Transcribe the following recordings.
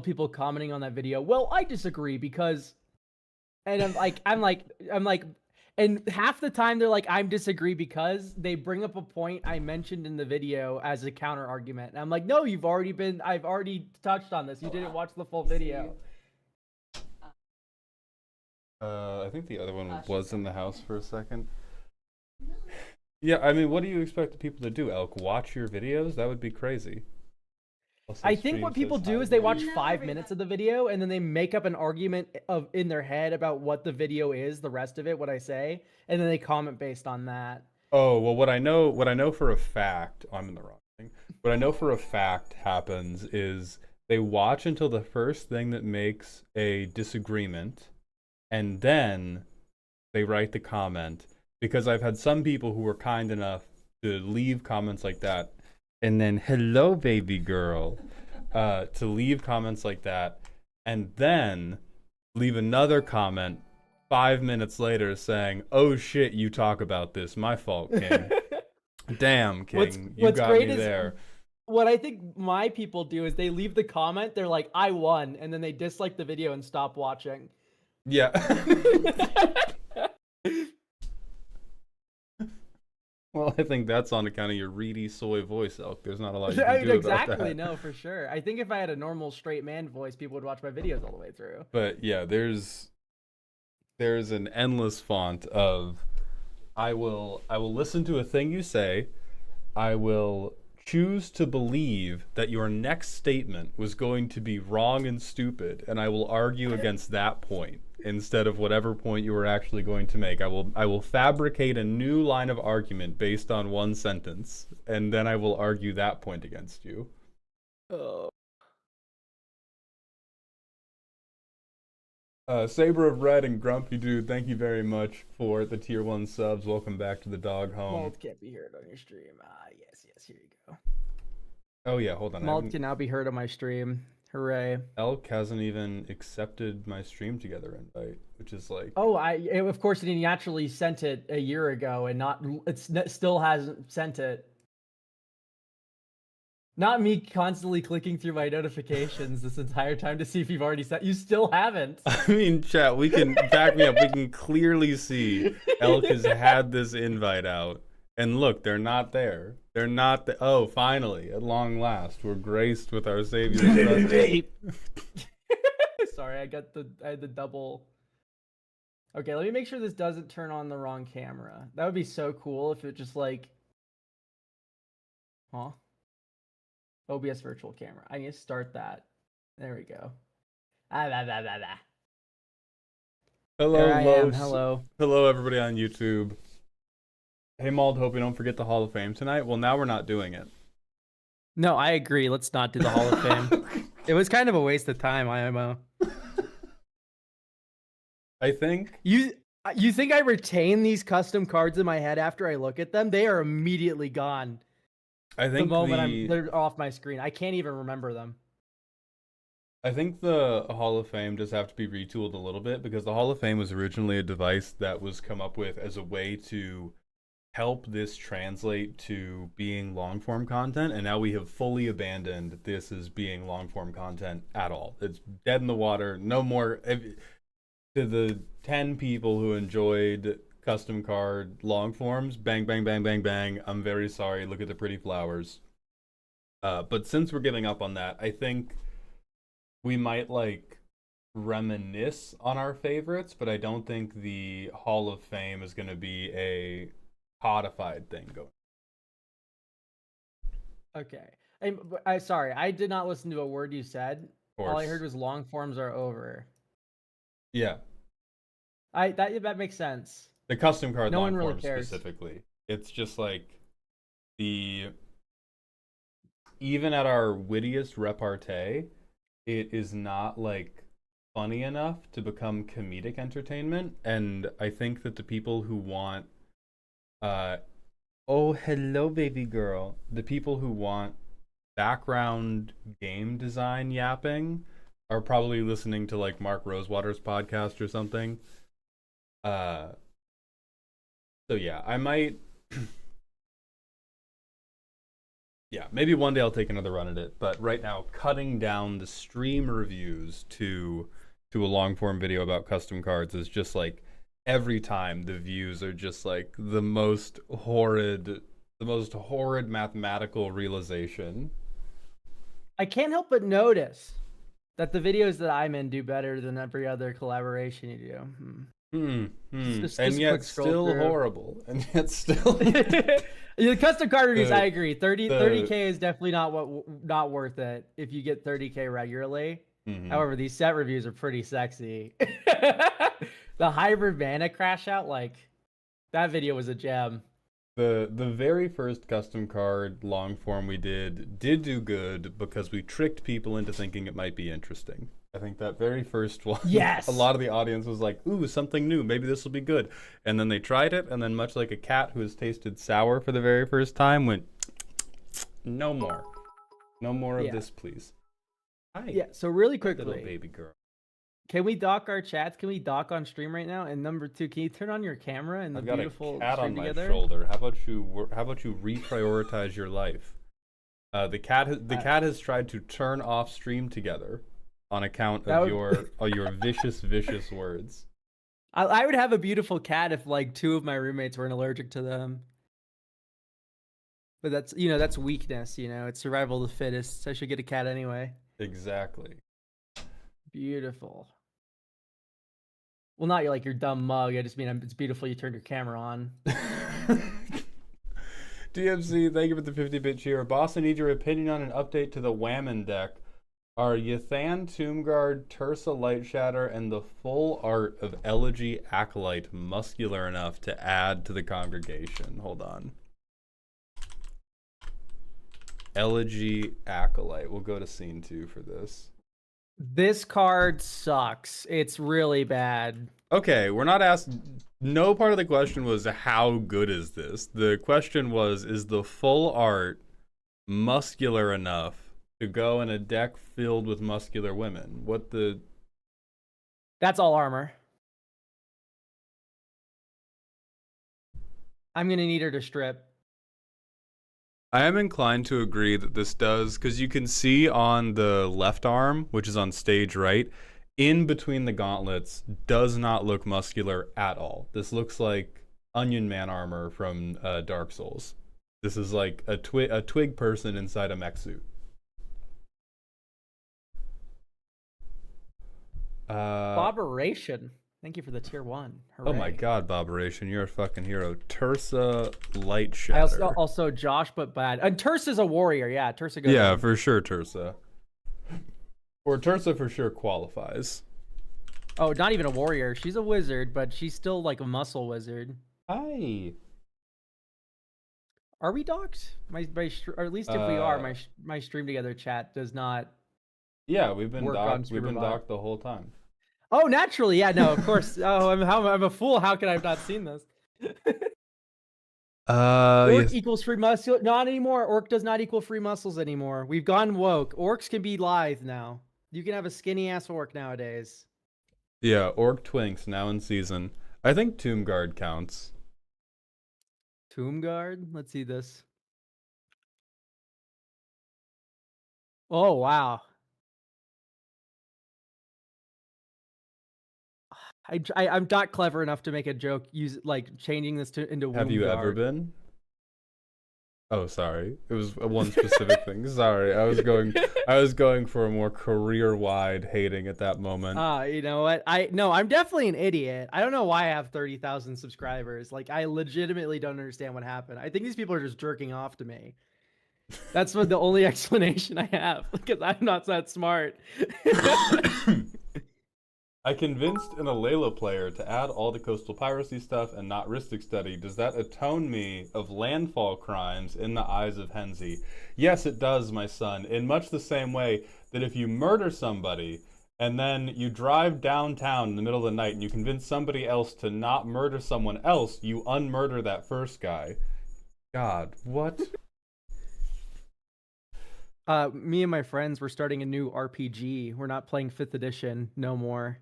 people commenting on that video, well, I disagree because, and I'm like, and half the time they're like, I'm disagree because they bring up a point I mentioned in the video as a counter argument. And I'm like, no, I've already touched on this. You didn't watch the full video. I think the other one was in the house for a second. Yeah, I mean, what do you expect the people to do, Elk? Watch your videos? That would be crazy. Also, I think what people do is they watch 5 minutes of the video and then they make up an argument in their head about what the video is, the rest of it, what I say, and then they comment based on that. Oh, well, what I know for a fact, I'm in the wrong thing. What I know for a fact happens is they watch until the first thing that makes a disagreement, and then they write the comment. Because I've had some people who were kind enough to leave comments like that, and then hello baby girl, to leave comments like that, and then leave another comment 5 minutes later saying, "Oh shit, you talk about this. My fault, King." Damn, King, you what's got great me is there. what I think my people do is they leave the comment, they're like, I won, and then they dislike the video and stop watching. Yeah. Well, I think that's on account of your reedy soy voice, Elk. There's not a lot you can do Exactly, about that. no, for sure. I think if I had a normal straight man voice, people would watch my videos all the way through. But yeah, there's an endless font of I will listen to a thing you say. I will choose to believe that your next statement was going to be wrong and stupid, and I will argue against that point instead of whatever point you were actually going to make. I will fabricate a new line of argument based on one sentence, and then I will argue that point against you. Oh. Saber of Red and Grumpy Dude, thank you very much for the tier 1 subs. Welcome back to the dog home. Malt can't be heard on your stream. Yes, here you go. Oh yeah, hold on. Malt can now be heard on my stream. Hooray. Elk hasn't even accepted my stream together invite, which is like... Oh, of course he naturally sent it a year ago and still hasn't sent it. Not me constantly clicking through my notifications this entire time to see if you've already sent. You still haven't. I mean, chat, we can back me up. We can clearly see Elk has had this invite out. And look, they're not there. They're not oh, finally, at long last, we're graced with our Savior's presence. Sorry, I had the double. Okay, let me make sure this doesn't turn on the wrong camera. That would be so cool if it just like... Huh? OBS virtual camera. I need to start that. There we go. Hello, Hello. Hello, everybody on YouTube. Hey, Mald, hope we don't forget the Hall of Fame tonight. Well, now we're not doing it. No, I agree. Let's not do the Hall of Fame. It was kind of a waste of time, IMO. I think... You think I retain these custom cards in my head after I look at them? They are immediately gone. I think the moment they're off my screen. I can't even remember them. I think the Hall of Fame does have to be retooled a little bit because the Hall of Fame was originally a device that was come up with as a way to help this translate to being long-form content, and now we have fully abandoned this as being long-form content at all. It's dead in the water. No more. To the 10 people who enjoyed custom card long forms, bang, bang, bang, bang, bang. I'm very sorry. Look at the pretty flowers. But since we're giving up on that, I think we might like reminisce on our favorites, but I don't think the Hall of Fame is going to be a codified thing going. Okay. I sorry, I did not listen to a word you said. All I heard was long forms are over. Yeah. That makes sense. The custom card long really form cares. specifically. It's just like even at our wittiest repartee, it is not like funny enough to become comedic entertainment. And I think that the people who want oh hello baby girl, the people who want background game design yapping are probably listening to like Mark Rosewater's podcast or something. So yeah, I might Yeah, maybe one day I'll take another run at it. But right now, cutting down the stream reviews to a long form video about custom cards is just like every time the views are just like the most horrid mathematical realization. I can't help but notice that the videos that I'm in do better than every other collaboration you do. Just And a quick yet scroll still through. horrible. And yet still The custom card reviews, the I agree. 30 the 30K is definitely not worth it if you get 30K regularly. mhm. However, these set reviews are pretty sexy. The hybrid mana crash out, like that video was a gem. The very first custom card long form we did do good because we tricked people into thinking it might be interesting. I think that very first one, Yes. a lot of the audience was like, "Ooh, something new. Maybe this will be good." And then they tried it, and then much like a cat who has tasted sour for the very first time, went, "No more, no more of this, please." Hi, Yeah. So really little quickly, baby girl. can we dock our chats? Can we dock on stream right now? And number two, can you turn on your camera and the I've got a beautiful cat stream on my together? shoulder. How about you reprioritize your life? The cat has tried to turn off stream together on account of your vicious words. I would have a beautiful cat if like two of my roommates weren't allergic to them. But that's weakness. It's survival of the fittest. So I should get a cat anyway. Exactly. Beautiful. Well, not like your dumb mug. I just mean it's beautiful you turned your camera on. DMC, thank you for the 50-bit cheer. Boss, I need your opinion on an update to the Whammon deck. Are Yathan, Tombguard, Tursa, Light Shatter, and the full art of Elegy Acolyte muscular enough to add to the congregation? Hold on. Elegy Acolyte. We'll go to scene 2 for this. This card sucks. It's really bad. Okay, we're not asked. No part of the question was how good is this. The question was, is the full art muscular enough to go in a deck filled with muscular women? That's all armor. I'm gonna need her to strip. I am inclined to agree that this does, because you can see on the left arm, which is on stage right, in between the gauntlets, does not look muscular at all. This looks like Onion Man armor from Dark Souls. This is like a twig person inside a mech suit. Bobberation. Thank you for the tier 1. Hooray. Oh my god, Bobberation, you're a fucking hero. Tursa Light Shatter. Also Josh, but bad. And Tursa's a warrior. Yeah, Tursa goes. Yeah, for sure, Tursa. Or Tursa for sure qualifies. Oh, not even a warrior. She's a wizard, but she's still like a muscle wizard. Hi. Are we docked? Or at least if we are, my stream together chat does not. Yeah, we've been docked. We've been Streamerbot. docked the whole time. Oh, naturally, yeah, no, of course. Oh, I'm a fool. How can I have not seen this? Orc Yes. equals free muscle. Not anymore. Orc does not equal free muscles anymore. We've gone woke. Orcs can be lithe now. You can have a skinny ass orc nowadays. Yeah, Orc Twinks now in season. I think Tombguard counts. Tombguard. Let's see this. Oh wow. I'm not clever enough to make a joke. Changing this into. Have you ever been? Oh, sorry. It was one specific thing. Sorry, I was going for a more career-wide hating at that moment. You know what? I'm definitely an idiot. I don't know why I have 30,000 subscribers. Like, I legitimately don't understand what happened. I think these people are just jerking off to me. That's the only explanation I have, because I'm not that smart. I convinced an Alayla player to add all the coastal piracy stuff and not Ristic study. Does that atone me of landfall crimes in the eyes of Henzi? Yes, it does, my son, in much the same way that if you murder somebody and then you drive downtown in the middle of the night and you convince somebody else to not murder someone else, you unmurder that first guy. God, what? Me and my friends were starting a new RPG. We're not playing 5th edition no more.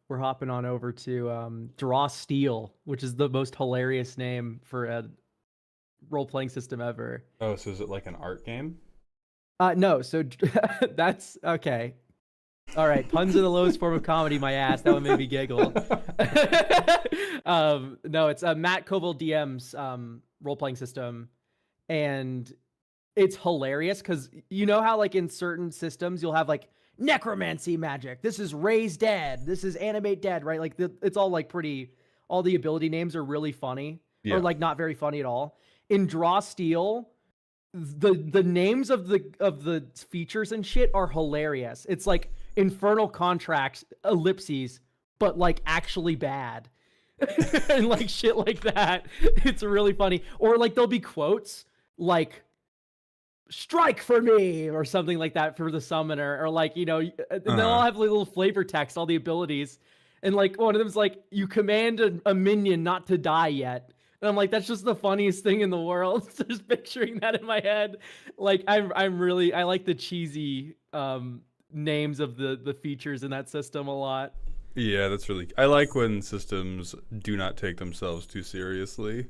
We're hopping on over to Draw Steel, which is the most hilarious name for a role-playing system ever. Oh, so is it like an art game? No, so that's okay. All right, puns are the lowest form of comedy. My ass, that one made me giggle. No, it's Matt Koval DM's role-playing system, and it's hilarious because you know how like in certain systems you'll have like necromancy magic. This is raise dead. This is animate dead. Right? Like it's all like pretty. All the ability names are really funny or Yeah. like not very funny at all. In Draw Steel, the names of the features and shit are hilarious. It's like infernal contracts ellipses, but like actually bad. And like shit like that. It's really funny. Or like there'll be quotes like strike for me or something like that for the summoner, or like, you know, and they'll all have like little flavor text, all the abilities. And like one of them's like, you command a minion not to die yet. And I'm like, that's just the funniest thing in the world. Just picturing that in my head. Like I'm really, I like the cheesy names of the features in that system a lot. Yeah, that's really. I like when systems do not take themselves too seriously.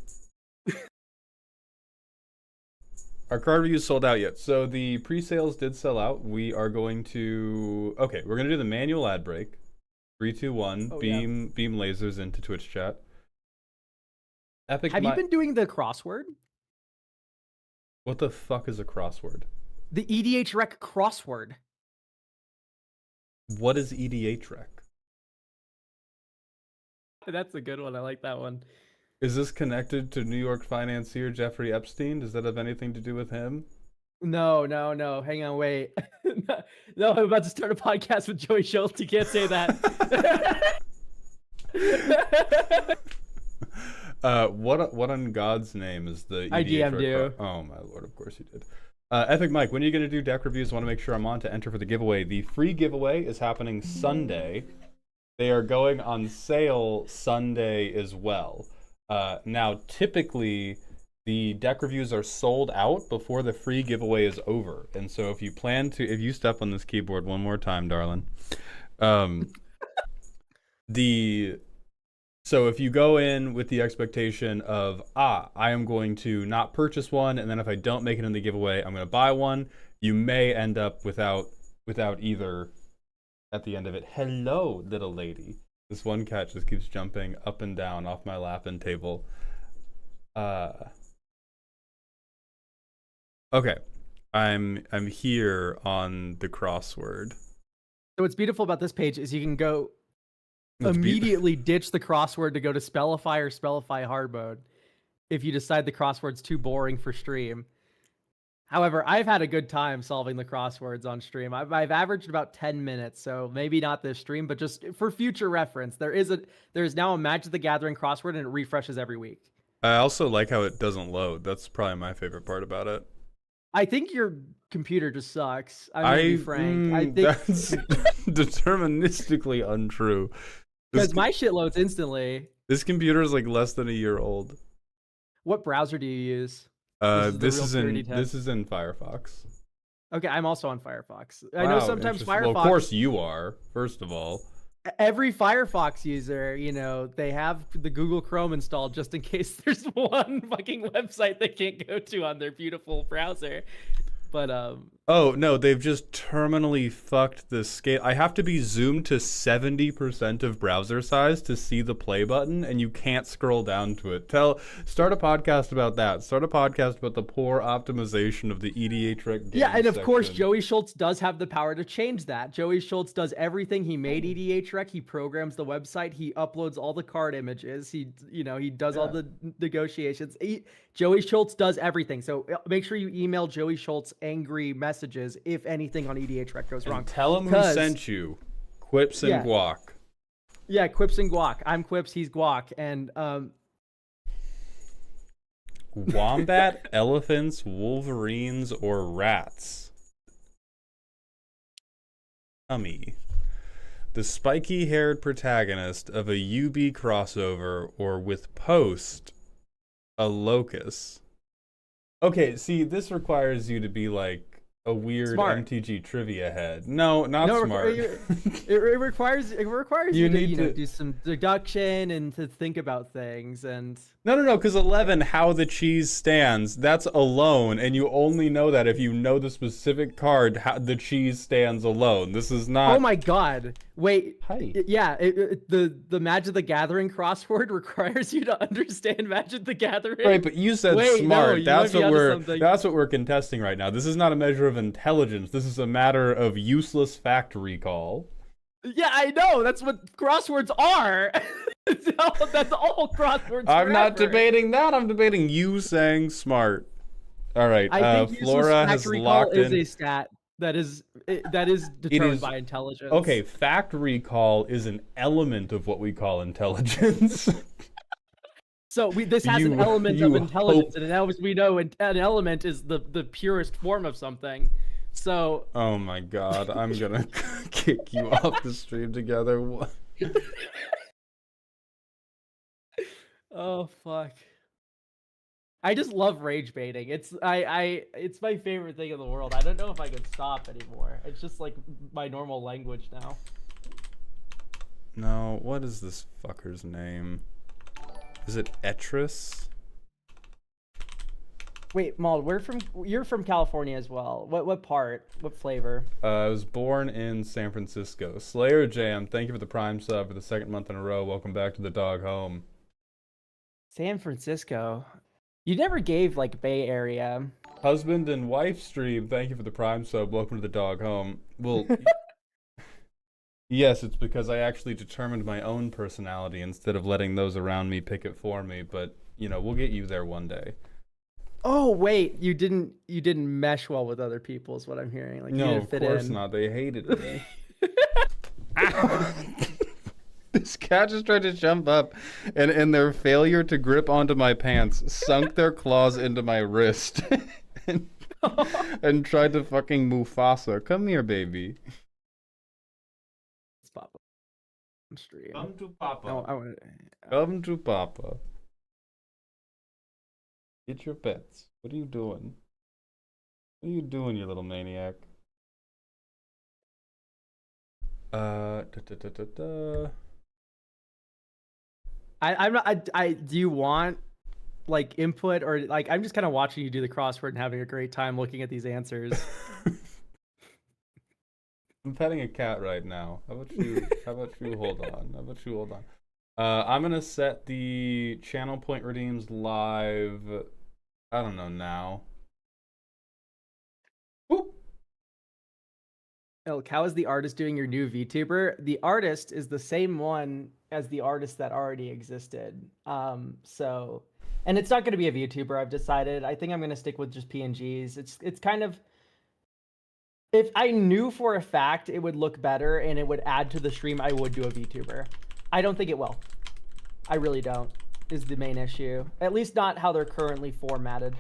Our card reviews sold out yet, so the pre-sales did sell out. We are going to. Okay, we're gonna do the manual ad break. 3, 2, 1. Oh, beam lasers into Twitch chat. Epic. Have you been doing the crossword? What the fuck is a crossword? The EDH Rec crossword. What is EDH Rec? That's a good one. I like that one. Is this connected to New York financier Jeffrey Epstein? Does that have anything to do with him? No. Hang on, wait. No, I'm about to start a podcast with Joey Schultz. You can't say that. What on God's name is the EDH I DM'd you. Oh my lord, of course you did. Epic Mike, when are you going to do deck reviews? I want to make sure I'm on to enter for the giveaway. The free giveaway is happening Sunday. They are going on sale Sunday as well. Now, typically, the deck reviews are sold out before the free giveaway is over. And so if you step on this keyboard one more time, darling, so if you go in with the expectation of, I am going to not purchase one, and then if I don't make it in the giveaway, I'm going to buy one, you may end up without either at the end of it. Hello, little lady. This one cat just keeps jumping up and down off my lap and table. Okay. I'm here on the crossword. So what's beautiful about this page is you can go immediately ditch the crossword to go to Spellify or Spellify hard mode if you decide the crossword's too boring for stream. However, I've had a good time solving the crosswords on stream. I've averaged about 10 minutes, so maybe not this stream, but just for future reference, there is now a Magic the Gathering crossword, and it refreshes every week. I also like how it doesn't load. That's probably my favorite part about it. I think your computer just sucks. I'm gonna be frank. I think that's deterministically untrue. Because my shit loads instantly. This computer is like less than a year old. What browser do you use? This is in Firefox. Okay, I'm also on Firefox. Wow, I know sometimes Firefox. Well, of course you are. First of all, every Firefox user, you know, they have the Google Chrome installed just in case there's one fucking website they can't go to on their beautiful browser. But oh no, they've just terminally fucked the scale. I have to be zoomed to 70% of browser size to see the play button, and you can't scroll down to it. Start a podcast about that. Start a podcast about the poor optimization of the EDH Rec. Yeah, and of course, Joey Schultz does have the power to change that. Joey Schultz does everything. He made EDH Rec. He programs the website. He uploads all the card images. He does all the negotiations. Joey Schultz does everything. So make sure you email Joey Schultz angry messages if anything on EDH Rec goes wrong. And tell him who sent you. Quips and Guac. Yeah, Quips and Guac. I'm Quips, he's Guac. And wombat, elephants, wolverines, or rats? Tummy. The spiky-haired protagonist of a UB crossover, or with post, a locust. Okay, see, this requires you to be like a weird Smart. MTG trivia head. No, not No, smart. it requires you You to, need to. do some deduction and to think about things and No, because 11, how the cheese stands, that's alone, and you only know that if you know the specific card, how the cheese stands alone. This is not. oh my god. Wait. Hi. Yeah, the Magic the Gathering crossword requires you to understand Magic the Gathering. Right, but you said Wait, no, smart. you might be onto something. That's what we're contesting right now. This is not a measure of intelligence. This is a matter of useless fact recall. Yeah, I know. That's what crosswords are. That's all crosswords. I'm not forever. debating that. I'm debating you saying smart. All right. I think Flora has locked is in. a stat that is determined by intelligence. Okay, fact recall is an element of what we call intelligence. So this has an element of intelligence, and as we know, an element is the purest form of something. So. Oh my god, I'm gonna kick you off the stream together. Oh fuck. I just love rage baiting. It's my favorite thing in the world. I don't know if I can stop anymore. It's just like my normal language now. No, what is this fucker's name? Is it Etris? Wait, Maul, you're from California as well. What part? What flavor? I was born in San Francisco. Slayer Jam, thank you for the Prime sub for the second month in a row. Welcome back to the dog home. San Francisco. You never gave like Bay Area. Husband and wife stream, thank you for the Prime sub. Welcome to the dog home. Well, yes, it's because I actually determined my own personality instead of letting those around me pick it for me. But you know, we'll get you there one day. Oh wait, you didn't mesh well with other people, is what I'm hearing. Like, no, you of didn't fit course in. not. They hated me. This cat just tried to jump up, and in their failure to grip onto my pants, sunk their claws into my wrist, and tried to fucking Mufasa. Come here, baby. It's Papa. I'm stream. Come to Papa. No, I want. Come to Papa. Get your pets. What are you doing? What are you doing, you little maniac? Da, da, da, da, da. I'm not. Do you want like input, or like I'm just kind of watching you do the crossword and having a great time looking at these answers. I'm petting a cat right now. How about you? How about you hold on? How about you hold on? I'm gonna set the channel point redeems live. I don't know now. Boop. Elk, how is the artist doing your new VTuber? The artist is the same one as the artist that already existed. So, and it's not going to be a VTuber. I've decided. I think I'm going to stick with just PNGs. It's kind of. If I knew for a fact it would look better and it would add to the stream, I would do a VTuber. I don't think it will. I really don't. Is the main issue. At least not how they're currently formatted.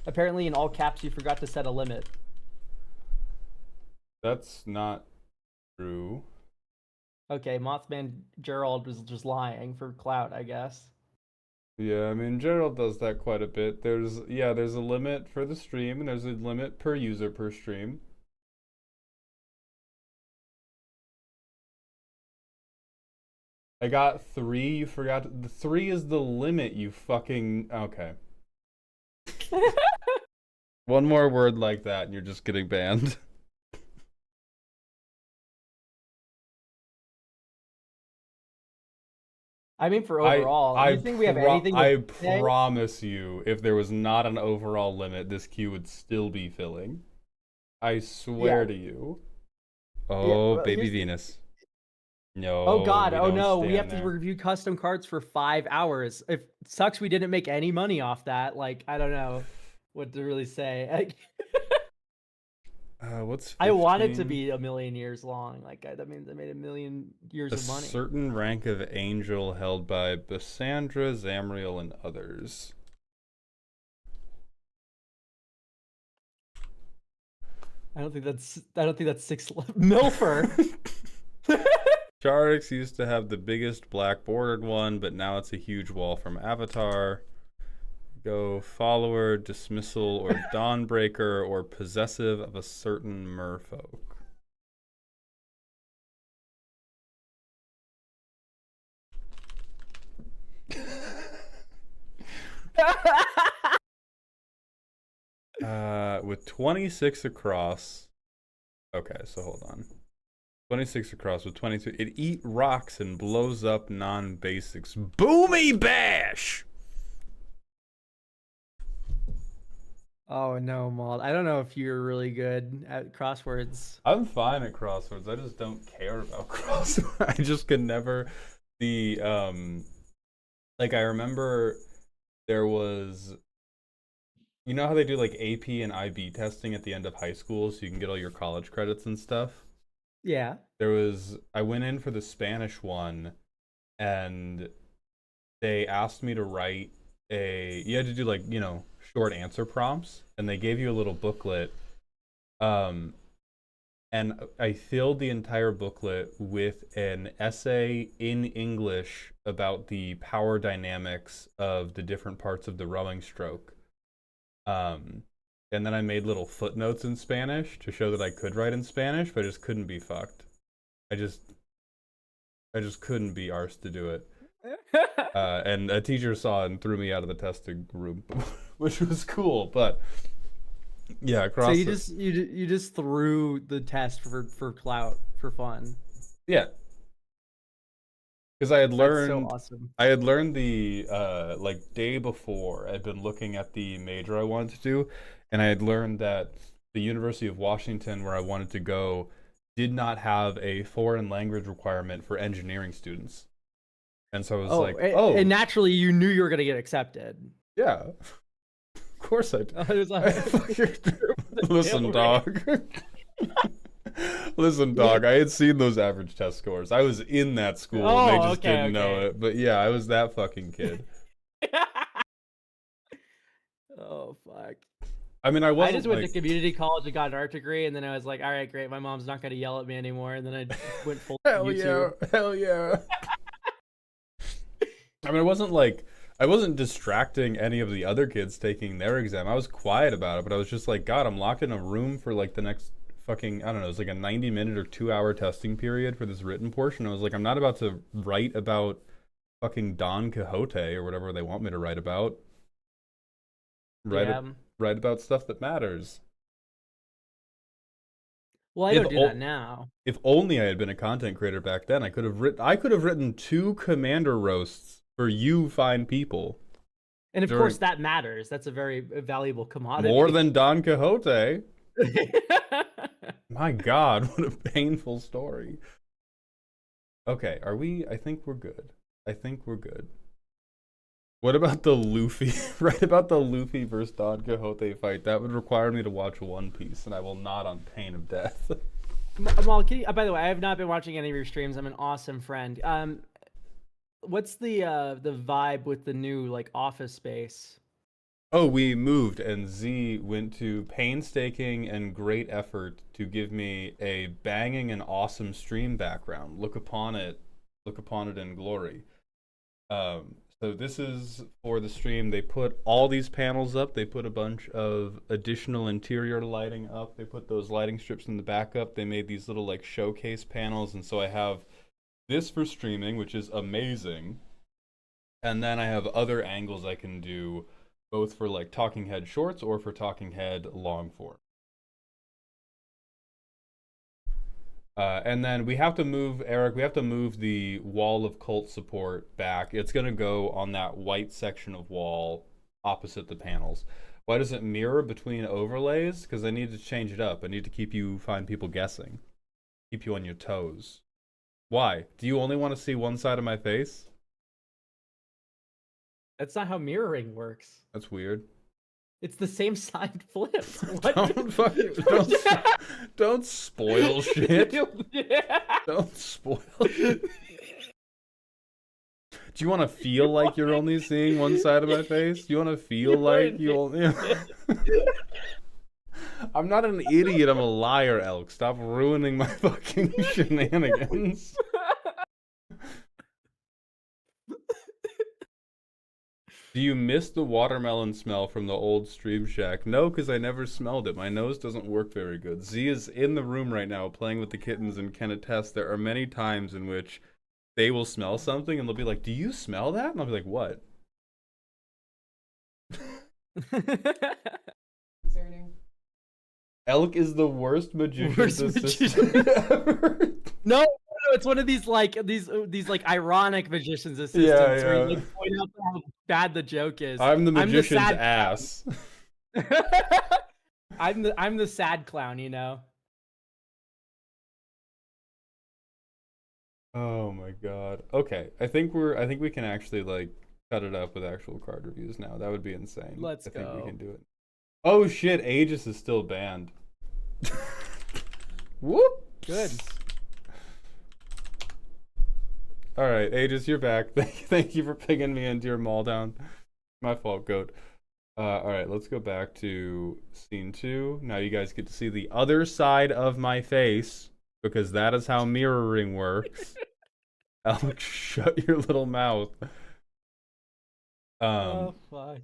Apparently, in all caps, you forgot to set a limit. That's not true. Okay, Mothman Gerald was just lying for clout, I guess. Yeah, I mean, Gerald does that quite a bit. There's a limit for the stream, and there's a limit per user per stream. I got 3, you forgot. The 3 is the limit, you fucking... Okay. One more word like that, and you're just getting banned. I mean, for overall, do you think we have anything to say? Promise you, if there was not an overall limit, this queue would still be filling. I swear to you. Oh, baby Venus. No. Oh God! Oh no! We have there. to review custom cards for 5 hours. It sucks we didn't make any money off that. Like, I don't know what to really say. What's 15? I want it to be a million years long. Like, that means I made a million years of money. A certain rank of angel held by Bassandra, Zamriel, and others. I don't think that's 6 Milfer. Charix used to have the biggest black bordered one, but now it's a huge wall from Avatar. Go follower, dismissal, or dawnbreaker, or possessive of a certain merfolk. With 26 across. Okay, so hold on. 26 across with 22. It eat rocks and blows up non-basics. Boomy bash! Oh no, Maul. I don't know if you're really good at crosswords. I'm fine at crosswords. I just don't care about crosswords. I just could never. The like I remember there was, you know how they do like AP and IB testing at the end of high school so you can get all your college credits and stuff? Yeah. I went in for the Spanish one and they asked me to write you had to do like, short answer prompts and they gave you a little booklet. And I filled the entire booklet with an essay in English about the power dynamics of the different parts of the rowing stroke. And then I made little footnotes in Spanish to show that I could write in Spanish, but I just couldn't be fucked. I just couldn't be arsed to do it. And a teacher saw it and threw me out of the testing room, which was cool. But yeah, so you just threw the test for clout, for fun. Yeah, because I had learned, That's so awesome. I had learned the like day before. I'd been looking at the major I wanted to do, and I had learned that the University of Washington, where I wanted to go, did not have a foreign language requirement for engineering students. And so I was and naturally you knew you were gonna get accepted. Yeah, of course I did. I was like, listen, dog. Listen, dog. I had seen those average test scores. I was in that school, and they just didn't know it. But yeah, I was that fucking kid. Oh fuck. I mean, I just went to community college and got an art degree, and then I was like, all right, great. My mom's not gonna yell at me anymore. And then I went full YouTube. Hell yeah. I mean, I wasn't distracting any of the other kids taking their exam. I was quiet about it, but I was just like, God, I'm locked in a room for like the next fucking, I don't know, it's like a 90-minute or 2-hour testing period for this written portion. I was like, I'm not about to write about fucking Don Quixote or whatever they want me to write about. Write about stuff that matters. Well, I don't do that now. If only I had been a content creator back then, I could have written 2 commander roasts for you fine people. And of course that matters. That's a very valuable commodity. More than Don Quixote. My God, what a painful story. Okay, I think we're good. What about the Luffy? Right about the Luffy versus Don Quixote fight. That would require me to watch One Piece, and I will not on pain of death. Mal, by the way, I have not been watching any of your streams. I'm an awesome friend. What's the vibe with the new like office space? Oh, we moved, and Z went to painstaking and great effort to give me a banging and awesome stream background. Look upon it in glory. So this is for the stream. They put all these panels up. They put a bunch of additional interior lighting up. They put those lighting strips in the back up. They made these little like showcase panels, and so I have this for streaming, which is amazing. And then I have other angles I can do, both for like talking head shorts or for talking head long form. And then we have to move, Eric, the wall of cult support back. It's going to go on that white section of wall opposite the panels. Why does it mirror between overlays? Because I need to change it up. I need to keep you fine people guessing. Keep you on your toes. Why? Do you only want to see one side of my face? That's not how mirroring works. That's weird. It's the same side flipped. Don't spoil shit. Don't spoil shit. Do you want to feel like you're only seeing one side of my face? Do you want to feel like you only... I'm not an idiot, I'm a liar, Elk. Stop ruining my fucking shenanigans. Do you miss the watermelon smell from the old Stream Shack? No, because I never smelled it. My nose doesn't work very good. Z is in the room right now playing with the kittens and can attest there are many times in which they will smell something and they'll be like, "Do you smell that?" And I'll be like, "What?" Concerning. Elk is the worst magician's Worst assistant ever. No, it's one of these like ironic magician's assistants Yeah, where yeah. you like point out how bad the joke is. I'm the magician's sad ass. I'm the sad clown, you know. Oh my god. Okay, I think we can actually like cut it up with actual card reviews now. That would be insane. Let's I think we go. can do it. Oh shit, Aegis is still banned. Whoop. Good. All right, Aegis, you're back. Thank you for pinging me into your mall down. My fault, goat. All right, let's go back to scene 2. Now you guys get to see the other side of my face because that is how mirroring works. Alex, shut your little mouth. Oh fuck.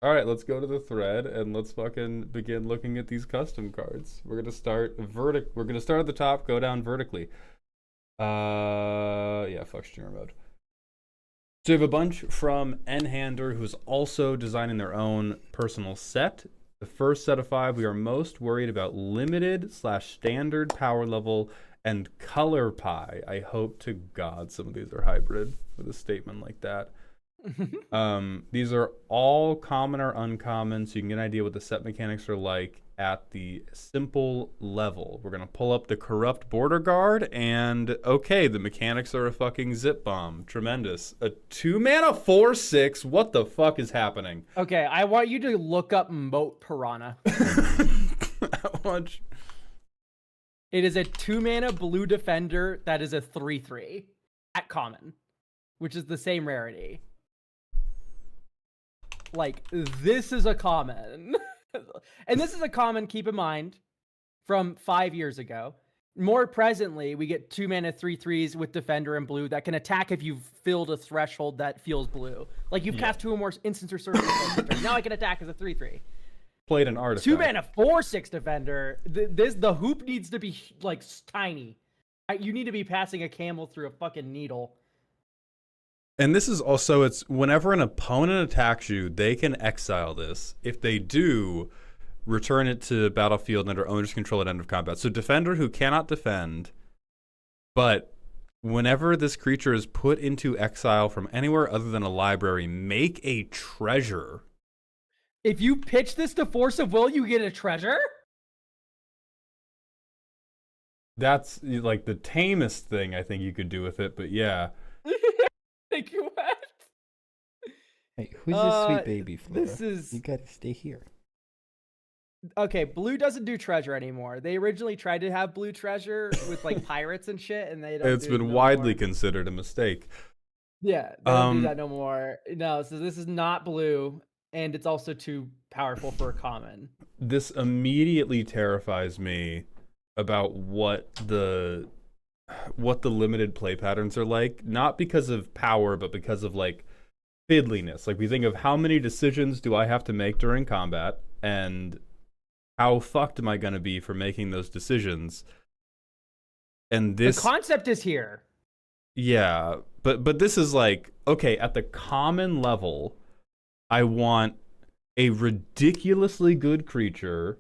All right, let's go to the thread and let's fucking begin looking at these custom cards. We're gonna start We're gonna start at the top, go down vertically. Yeah, fuck streamer mode. So we have a bunch from Nhander, who's also designing their own personal set. The first set of 5, we are most worried about limited/standard power level and color pie. I hope to God some of these are hybrid with a statement like that. These are all common or uncommon, so you can get an idea what the set mechanics are like at the simple level. We're gonna pull up the corrupt border guard, and okay, the mechanics are a fucking zip bomb. Tremendous. A 2-mana 4/6. What the fuck is happening? Okay, I want you to look up Moat Piranha. How much? It is a 2-mana blue defender that is a 3/3 at common, which is the same rarity. Like, this is a common. And this is a common, keep in mind, from 5 years ago. More presently, we get 2-mana 3/3s with defender and blue that can attack if you've filled a threshold that feels blue. Like, you've cast 2 or more instants or sorceries. Now I can attack as a 3/3. Played an artifact. 2-mana 4/6 defender. The hoop needs to be like tiny. You need to be passing a camel through a fucking needle. And this is also, it's whenever an opponent attacks you, they can exile this. If they do, return it to battlefield under owner's control at end of combat. So defender who cannot defend, but whenever this creature is put into exile from anywhere other than a library, make a treasure. If you pitch this to Force of Will, you get a treasure? That's like the tamest thing I think you could do with it, but yeah. Think what? Hey, who's this sweet baby, Flora? This is... You gotta stay here. Okay, blue doesn't do treasure anymore. They originally tried to have blue treasure with like pirates and shit, and they don't. It's do it been no widely more. considered a mistake. Yeah, they don't do that no more. No, so this is not blue, and it's also too powerful for a common. This immediately terrifies me about what the limited play patterns are like, not because of power, but because of like fiddliness. Like we think of how many decisions do I have to make during combat, and how fucked am I going to be for making those decisions? And this The concept is here. Yeah, but this is like, okay, at the common level, I want a ridiculously good creature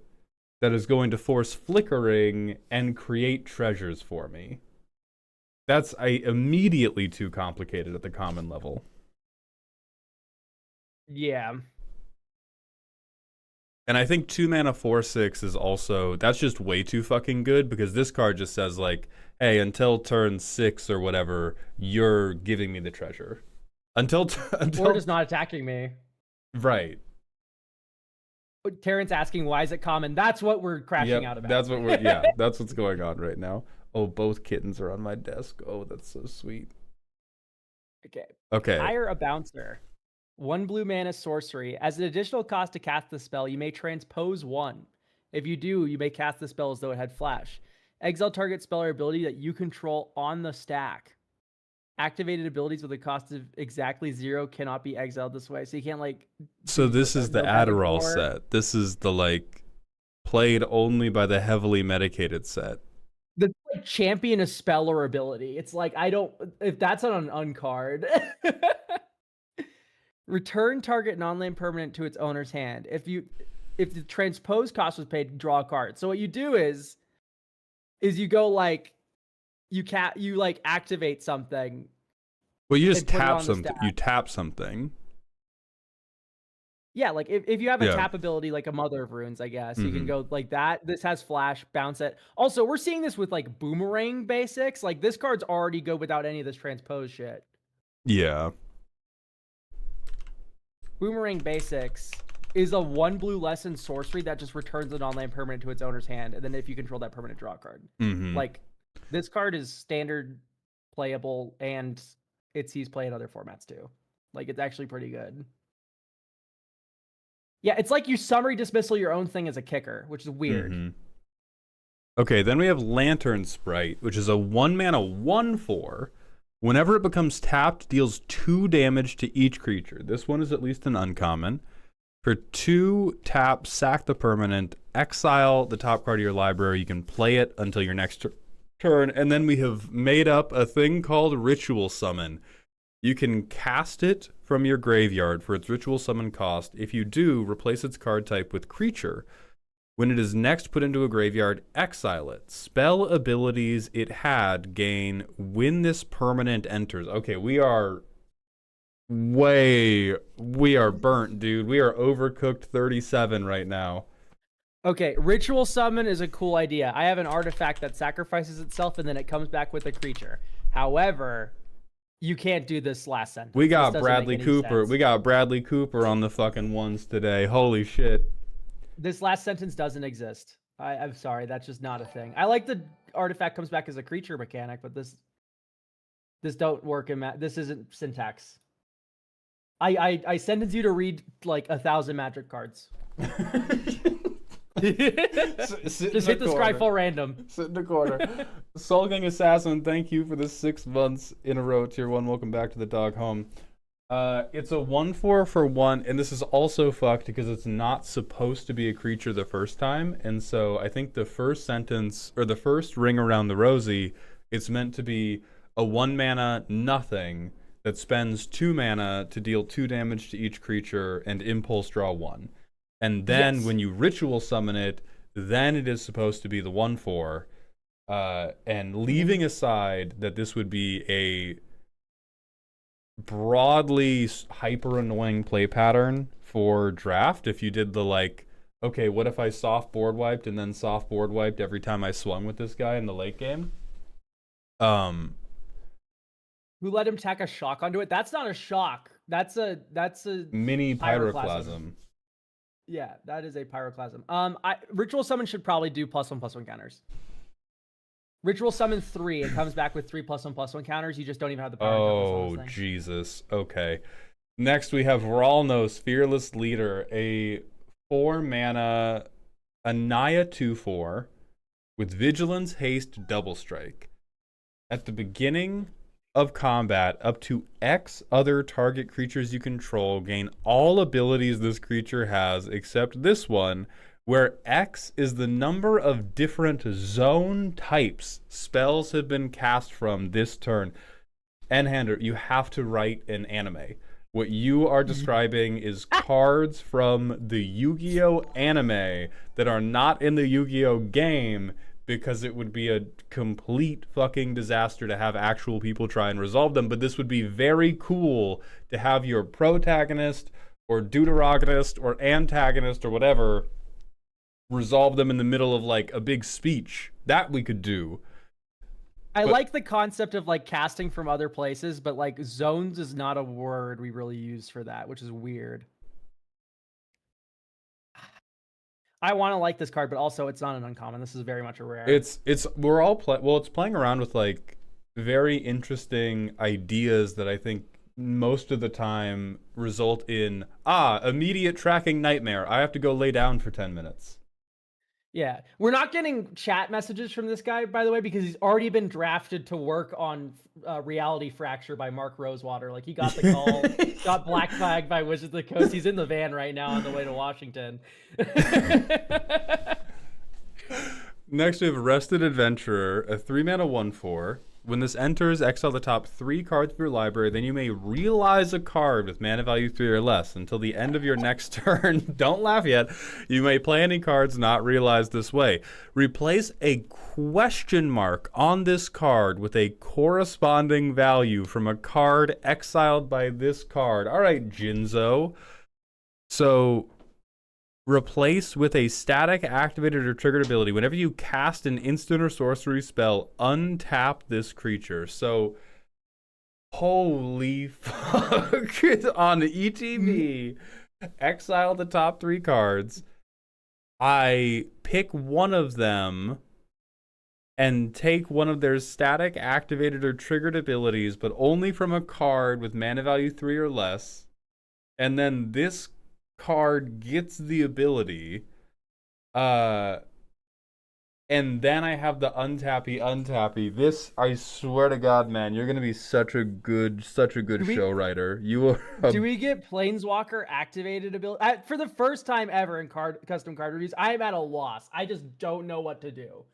that is going to force flickering and create treasures for me. That's immediately too complicated at the common level. Yeah. And I think 2-mana 4/6 is also, that's just way too fucking good, because this card just says like, hey, until turn 6 or whatever, you're giving me the treasure. Until Or just not attacking me. Right. Terrence asking why is it common? That's what we're crashing out about. That's what we're that's what's going on right now. Oh, both kittens are on my desk. Oh, that's so sweet. Okay. Hire a bouncer. 1 blue mana sorcery. As an additional cost to cast the spell, you may transpose 1. If you do, you may cast the spell as though it had flash. Exile target spell or ability that you control on the stack. Activated abilities with a cost of exactly 0 cannot be exiled this way. So you can't like. So this is the Nomadic Adderall War. set. This is the like played only by the heavily medicated set. The like, champion a spell or ability. It's like I don't if that's on an uncard. Return target non-land permanent to its owner's hand. If the transpose cost was paid, draw a card. So what you do is you go like you like activate something. Well, you just and put it tap on the something. stack. You tap something. Yeah, like if you have a Yeah. tap ability like a Mother of Runes, I guess, you can Mhm. go like that. This has flash, bounce it. Also, we're seeing this with like boomerang basics. Like this card's already good without any of this transpose shit. Yeah. Boomerang basics is a 1 blue lesson sorcery that just returns a non-land permanent to its owner's hand, and then if you control that permanent, draw a card. Mhm. Like this card is standard playable, and it sees play in other formats too. Like it's actually pretty good. Yeah, it's like you summary dismissal your own thing as a kicker, which is weird. Mhm. Okay, then we have Lantern Sprite, which is a 1-mana 1/4. Whenever it becomes tapped, deals 2 damage to each creature. This one is at least an uncommon. For 2 tap, sack the permanent, exile the top card of your library. You can play it until your next turn. And then we have made up a thing called Ritual Summon. You can cast it from your graveyard for its Ritual Summon cost. If you do, replace its card type with creature. When it is next put into a graveyard, exile it. Spell abilities it had gain when this permanent enters. Okay, we are burnt, dude. We are Overcooked 37 right now. Okay, Ritual Summon is a cool idea. I have an artifact that sacrifices itself and then it comes back with a creature. However, you can't do this last sentence. We got This doesn't Bradley make any Cooper. sense. We got Bradley Cooper on the fucking ones today. Holy shit. This last sentence doesn't exist. I'm sorry, that's just not a thing. I like the artifact comes back as a creature mechanic, but this don't work in this isn't syntax. I sentence you to read like 1,000 Magic cards. Sit Just hit the Scryfall random. Sit in the corner. Sulking Assassin, thank you for the 6 months in a row. Tier 1, welcome back to the dog home. It's a 1/4 for 1, and this is also fucked because it's not supposed to be a creature the first time. And so I think the first sentence, or the first ring around the rosy, it's meant to be a 1-mana nothing that spends 2 mana to deal 2 damage to each creature and impulse draw 1. And then when you ritual summon it, then it is supposed to be the 1/4. And leaving aside that this would be a broadly hyper annoying play pattern for draft if you did the like, okay, what if I soft board wiped and then soft board wiped every time I swung with this guy in the late game? Who let him tack a shock onto it? That's not a shock. That's a mini pyroclasm. Yeah, that is a pyroclasm. Ritual Summon should probably do +1/+1 counters. Ritual Summon 3, it comes back with 3 +1/+1 counters. You just don't even have the power. Oh, Jesus. Okay. Next, we have Ralnos, Fearless Leader, a 4-mana Anaya 2/4 with Vigilance, Haste, Double Strike. At the beginning of combat, up to X other target creatures you control gain all abilities this creature has except this one, where X is the number of different zone types spells have been cast from this turn. N-Hander, you have to write an anime. What you are describing is cards from the Yu-Gi-Oh! Anime that are not in the Yu-Gi-Oh! Game because it would be a complete fucking disaster to have actual people try and resolve them. But this would be very cool to have your protagonist or deuteragonist or antagonist or whatever resolve them in the middle of like a big speech. That we could do. I like the concept of like casting from other places, but like zones is not a word we really use for that, which is weird. I want to like this card, but also it's not an uncommon. This is very much a rare. It's playing around with like very interesting ideas that I think most of the time result in immediate tracking nightmare. I have to go lay down for 10 minutes. Yeah, we're not getting chat messages from this guy, by the way, because he's already been drafted to work on Reality Fracture by Mark Rosewater. Like he got the call, got black flagged by Wizards of the Coast. He's in the van right now on the way to Washington. Next, we have Rested Adventurer, a 3-mana 1/4. When this enters, exile the top 3 cards of your library. Then you may realize a card with mana value 3 or less until the end of your next turn. Don't laugh yet. You may play any cards not realized this way. Replace a question mark on this card with a corresponding value from a card exiled by this card. All right, Jinzo. So replace with a static, activated, or triggered ability. Whenever you cast an instant or sorcery spell, untap this creature. So, holy fuck. On ETB, exile the top 3 cards. I pick one of them and take one of their static, activated, or triggered abilities, but only from a card with mana value 3 or less. And then this card gets the ability, and then I have the untappy. This, I swear to God, man, you're gonna be such a good show writer. You will. Do we get Planeswalker activated ability for the first time ever in custom card reviews? I am at a loss. I just don't know what to do.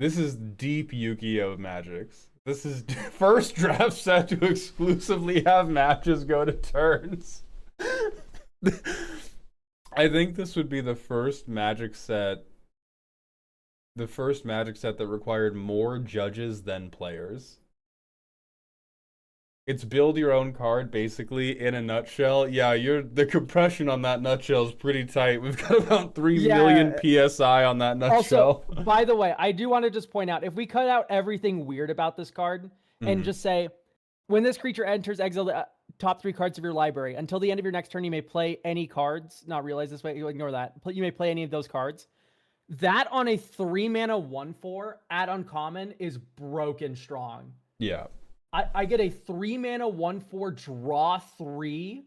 This is deep Yu-Gi-Oh! Magics. This is first draft set to exclusively have matches go to turns. I think this would be the first Magic set that required more judges than players. It's build your own card, basically, in a nutshell. Yeah, the compression on that nutshell is pretty tight. We've got about 3 million PSI on that nutshell. Also, by the way, I do want to just point out, if we cut out everything weird about this card and just say, when this creature enters, exile the top 3 cards of your library. Until the end of your next turn, you may play any cards. Not realize this way, you ignore that. You may play any of those cards. That on a 3-mana 1/4 at uncommon is broken strong. Yeah. I get a 3-mana 1/4 draw 3.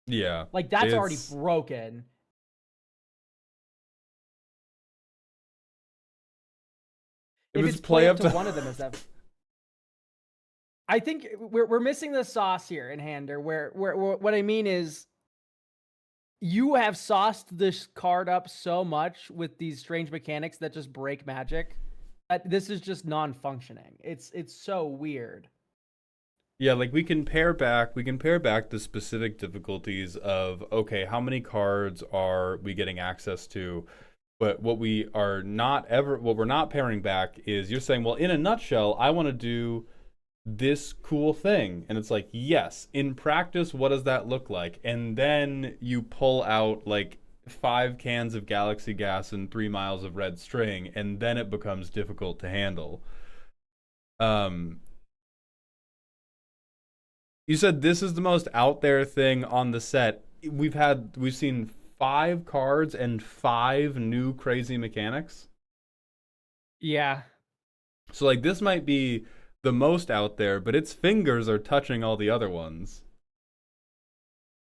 Yeah. Like that's already broken. If it's play up to one of them is that. I think we're missing the sauce here in Hander. Where what I mean is, you have sauced this card up so much with these strange mechanics that just break Magic. This is just non-functioning. It's so weird. Yeah, like we can pare back the specific difficulties of, okay, how many cards are we getting access to? But what we're not paring back is, you're saying, well, in a nutshell, I want to do this cool thing. And it's like, yes, in practice, what does that look like? And then you pull out like 5 cans of Galaxy Gas and 3 miles of red string, and then it becomes difficult to handle. You said this is the most out there thing on the set. We've seen 5 cards and 5 new crazy mechanics. Yeah. So like this might be the most out there, but its fingers are touching all the other ones.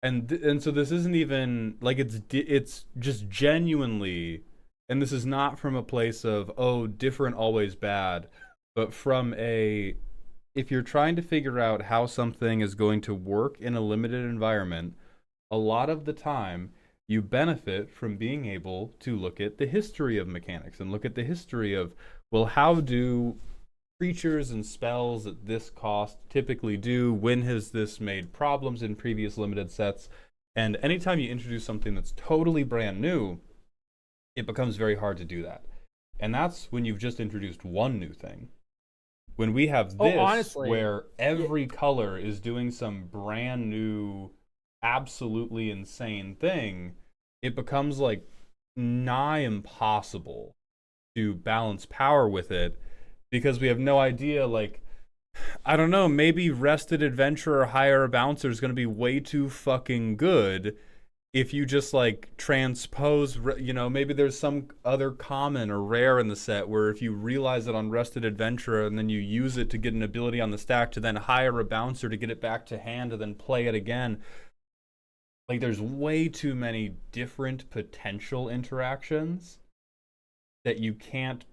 And so this isn't even like, it's just genuinely, and this is not from a place of, oh, different always bad, but from a, if you're trying to figure out how something is going to work in a limited environment, a lot of the time you benefit from being able to look at the history of mechanics and look at the history of, well, how do creatures and spells at this cost typically do? When has this made problems in previous limited sets? And anytime you introduce something that's totally brand new, it becomes very hard to do that. And that's when you've just introduced one new thing. When we have this, honestly, where every color is doing some brand new, absolutely insane thing, it becomes like nigh impossible to balance power with it, because we have no idea, like, I don't know, maybe Rested Adventurer Hire a Bouncer is going to be way too fucking good if you just, like, transpose, you know, maybe there's some other common or rare in the set where if you realize it on Rested Adventurer and then you use it to get an ability on the stack to then hire a Bouncer to get it back to hand and then play it again. like there's way too many different potential interactions that you can't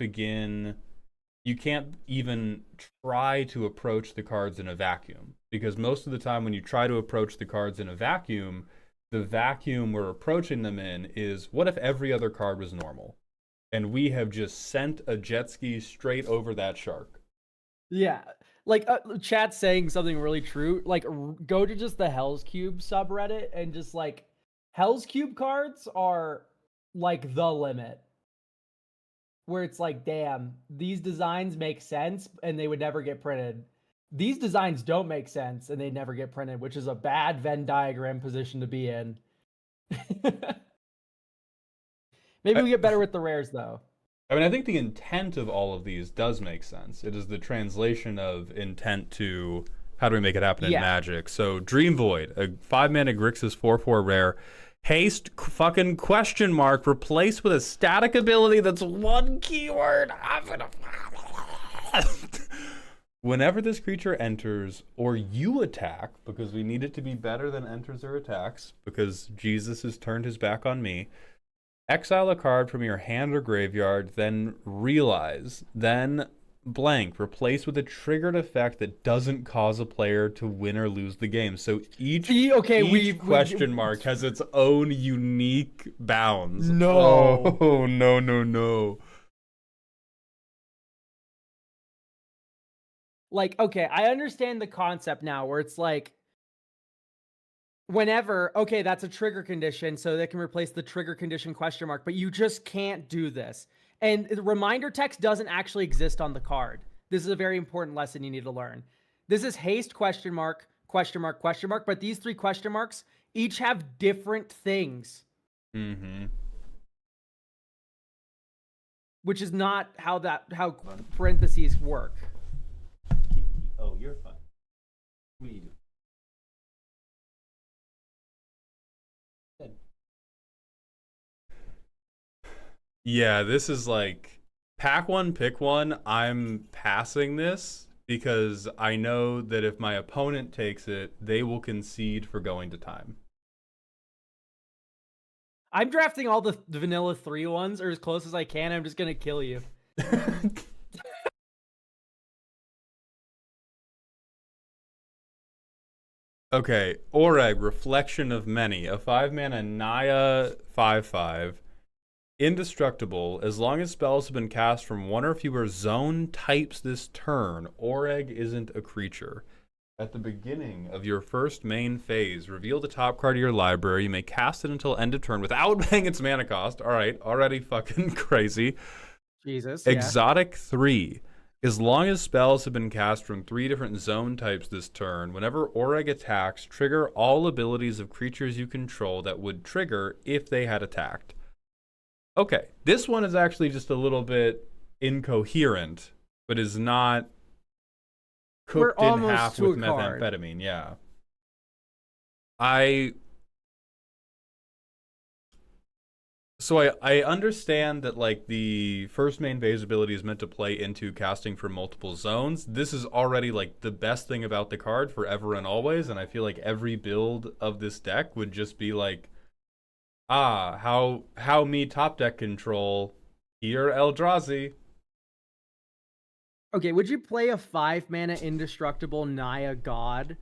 even try to approach the cards in a vacuum, because most of the time when you try to approach the cards in a vacuum, the vacuum we're approaching them in is, what if every other card was normal and we have just sent a jet ski straight over that shark? Yeah. Like chat saying something really true. Like go to just the Hell's Cube subreddit and just like Hell's Cube cards are like the limit. Where it's like, damn, these designs make sense and they would never get printed. These designs don't make sense and they never get printed, which is a bad Venn diagram position to be in. Maybe we get better with the rares though. I mean, I think the intent of all of these does make sense. It is the translation of intent to how do we make it happen in Magic. So Dream Void, a 5-mana Grixis 4/4 rare. Haste fucking question mark replaced with a static ability that's one keyword. Whenever this creature enters or you attack, because we need it to be better than enters or attacks, because Jesus has turned his back on me, exile a card from your hand or graveyard, then realize, then blank, replace with a triggered effect that doesn't cause a player to win or lose the game. So each question mark has its own unique bounds. No. Oh, no. Like, okay, I understand the concept now where it's like, whenever, okay, that's a trigger condition, so they can replace the trigger condition question mark, but you just can't do this. And the reminder text doesn't actually exist on the card. This is a very important lesson you need to learn. This is haste question mark, but these 3 question marks each have different things. Mm-hmm. Which is not how parentheses work. Oh, you're fine. What do you do? Yeah, this is like pack one, pick one. I'm passing this because I know that if my opponent takes it, they will concede for going to time. I'm drafting all the vanilla 3 ones, or as close as I can. I'm just gonna kill you. Okay, Oreg, Reflection of Many, a 5-mana Naya 5/5. Indestructible. As long as spells have been cast from one or fewer zone types this turn, Oreg isn't a creature. At the beginning of your first main phase, reveal the top card of your library. You may cast it until end of turn without paying its mana cost. All right, already fucking crazy. Jesus. Exotic 3. As long as spells have been cast from 3 different zone types this turn, whenever Oreg attacks, trigger all abilities of creatures you control that would trigger if they had attacked. Okay, this one is actually just a little bit incoherent, but is not cooked in half with methamphetamine. Yeah. So I understand that like the first main phase ability is meant to play into casting from multiple zones. This is already like the best thing about the card forever and always, and I feel like every build of this deck would just be like, how me top deck control here Eldrazi. Okay, would you play a 5-mana indestructible Naya God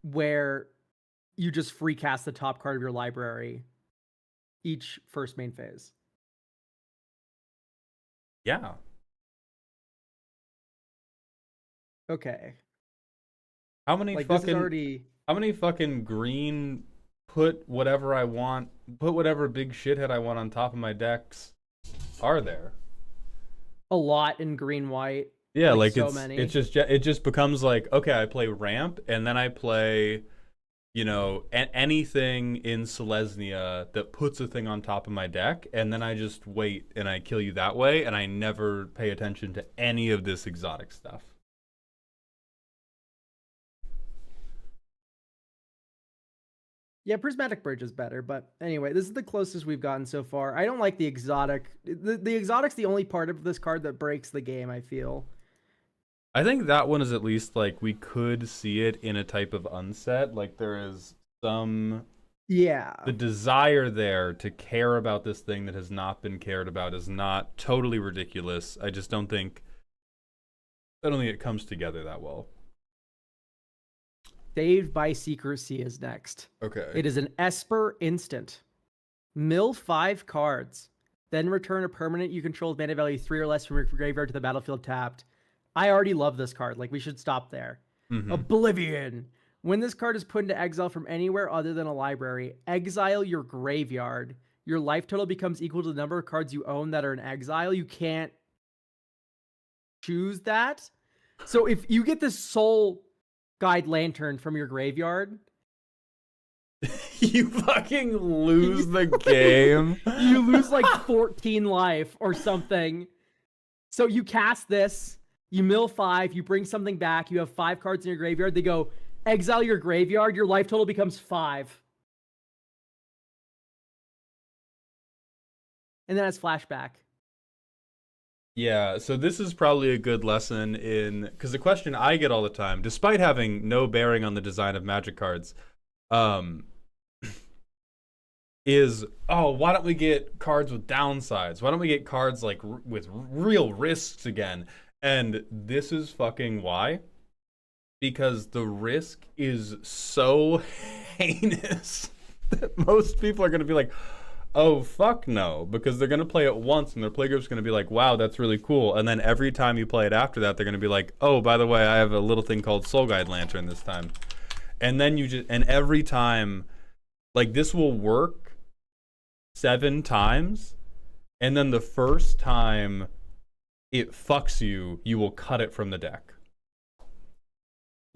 where you just free cast the top card of your library each first main phase? Yeah. Okay. How many like fucking how many fucking green put whatever big shithead I want on top of my decks are there? A lot in green white. Yeah, like so many. It just becomes like, okay, I play ramp and then I play, you know, anything in Selesnya that puts a thing on top of my deck, and then I just wait and I kill you that way, and I never pay attention to any of this exotic stuff. Yeah, Prismatic Bridge is better, but anyway, this is the closest we've gotten so far. I don't like the exotic. The exotic's the only part of this card that breaks the game, I feel. I think that one is at least like we could see it in a type of unset. Like there is some Yeah. The desire there to care about this thing that has not been cared about is not totally ridiculous. I just don't think it comes together that well. Saved by Secrecy is next. Okay. It is an Esper instant. Mill 5 cards. Then return a permanent you control with mana value 3 or less from your graveyard to the battlefield tapped. I already love this card. Like, we should stop there. Mm-hmm. Oblivion. When this card is put into exile from anywhere other than a library, exile your graveyard. Your life total becomes equal to the number of cards you own that are in exile. You can't choose that. So if you get this Soul Guide Lantern from your graveyard, you fucking lose the game. You lose like 14 life or something. So you cast this, you mill 5, you bring something back, you have 5 cards in your graveyard. They go, exile your graveyard, your life total becomes 5. And then it's flashback. Yeah, so this is probably a good lesson in, because the question I get all the time, despite having no bearing on the design of Magic cards, is, oh, why don't we get cards with downsides? Why don't we get cards like with real risks again? And this is fucking why. Because the risk is so heinous that most people are going to be like, oh, fuck no. Because they're going to play it once and their playgroup's going to be like, wow, that's really cool. And then every time you play it after that, they're going to be like, oh, by the way, I have a little thing called Soul Guide Lantern this time. And then and every time, like, this will work 7 times, and then the first time it fucks you, you will cut it from the deck.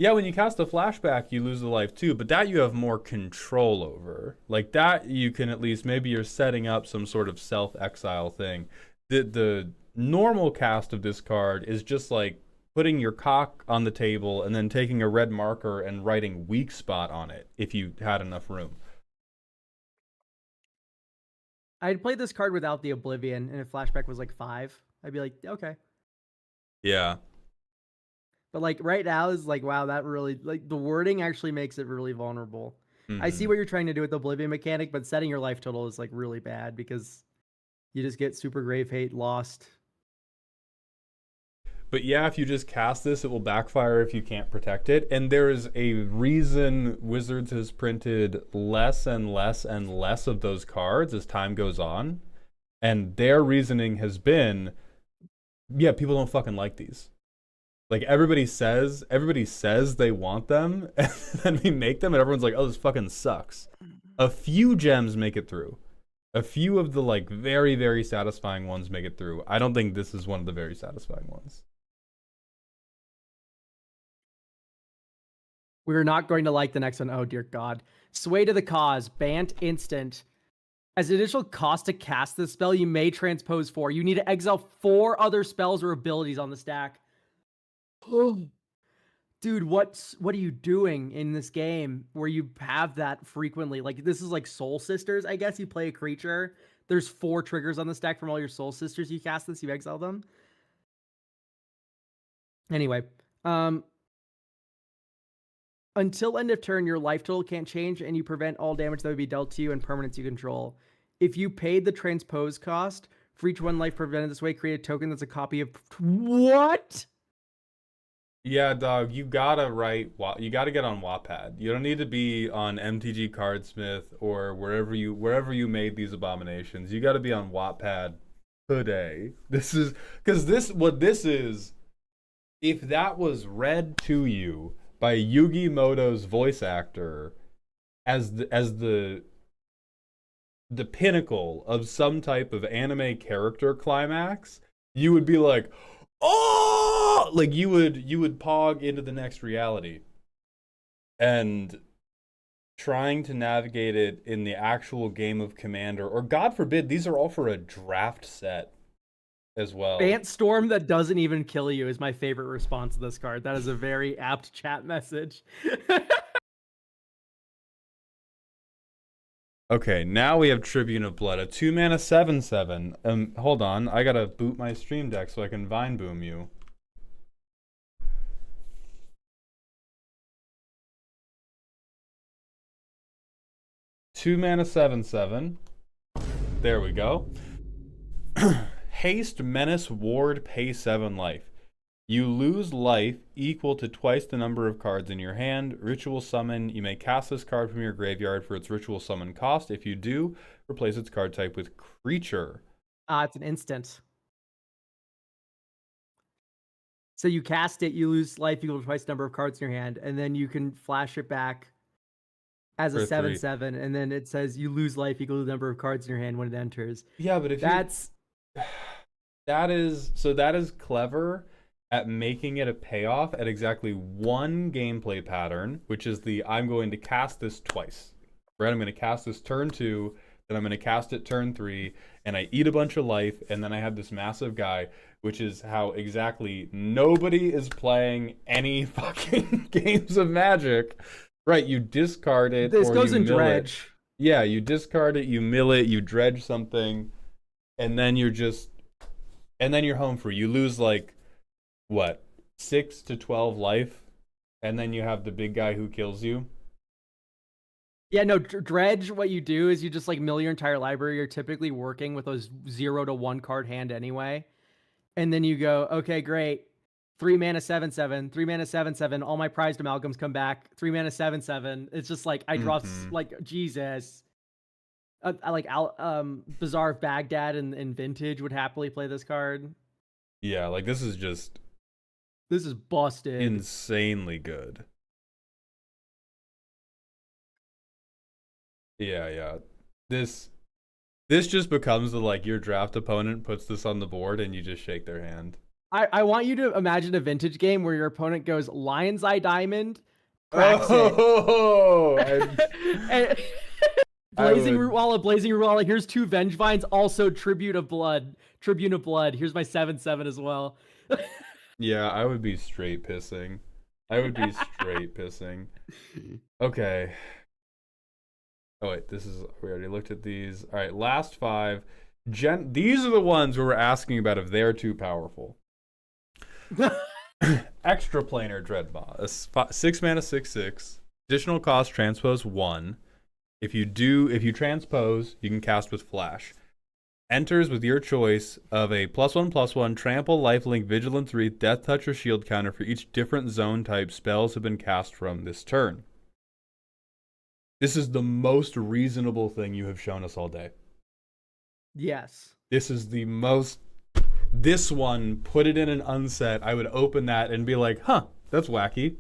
Yeah, when you cast a flashback, you lose the life too, but that you have more control over. Like, that you can at least, maybe you're setting up some sort of self-exile thing. The normal cast of this card is just like putting your cock on the table and then taking a red marker and writing weak spot on it if you had enough room. I'd play this card without the Oblivion, and if flashback was like 5, I'd be like, okay. Yeah. But like right now is like, wow, that really, like, the wording actually makes it really vulnerable. Mm-hmm. I see what you're trying to do with the Oblivion mechanic, but setting your life total is like really bad because you just get super grave hate lost. But yeah, if you just cast this, it will backfire if you can't protect it. And there is a reason Wizards has printed less and less and less of those cards as time goes on. And their reasoning has been, yeah, people don't fucking like these. Like, everybody says they want them, and then we make them, and everyone's like, oh, this fucking sucks. A few gems make it through. A few of the, like, very, very satisfying ones make it through. I don't think this is one of the very satisfying ones. We're not going to like the next one. Oh, dear God. Sway to the Cause. Bant instant. As an additional cost to cast this spell, you may transpose 4. You need to exile 4 other spells or abilities on the stack. Dude, what are you doing in this game where you have that frequently? Like, this is like Soul Sisters, I guess. You play a creature. There's 4 triggers on the stack from all your Soul Sisters. You cast this, you exile them. Anyway, until end of turn, your life total can't change, and you prevent all damage that would be dealt to you and permanents you control. If you paid the transpose cost, for each 1 life prevented this way, create a token that's a copy of... What? Yeah, dog, you gotta get on Wattpad. You don't need to be on MTG Cardsmith or wherever you made these abominations. You gotta be on Wattpad today. This is, because what this is, if that was read to you by Yugi Moto's voice actor as the pinnacle of some type of anime character climax, you would be like, oh, like you would pog into the next reality. And trying to navigate it in the actual game of Commander, or God forbid, these are all for a draft set as well. Bant Storm that doesn't even kill you is my favorite response to this card. That is a very apt chat message. Okay, now we have Tribune of Blood, a 2-mana 7/7. Hold on, I gotta boot my stream deck so I can Vine Boom you. 2 mana 7/7. There we go. Haste, Menace, Ward, pay 7 life. You lose life equal to twice the number of cards in your hand. Ritual summon. You may cast this card from your graveyard for its ritual summon cost. If you do, replace its card type with creature. It's an instant. So you cast it, you lose life equal to twice the number of cards in your hand, and then you can flash it back as a For 7/7, and then it says you lose life equal to the number of cards in your hand when it enters. Yeah, but if That's that is clever at making it a payoff at exactly one gameplay pattern, which is the I'm going to cast this twice. Right? I'm going to cast this turn 2, then I'm going to cast it turn 3, and I eat a bunch of life, and then I have this massive guy, which is how exactly nobody is playing any fucking games of Magic. Right, you discard it. this or goes you in mill it. dredge. Yeah, you discard it, you mill it, you dredge something, and then you're home free. You lose like what, 6 to 12 life, and then you have the big guy who kills you. Yeah, no, dredge, what you do is you just like mill your entire library. You're typically working with those 0 to 1 card hand anyway. And then you go, okay, great. 3 mana 7/7, 3 mana 7/7, all my prized amalgams come back. 3 mana 7/7. It's just like I draw like Jesus. I like Bazaar of Baghdad and Vintage would happily play this card. Yeah, like this is busted. insanely good. Yeah. This just becomes the like your draft opponent puts this on the board and you just shake their hand. I want you to imagine a Vintage game where your opponent goes Lion's Eye Diamond, cracks it. And Blazing Rootwalla. Here's 2 Vengevines, also Tribute of Blood. Here's my 7/7 as well. Yeah, I would be straight pissing. Okay. Oh wait, we already looked at these. All right, last 5. These are the ones where we're asking about if they're too powerful. Extraplanar Dreadmaw, a 6 mana 6/6. Additional cost transpose 1. If you transpose, you can cast with flash. Enters with your choice of a +1/+1 trample, lifelink, vigilance, wreath, death touch, or shield counter for each different zone type spells have been cast from this turn. This is the most reasonable thing you have shown us all day. Yes. This is the most. This one, put it in an unset, I would open that and be like, huh, that's wacky.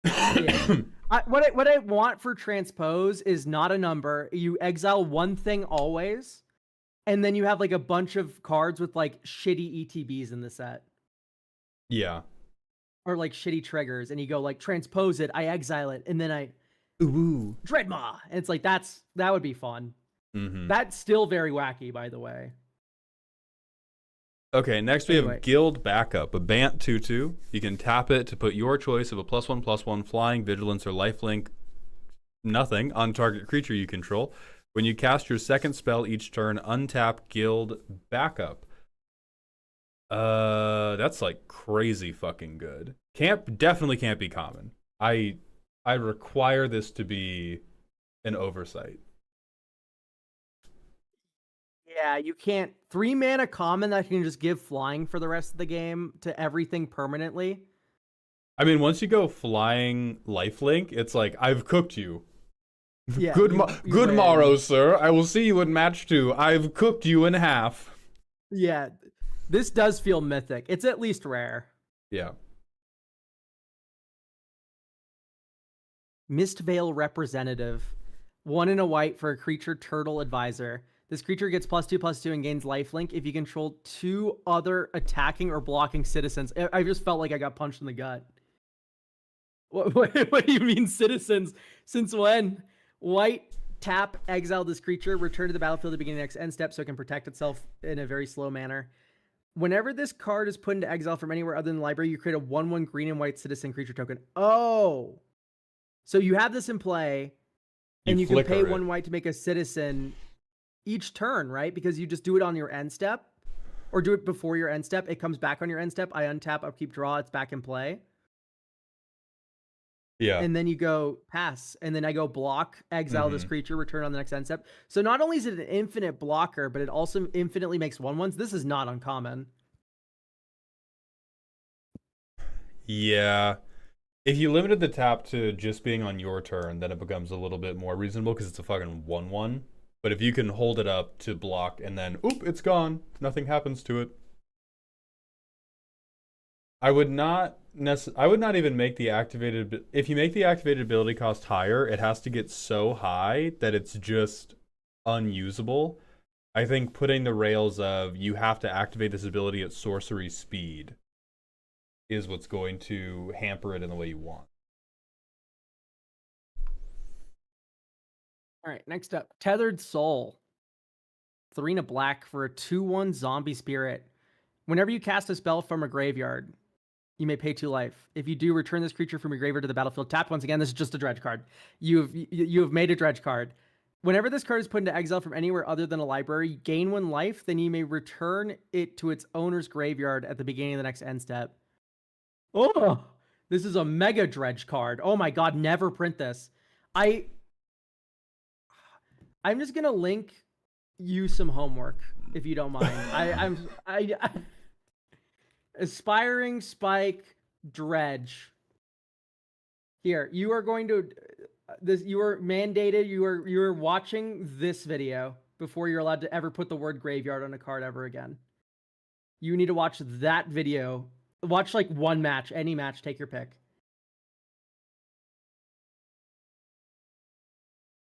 Yeah. What I want for transpose is not a number. You exile one thing always, and then you have like a bunch of cards with like shitty ETBs in the set. Yeah. Or like shitty triggers, and you go like transpose it, I exile it, and then I Dreadmaw. And it's like that would be fun. Mm-hmm. That's still very wacky, by the way. Okay, next we have Guild Backup, a Bant 2/2. You can tap it to put your choice of a +1/+1 flying, vigilance, or lifelink, nothing, on target creature you control. When you cast your second spell each turn, untap Guild Backup. That's like crazy fucking good. Definitely can't be common. I require this to be an oversight. Yeah, you can't 3 mana common that can just give flying for the rest of the game to everything permanently. I mean, once you go flying lifelink, it's like I've cooked you. Yeah, Good win. morrow, sir. I will see you in match 2. I've cooked you in half. Yeah, this does feel mythic. It's at least rare. Yeah. Mistvale Representative. 1 and a white for a creature turtle advisor. This creature gets +2/+2 and gains lifelink if you control 2 other attacking or blocking citizens. I just felt like I got punched in the gut. What do you mean citizens? Since when? White, tap, exile this creature, return to the battlefield at the beginning of the next end step so it can protect itself in a very slow manner. Whenever this card is put into exile from anywhere other than the library, you create a 1/1 green and white citizen creature token. Oh! So you have this in play, and you can pay 1 white to make a citizen each turn, right? Because you just do it on your end step, or do it before your end step. It comes back on your end step. I untap, upkeep, draw. It's back in play. Yeah. and then you go pass, and then I go block, exile this creature, return on the next end step. So not only is it an infinite blocker, but it also infinitely makes 1/1s. This is not uncommon. Yeah. If you limited the tap to just being on your turn, then it becomes a little bit more reasonable because it's a fucking 1/1. But if you can hold it up to block and then, oop, it's gone. Nothing happens to it. I would not even make the activated. If you make the activated ability cost higher, it has to get so high that it's just unusable. I think putting the rails of you have to activate this ability at sorcery speed is what's going to hamper it in the way you want. All right, next up, Tethered Soul. 3 and a black for a 2/1 zombie spirit. Whenever you cast a spell from a graveyard, you may pay 2 life. If you do, return this creature from your graveyard to the battlefield. Tapped once again. This is just a dredge card. You have made a dredge card. Whenever this card is put into exile from anywhere other than a library, gain 1 life. Then you may return it to its owner's graveyard at the beginning of the next end step. Oh, this is a mega dredge card. Oh my god, never print this. I'm just gonna link you some homework if you don't mind. I Aspiring Spike Dredge. Here, you are going to this. You are mandated. You are watching this video before you're allowed to ever put the word graveyard on a card ever again. You need to watch that video. Watch like one match, any match. Take your pick.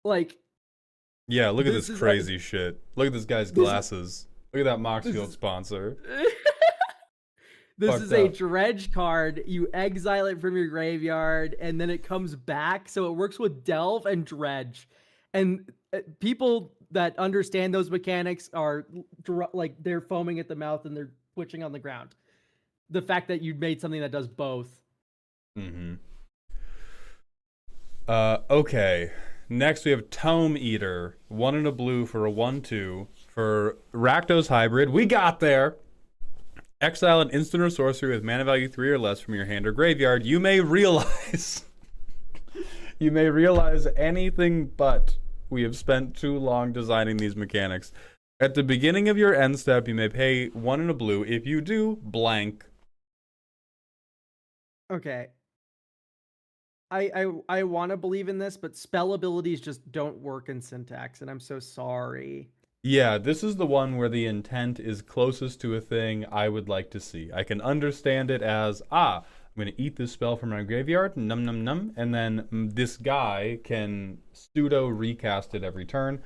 Like, yeah, look at this crazy like, shit. Look at this guy's glasses. Look at that Moxfield sponsor. This is a dredge card. You exile it from your graveyard, and then it comes back. So it works with Delve and Dredge. And people that understand those mechanics are like, they're foaming at the mouth and they're twitching on the ground. The fact that you made something that does both. Okay. Next we have Tome Eater. 1 and a blue for a 1/2 for Rakdos Hybrid. We got there. Exile an instant or sorcery with mana value 3 or less from your hand or graveyard. You may realize anything but we have spent too long designing these mechanics. At the beginning of your end step, you may pay 1 and a blue. If you do, blank. Okay. I want to believe in this, but spell abilities just don't work in syntax, and I'm so sorry. Yeah, this is the one where the intent is closest to a thing I would like to see. I can understand it as, I'm going to eat this spell from my graveyard, num num num, and then this guy can pseudo recast it every turn.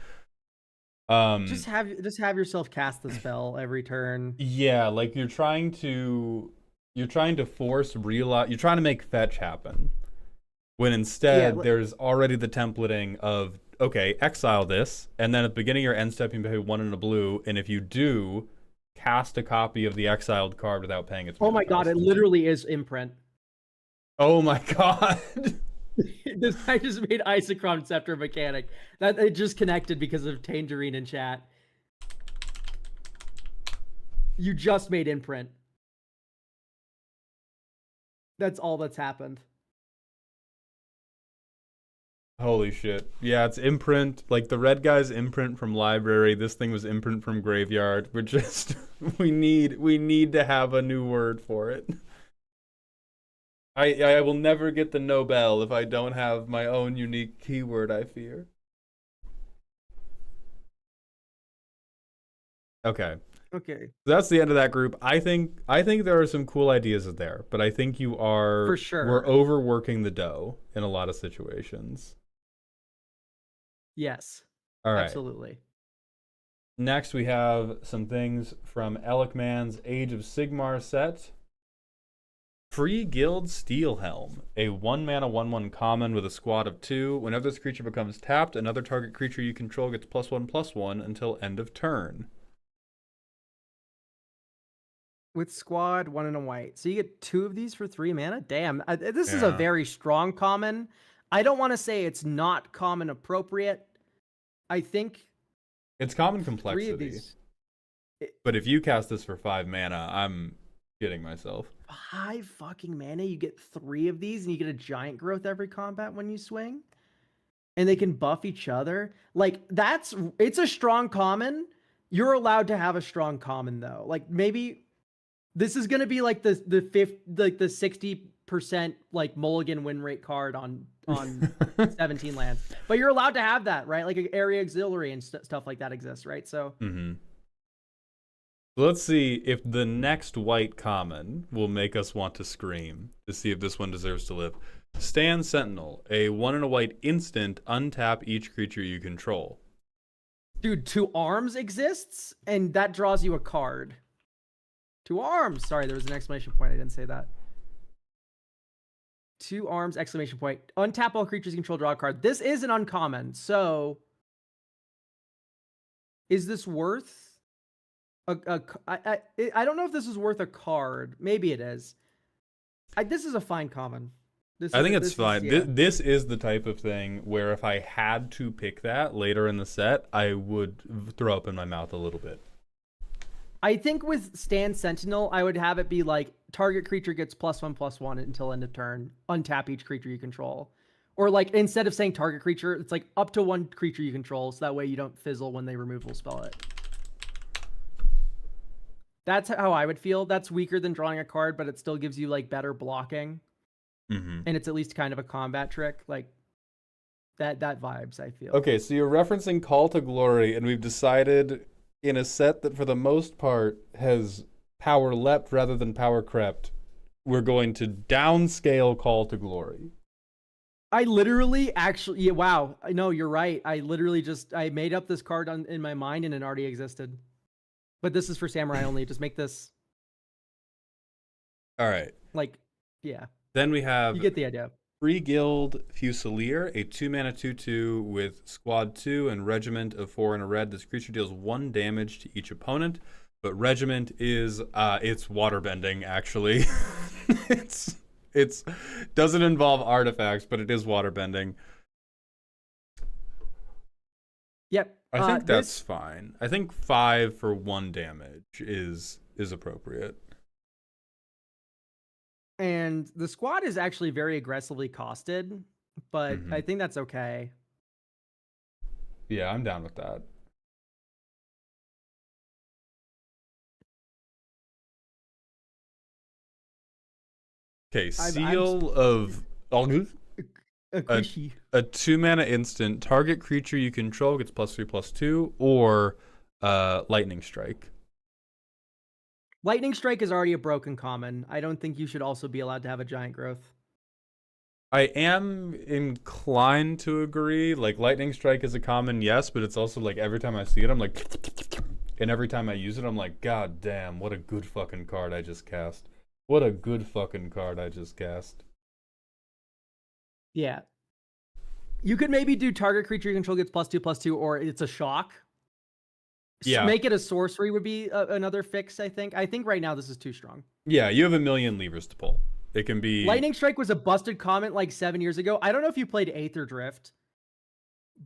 Just have yourself cast the spell every turn. Yeah, like you're trying to force you're trying to make fetch happen. When instead there's already the templating of, okay, exile this, and then at the beginning of your end step you pay 1 and a blue, and if you do, cast a copy of the exiled card without paying its mana. Oh my god, it literally is imprint. Oh my god. This guy just made Isochron Scepter mechanic. That it just connected because of Tangerine in chat. You just made imprint. That's all that's happened. Holy shit. Yeah, it's imprint. Like, the red guy's imprint from library. This thing was imprint from graveyard. We're just... we need to have a new word for it. I will never get the Nobel if I don't have my own unique keyword, I fear. Okay. Okay. That's the end of that group. I think there are some cool ideas in there, but I think you are... For sure. We're overworking the dough in a lot of situations. Yes. All right. Absolutely. Next, we have some things from Elikman's Age of Sigmar set. Free Guild Steelhelm, a 1-mana 1/1 common with a squad of 2. Whenever this creature becomes tapped, another target creature you control gets +1/+1 until end of turn. With squad, 1 and a white. So you get 2 of these for 3 mana? Damn. This is a very strong common. I don't want to say it's not common appropriate. I think it's common complexity. But if you cast this for 5 mana, I'm kidding myself. 5 fucking mana, you get 3 of these, and you get a giant growth every combat when you swing. And they can buff each other. Like, it's a strong common. You're allowed to have a strong common though. Like, maybe this is gonna be like the 60% like mulligan win rate card on 17 lands. But you're allowed to have that, right? Like area auxiliary and stuff like that exists, right? So let's see if the next white common will make us want to scream to see if this one deserves to live. Stand Sentinel, a 1 and a white instant, untap each creature you control. Dude, 2 arms exists, and that draws you a card. 2 arms. Sorry, there was an exclamation point. I didn't say that. 2 arms, exclamation point. Untap all creatures you control, draw a card. This is an uncommon, so is this worth I don't know if this is worth a card. Maybe it is. This is a fine common. I think it's fine. This is the type of thing where if I had to pick that later in the set, I would throw up in my mouth a little bit. I think with Stand Sentinel, I would have it be like target creature gets +1/+1 until end of turn. Untap each creature you control. Or like instead of saying target creature, it's like up to 1 creature you control, so that way you don't fizzle when they removal spell it. That's how I would feel. That's weaker than drawing a card, but it still gives you like better blocking. And it's at least kind of a combat trick. Like that vibes, I feel. Okay, so you're referencing Call to Glory, and we've decided in a set that for the most part has power leapt rather than power crept, we're going to downscale Call to Glory. I literally actually, wow. No, you're right. I literally I made up this card in my mind and it already existed. But this is for Samurai only. Just make this. All right. Like, yeah. Then we have. You get the idea. Free Guild Fusilier, a 2-mana 2/2 with Squad 2 and Regiment of 4 and a red. This creature deals 1 damage to each opponent, but Regiment is it's waterbending actually. it's doesn't involve artifacts, but it is waterbending. Yep. I think that's fine. I think 5 for 1 damage is appropriate. And the squad is actually very aggressively costed, but I think that's okay. Yeah, I'm down with that. Okay, Seal of a 2-mana instant. Target creature you control gets +3/+2, or Lightning Strike. Lightning Strike is already a broken common. I don't think you should also be allowed to have a giant growth. I am inclined to agree. Like, Lightning Strike is a common, yes, but it's also like every time I see it, I'm like, and every time I use it, I'm like, God damn, what a good fucking card I just cast. What a good fucking card I just cast. Yeah. You could maybe do target creature you control gets +2/+2, or it's a shock. Yeah. Make it a sorcery would be another fix, I think. I think right now this is too strong. Yeah, you have a million levers to pull. It can be... Lightning Strike was a busted comment like 7 years ago. I don't know if you played Aether Drift,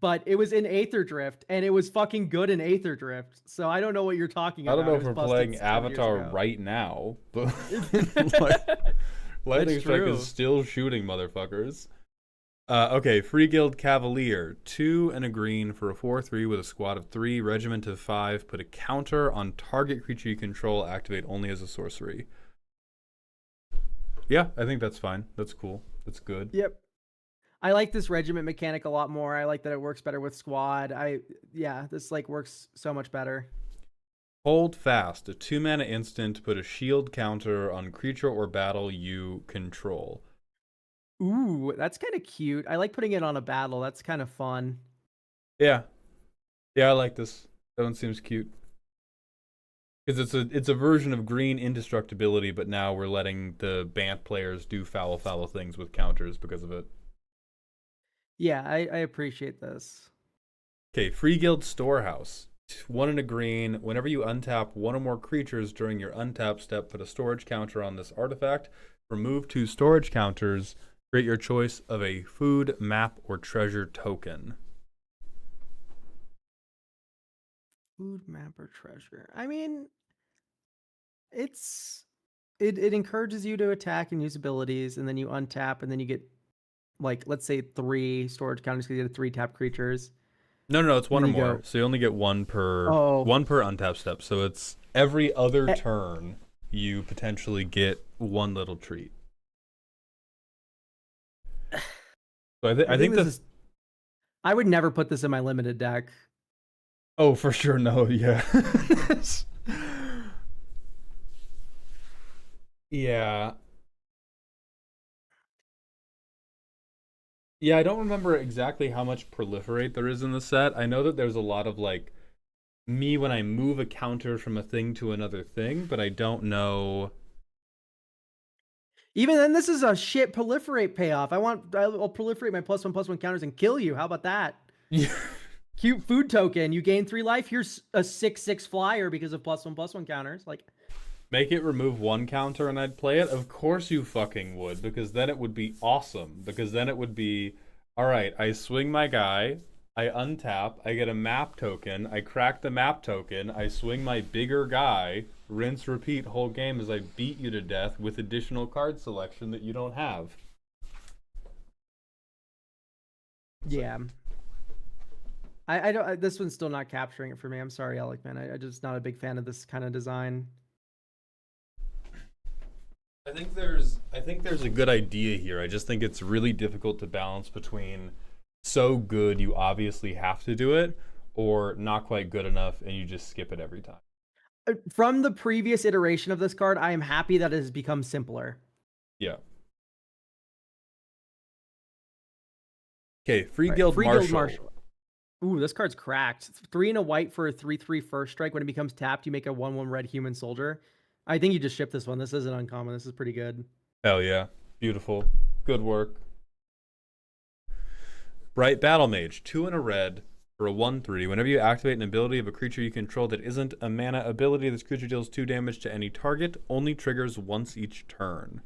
but it was in Aether Drift, and it was fucking good in Aether Drift. So I don't know what you're talking about. I don't know if we're playing Avatar right now, but Lightning Strike is still shooting motherfuckers. Okay, Free Guild Cavalier, 2 and a green for a 4/3 with a squad of 3, regiment of 5. Put a counter on target creature you control. Activate only as a sorcery. Yeah, I think that's fine. That's cool. That's good. Yep. I like this regiment mechanic a lot more. I like that it works better with squad. This like works so much better. Hold Fast, a 2-mana instant. Put a shield counter on creature or battle you control. Ooh, that's kind of cute. I like putting it on a battle. That's kind of fun. Yeah. Yeah, I like this. That one seems cute. Because it's a version of green indestructibility, but now we're letting the Bant players do foul things with counters because of it. Yeah, I appreciate this. Okay, Free Guild Storehouse. 1 and a green. Whenever you untap 1 or more creatures during your untap step, put a storage counter on this artifact. Remove 2 storage counters. Create your choice of a food, map, or treasure token. Food, map, or treasure. I mean, it's it encourages you to attack and use abilities, and then you untap, and then you get, like, let's say 3 storage counters because you get 3 tap creatures. No, it's And one or then you more. go, So you only get one per oh, untap step. So it's every other eh, turn you potentially get one little treat. So I think this the is. I would never put this in my limited deck. oh for sure no yeah yeah yeah I don't remember exactly how much proliferate there is in the set. I know that there's a lot of like me when I move a counter from a thing to another thing, but I don't know. Even then, this is a shit proliferate payoff. I'll proliferate my +1/+1 counters and kill you. How about that? Yeah. Cute food token. You gain 3 life. Here's a 6/6 flyer because of +1/+1 counters. Like, Make it remove one counter and I'd play it? Of course you fucking would, because then it would be awesome. Because then it would be, alright, I swing my guy, I untap, I get a map token, I crack the map token, I swing my bigger guy, rinse, repeat whole game as I beat you to death with additional card selection that you don't have. yeah. I don't. This one's still not capturing it for me. I'm sorry, Alec, man. I just not a big fan of this kind of design. I think there's a good idea here. I just think it's really difficult to balance between so good you obviously have to do it, or not quite good enough and you just skip it every time. From the previous iteration of this card, I am happy that it has become simpler. Yeah. Okay, Free Right, Guild Free Marshal. Guild Marshal. Ooh, this card's cracked. 3 and a white for a 3/3 first strike. When it becomes tapped, you make a 1/1 red human soldier. I think you just ship this one. This isn't uncommon. This is pretty good. Hell yeah. Beautiful. Good work. Bright Battle Mage. 2 and a red for a 1/3. Whenever you activate an ability of a creature you control that isn't a mana ability, this creature deals 2 damage to any target. Only triggers once each turn.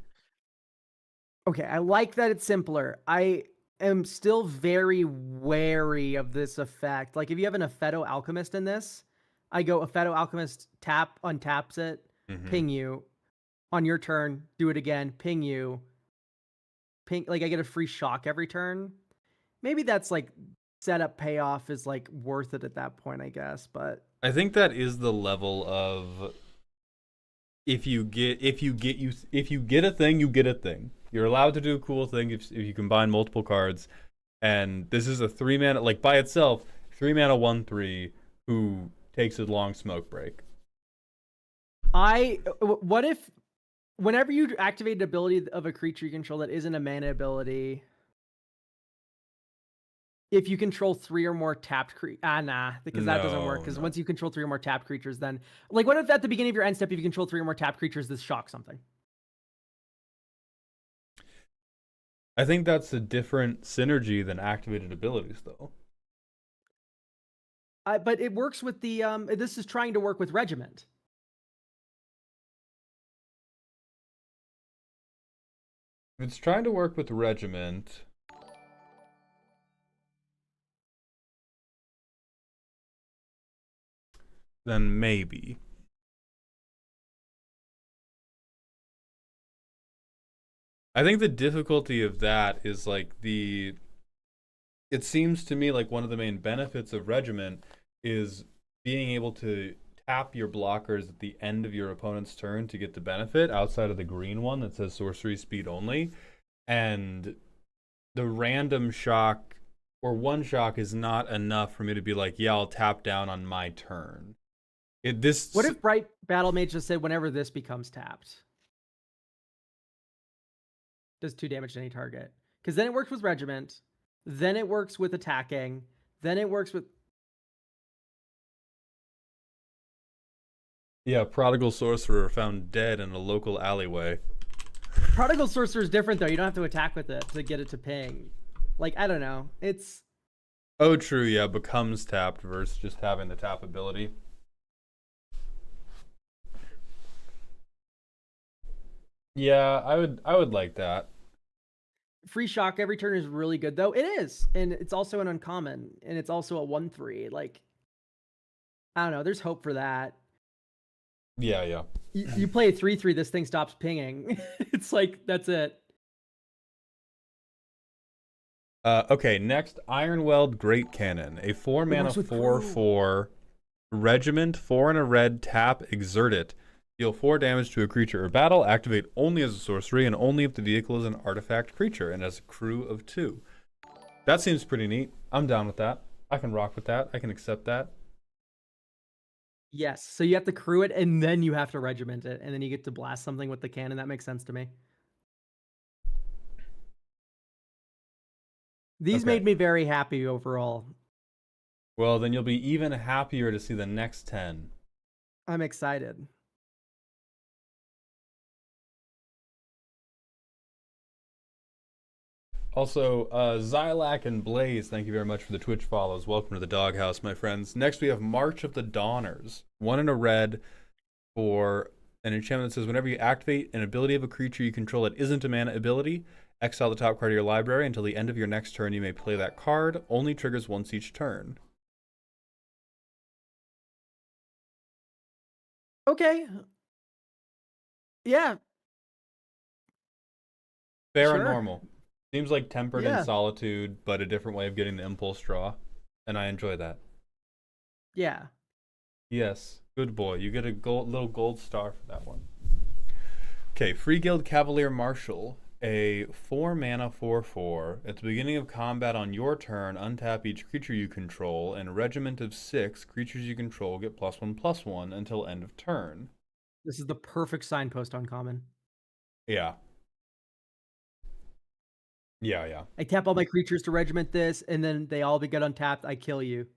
Okay, I like that it's simpler. I am still very wary of this effect. Like, if you have an Apheto Alchemist in this, I go Apheto Alchemist, tap, untaps it, ping you. On your turn, do it again, ping you. Ping, like, I get a free shock every turn. Maybe that's like setup payoff is like worth it at that point, I guess. But I think that is the level of if you get a thing, you get a thing. You're allowed to do a cool thing if you combine multiple cards. And this is a 3 mana, like by itself, 3 mana 1/3 who takes a long smoke break. what if whenever you activate an ability of a creature you control that isn't a mana ability, if you control 3 or more tapped nah, because that doesn't work. Because once you control 3 or more tapped creatures, then like what if at the beginning of your end step, if you control 3 or more tapped creatures, this shocks something? I think that's a different synergy than activated abilities, though. But it works with the this is trying to work with Regiment. If it's trying to work with Regiment, then maybe. I think the difficulty of that is like it seems to me like one of the main benefits of Regiment is being able to tap your blockers at the end of your opponent's turn to get the benefit outside of the green one that says sorcery speed only. And the random shock or one shock is not enough for me to be like, yeah, I'll tap down on my turn. What if Bright Battle Mage just said whenever this becomes tapped? Does 2 damage to any target. Because then it works with Regiment. Then it works with attacking. Then it works with... Yeah, Prodigal Sorcerer found dead in a local alleyway. Prodigal Sorcerer is different, though. You don't have to attack with it to get it to ping. Like, I don't know. It's... Oh, true, yeah. Becomes tapped versus just having the tap ability. Yeah, I would like that. Free shock every turn is really good, though. It is. And it's also an uncommon. And it's also a 1/3. Like, I don't know. There's hope for that. Yeah. You play a 3/3, this thing stops pinging. It's like that's it. Okay, next, Ironweld Great Cannon. A 4 mana works with 4/4 regiment, 4 and a red, tap, exert it. Deal 4 damage to a creature or battle. Activate only as a sorcery and only if the vehicle is an artifact creature and has a crew of 2. That seems pretty neat. I'm down with that. I can rock with that. I can accept that. Yes, so you have to crew it and then you have to regiment it, and then you get to blast something with the cannon. That makes sense to me. These Okay. made me very happy overall. Well, then you'll be even happier to see the next 10. I'm excited. Also, Xylac and Blaze, thank you very much for the Twitch follows. Welcome to the doghouse, my friends. Next, we have March of the Dawners. 1 and a red for an enchantment that says whenever you activate an ability of a creature you control that isn't a mana ability, exile the top card of your library. Until the end of your next turn, you may play that card. Only triggers once each turn. Okay. Yeah. Fair and Sure. normal. Seems like Tempered Yeah. and Solitude, but a different way of getting the Impulse Draw. And I enjoy that. Yeah. Yes, good boy. You get a little gold star for that one. Okay, Free Guild Cavalier Marshal. A 4 mana 4/4. At the beginning of combat on your turn, untap each creature you control, and a regiment of 6 creatures you control get +1/+1 until end of turn. This is the perfect signpost on common. Yeah. Yeah. I tap all my creatures to regiment this, and then they all get untapped. I kill you.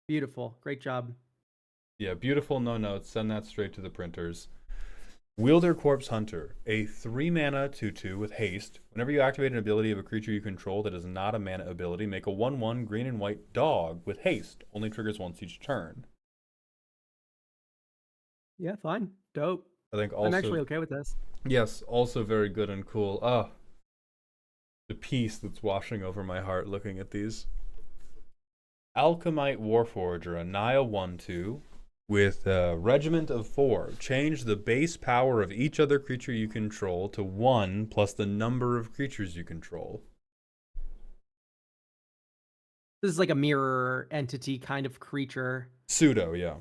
Beautiful. Great job. Yeah, beautiful, no notes. Send that straight to the printers. Wielder Corpse Hunter. A 3 mana 2/2 with haste. Whenever you activate an ability of a creature you control that is not a mana ability, make a 1/1 green and white dog with haste. Only triggers once each turn. Yeah, fine. Dope. I think also... I'm actually okay with this. Yes, also very good and cool. Oh, the peace that's washing over my heart looking at these. Alchemite Warforger, a Naya 1/2 with a regiment of 4. Change the base power of each other creature you control to 1 plus the number of creatures you control. This is like a mirror entity kind of creature. Pseudo, yeah.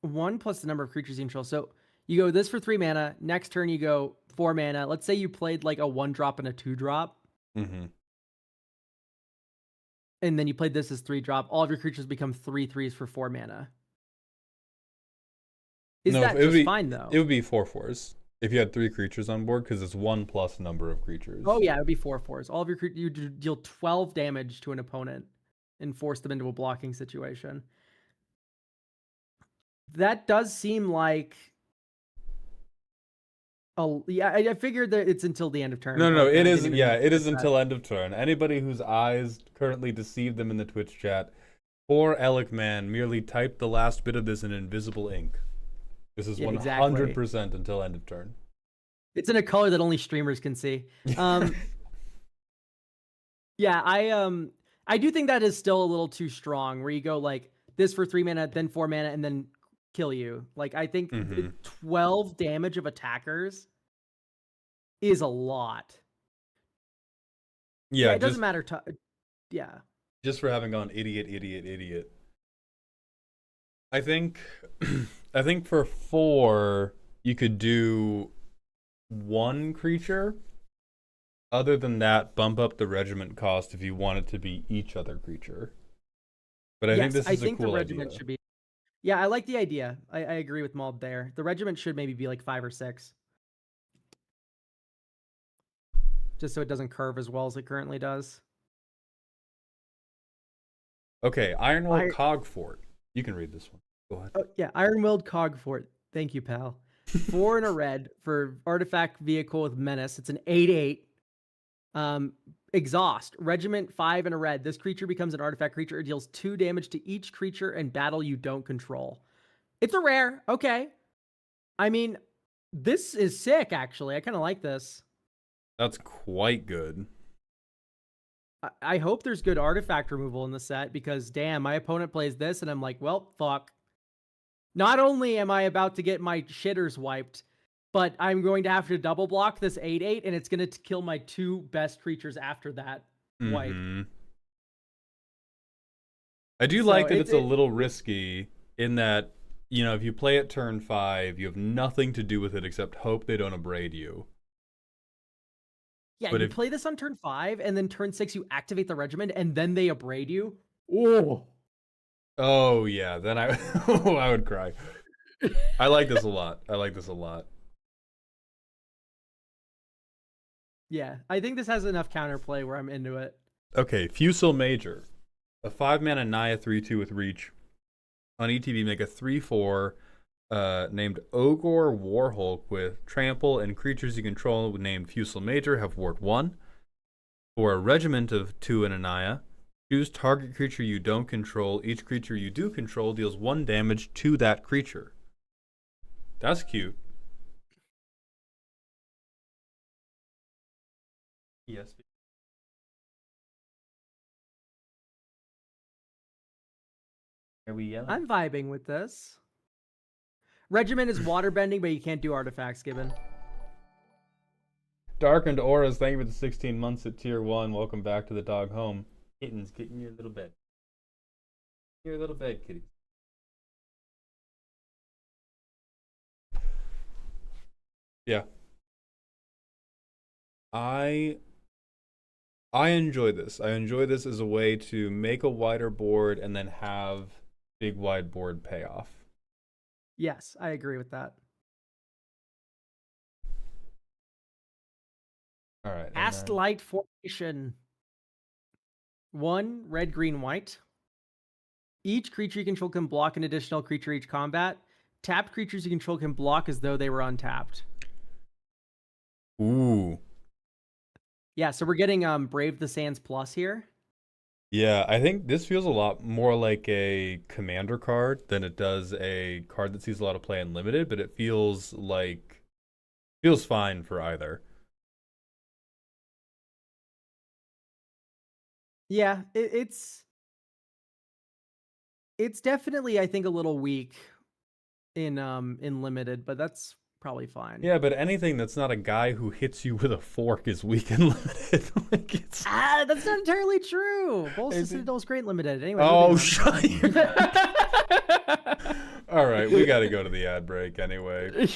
1 plus the number of creatures you control. So you go this for 3 mana. Next turn you go 4 mana. Let's say you played like a 1-drop and a 2-drop. Mm-hmm. And then you played this as 3-drop. All of your creatures become 3/3s for 4 mana. Is that just fine though? It would be 4/4s if you had 3 creatures on board, because it's 1 plus number of creatures. Oh yeah, it would be 4/4s. All of your you deal 12 damage to an opponent and force them into a blocking situation. That does seem like... Oh yeah, I figured that it's until the end of turn. No, Like, it I is. didn't even Yeah, it is expect that. until end of turn. Anybody whose eyes currently deceive them in the Twitch chat, poor Alec man merely typed the last bit of this in invisible ink. This is Yeah, 100% until end of turn. It's in a color that only streamers can see. Yeah, I do think that is still a little too strong. Where you go like this for 3 mana, then 4 mana, and then kill you. Like I think 12 damage of attackers is a lot. Yeah, it doesn't matter. Yeah. Just for having gone idiot. I think for 4 you could do 1 creature. Other than that, bump up the regiment cost if you want it to be each other creature. But I think this is a cool the regiment idea. should be... Yeah, I like the idea. I agree with Maud there. The regiment should maybe be like 5 or 6. Just so it doesn't curve as well as it currently does. Okay, Ironwell Cogfort. You can read this one. Go ahead. Oh, yeah, Ironwilled Cogfort. Thank you, pal. 4 and a red for artifact vehicle with menace. It's an 8/8. Exhaust. Regiment 5 and a red. This creature becomes an artifact creature. It deals 2 damage to each creature and battle you don't control. It's a rare. Okay. I mean, this is sick, actually. I kind of like this. That's quite good. I hope there's good artifact removal in the set because, damn, my opponent plays this and I'm like, well, fuck. Not only am I about to get my shitters wiped, but I'm going to have to double block this 8/8, and it's going to kill my 2 best creatures after that wipe. I do So like that it's a little risky in that, you know, if you play it turn 5, you have nothing to do with it except hope they don't abrade you. Yeah, But you if play this on turn 5, and then turn 6 you activate the regiment, and then they abrade you. Oh. Oh yeah, then I I would cry. I like this a lot. I like this a lot. Yeah, I think this has enough counterplay where I'm into it. Okay, Fusel Major. A 5-mana Naya 3/2 with reach. On ETB, make a 3/4 named Ogor Warhulk with trample, and creatures you control named Fusel Major have ward 1. For a regiment of 2 and a Naya, choose target creature you don't control. Each creature you do control deals 1 damage to that creature. That's cute. Yes. Are we yelling? I'm vibing with this. Regiment is waterbending, but you can't do artifacts, Gibbon. Darkened Auras, thank you for the 16 months at tier 1. Welcome back to the dog home. Kittens, get in your little bed. Your little bed, kitty. Yeah. I enjoy this. I enjoy this as a way to make a wider board and then have big wide board payoff. Yes, I agree with that. All right. Ast Light Formation. 1 red, green, white. Each creature you control can block an additional creature each combat. Tapped creatures you control can block as though they were untapped. Ooh. Yeah, so we're getting Brave the Sands plus here. Yeah, I think this feels a lot more like a commander card than it does a card that sees a lot of play in limited, but it feels fine for either. Yeah, it's definitely, I think, a little weak in limited, but that's probably fine. Yeah, but anything that's not a guy who hits you with a fork is weak and limited. Like it's that's not entirely true. Bolster Citadel's great limited. Anyway. Oh, shut your All right, we got to go to the ad break anyway.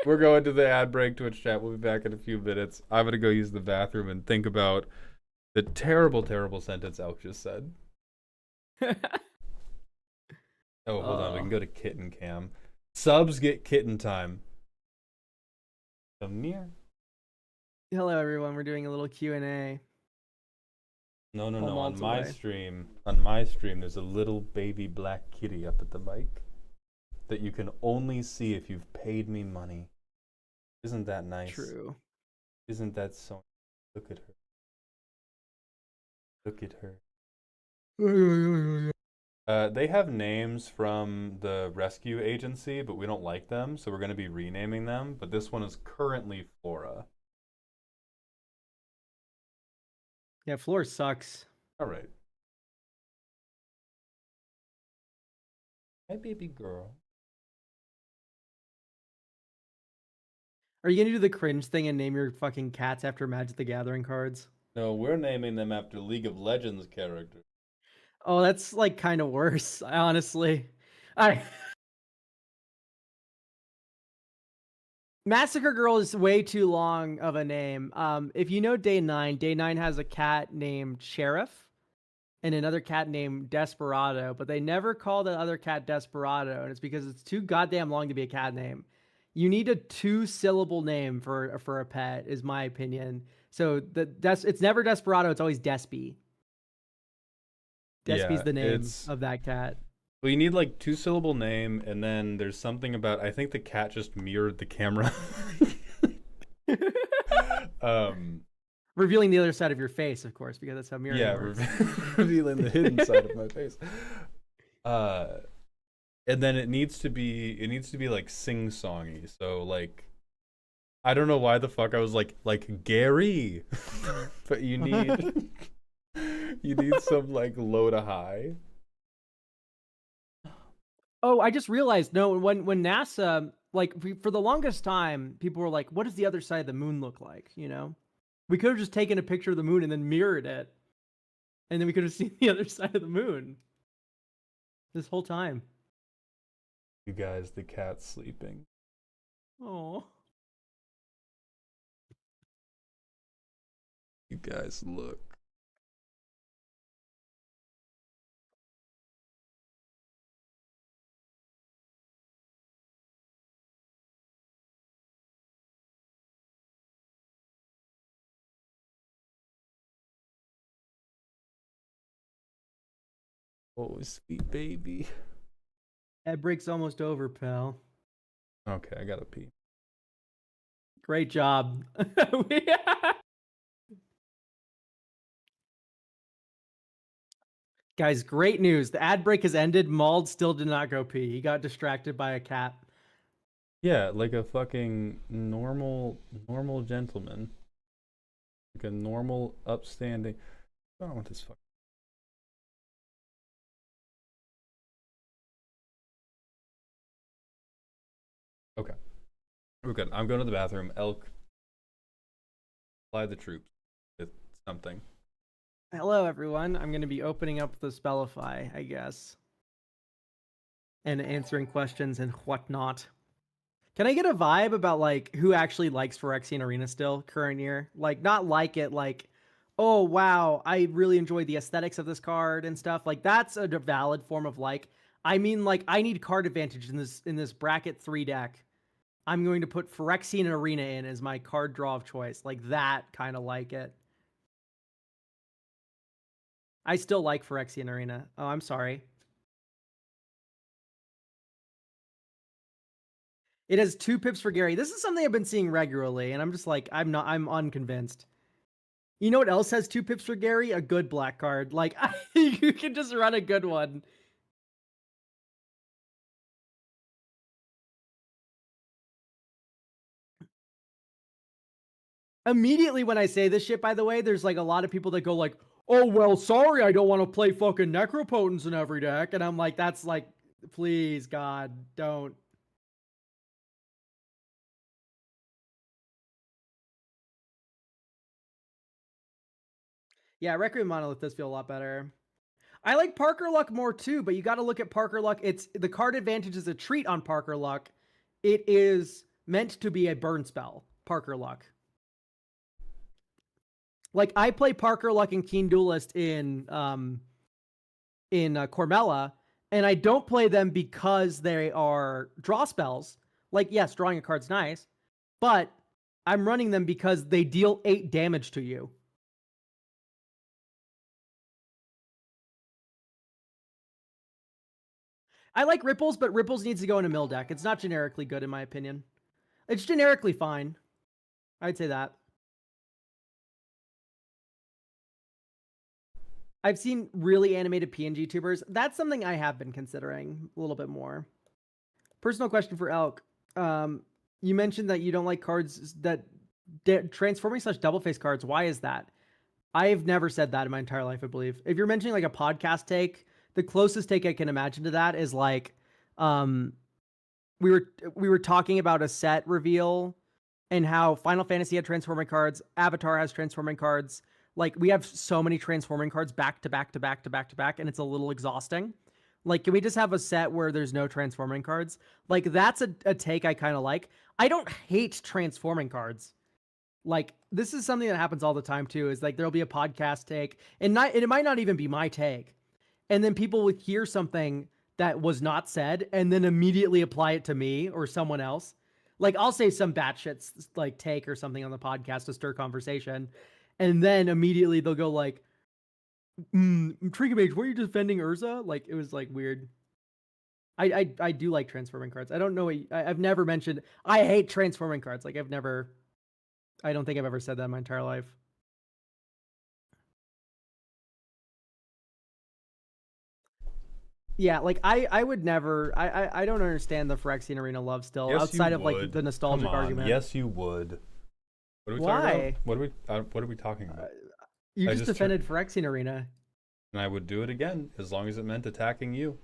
We're going to the ad break. Twitch chat. We'll be back in a few minutes. I'm going to go use the bathroom and think about the terrible, terrible sentence Elk just said. Oh, hold on. We can go to Kitten Cam. Subs get kitten time. Come near. Hello, everyone. We're doing a little Q&A. No. On my stream, there's a little baby black kitty up at the mic that you can only see if you've paid me money. Isn't that nice? True. Isn't that so? Look at her. Look at her. They have names from the rescue agency, but we don't like them, so we're going to be renaming them. But this one is currently Flora. Yeah, Flora sucks. All right. Hi, baby girl. Are you going to do the cringe thing and name your fucking cats after Magic the Gathering cards? No, we're naming them after League of Legends characters. Oh, that's like kind of worse, honestly. Massacre Girl is way too long of a name. If you know Day 9 has a cat named Sheriff and another cat named Desperado, but they never call the other cat Desperado, and it's because it's too goddamn long to be a cat name. You need a 2-syllable name for a pet, is my opinion. So it's never Desperado, it's always Despy. Despy's the name of that cat. Well, you need like 2-syllable name, and then there's something about, I think the cat just mirrored the camera. Revealing the other side of your face, of course, because that's how mirroring works. Revealing the hidden side of my face. And then it needs to be like sing-songy. So like, I don't know why the fuck I was like Gary, but you need some like low to high. Oh, I just realized, no, when NASA, like, for the longest time, people were like, what does the other side of the moon look like? You know? We could have just taken a picture of the moon and then mirrored it, and then we could have seen the other side of the moon this whole time. You guys, the cat's sleeping. Oh. You guys, look. Oh, sweet baby. Ad break's almost over, pal. Okay, I gotta pee. Great job. Guys, great news. The ad break has ended. Mauled still did not go pee. He got distracted by a cat. Yeah, like a fucking normal gentleman. Like a normal, upstanding. I don't want this fuck. Okay. We're good. I'm going to the bathroom. Elk, apply the troops with something. Hello, everyone. I'm going to be opening up the Spellify, I guess, and answering questions and whatnot. Can I get a vibe about like who actually likes Phyrexian Arena still current year? Like not like it like, oh wow, I really enjoy the aesthetics of this card and stuff. Like that's a valid form of like. I mean like I need card advantage in this bracket 3 deck. I'm going to put Phyrexian Arena in as my card draw of choice. Like that kind of like it. I still like Phyrexian Arena. Oh, I'm sorry. It has 2 pips for Gary. This is something I've been seeing regularly, and I'm just like, I'm unconvinced. You know what else has 2 pips for Gary? A good black card. Like, you can just run a good one. Immediately when I say this shit, by the way, there's like a lot of people that go like, oh, well, sorry, I don't want to play fucking Necropotence in every deck. And I'm like, that's like, please, God, don't. Yeah, Requiem Monolith does feel a lot better. I like Parker Luck more too, but you got to look at Parker Luck. It's the card advantage is a treat on Parker Luck. It is meant to be a burn spell, Parker Luck. Like I play Parker Luck and Keen Duelist in Cormella, and I don't play them because they are draw spells. Like yes, drawing a card's nice, but I'm running them because they deal 8 damage to you. I like Ripples, but Ripples needs to go in a mill deck. It's not generically good in my opinion. It's generically fine. I'd say that. I've seen really animated PNG tubers. That's something I have been considering a little bit more. Personal question for Elk. You mentioned that you don't like cards that transforming / double face cards. Why is that? I've never said that in my entire life, I believe. If you're mentioning like a podcast take, the closest take I can imagine to that is like we were talking about a set reveal and how Final Fantasy had transforming cards, Avatar has transforming cards. Like we have so many transforming cards back to back to back to back to back, and it's a little exhausting. Like, can we just have a set where there's no transforming cards? Like, that's a take I kind of like. I don't hate transforming cards. Like, this is something that happens all the time too. Is like there'll be a podcast take, and it might not even be my take, and then people would hear something that was not said, and then immediately apply it to me or someone else. Like, I'll say some batshit like take or something on the podcast to stir conversation, and then immediately they'll go like, Trinket Mage, were you defending Urza? Like, it was like weird. I do like transforming cards. I don't know. I've never mentioned I hate transforming cards. Like I don't think I've ever said that in my entire life. Yeah, like I would never. I don't understand the Phyrexian Arena love still Yes, outside you of like would. the nostalgic Come on. argument. Yes, you would. What are we Why? talking about? What are we talking about? You I just just defended Phyrexian Arena. And I would do it again as long as it meant attacking you.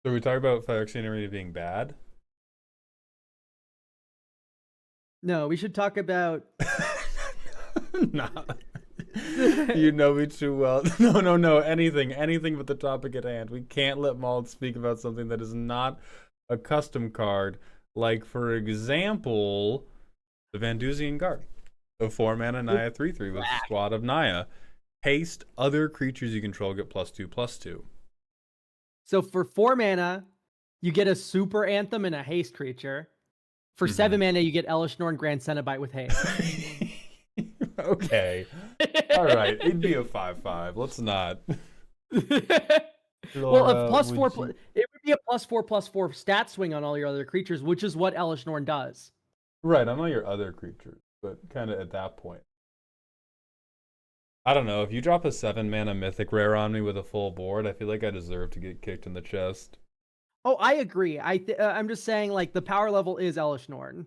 So we talk about Phyrexian being bad? No, we should talk about. Nah. You know me too well. No. Anything but the topic at hand. We can't let Maul speak about something that is not a custom card. Like, for example, the Van Duzian Guard. The 4-mana Naya 3/3 with a squad of Naya. Haste, other creatures you control get +2/+2. So for 4 mana, you get a super anthem and a haste creature. For 7 mana, you get Elishnorn Grand Cenobite with haste. Okay. All right. It'd be a 5/5. Let's not. Well, a +4, it would be a +4/+4 stat swing on all your other creatures, which is what Elishnorn does. Right, on all your other creatures, but kind of at that point. I don't know. If you drop a 7-mana mythic rare on me with a full board, I feel like I deserve to get kicked in the chest. Oh, I agree. I'm just saying, like, the power level is Elishnorn.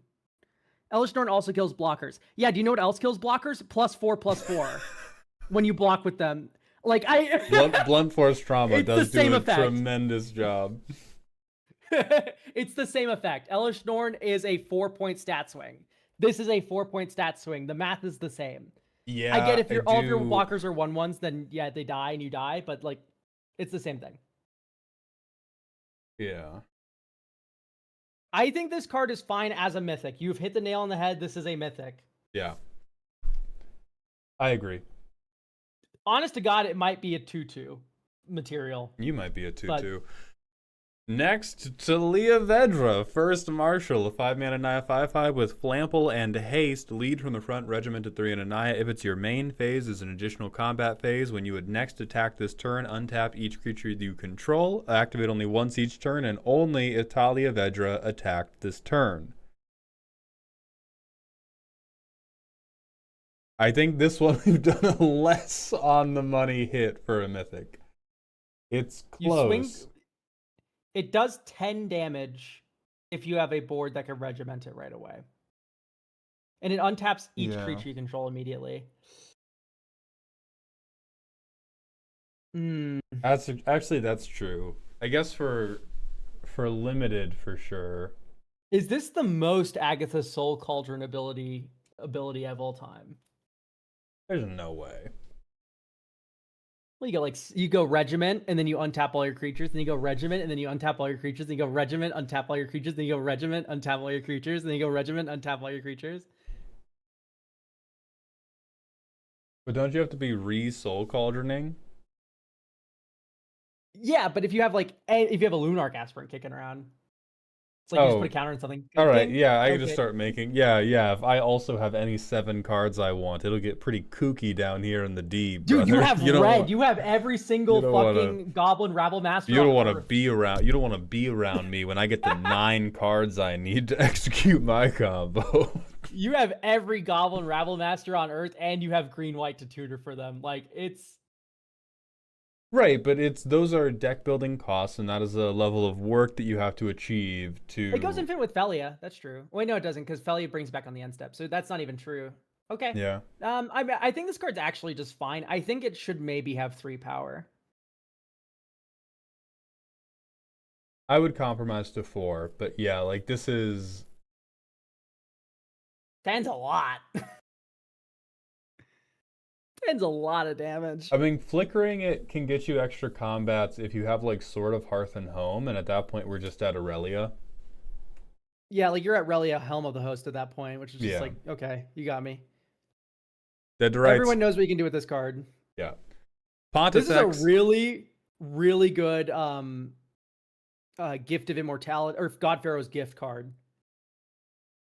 Elishnorn also kills blockers. Yeah, do you know what else kills blockers? +4/+4. When you block with them. Like, Blunt force trauma It's does the same do a effect. tremendous job. It's the same effect. Elishnorn is a 4-point stat swing. This is a 4-point stat swing. The math is the same. Yeah, I get if all of your blockers are 1/1s, then yeah, they die and you die, but like, it's the same thing. Yeah. I think this card is fine as a mythic. You've hit the nail on the head. This is a mythic. Yeah. I agree. Honest to God, it might be a 2/2 material. You might be a 2/2. Next, Talia Vedra, first Marshal, a 5-mana Naya 5/5 with Flample and Haste. Lead from the front, regimented 3 and a Naya. If it's your main phase, is an additional combat phase. When you would next attack this turn, untap each creature you control. Activate only once each turn, and only if Talia Vedra attacked this turn. I think this one we've done a less on the money hit for a mythic. It's close. It does 10 damage if you have a board that can regiment it right away. And it untaps each creature you control immediately. That's true. I guess for limited for sure. Is this the most Agatha Soul Cauldron ability of all time? There's no way. Well, you go regiment, and then you untap all your creatures, then you go regiment, and then you untap all your creatures, then you go regiment, untap all your creatures, then you go regiment, untap all your creatures, then you go regiment, untap all your creatures. But don't you have to be re-soul cauldroning? Yeah, but if you have a Lunarch Aspirant kicking around, it's like you just put a counter on something. All right, yeah, I can just start making. Yeah. If I also have any 7 cards I want, it'll get pretty kooky down here in the D. Dude, you have red. You have every single fucking Goblin Rabble Master. You don't want to be around. You don't want to be around me when I get the 9 cards I need to execute my combo. You have every Goblin Rabble Master on Earth, and you have green-white to tutor for them. Like, it's... Right, but those are deck building costs, and that is a level of work that you have to achieve to... It goes infinite with Felia. That's true. Wait, no, it doesn't, because Felia brings back on the end step, so that's not even true. Okay. Yeah. I think this card's actually just fine. I think it should maybe have 3 power. I would compromise to 4, but yeah, like this is... 10's a lot. 10's a lot of damage. I mean, flickering it can get you extra combats if you have like Sword of Hearth and Home, and at that point we're just at Aurelia. Yeah, like you're at Relia, Helm of the Host at that point, which is just like, okay, you got me. Everyone knows what you can do with this card. Yeah. Pontifex. This is a really, really good Gift of Immortality, or God Pharaoh's Gift card.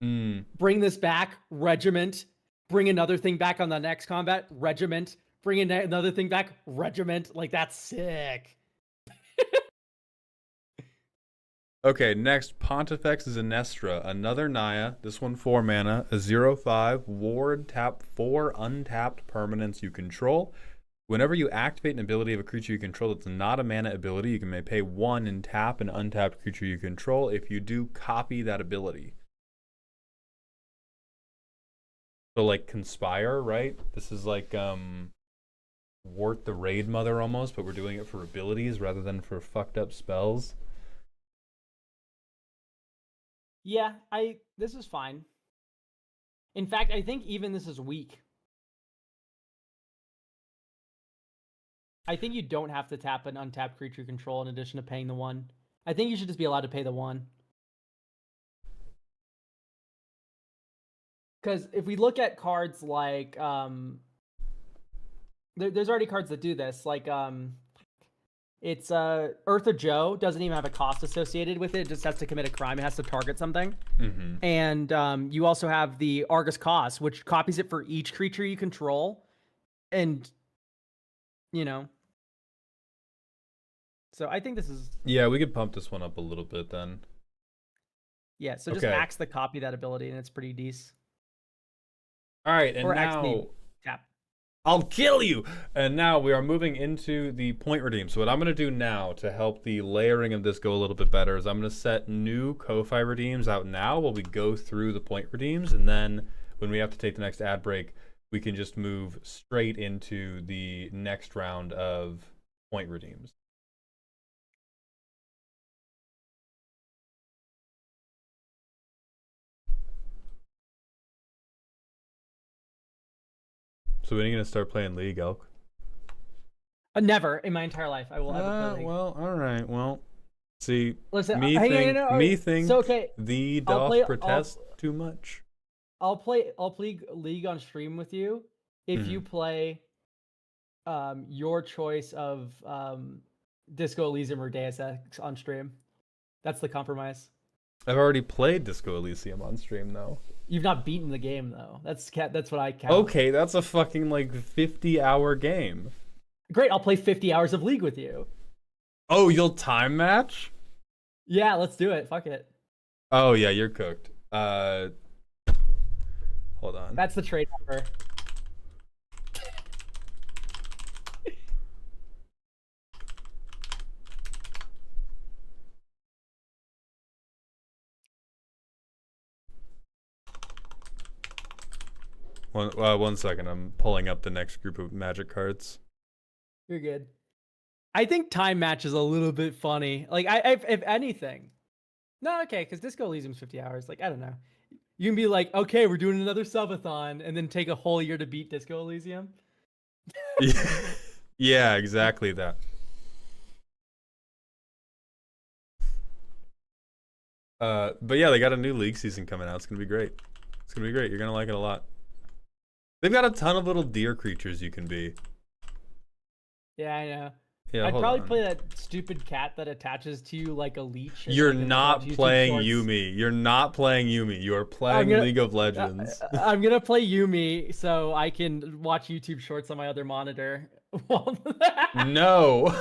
Bring this back, regiment. Bring another thing back on the next combat, regiment. Bring another thing back, regiment. Like, that's sick. Okay, next, Pontifex is Inestra, another Naya. This one 4 mana, a 0/5 ward, tap 4 untapped permanents you control. Whenever you activate an ability of a creature you control that's not a mana ability, you may pay 1 and tap an untapped creature you control. If you do, copy that ability. So like Conspire, right? This is like Wart the Raid Mother almost, but we're doing it for abilities rather than for fucked up spells. Yeah, this is fine. In fact, I think even this is weak. I think you don't have to tap an untapped creature control in addition to paying the 1. I think you should just be allowed to pay the 1. Because if we look at cards like there's already cards that do this, like it's Eartha Joe doesn't even have a cost associated with it. It just has to commit a crime. It has to target something. And you also have the Argus Cost, which copies it for each creature you control. And, you know. So I think this is... Yeah, we could pump this one up a little bit then. Yeah, so just max the copy that ability, and it's pretty decent. All right, and or now... tap. I'll kill you! And now we are moving into the point redeem. So what I'm going to do now to help the layering of this go a little bit better is I'm going to set new Ko-Fi redeems out now while we go through the point redeems. And then when we have to take the next ad break, we can just move straight into the next round of point redeems. So when are you going to start playing League, Elk? Never in my entire life I will ever play League. Well, all right. Well, see, listen, me think so, okay, thee doth protest too much. I'll play League on stream with you if you play your choice of Disco Elysium or Deus Ex on stream. That's the compromise. I've already played Disco Elysium on stream though. You've not beaten the game though. That's what I count. Okay, that's a fucking like 50-hour game. Great, I'll play 50 hours of League with you. Oh, you'll time match? Yeah, let's do it. Fuck it. Oh yeah, you're cooked. Hold on. That's the trade offer. One second, I'm pulling up the next group of Magic cards. You're good. I think time match is a little bit funny. Like, if anything. No, okay, because Disco Elysium's 50 hours. Like, I don't know. You can be like, okay, we're doing another subathon, and then take a whole year to beat Disco Elysium. Yeah, exactly that. But yeah, they got a new League season coming out. It's gonna be great. It's gonna be great. You're gonna like it a lot. They've got a ton of little deer creatures you can be. Yeah, I know. Yeah, I'd probably play that stupid cat that attaches to you like a leech. You're not playing Yuumi. You're not playing Yuumi. You are playing League of Legends. I'm gonna play Yuumi so I can watch YouTube shorts on my other monitor. No.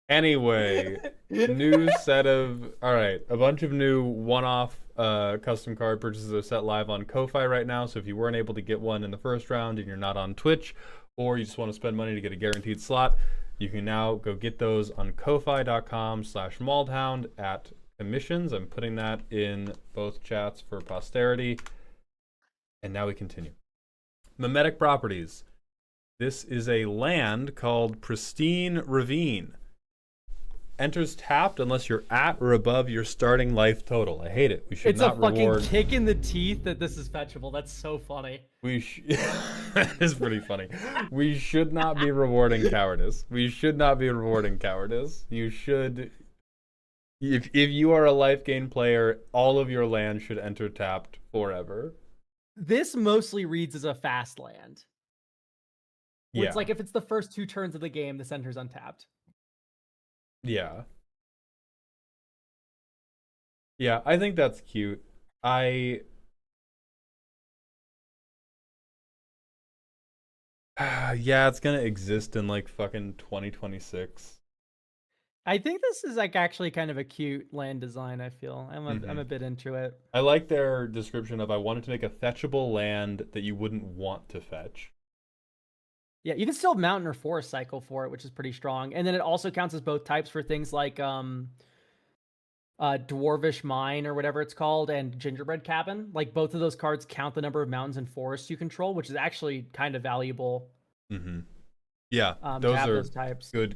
Anyway, new set of... Alright, a bunch of new one-off custom card purchases are set live on Ko-Fi right now, so if you weren't able to get one in the first round and you're not on Twitch, or you just want to spend money to get a guaranteed slot, you can now go get those on ko-fi.com/maldhound at commissions. I'm putting that in both chats for posterity. And now we continue. Mimetic Properties. This is a land called Pristine Ravine. Enters tapped unless you're at or above your starting life total. I hate it. We should not reward... It's a fucking kick in the teeth that this is fetchable. That's so funny. That is pretty funny. We should not be rewarding cowardice. We should not be rewarding cowardice. You should... If you are a life gain player, all of your land should enter tapped forever. This mostly reads as a fast land. Yeah. It's like if it's the first 2 turns of the game, this enters untapped. Yeah. Yeah, I think that's cute. Yeah, it's gonna exist in like fucking 2026. I think this is like actually kind of a cute land design, I feel. I'm a bit into it. I like their description of I wanted to make a fetchable land that you wouldn't want to fetch. Yeah, you can still mountain or forest cycle for it, which is pretty strong. And then it also counts as both types for things like Dwarvish Mine or whatever it's called, and Gingerbread Cabin. Like both of those cards count the number of mountains and forests you control, which is actually kind of valuable. Yeah, those are types. good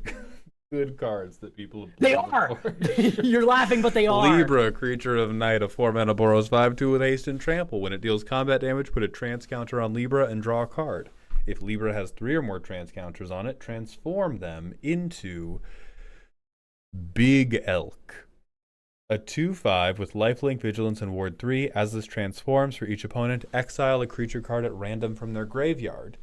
good cards that people have They played are. before. You're laughing, but they are. Libra, creature of night, a 4-mana Boros 5/2 with haste and trample. When it deals combat damage, put a trance counter on Libra and draw a card. If Libra has 3 or more trance counters on it, transform them into Big Elk. A 2/5 with lifelink, vigilance, and ward 3. As this transforms for each opponent, exile a creature card at random from their graveyard.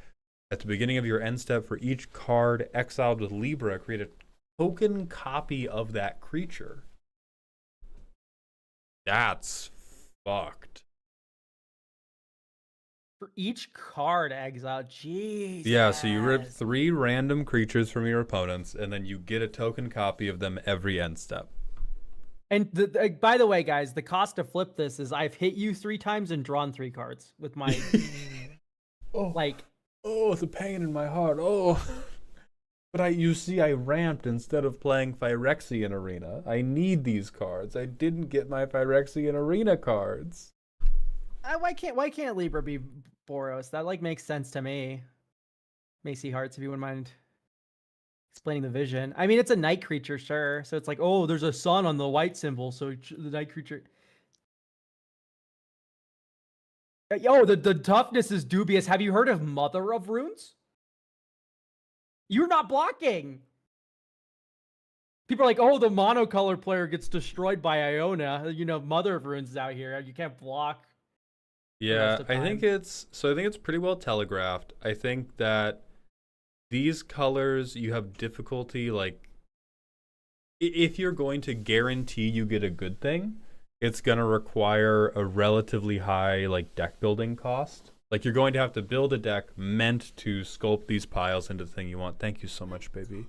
At the beginning of your end step, for each card exiled with Libra, create a token copy of that creature. That's fucked. For each card exile, jeez. Yeah, so you rip 3 random creatures from your opponents, and then you get a token copy of them every end step. And by the way, guys, the cost to flip this is I've hit you 3 times and drawn 3 cards with my like. Oh, it's a pain in my heart. Oh. But you see, I ramped instead of playing Phyrexian Arena. I need these cards. I didn't get my Phyrexian Arena cards. Why can't Libra be Boros? That like makes sense to me. Macy Hearts, if you wouldn't mind explaining the vision. I mean, it's a night creature, sure. So it's like, oh, there's a sun on the white symbol, so the night creature. Yo, the toughness is dubious. Have you heard of Mother of Runes? You're not blocking. People are like, oh, the monocolor player gets destroyed by Iona. You know, Mother of Runes is out here. You can't block. Yeah, I think it's pretty well telegraphed. I think that these colors, you have difficulty, like, if you're going to guarantee you get a good thing, it's going to require a relatively high, like, deck building cost. Like, you're going to have to build a deck meant to sculpt these piles into the thing you want. Thank you so much, baby.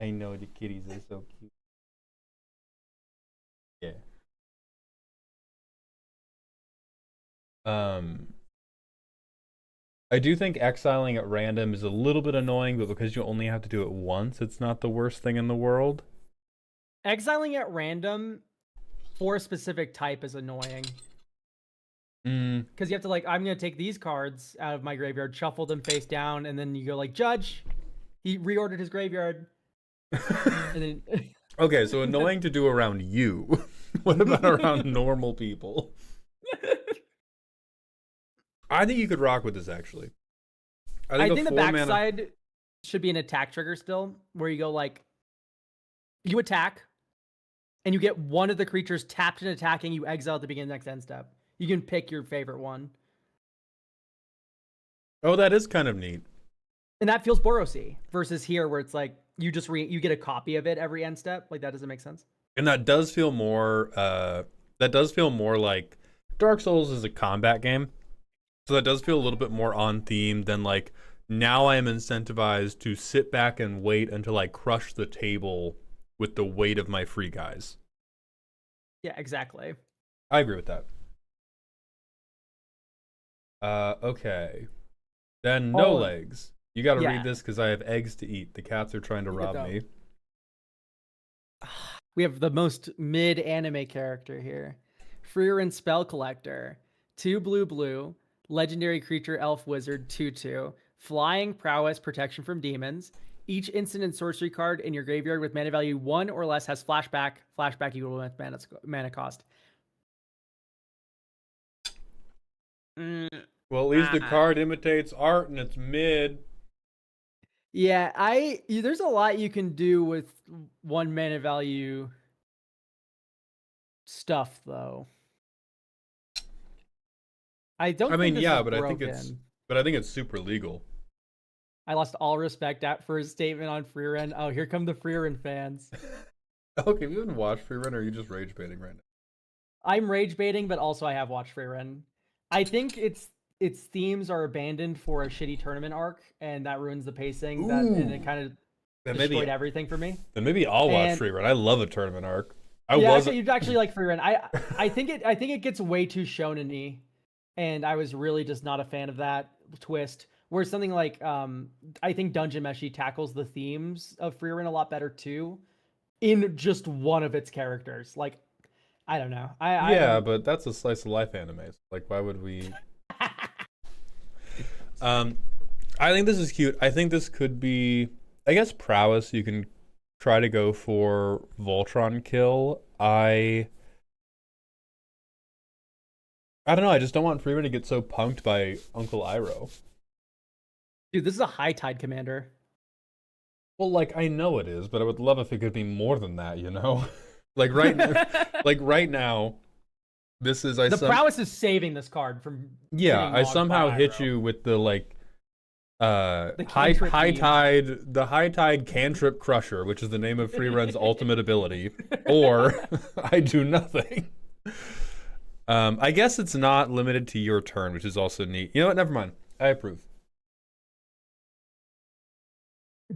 I know the kitties are so cute. Yeah. I do think exiling at random is a little bit annoying, but because you only have to do it once, it's not the worst thing in the world. Exiling at random for a specific type is annoying. Because you have to, like, I'm going to take these cards out of my graveyard, shuffle them face down, and then you go, like, Judge, he reordered his graveyard. And then... Okay, so annoying to do around you. What about around normal people? I think you could rock with this, actually. I think the backside should be an attack trigger still, where you go, like, you attack, and you get one of the creatures tapped and attacking, you exile at the beginning of the next end step. You can pick your favorite one. Oh, that is kind of neat. And that feels Borosy versus here where it's like you just you get a copy of it every end step. Like, that doesn't make sense. And that does feel more like Dark Souls is a combat game. So that does feel a little bit more on theme than, like, now I am incentivized to sit back and wait until I crush the table with the weight of my free guys. Yeah, exactly. I agree with that. Okay. Then no legs. You got to read this because I have eggs to eat. The cats are trying to rob me. We have the most mid-anime character here. Freerin Spell Collector. 2 blue. Legendary creature, elf wizard, 2/2. Flying, prowess, protection from demons. Each instant and sorcery card in your graveyard with mana value 1 or less has flashback. Flashback equal to mana cost. Well, at least the card imitates art and it's mid. Yeah, there's a lot you can do with 1 mana value stuff, though. I mean, yeah, but I think it's super legal. I lost all respect for his statement on Freerin. Oh, here come the Freerin fans. Okay, have you even watched Freerin, or are you just rage baiting right now? I'm rage baiting, but also I have watched Freerin. I think its themes are abandoned for a shitty tournament arc, and that ruins the pacing. And it kind of destroyed everything for me. Then maybe I'll watch Freerin. I love a tournament arc. You'd actually like Freerin. I think it gets way too shonen-y. And I was really just not a fan of that twist. Where something like, I think Dungeon Meshi tackles the themes of Freerin a lot better too, in just one of its characters. Like, I don't know. But that's a slice of life anime. Like, why would we? I think this is cute. I think this could be, I guess, prowess. You can try to go for Voltron kill, I don't know, I just don't want Freeman to get so punked by Uncle Iroh. Dude, this is a high tide commander. Well, like I know it is, but I would love if it could be more than that, you know? like right now, like right now, this is the prowess is saving this card from yeah, getting I logged somehow by hit Iroh. you with the like The high cantrip beam. tide the high tide cantrip crusher, which is the name of Freerun's ultimate ability, or I do nothing. I guess it's not limited to your turn, which is also neat. You know what? Never mind. I approve.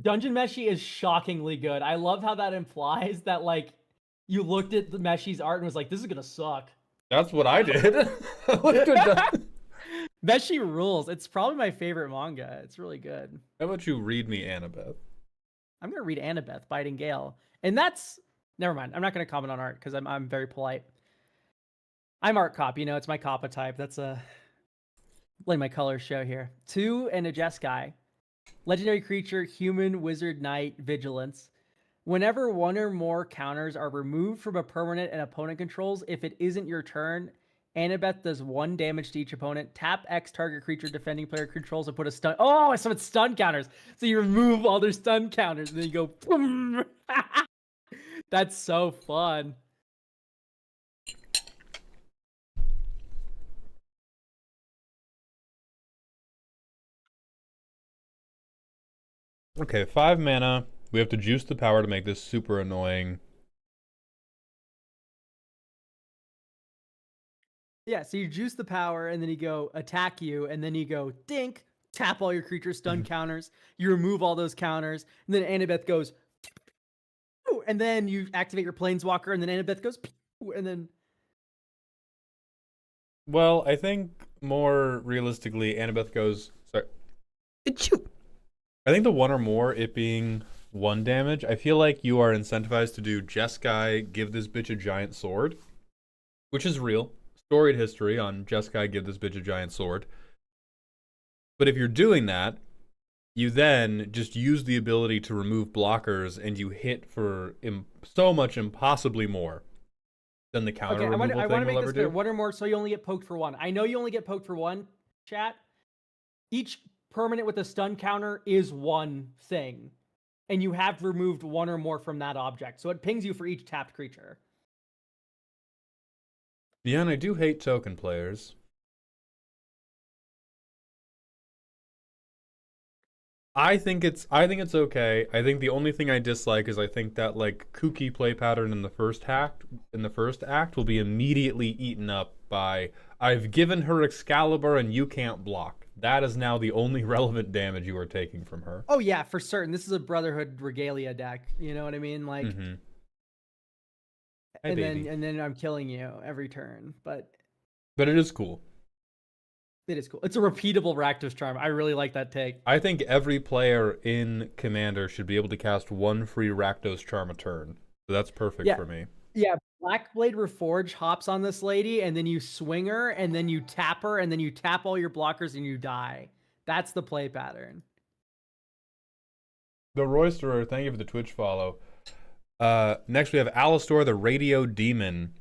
Dungeon Meshi is shockingly good. I love how that implies that like you looked at the Meshi's art and was like, this is gonna suck. That's what I did. I looked at that. Meshi rules. It's probably my favorite manga. It's really good. How about you read me Annabeth? I'm gonna read Annabeth, Biting Gale, and that's never mind. I'm not gonna comment on art because I'm very polite. I'm art cop, you know, it's my Kappa type. That's letting my colors show here. 2 and a Jeskai. Legendary creature, human, wizard, knight, vigilance. Whenever one or more counters are removed from a permanent an opponent controls, if it isn't your turn, Annabeth does 1 damage to each opponent. Tap X target creature defending player controls and put a stun. Oh, so it's stun counters. So you remove all their stun counters and then you go boom. That's so fun. Okay, 5 mana. We have to juice the power to make this super annoying. Yeah, so you juice the power, and then you go attack you, and then you go dink, tap all your creatures, stun counters. You remove all those counters, and then Annabeth goes, and then you activate your Planeswalker, and then Annabeth goes, and then. Well, I think more realistically, Annabeth goes. Sorry. Achoo! I think the 1 or more, it being 1 damage, I feel like you are incentivized to do Jeskai, give this bitch a giant sword, which is real. Storied history on Jeskai, give this bitch a giant sword. But if you're doing that, you then just use the ability to remove blockers, and you hit for so much impossibly more than the counter removal thing want to make will this ever clear. do. 1 or more, so you only get poked for 1. I know you only get poked for 1, chat. Each permanent with a stun counter is 1 thing, and you have removed 1 or more from that object, so it pings you for each tapped creature. Yeah, and I do hate token players. I think it's okay. I think the only thing I dislike is I think that like kooky play pattern in the first act will be immediately eaten up by I've given her Excalibur and you can't block. That is now the only relevant damage you are taking from her. Oh yeah, for certain. This is a Brotherhood Regalia deck. You know what I mean? Like, Hi, baby. and then I'm killing you every turn. But it is cool. It is cool. It's a repeatable Rakdos Charm. I really like that take. I think every player in Commander should be able to cast 1 free Rakdos Charm a turn. So that's perfect for me. Yeah, Blackblade Reforge hops on this lady, and then you swing her, and then you tap her, and then you tap all your blockers, and you die. That's the play pattern. The Roysterer, thank you for the Twitch follow. Next we have Alistor, the Radio Demon.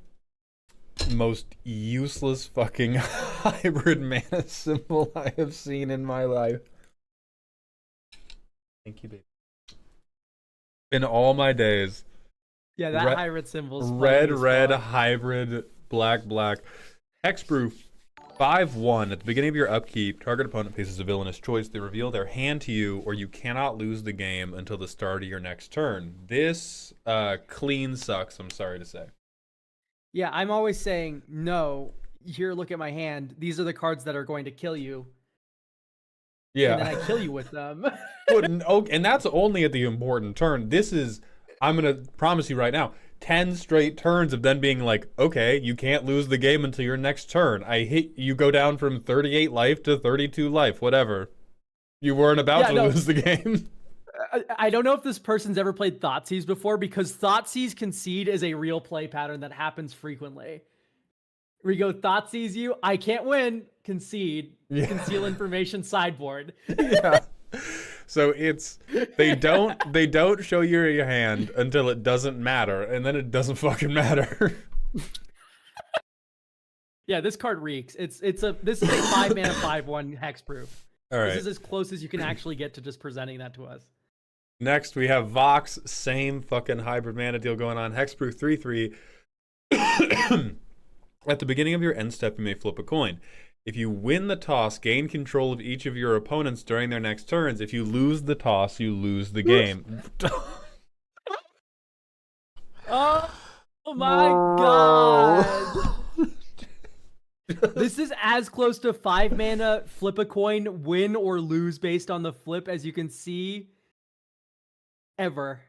Most useless fucking hybrid mana symbol I have seen in my life. Thank you, baby. In all my days. Yeah, that hybrid symbol's red, hybrid, black. Hexproof, 5/1. At the beginning of your upkeep, target opponent faces a villainous choice. They reveal their hand to you, or you cannot lose the game until the start of your next turn. This clean sucks, I'm sorry to say. Yeah, I'm always saying, no, here, look at my hand. These are the cards that are going to kill you. Yeah. And then I kill you with them. And that's only at the important turn. This is, I'm going to promise you right now, 10 straight turns of then being like, okay, you can't lose the game until your next turn. I hit, you go down from 38 life to 32 life, whatever. You weren't about to lose the game. I don't know if this person's ever played Thoughtseize before, because Thoughtseize Concede is a real play pattern that happens frequently. We go Thoughtseize you, I can't win, concede, conceal information sideboard. Yeah. So it's they don't show you your hand until it doesn't matter, and then it doesn't fucking matter. Yeah, this card reeks. This is a 5-mana 5/1 hexproof. All right. This is as close as you can actually get to just presenting that to us. Next, we have Vox. Same fucking hybrid mana deal going on. Hexproof 3/3. At the beginning of your end step, you may flip a coin. If you win the toss, gain control of each of your opponents during their next turns. If you lose the toss, you lose the game. Oh my god! This is as close to 5-mana flip a coin, win or lose based on the flip as you can see ever.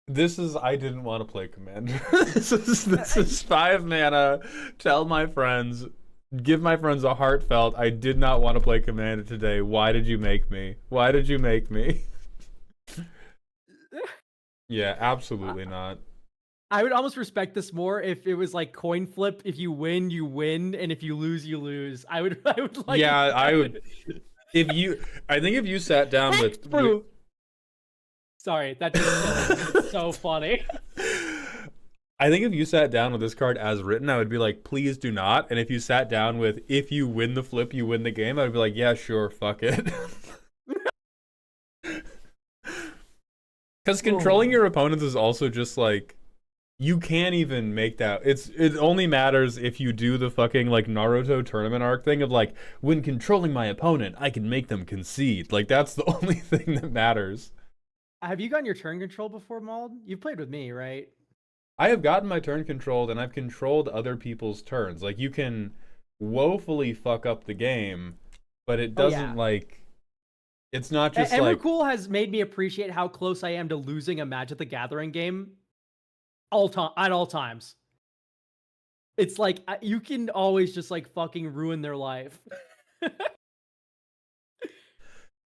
This is I didn't want to play Commander. This is 5 mana. Tell my friends, give my friends a heartfelt. I did not want to play Commander today. Why did you make me? Why did you make me? Yeah, absolutely not. I would almost respect this more if it was like coin flip. If you win, you win, and if you lose, you lose. I would like. Yeah, I would. I think if you sat down with. Sorry, that just so funny. I think if you sat down with this card as written, I would be like, please do not. And if you sat down with, if you win the flip, you win the game, I would be like, yeah, sure, fuck it. Because controlling your opponents is also just like, you can't even make that. It only matters if you do the fucking like Naruto tournament arc thing of like, when controlling my opponent, I can make them concede. Like that's the only thing that matters. Have you gotten your turn control before, Mauled? You've played with me, right? I have gotten my turn controlled, and I've controlled other people's turns. Like, you can woefully fuck up the game, but it doesn't, like... It's not just, like... Emrakul has made me appreciate how close I am to losing a Magic the Gathering game at all times. It's like, you can always just, like, fucking ruin their life.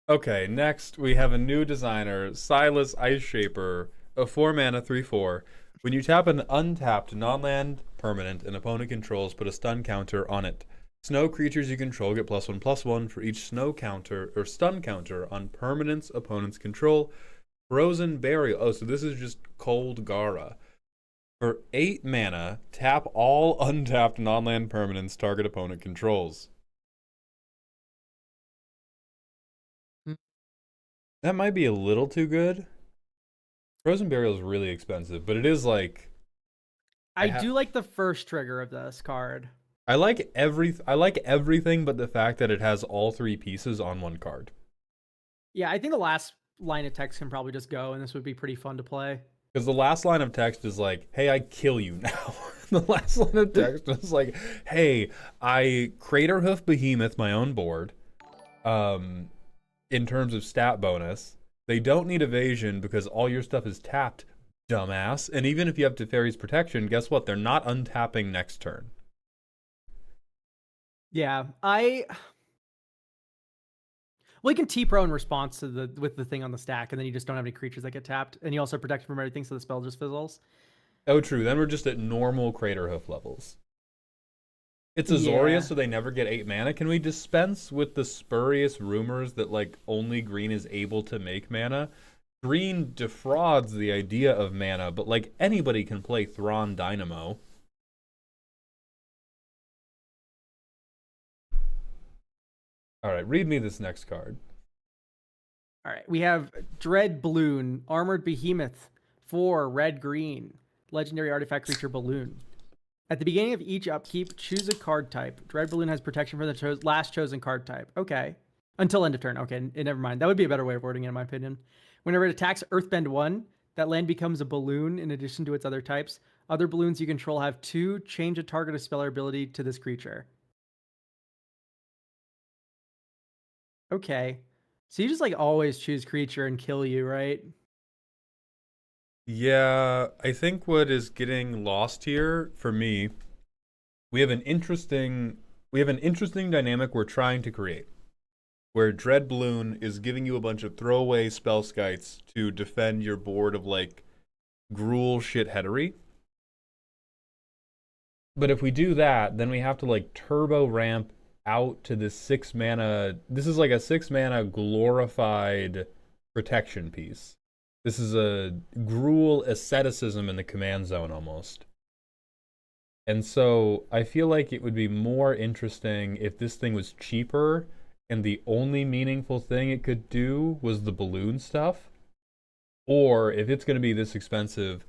Okay, next we have a new designer, Silas Ice Shaper, a 4-mana 3/4. When you tap an untapped non-land permanent an opponent controls, put a stun counter on it. Snow creatures you control get +1/+1 for each snow counter or stun counter on permanents opponents control. Frozen Burial. Oh, so this is just Cold Gara. For 8 mana, tap all untapped non-land permanents target opponent controls. That might be a little too good. Frozen Burial is really expensive, but it is like... I do like the first trigger of this card. I like everything but the fact that it has all 3 pieces on one card. Yeah, I think the last line of text can probably just go, and this would be pretty fun to play. Because the last line of text is like, hey, I kill you now. The last line of text is like, hey, I Craterhoof Behemoth my own board. In terms of stat bonus, they don't need evasion because all your stuff is tapped, dumbass. And even if you have Teferi's Protection, guess what? They're not untapping next turn. Yeah, well, you can T-Pro in response to with the thing on the stack, and then you just don't have any creatures that get tapped, and you also protect from everything, so the spell just fizzles. Oh, true. Then we're just at normal Craterhoof levels. It's Azoria, so they never get 8 mana. Can we dispense with the spurious rumors that, like, only green is able to make mana? Green defrauds the idea of mana, but, like, anybody can play Thrawn Dynamo. Alright, read me this next card. Alright, we have Dread Balloon, Armored Behemoth, 4, red-green, legendary artifact creature Balloon. At the beginning of each upkeep, choose a card type. Dread Balloon has protection for the last chosen card type. Okay. Until end of turn. Okay, never mind. That would be a better way of wording it, in my opinion. Whenever it attacks Earthbend 1, that land becomes a balloon in addition to its other types. Other balloons you control have 2 change a target of spell ability to this creature. Okay. So you just like always choose creature and kill you, right? Yeah, I think what is getting lost here for me, we have an interesting dynamic we're trying to create, where Dread Balloon is giving you a bunch of throwaway spell skites to defend your board of like Gruul shitheadery. But if we do that, then we have to like turbo ramp out to this 6 mana. This is like a 6 mana glorified protection piece. This is a Gruul asceticism in the command zone almost. And so I feel like it would be more interesting if this thing was cheaper and the only meaningful thing it could do was the balloon stuff. Or if it's going to be this expensive,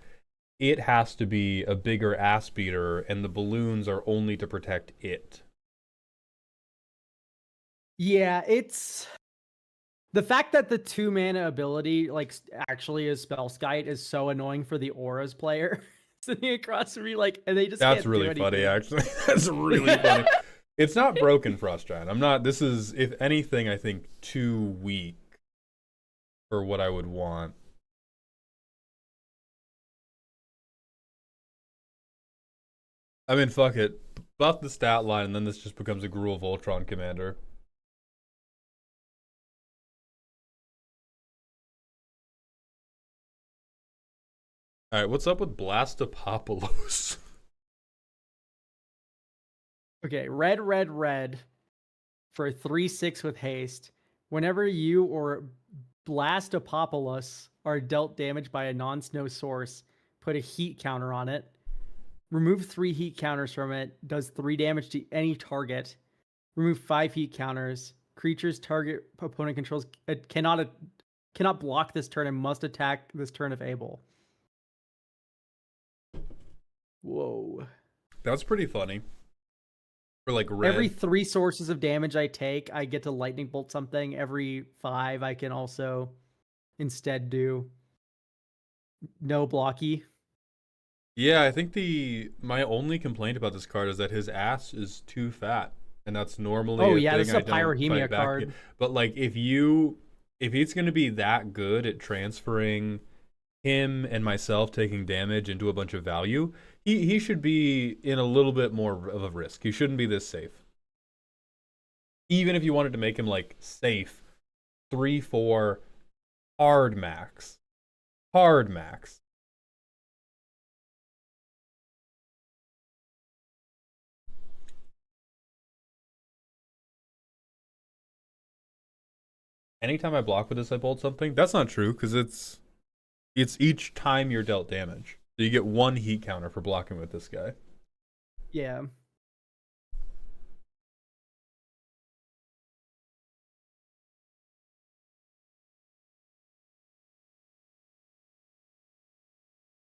it has to be a bigger ass beater and the balloons are only to protect it. Yeah, it's the fact that the 2 mana ability like actually is Spellskite is so annoying for the Auras player. Sitting across from me, like, and they just That's can't really do funny, anything. actually. That's really funny. It's not broken, Frost Giant. I'm not. This is, if anything, I think too weak for what I would want. I mean, fuck it. Buff the stat line, and then this just becomes a Gruul Voltron commander. All right, what's up with Blastopopolos? Okay, red for 3/6 with haste. Whenever you or Blastopopulus are dealt damage by a non-snow source, put a heat counter on it. Remove 3 heat counters from it. Does 3 damage to any target. Remove 5 heat counters. Creatures target opponent controls cannot block this turn and must attack this turn if able. Whoa. That's pretty funny. For like red. Every 3 sources of damage I take, I get to lightning bolt something. Every 5, I can also instead do no blocky. Yeah, I think my only complaint about this card is that his ass is too fat, and that's normally this is a I don't Pyrohemia fight back. card. But like, if it's going to be that good at transferring him and myself taking damage into a bunch of value, he should be in a little bit more of a risk. He shouldn't be this safe. Even if you wanted to make him like safe, 3/4 hard max. Hard max. Anytime I block with this, I bolt something. That's not true, because it's each time you're dealt damage. So you get 1 heat counter for blocking with this guy. Yeah.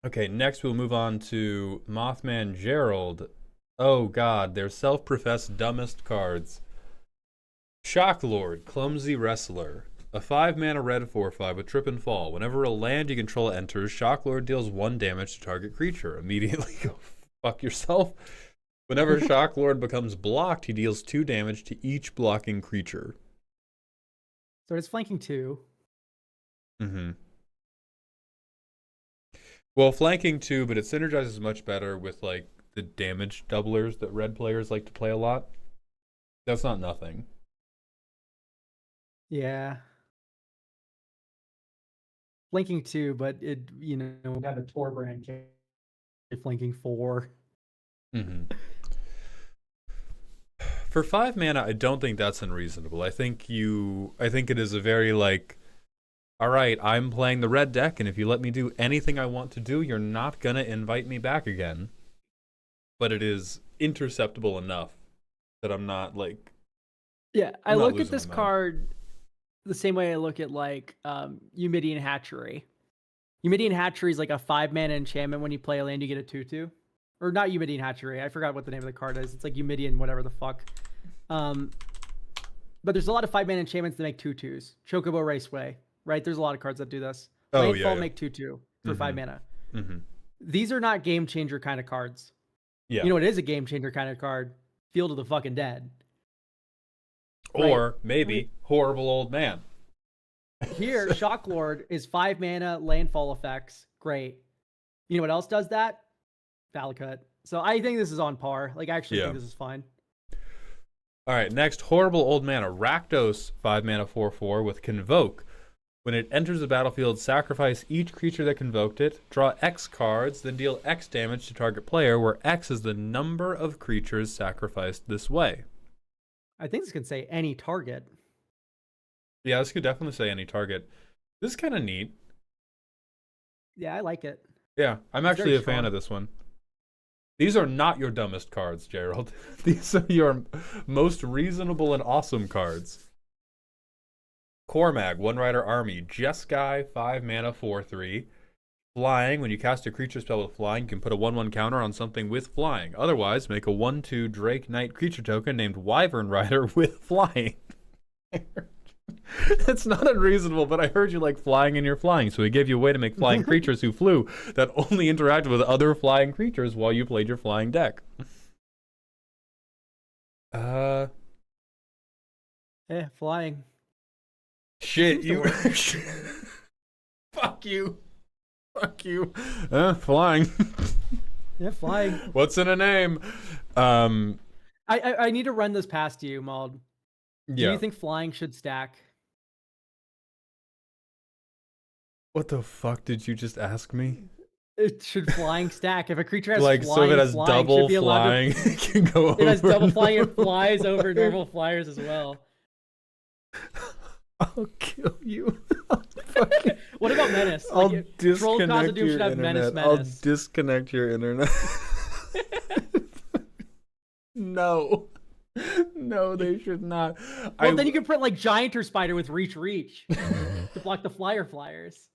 Okay, next we'll move on to Mothman Gerald. Oh god, their self-professed dumbest cards. Shocklord, Clumsy Wrestler. A 5-mana red 4/5 with trip and fall. Whenever a land you control enters, Shocklord deals 1 damage to target creature. Immediately go fuck yourself. Whenever Shocklord becomes blocked, he deals 2 damage to each blocking creature. So it's flanking 2. Mm-hmm. Well, flanking 2, but it synergizes much better with like the damage doublers that red players like to play a lot. That's not nothing. Yeah. Flanking 2, but it, got a Torbrand flanking 4. Mm-hmm. For 5 mana, I don't think that's unreasonable. I think it is a very like, all right, I'm playing the red deck, and if you let me do anything I want to do, you're not gonna invite me back again. But it is interceptable enough that I'm not like. Yeah, I I'm not look at losing this my mind. card the same way I look at like Eumidian Hatchery. Eumidian Hatchery is like a 5-mana enchantment. When you play a land, you get a 2/2. Or not Eumidian Hatchery. I forgot what the name of the card is. It's like Eumidian whatever the fuck. But there's a lot of 5-mana enchantments that make 2/2s. Chocobo Raceway, right? There's a lot of cards that do this. Oh, Landfall yeah. make 2/2 for 5 mana. Mm-hmm. These are not game changer kind of cards. Yeah. You know, it is a game changer kind of card. Field of the fucking Dead. Or Right. maybe Horrible Old Man. Here, Shocklord is 5 mana landfall effects. Great. You know what else does that? Valakut. So I think this is on par. Like, I actually think this is fine. All right, next, Horrible Old Man. A Rakdos 5-mana 4/4 with Convoke. When it enters the battlefield, sacrifice each creature that convoked it, draw X cards, then deal X damage to target player, where X is the number of creatures sacrificed this way. I think this can say any target. Yeah, this could definitely say any target. This is kind of neat. Yeah, I like it. Yeah, I'm It's actually very a fan strong. of this one. These are not your dumbest cards, Gerald. These are your most reasonable and awesome cards. Cormag, One Rider Army, Jeskai, 5 mana, 4/3. Flying, when you cast a creature spell with flying, you can put a 1/1 counter on something with flying. Otherwise, make a 1/2 Drake Knight creature token named Wyvern Rider with flying. It's not unreasonable, but I heard you like flying and you're flying, so we gave you a way to make flying creatures who flew that only interacted with other flying creatures while you played your flying deck. Flying. Shit, Seems to you. work. Fuck you. Fuck you. Flying. Yeah, flying. What's in a name? I need to run this past you, Mauled. Do Yeah. you think flying should stack? What the fuck did you just ask me? It should flying stack. If a creature has Like, flying, so if it has flying double should be allowed flying, it can go over. It has double flying and normal. flies over normal flyers as well. I'll kill you. What about menace? I'll Like, Troll disconnect Costume your should have internet. menace. I'll disconnect your internet. No. No, they should not. Well, then you can print like Giant or Spider with reach to block the flyers.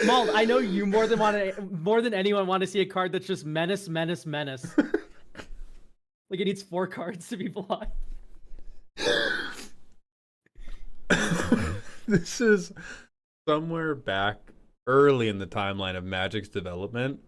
Mauled, I know you more than anyone want to see a card that's just menace. Like it needs 4 cards to be blocked. This is somewhere back early in the timeline of Magic's development.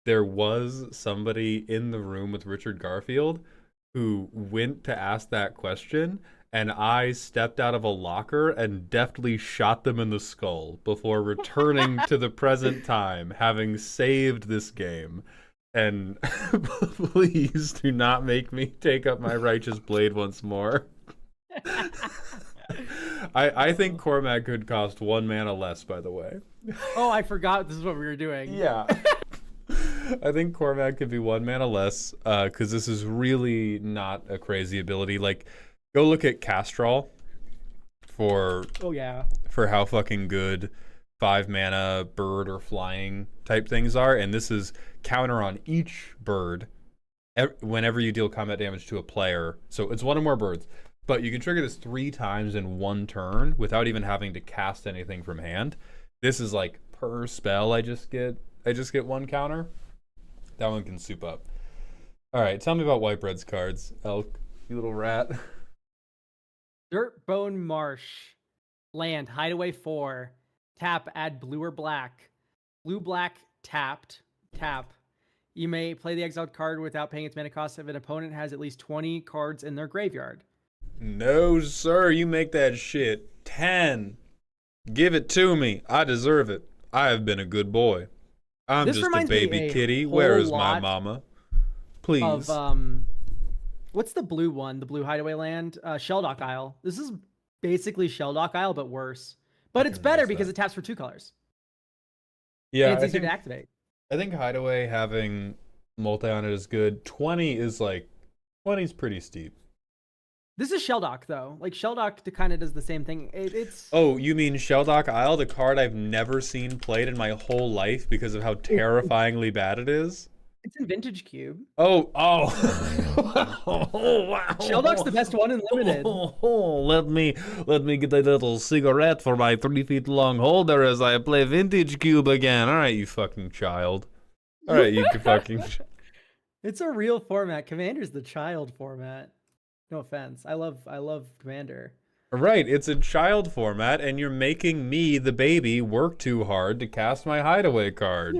There was somebody in the room with Richard Garfield who went to ask that question, and I stepped out of a locker and deftly shot them in the skull before returning to the present time, having saved this game. And please do not make me take up my righteous blade once more. I think Cormac could cost 1 mana less, by the way. Oh, I forgot this is what we were doing. Yeah. I think Cormac could be 1 mana less, because this is really not a crazy ability. Like, go look at Castrol for how fucking good 5 mana bird or flying type things are, and this is counter on each bird whenever you deal combat damage to a player. So it's 1 or more birds, but you can trigger this 3 times in 1 turn without even having to cast anything from hand. This is like per spell I just get 1 counter. That one can soup up. All right, tell me about Whitebread's cards, Elk, you little rat. Dirtbone Marsh. Land, Hideaway 4. Tap, add blue or black. Blue, black, tapped. Tap. You may play the exiled card without paying its mana cost if an opponent has at least 20 cards in their graveyard. No, sir, you make that shit 10. Give it to me. I deserve it. I have been a good boy. I'm This just a reminds me baby a kitty. whole Where is my lot mama? Please. Of what's the blue one? The blue hideaway land? Shelldock Isle. This is basically Shelldock Isle, but worse. But it's better because it taps for 2 colors. Yeah, And it's easier to activate. I think Hideaway having multi on it is good. 20 is like 20 is pretty steep. This is Shelldock though. Like Shelldock kind of does the same thing. It's Oh, you mean Shelldock Isle, the card I've never seen played in my whole life because of how terrifyingly bad it is? It's in Vintage Cube. Oh. Oh, wow. Shelldock's the best one in Limited. Let me get a little cigarette for my 3 feet long holder as I play Vintage Cube again. All right, you fucking child. All right, you fucking. It's a real format. Commander's the child format. No offense. I love Commander. Right, it's a child format, and you're making me, the baby, work too hard to cast my Hideaway card.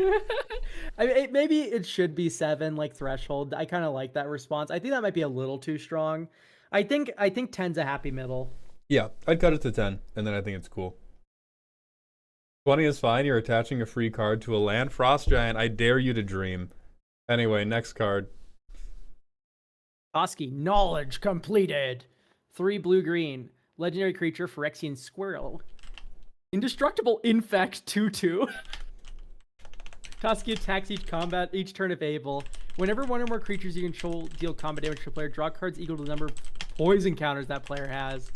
I mean, maybe it should be 7, like Threshold. I kind of like that response. I think that might be a little too strong. I think 10's a happy middle. Yeah, I'd cut it to 10, and then I think it's cool. 20 is fine. You're attaching a free card to a land. Frost Giant, I dare you to dream. Anyway, next card. Oski, knowledge completed. 3 blue-green. Legendary creature, Phyrexian Squirrel. Indestructible Infect 2/2. Toski attacks each turn if able. Whenever one or more creatures you control deal combat damage to a player, draw cards equal to the number of poison counters that player has.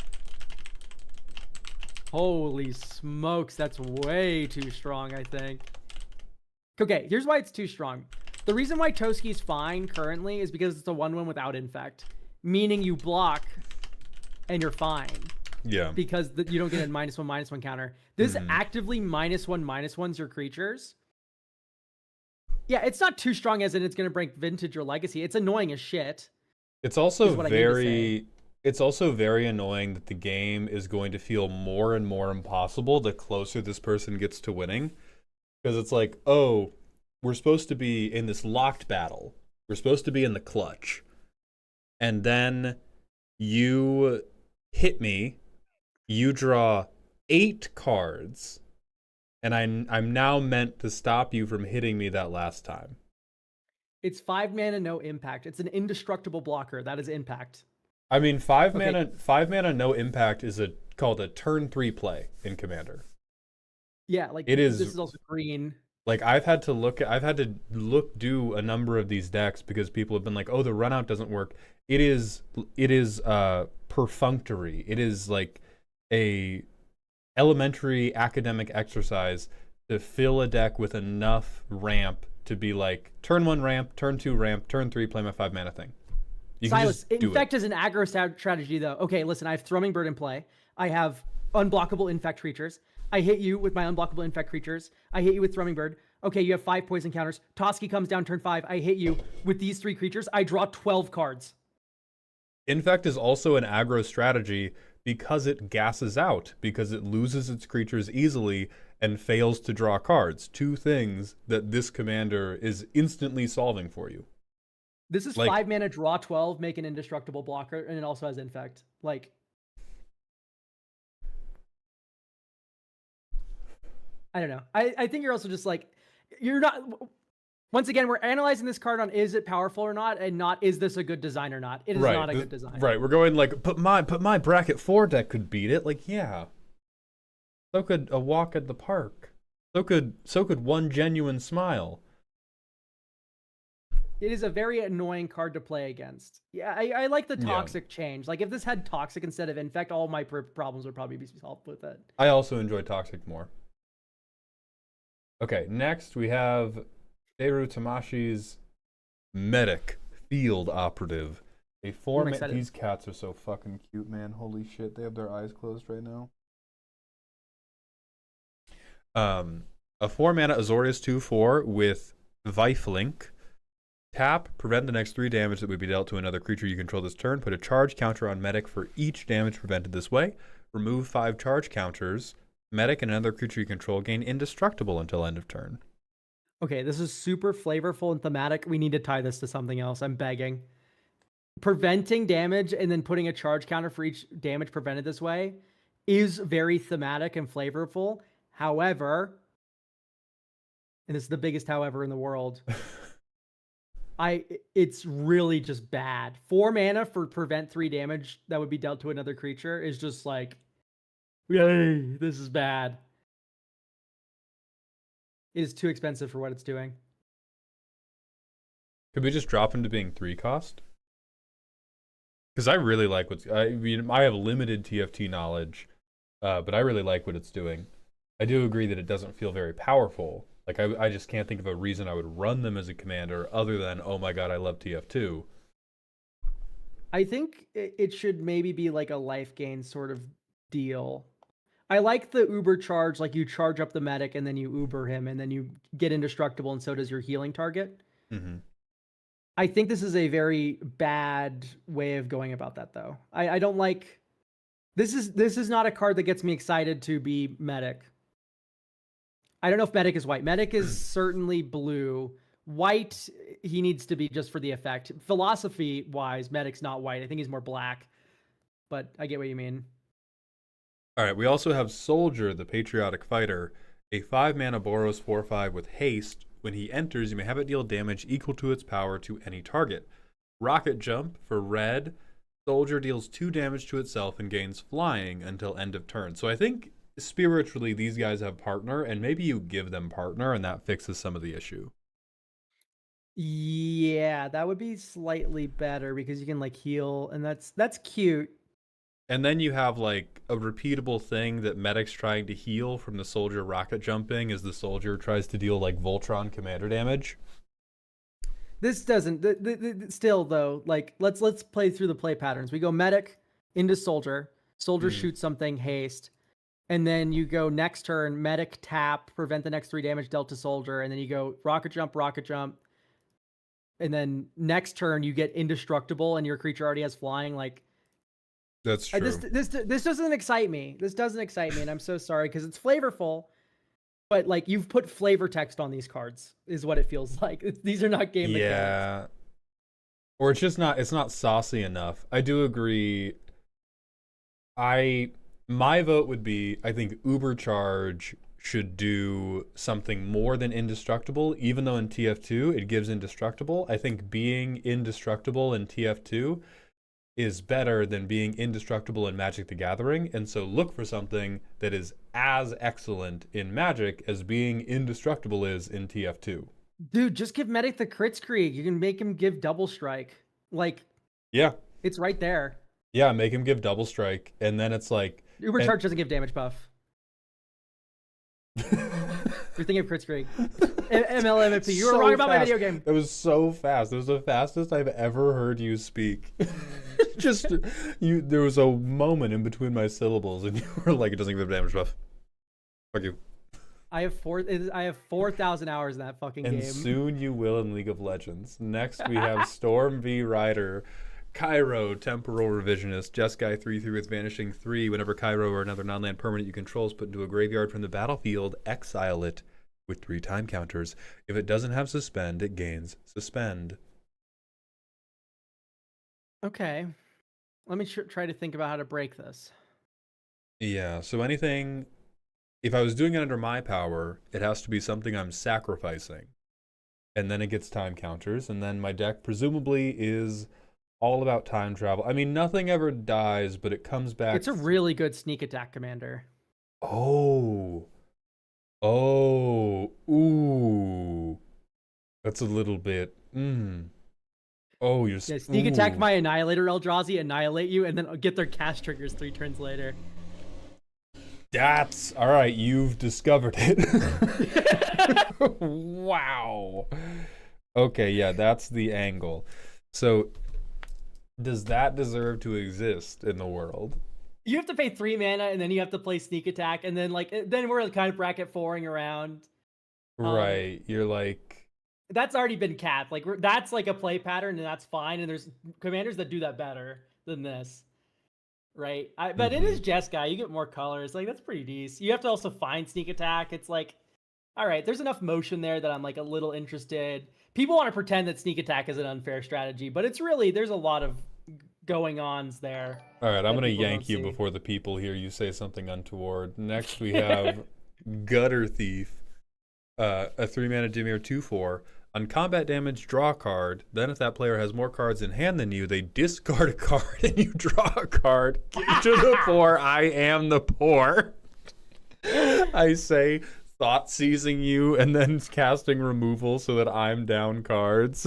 Holy smokes, that's way too strong, I think. Okay, here's why it's too strong. The reason why Toski's fine currently is because it's a 1/1 without infect, meaning you block and you're fine. Yeah. Because you don't get a -1/-1 counter. This actively -1/-1s your creatures. Yeah, it's not too strong as in it's going to break Vintage or Legacy. It's annoying as shit. It's also very annoying that the game is going to feel more and more impossible the closer this person gets to winning. Because it's like, oh, we're supposed to be in this locked battle. We're supposed to be in the clutch. And then you hit me. You draw 8 cards. And I'm now meant to stop you from hitting me that last time. It's 5 mana, no impact. It's an indestructible blocker. That is impact. I mean, 5 mana, no impact is called a turn 3 play in Commander. Yeah, like it is. This is also green. Like I've had to do a number of these decks because people have been like, oh, the run out doesn't work. It is perfunctory. It is like a elementary academic exercise to fill a deck with enough ramp to be like turn 1 ramp, turn 2 ramp, turn 3 play my 5 mana thing. Silas, infect is an aggro strategy though. Okay, listen, I have Thrumming Bird in play. I have unblockable infect creatures. I hit you with my unblockable infect creatures. I hit you with Thrumming Bird. Okay, you have 5 poison counters. Toski comes down turn 5. I hit you with these 3 creatures. I draw 12 cards. Infect is also an aggro strategy because it gasses out, because it loses its creatures easily and fails to draw cards. 2 things that this commander is instantly solving for you. This is 5 mana, draw 12, make an indestructible blocker, and it also has infect. Like, I don't know. I think you're also just like, you're not. Once again, we're analyzing this card on is it powerful or not, and not is this a good design or not. It is not a good design. Right. We're going like, but my bracket 4 deck could beat it. Like, yeah. So could a walk at the park. So could one genuine smile. It is a very annoying card to play against. Yeah, I like the toxic change. Like if this had toxic instead of infect, all my problems would probably be solved with it. I also enjoy toxic more. Okay, next we have Deru Tamashi's Medic Field Operative. A 4-mana. These cats are so fucking cute, man. Holy shit, they have their eyes closed right now. A 4-mana Azorius 2/4 with Lifelink. Tap, prevent the next 3 damage that would be dealt to another creature you control this turn. Put a charge counter on Medic for each damage prevented this way. Remove 5 charge counters. Medic and another creature you control gain indestructible until end of turn. Okay, this is super flavorful and thematic. We need to tie this to something else. I'm begging. Preventing damage and then putting a charge counter for each damage prevented this way is very thematic and flavorful. However, and this is the biggest however in the world, it's really just bad. 4 mana for prevent 3 damage that would be dealt to another creature is just like, yay, this is bad. It is too expensive for what it's doing. Could we just drop him to being 3 cost? Because I really like I have limited TFT knowledge, but I really like what it's doing. I do agree that it doesn't feel very powerful. Like, I just can't think of a reason I would run them as a commander other than, oh my god, I love TF2. I think it should maybe be like a life gain sort of deal. I like the Uber charge, like you charge up the medic and then you Uber him and then you get indestructible and so does your healing target. Mm-hmm. I think this is a very bad way of going about that, though. I don't like... This is not a card that gets me excited to be medic. I don't know if medic is white. Medic is certainly blue. White, he needs to be just for the effect. Philosophy-wise, medic's not white. I think he's more black. But I get what you mean. All right, we also have Soldier, the Patriotic Fighter, a 5-mana Boros 4/5 with haste. When he enters, you may have it deal damage equal to its power to any target. Rocket Jump for red. Soldier deals 2 damage to itself and gains flying until end of turn. So I think spiritually these guys have partner, and maybe you give them partner, and that fixes some of the issue. Yeah, that would be slightly better because you can like heal, and that's cute. And then you have like a repeatable thing that medic's trying to heal from the soldier rocket jumping as the soldier tries to deal like Voltron commander damage. This doesn't. Still though, like let's play through the play patterns. We go medic into soldier. Soldier shoots something, haste, and then you go next turn medic tap, prevent the next 3 damage dealt to soldier, and then you go rocket jump, and then next turn you get indestructible, and your creature already has flying. Like That's true. this doesn't excite me. This doesn't excite me, and I'm so sorry because it's flavorful. But like you've put flavor text on these cards, is what it feels like. These are not game mechanics. Yeah. Or it's not saucy enough. I do agree. My vote would be I think Ubercharge should do something more than indestructible, even though in TF2 it gives indestructible. I think being indestructible in TF2 is better than being indestructible in Magic the Gathering, and so look for something that is as excellent in Magic as being indestructible is in TF2. Dude, just give Medic the Kritzkrieg. You can make him give double strike. Like, Yeah. it's right there. Yeah, make him give double strike, and then it's like Ubercharge doesn't give damage buff. You're thinking of Kritzkrieg. MLMFP. You were So wrong about my fast. video game. It was so fast. It was the fastest I've ever heard you speak. Just there was a moment in between my syllables, and you were like, "It doesn't give damage buff." Fuck you. I have 4,000 hours in that fucking And game. soon you will in League of Legends. Next we have Storm V Rider, Cairo, Temporal Revisionist, Jeskai 3/3 with Vanishing 3. Whenever Cairo or another non-land permanent you control is put into a graveyard from the battlefield, exile it with 3 time counters. If it doesn't have Suspend, it gains Suspend. Okay. Let me try to think about how to break this. Yeah, so anything... If I was doing it under my power, it has to be something I'm sacrificing. And then it gets time counters, and then my deck presumably is all about time travel. I mean, nothing ever dies, but it comes back... It's a really good sneak attack commander. Oh. Oh. Ooh. That's a little bit... Oh, you're... Yeah, sneak attack my Annihilator Eldrazi, annihilate you, and then get their cast triggers 3 turns later. That's... Alright, you've discovered it. Wow. Okay, yeah, that's the angle. So, does that deserve to exist in the world? You have to pay 3 mana, and then you have to play sneak attack, and then then we're kind of bracket 4ing around. Right, you're like... That's already been capped. Like that's like a play pattern, and that's fine. And there's commanders that do that better than this, right? But it is Jeskai. You get more colors. Like that's pretty decent. You have to also find sneak attack. It's like, all right, there's enough motion there that I'm like a little interested. People want to pretend that sneak attack is an unfair strategy, but it's really there's a lot of going ons there. All right, I'm gonna yank you before the people hear you say something untoward. Next, we have Gutter Thief, a 3-mana Dimir 2/4. On combat damage, draw a card. Then, if that player has more cards in hand than you, they discard a card and you draw a card. Get to the poor. I am the poor. I say, thought seizing you and then casting removal so that I'm down cards.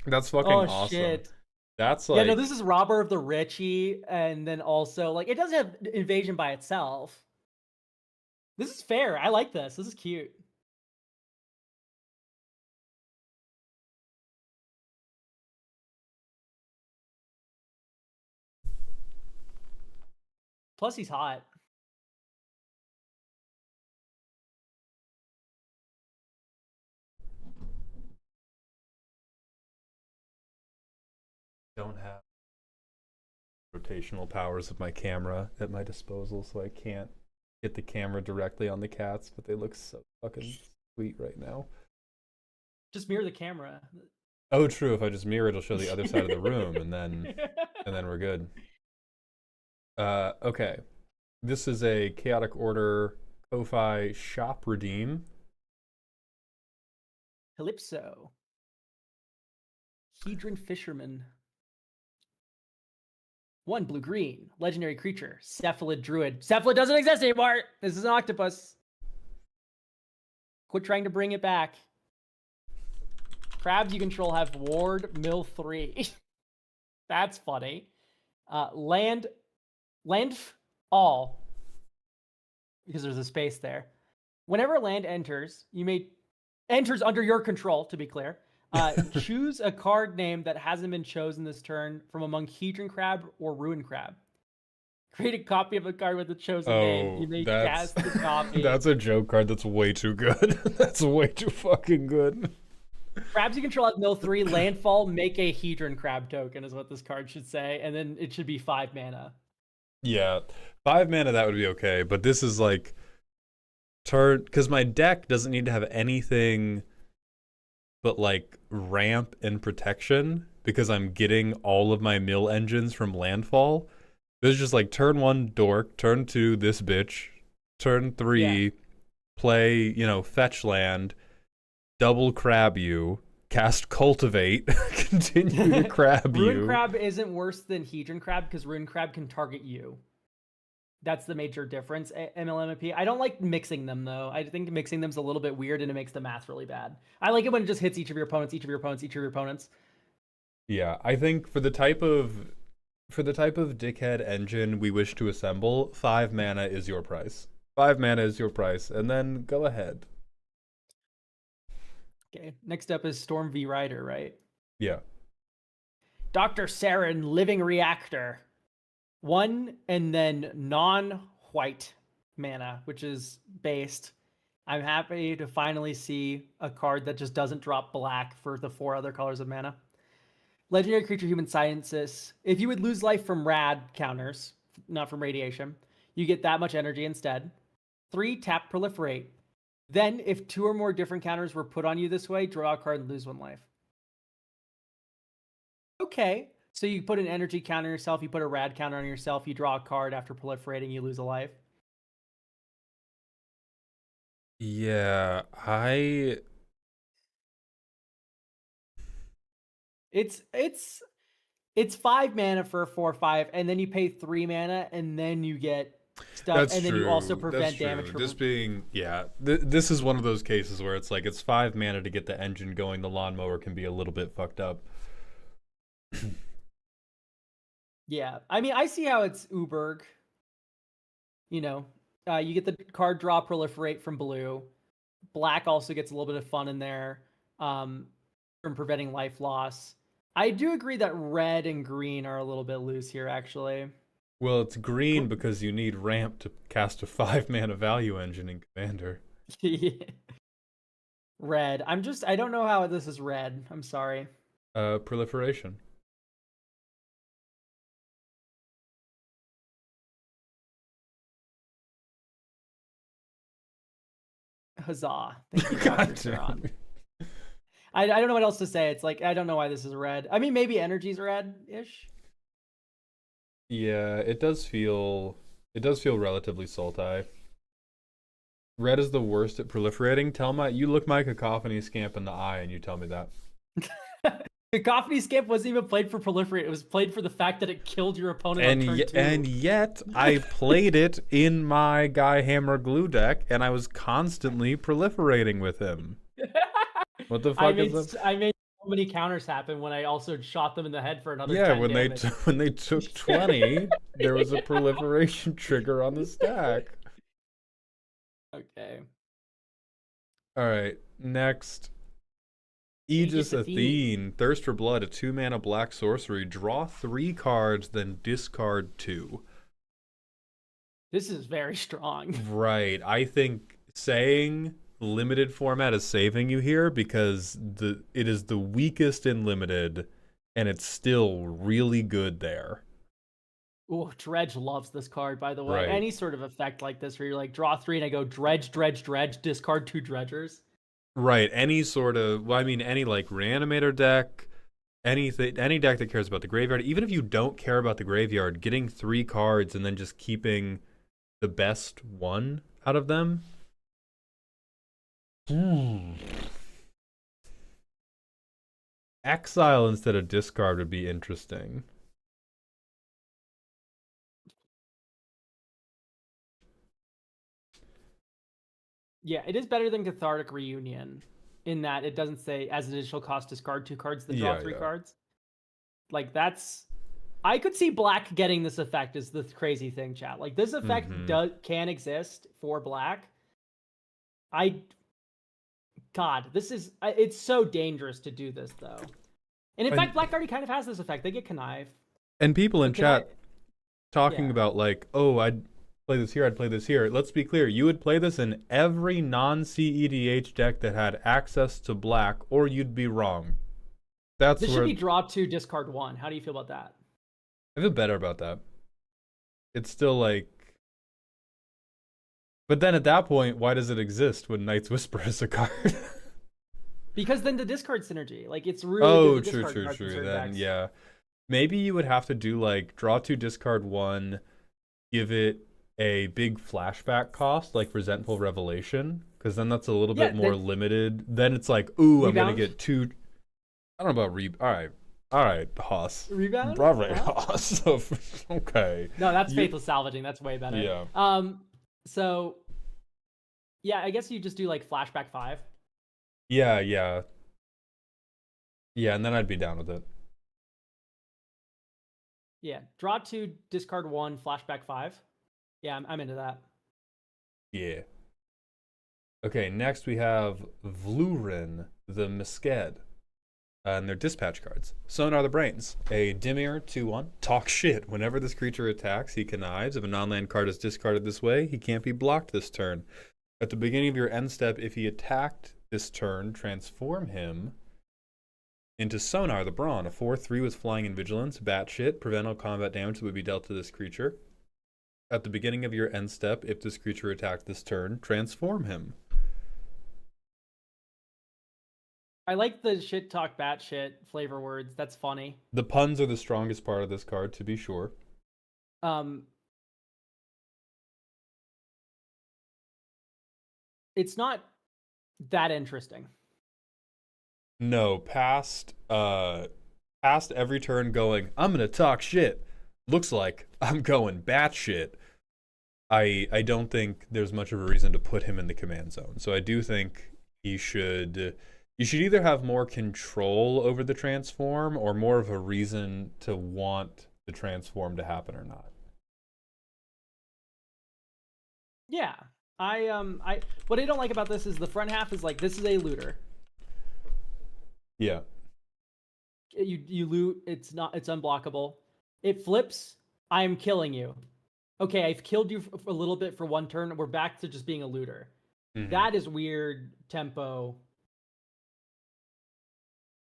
That's fucking awesome. Shit. That's like... Yeah, no, this is Robber of the Richie, and then also, like, it doesn't have Invasion by itself. This is fair. I like this. This is cute. Plus, he's hot. Don't have rotational powers of my camera at my disposal, so I can't get the camera directly on the cats, but they look so fucking sweet right now. Just mirror the camera. Oh, true. If I just mirror, it'll show the other side of the room, and then we're good. Okay. This is a Chaotic Order Ko-Fi Shop Redeem. Calypso. Hedron Fisherman. 1 blue-green. Legendary creature. Cephalid Druid. Cephalid doesn't exist anymore. This is an octopus. Quit trying to bring it back. Crabs you control have Ward Mill 3. That's funny. Land all. Because there's a space there. Whenever land enters, enters under your control, to be clear. Choose a card name that hasn't been chosen this turn from among Hedron Crab or Ruin Crab. Create a copy of a card with the chosen name. You may cast the copy. That's a joke card that's way too good. That's way too fucking good. Crabs you control have mill 3, landfall, make a Hedron Crab token is what this card should say, and then it should be 5 mana. Yeah, 5 mana, that would be okay, but this is like turn, because my deck doesn't need to have anything but like ramp and protection, because I'm getting all of my mill engines from landfall. This is just like turn 1 dork, turn 2 this bitch, turn 3 play, fetch land, double crab you, cast cultivate, continue to crab you. Ruin Crab isn't worse than Hedron Crab because Ruin Crab can target you. That's the major difference, MLMP. I don't like mixing them, though. I think mixing them's a little bit weird, and it makes the math really bad. I like it when it just hits each of your opponents, each of your opponents, each of your opponents. Yeah, I think for the type of dickhead engine we wish to assemble, 5 mana is your price. 5 mana is your price, and then go ahead. Okay, next up is Storm V Rider, right? Yeah. Dr. Saren, Living Reactor. 1 and then non-white mana, which is based. I'm happy to finally see a card that just doesn't drop black for the 4 other colors of mana. Legendary creature, human sciences. If you would lose life from rad counters, not from radiation, you get that much energy instead. 3, tap proliferate. Then, if 2 or more different counters were put on you this way, draw a card and lose 1 life. Okay, so you put an energy counter on yourself, you put a rad counter on yourself, you draw a card after proliferating, you lose a life. Yeah, It's 5 mana for a 4/5, and then you pay 3 mana, and then you get stuff, That's and then true. you also prevent That's damage true. from This being, this is one of those cases where it's like it's 5 mana to get the engine going. The lawnmower can be a little bit fucked up. Yeah, I mean, I see how it's Uberg. You get the card draw proliferate from blue. Black also gets a little bit of fun in there from preventing life loss. I do agree that red and green are a little bit loose here, actually. Well, it's green because you need ramp to cast a 5 mana value engine in Commander. Red. I don't know how this is red. I'm sorry. Proliferation. Huzzah. Thank you, Dr. Saran. I don't know what else to say. It's like, I don't know why this is red. I mean, maybe energy's red-ish. Yeah, it does feel relatively salty. Red is the worst at proliferating. You look my Cacophony Scamp in the eye and you tell me that. Cacophony Scamp wasn't even played for proliferate. It was played for the fact that it killed your opponent on turn 2. And yet, I played it in my Guy Hammer Glue deck, and I was constantly proliferating with him. What the fuck is that? I made so many counters happen when I also shot them in the head for another 10 damage. when they took 20, there was a proliferation trigger on the stack. Okay. All right, next. Aegis Athene. Thirst for Blood, a 2 mana black sorcery. Draw 3 cards, then discard 2. This is very strong. Right. I think saying limited format is saving you here because it is the weakest in limited, and it's still really good there. Oh, Dredge loves this card, by the way. Right. Any sort of effect like this where you're like, draw 3 and I go dredge, discard 2 dredgers. Right. Any sort of, any like reanimator deck, any deck that cares about the graveyard, even if you don't care about the graveyard, getting 3 cards and then just keeping the best one out of them. Exile instead of discard would be interesting. Yeah, it is better than Cathartic Reunion in that it doesn't say as initial cost discard 2 cards, then draw 3 cards. Like that's I could see black getting this effect is the crazy thing, chat. Like this effect can exist for black. God, it's so dangerous to do this though. And in fact, black already kind of has this effect. They get connive. And people in chat talking about like, oh, I'd play this here, I'd play this here. Let's be clear, you would play this in every non-CEDH deck that had access to black, or you'd be wrong. This should be draw 2, discard 1. How do you feel about that? I feel better about that. It's still like... But then at that point, why does it exist when Knight's Whisper is a card? Because then the discard synergy. Like, it's really good true. Then, decks. Yeah. Maybe you would have to do, like, draw 2, discard 1, give it a big flashback cost, like Resentful Revelation, because then that's a little bit more limited. Then it's like, ooh, I'm going to get 2... I don't know about All right, Haas. Rebound? Bravo, Haas. Okay. No, that's Faithless Salvaging. That's way better. Yeah. So, yeah, I guess you just do, like, Flashback 5. Yeah, and then I'd be down with it. Yeah, draw 2, discard 1, Flashback 5. Yeah, I'm into that. Yeah. Okay, next we have Vlurin the Misked. And they're dispatch cards. Sonar the Brains. A Dimir 2/1. Talk shit. Whenever this creature attacks, he connives. If a non-land card is discarded this way, he can't be blocked this turn. At the beginning of your end step, if he attacked this turn, transform him into Sonar the Brawn. A 4/3 with flying and vigilance. Batshit. Prevent all combat damage that would be dealt to this creature. At the beginning of your end step, if this creature attacked this turn, transform him. I like the shit talk batshit flavor words. That's funny. The puns are the strongest part of this card, to be sure. It's not that interesting. No, past every turn going, I'm gonna talk shit. Looks like I'm going batshit. I don't think there's much of a reason to put him in the command zone. So I do think you should either have more control over the transform or more of a reason to want the transform to happen or not. Yeah. What I don't like about this is the front half is like, this is a looter. Yeah. You loot, it's unblockable. It flips, I am killing you. Okay, I've killed you for a little bit for one turn, we're back to just being a looter. Mm-hmm. That is weird tempo.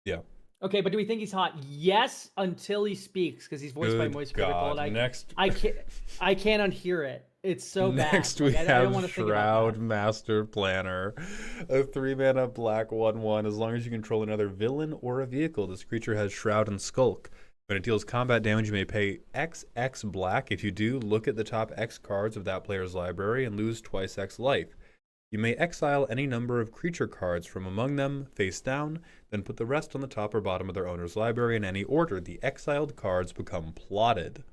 Yeah. Okay, but do we think he's hot? Yes, until he speaks, because he's voiced by Moist Critical. And I can't unhear it. It's so bad. Next we have Shroud Master Planner. A 3-mana black 1/1. As long as you control another villain or a vehicle, this creature has Shroud and Skulk. When it deals combat damage, you may pay XX black. If you do, look at the top X cards of that player's library and lose twice X life. You may exile any number of creature cards from among them, face down, then put the rest on the top or bottom of their owner's library in any order. The exiled cards become plotted.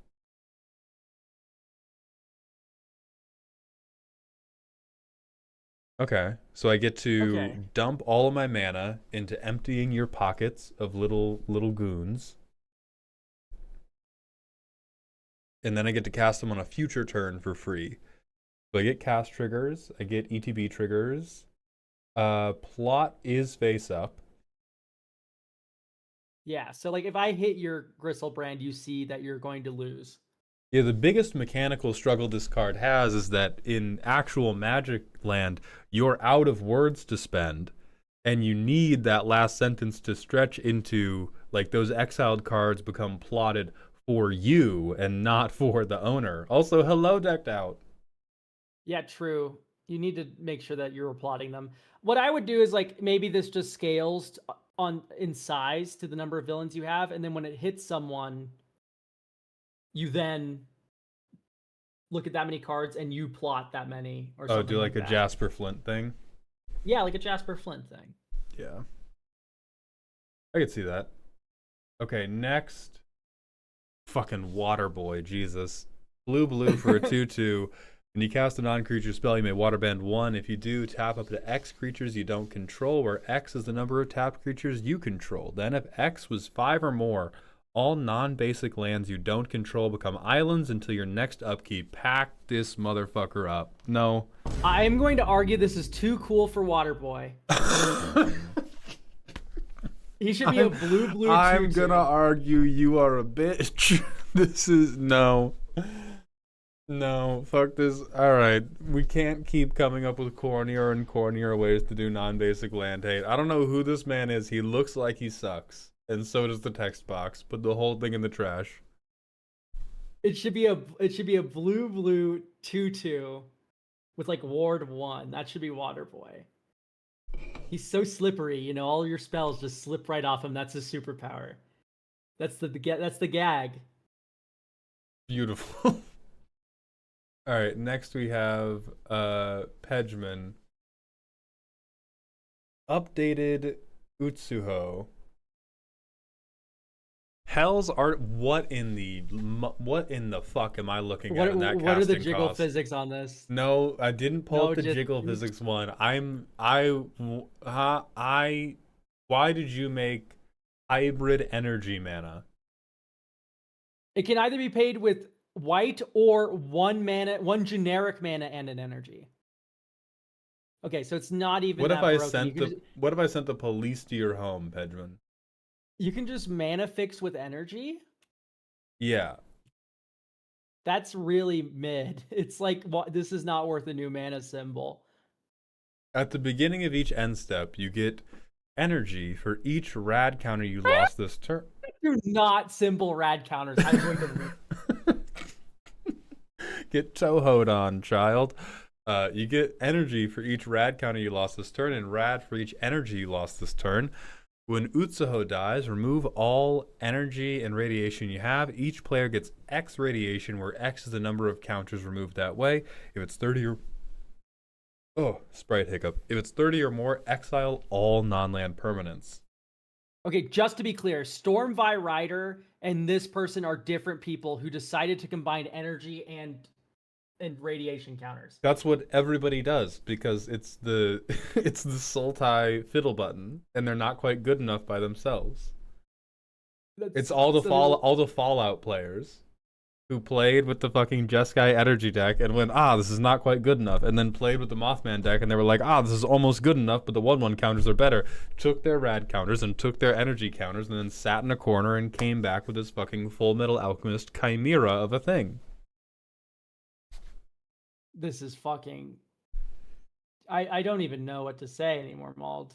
Okay, so I get to dump all of my mana into emptying your pockets of little goons. And then I get to cast them on a future turn for free. So I get cast triggers, I get ETB triggers. Plot is face up. Yeah, so like if I hit your Gristlebrand, you see that you're going to lose. Yeah, the biggest mechanical struggle this card has is that in actual Magic land, you're out of words to spend, and you need that last sentence to stretch into, like, those exiled cards become plotted for you and not for the owner. Also, hello, Decked Out. Yeah, true. You need to make sure that you're plotting them. What I would do is, like, maybe this just scales in size to the number of villains you have, and then when it hits someone, you then look at that many cards and you plot that many or something. Oh, do like a Jasper Flint thing? Yeah, like a Jasper Flint thing. Yeah. I could see that. Okay, next. Fucking Water Boy, Jesus. Blue for a 2/2. When you cast a non-creature spell, you may waterbend 1. If you do, tap up to X creatures you don't control, where X is the number of tapped creatures you control. Then if X was 5 or more, all non-basic lands you don't control become islands until your next upkeep. Pack this motherfucker up. No. I'm going to argue this is too cool for Waterboy. He should be a blue I'm 2/2. gonna argue you are a bitch. This is no. No, fuck this. Alright, we can't keep coming up with cornier and cornier ways to do non-basic land hate. I don't know who this man is. He looks like he sucks. And so does the text box. Put the whole thing in the trash. It should be a blue 2/2 with like ward 1. That should be Waterboy. He's so slippery, you know, all your spells just slip right off him. That's his superpower. That's the gag. Beautiful. Alright, next we have Pejman. Updated Utsuho. Hell's art. What in the fuck am I looking at in that casting What are the jiggle cost? physics on this? No, I didn't pull up the jiggle physics one. Why did you make hybrid energy mana? It can either be paid with white or one generic mana and an energy. Okay, so it's not even What that if I broken. sent what if I sent the police to your home, Pejman? You can just mana fix with energy? Yeah. That's really mid. It's like, this is not worth a new mana symbol. At the beginning of each end step, you get energy for each rad counter you lost this turn. Do not symbol rad counters. I'm going to Get Tohoed on, child. You get energy for each rad counter you lost this turn, and rad for each energy you lost this turn. When Utsuho dies, remove all energy and radiation you have. Each player gets X radiation, where X is the number of counters removed that way. If it's 30 or... Oh, sprite hiccup. If it's 30 or more, exile all non-land permanents. Okay, just to be clear, Stormvi Rider and this person are different people who decided to combine energy and radiation counters. That's what everybody does, because it's the it's the Sultai fiddle button, and they're not quite good enough by themselves. It's all the Fallout players who played with the fucking Jeskai energy deck and went, this is not quite good enough, and then played with the Mothman deck and they were like, this is almost good enough, but the 1/1 counters are better. Took their rad counters and took their energy counters and then sat in a corner and came back with this fucking Full Metal Alchemist chimera of a thing. This is fucking... I don't even know what to say anymore, Mald.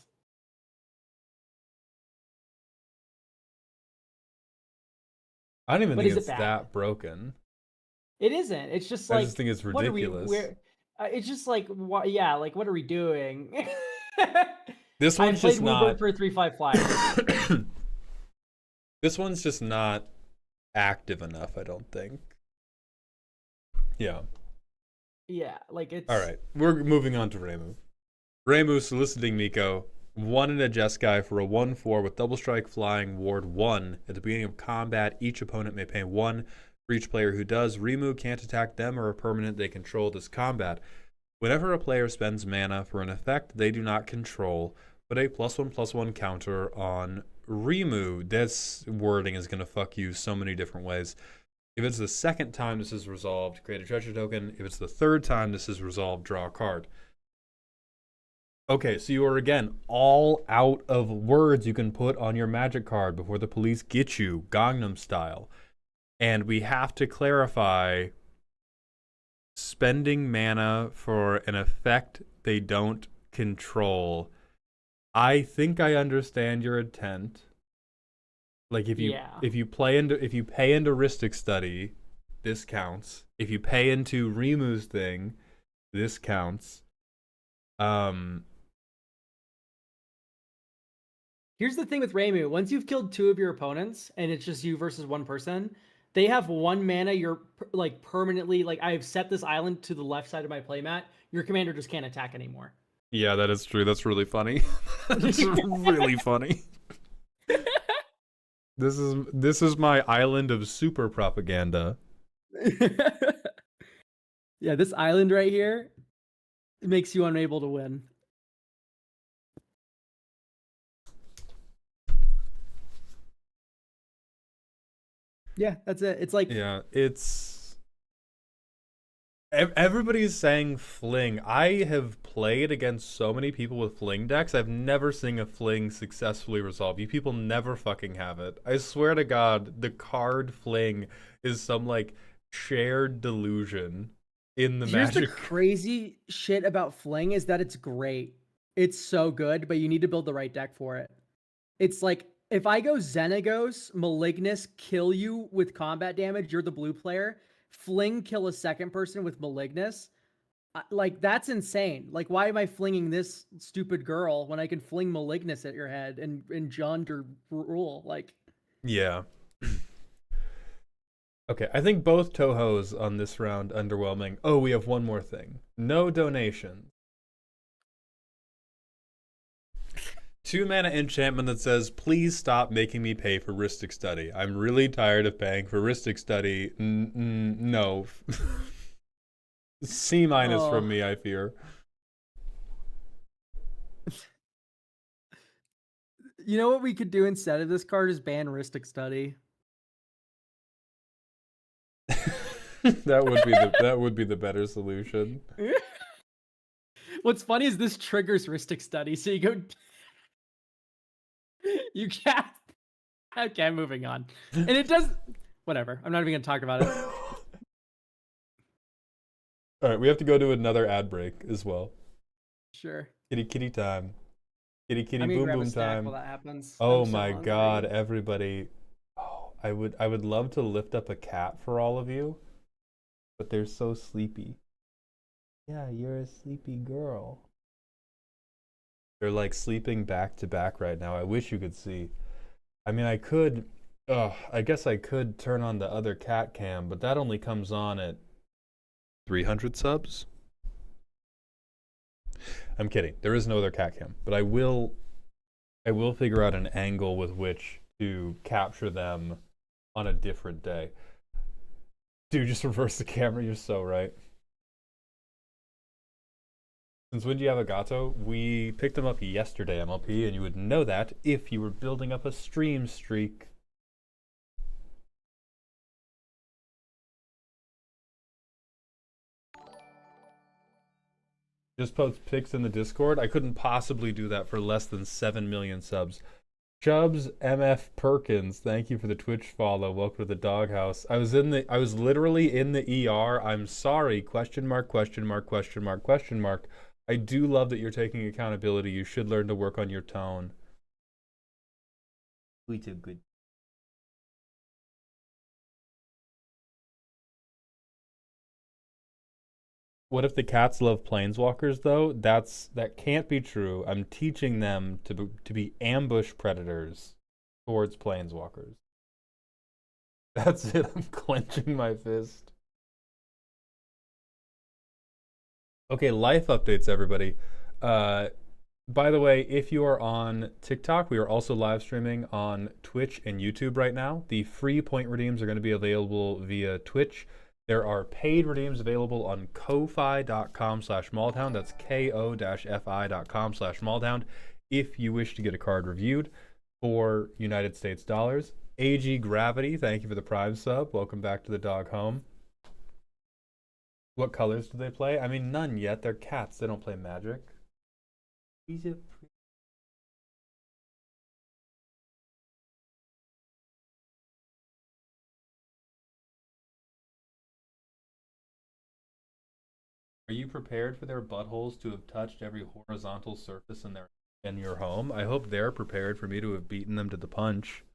I don't even think it's that broken. It isn't. It's just I like... just think it's ridiculous. It's just like, what are we doing? This one's just not... for 3/5 flyer. This one's just not active enough, I don't think. Yeah. Yeah, like it's... Alright, we're moving on to Reimu. Reimu soliciting Miko. 1 in a Jeskai for a 1/4 with double strike flying ward 1. At the beginning of combat, each opponent may pay 1 for each player who does. Reimu can't attack them or a permanent they control this combat. Whenever a player spends mana for an effect they do not control, put a +1/+1 counter on Reimu. This wording is going to fuck you so many different ways. If it's the second time this is resolved, create a treasure token. If it's the third time this is resolved, draw a card. Okay, so you are again all out of words you can put on your magic card before the police get you, Gangnam style. And we have to clarify spending mana for an effect they don't control. I think I understand your intent. Like if you pay into Ristic Study, this counts. If you pay into Reimu's thing, this counts. Here's the thing with Reimu. Once you've killed 2 of your opponents and it's just you versus one person, they have 1 mana. You're like permanently, like, I've set this island to the left side of my playmat. Your commander just can't attack anymore. Yeah, that is true. That's really funny. That's really funny. This is my island of super propaganda. Yeah, this island right here makes you unable to win. Yeah, that's it. It's like Yeah, everybody's saying fling. I have played against so many people with fling decks. I've never seen a fling successfully resolve. You people never fucking have it. I swear to God, the card fling is some like shared delusion in the here's the Magic. crazy shit about Fling is that it's great. It's so good, but you need to build the right deck for it. It's like if I go Xenagos, Malignus kill you with combat damage, you're the blue player. Fling kill a second person with Malignus. Like that's insane. Like why am I flinging this stupid girl when I can fling Malignus at your head and John your rule? Like Yeah. Okay, I think both Tohos on this round underwhelming. Oh, we have one more thing. No donations. 2-mana enchantment that says, please stop making me pay for Rhystic Study. I'm really tired of paying for Rhystic Study. No. C- from me, I fear. You know what we could do instead of this card is ban Rhystic Study. That would be the better solution. What's funny is this triggers Rhystic Study, so you go you can't. Okay, moving on. And it does whatever. I'm not even gonna talk about it. Alright, we have to go to another ad break as well. Sure. Kitty kitty time. Kitty kitty I'm gonna boom grab a boom snack time. while that happens. Oh I'm so my hungry. God, everybody. Oh, I would love to lift up a cat for all of you, but they're so sleepy. Yeah, you're a sleepy girl. They're like sleeping back to back right now. I wish you could see. I mean, I guess I could turn on the other cat cam, but that only comes on at 300 subs. I'm kidding. There is no other cat cam, but I will figure out an angle with which to capture them on a different day. Dude, just reverse the camera. You're so right. Since when do you have a gato? We picked them up yesterday, MLP, and you would know that if you were building up a stream streak. Just post pics in the Discord. I couldn't possibly do that for less than 7 million subs. Chubbs MF Perkins, thank you for the Twitch follow. Welcome to the doghouse. I was literally in the ER. I'm sorry. Question mark, question mark, question mark, question mark. I do love that you're taking accountability. You should learn to work on your tone. We too good. What if the cats love planeswalkers though? That can't be true. I'm teaching them to be ambush predators towards planeswalkers. That's it. I'm clenching my fist. Okay, life updates, everybody. By the way, if you are on TikTok, we are also live streaming on Twitch and YouTube right now. The free point redeems are going to be available via Twitch. There are paid redeems available on ko-fi.com/maldhound. That's ko-fi.com/maldhound if you wish to get a card reviewed for United States dollars. AG Gravity, thank you for the Prime sub. Welcome back to the dog home. What colors do they play? I mean, none yet. They're cats. They don't play Magic. Are you prepared for their buttholes to have touched every horizontal surface in your home? I hope they're prepared for me to have beaten them to the punch.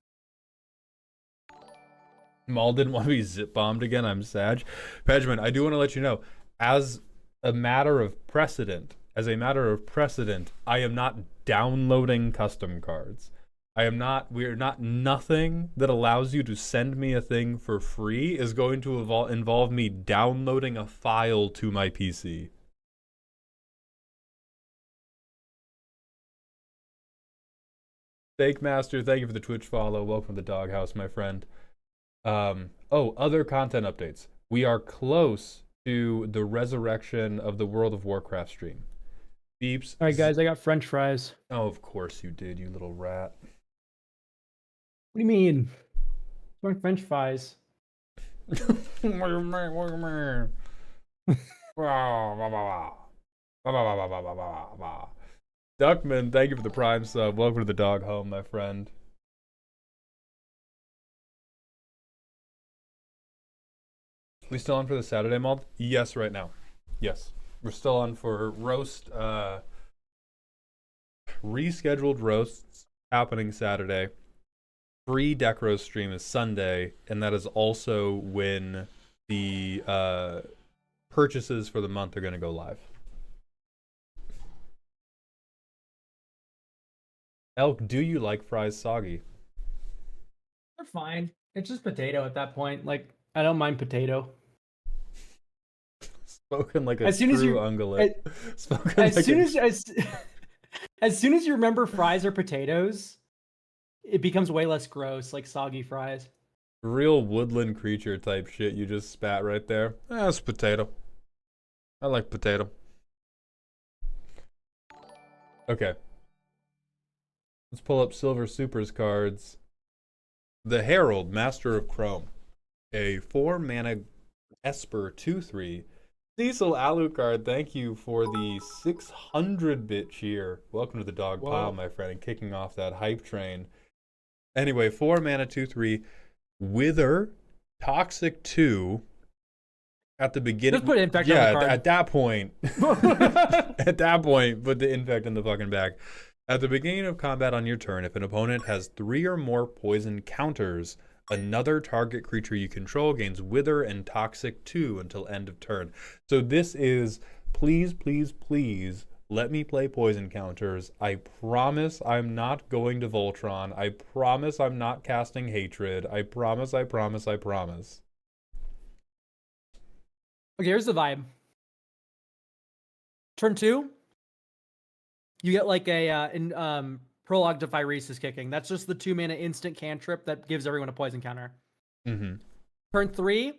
Maul didn't want to be zip bombed again. I'm sad. Pejman, I do want to let you know, as a matter of precedent, I am not downloading custom cards. Nothing that allows you to send me a thing for free is going to involve me downloading a file to my PC. Steak Master, thank you for the Twitch follow. Welcome to the doghouse, my friend. Other content updates. We are close to the resurrection of the World of Warcraft stream. Beeps. All right, guys, I got French fries. Oh, of course you did, you little rat. What do you mean? My French fries. Duckman, thank you for the Prime sub. Welcome to the dog home, my friend. We still on for the Saturday mod? Yes, right now. Yes. We're still on for roast, rescheduled roasts happening Saturday. Free deck roast stream is Sunday, and that is also when the purchases for the month are going to go live. Elk, do you like fries soggy? They're fine. It's just potato at that point. Like, I don't mind potato. Spoken like a As soon as true you- ungulate. Spoken As like soon a... as soon as you remember fries are potatoes, it becomes way less gross, like soggy fries. real woodland creature type shit you just spat right there. That's potato. I like potato. Okay. Let's pull up Silver Supers cards. The Herald, Master of Chrome. A 4-mana Esper 2/3. Cecil Alucard, thank you for the 600-bit cheer. Welcome to the dog pile, my friend, and kicking off that hype train. Anyway, 4-mana 2/3. Wither, Toxic 2. At the beginning, Just put infect on the card. at that point, at that point, put the infect in the fucking back. At the beginning of combat on your turn, if an opponent has 3 or more poison counters, another target creature you control gains Wither and Toxic 2 until end of turn. So this is, please, please, please, let me play poison counters. I promise I'm not going to Voltron. I promise I'm not casting Hatred. I promise, I promise, I promise. Okay, here's the vibe. Turn 2, you get like a Prologue to Phyresis is kicking. That's just the 2-mana instant cantrip that gives everyone a poison counter. Mm-hmm. Turn 3,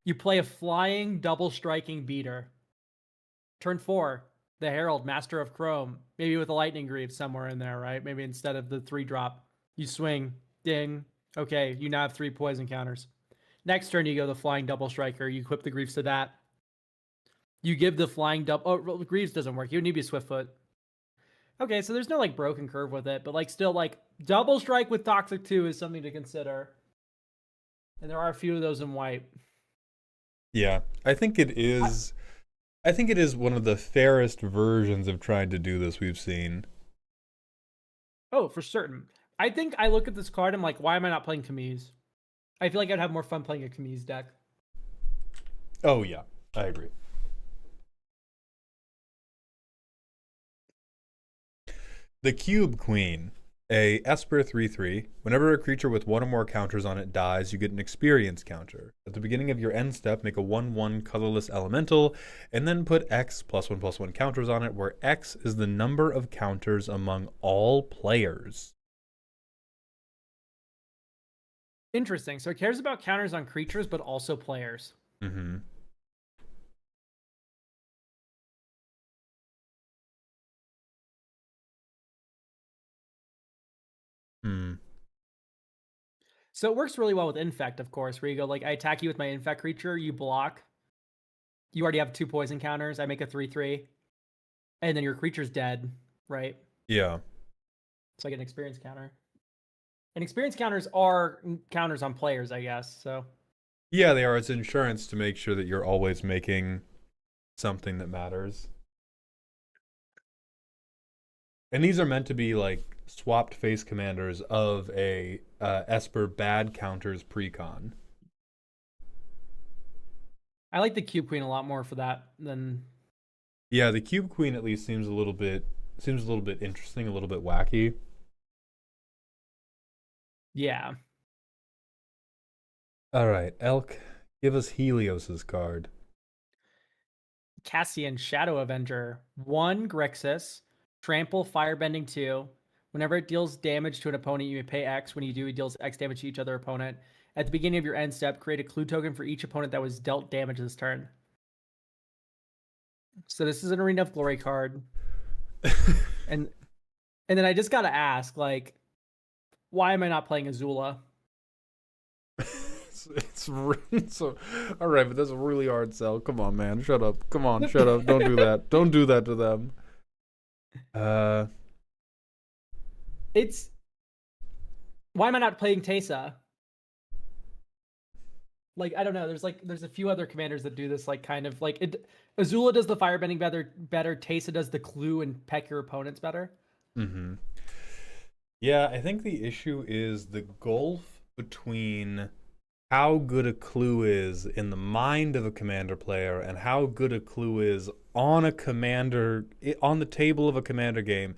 you play a flying double striking beater. Turn 4, the Herald, Master of Chrome, maybe with a Lightning Greaves somewhere in there, right? Maybe instead of the 3-drop, you swing, ding. Okay, you now have 3 poison counters. Next turn, you go the Flying Double Striker. You equip the Greaves to that. You give the Flying Double... Oh, Greaves doesn't work. You would need to be Swiftfoot. Okay, so there's no, like, broken curve with it. But, like, still, like, Double Strike with Toxic 2 is something to consider. And there are a few of those in white. Yeah, I think it is... I think it is one of the fairest versions of trying to do this we've seen. Oh, for certain. I think I look at this card, I'm like, why am I not playing Kamiz? I feel like I'd have more fun playing a Kamiz deck. Oh, yeah, I agree. The Cube Queen, a Esper 3/3. Whenever a creature with 1 or more counters on it dies, you get an experience counter. At the beginning of your end step, make a 1/1 colorless elemental, and then put X +1/+1 counters on it, where X is the number of counters among all players. Interesting. So it cares about counters on creatures, but also players. Mm-hmm. Hmm. So it works really well with Infect, of course, where you go, like, I attack you with my Infect creature, you block. You already have 2 poison counters. I make a 3/3. And then your creature's dead, right? Yeah. So I get an experience counter. And experience counters are counters on players, I guess. So Yeah, they are. It's insurance to make sure that you're always making something that matters. And these are meant to be like swapped face commanders of a Esper bad counters precon. I like the Cube Queen a lot more for that than... Yeah, the Cube Queen at least seems a little bit interesting, a little bit wacky. Yeah. All right, Elk, give us Helios's card. Cassian, Shadow Avenger. 1 Grixis. Trample, Firebending 2. Whenever it deals damage to an opponent, you may pay X. When you do, it deals X damage to each other opponent. At the beginning of your end step, create a clue token for each opponent that was dealt damage this turn. So this is an Arena of Glory card, and then I just gotta ask, like, why am I not playing Azula? So all right, but that's a really hard sell. Come on, man, shut up. Come on, shut up. Don't do that. Don't do that to them. It's why am I not playing Teysa? Like, I don't know. There's a few other commanders that do this, like, kind of like it. Azula does the firebending better. Teysa does the clue and peck your opponents better. Mm-hmm. Yeah, I think the issue is the gulf between how good a clue is in the mind of a commander player and how good a clue is on the table of a commander game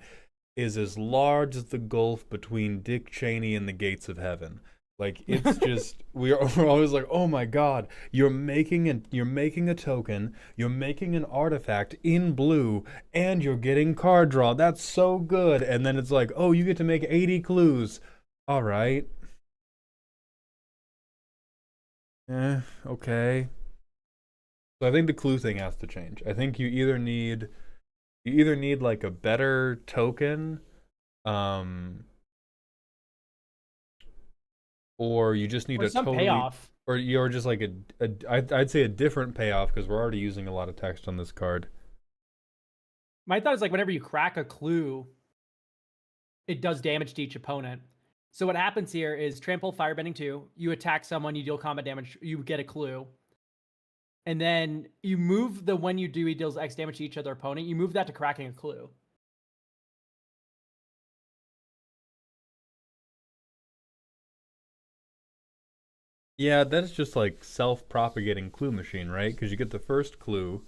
is as large as the gulf between Dick Cheney and the gates of heaven. Like, it's just we're always like, oh my god, you're making a token, you're making an artifact in blue, and you're getting card draw. That's so good. And then it's like, oh, you get to make 80 clues. All right. Okay. So I think the clue thing has to change. I think you either need like a better token, or you just need Or a some totally, payoff. or you're just like I'd say a different payoff because we're already using a lot of text on this card. My thought is, like, whenever you crack a clue, it does damage to each opponent. So what happens here is trample firebending 2, you attack someone, you deal combat damage, you get a clue. And then you move the when you do he deals X damage to each other opponent, you move that to cracking a clue. Yeah, that's just like self-propagating clue machine, right? Because you get the first clue,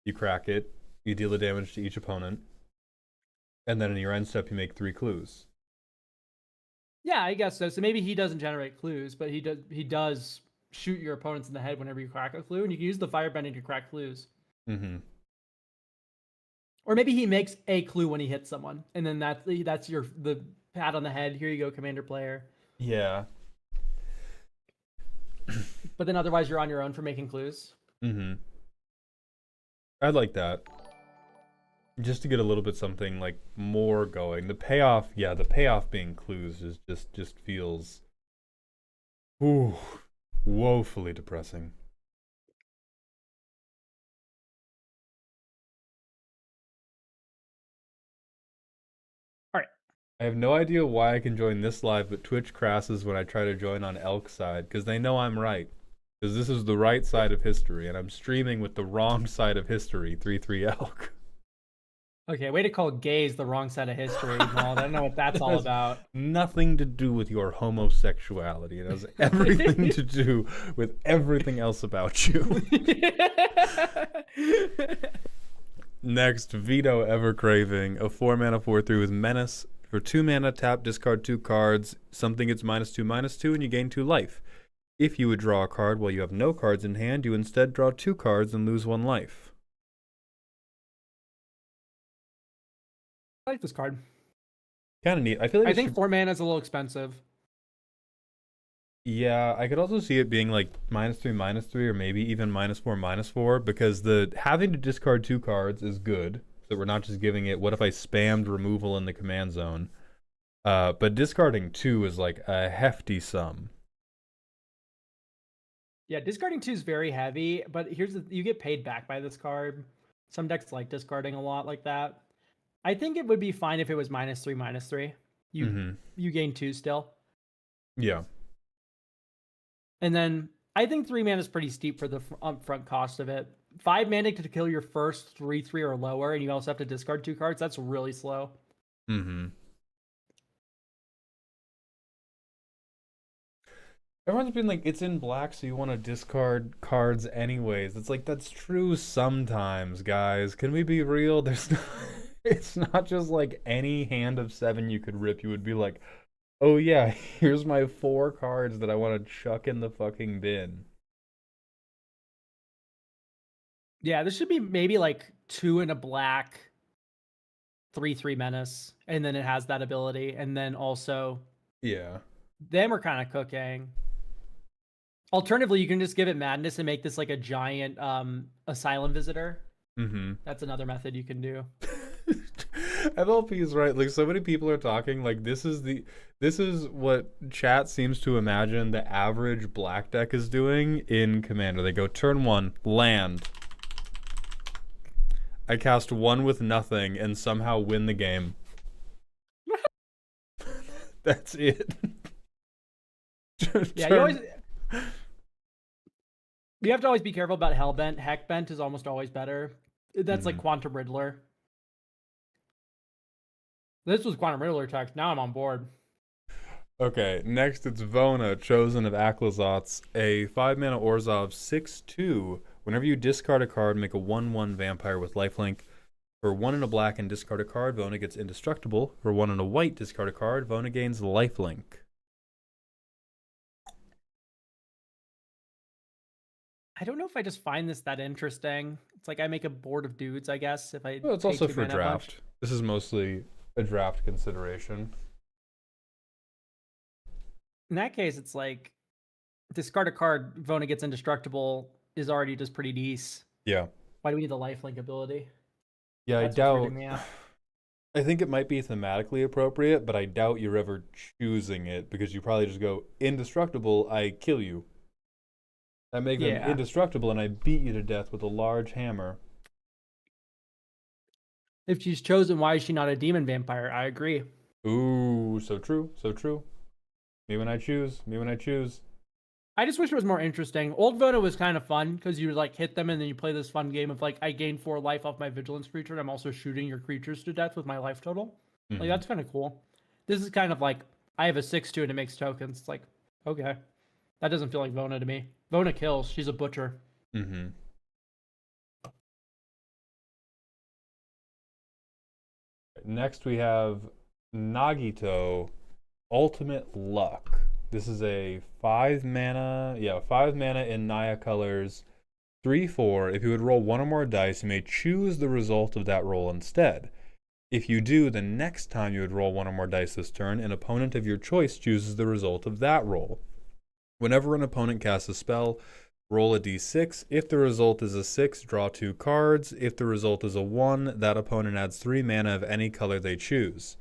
you crack it, you deal the damage to each opponent, and then in your end step you make 3 clues. Yeah, I guess so. So maybe he doesn't generate clues, but he does shoot your opponents in the head whenever you crack a clue, and you can use the firebending to crack clues. Mm-hmm. Or maybe he makes a clue when he hits someone, and then that's the pat on the head. Here you go, commander player. Yeah. But then otherwise you're on your own for making clues. Mm-hmm. I'd like that. Just to get a little bit something like more going. The payoff being clues is just feels woefully depressing. All right. I have no idea why I can join this live, but Twitch crashes when I try to join on Elk side, because they know I'm right. Because this is the right side of history, and I'm streaming with the wrong side of history, 3-3 Elk. Okay, way to call gays the wrong side of history, Maul. I don't know what that's all about. Nothing to do with your homosexuality. It has everything to do with everything else about you. Next, Veto Ever Craving, a 4-mana 4/3 with Menace. For 2 mana, tap, discard 2 cards. Something gets -2/-2, and you gain 2 life. If you would draw a card while you have no cards in hand, you instead draw 2 cards and lose 1 life. I like this card. Kind of neat. I feel like I think 4 mana is a little expensive. Yeah, I could also see it being like -3/-3, or maybe even -4/-4, because the having to discard 2 cards is good. So we're not just giving it, what if I spammed removal in the command zone? But discarding 2 is like a hefty sum. Yeah, discarding 2 is very heavy, but you get paid back by this card. Some decks like discarding a lot like that. I think it would be fine if it was -3/-3. You gain 2 still. Yeah. And then I think 3 mana is pretty steep for the upfront cost of it. 5 mana to kill your first 3/3 or lower, and you also have to discard 2 cards. That's really slow. Everyone's been like, it's in black, so you want to discard cards anyways. It's like, that's true sometimes, guys. Can we be real? It's not just like any hand of 7 you could rip. You would be like, oh yeah, here's my 4 cards that I want to chuck in the fucking bin. Yeah, this should be maybe like 2 in a black, 3/3 menace, and then it has that ability, and then also Yeah. then we're kind of cooking. Alternatively, you can just give it madness and make this like a giant asylum visitor. Mm-hmm. That's another method you can do. MLP is right. Like so many people are talking. Like this is what chat seems to imagine the average black deck is doing in Commander. They go turn 1, land. I cast 1 with nothing and somehow win the game. That's it. Yeah, you have to always be careful about Hellbent. Heckbent is almost always better. That's like Quantum Riddler. This was Quantum Riddler text. Now I'm on board. Okay, next it's Vona, Chosen of Aklazots, a 5-mana Orzhov 6/2. Whenever you discard a card, make a 1/1 vampire with lifelink. For 1 and a black and discard a card, Vona gets indestructible. For 1 and a white, discard a card, Vona gains lifelink. I don't know if I just find this that interesting. It's like I make a board of dudes, I guess. If I Well, it's pay also 2 for mana draft. punch. This is mostly a draft consideration. In that case, it's like discard a card, Vona gets indestructible is already just pretty decent. Yeah. Why do we need the lifelink ability? Yeah, That's I what's doubt. weirding me out. I think it might be thematically appropriate, but I doubt you're ever choosing it because you probably just go indestructible. I kill you. I make them indestructible, and I beat you to death with a large hammer. If she's chosen, why is she not a demon vampire? I agree. Ooh, so true, so true. Me when I choose. Me when I choose. I just wish it was more interesting. Old Vona was kind of fun because you like hit them and then you play this fun game of like I gain 4 life off my vigilance creature and I'm also shooting your creatures to death with my life total. Mm-hmm. Like that's kind of cool. This is kind of like I have a 6/2 and it makes tokens. It's like okay, that doesn't feel like Vona to me. Vona kills. She's a butcher. Mm-hmm. Next we have Nagito, Ultimate Luck. This is a 5 mana in Naya colors, 3/4. If you would roll 1 or more dice, you may choose the result of that roll instead. If you do, the next time you would roll 1 or more dice this turn, an opponent of your choice chooses the result of that roll. Whenever an opponent casts a spell, roll a d6. If the result is a 6, draw 2 cards. If the result is a 1, that opponent adds 3 mana of any color they choose.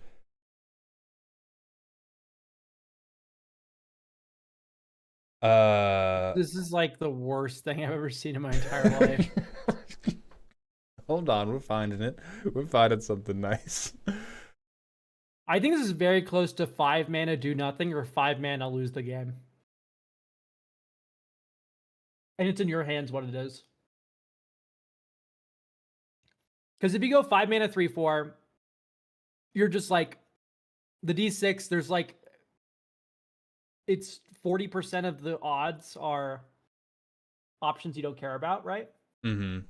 This is like the worst thing I've ever seen in my entire life. Hold on, we're finding it. We're finding something nice. I think this is very close to 5 mana do nothing or 5 mana lose the game. And it's in your hands what it is. Because if you go 5 mana 3/4, you're just like the D6, there's like it's 40% of the odds are options you don't care about, right? Mm-hmm.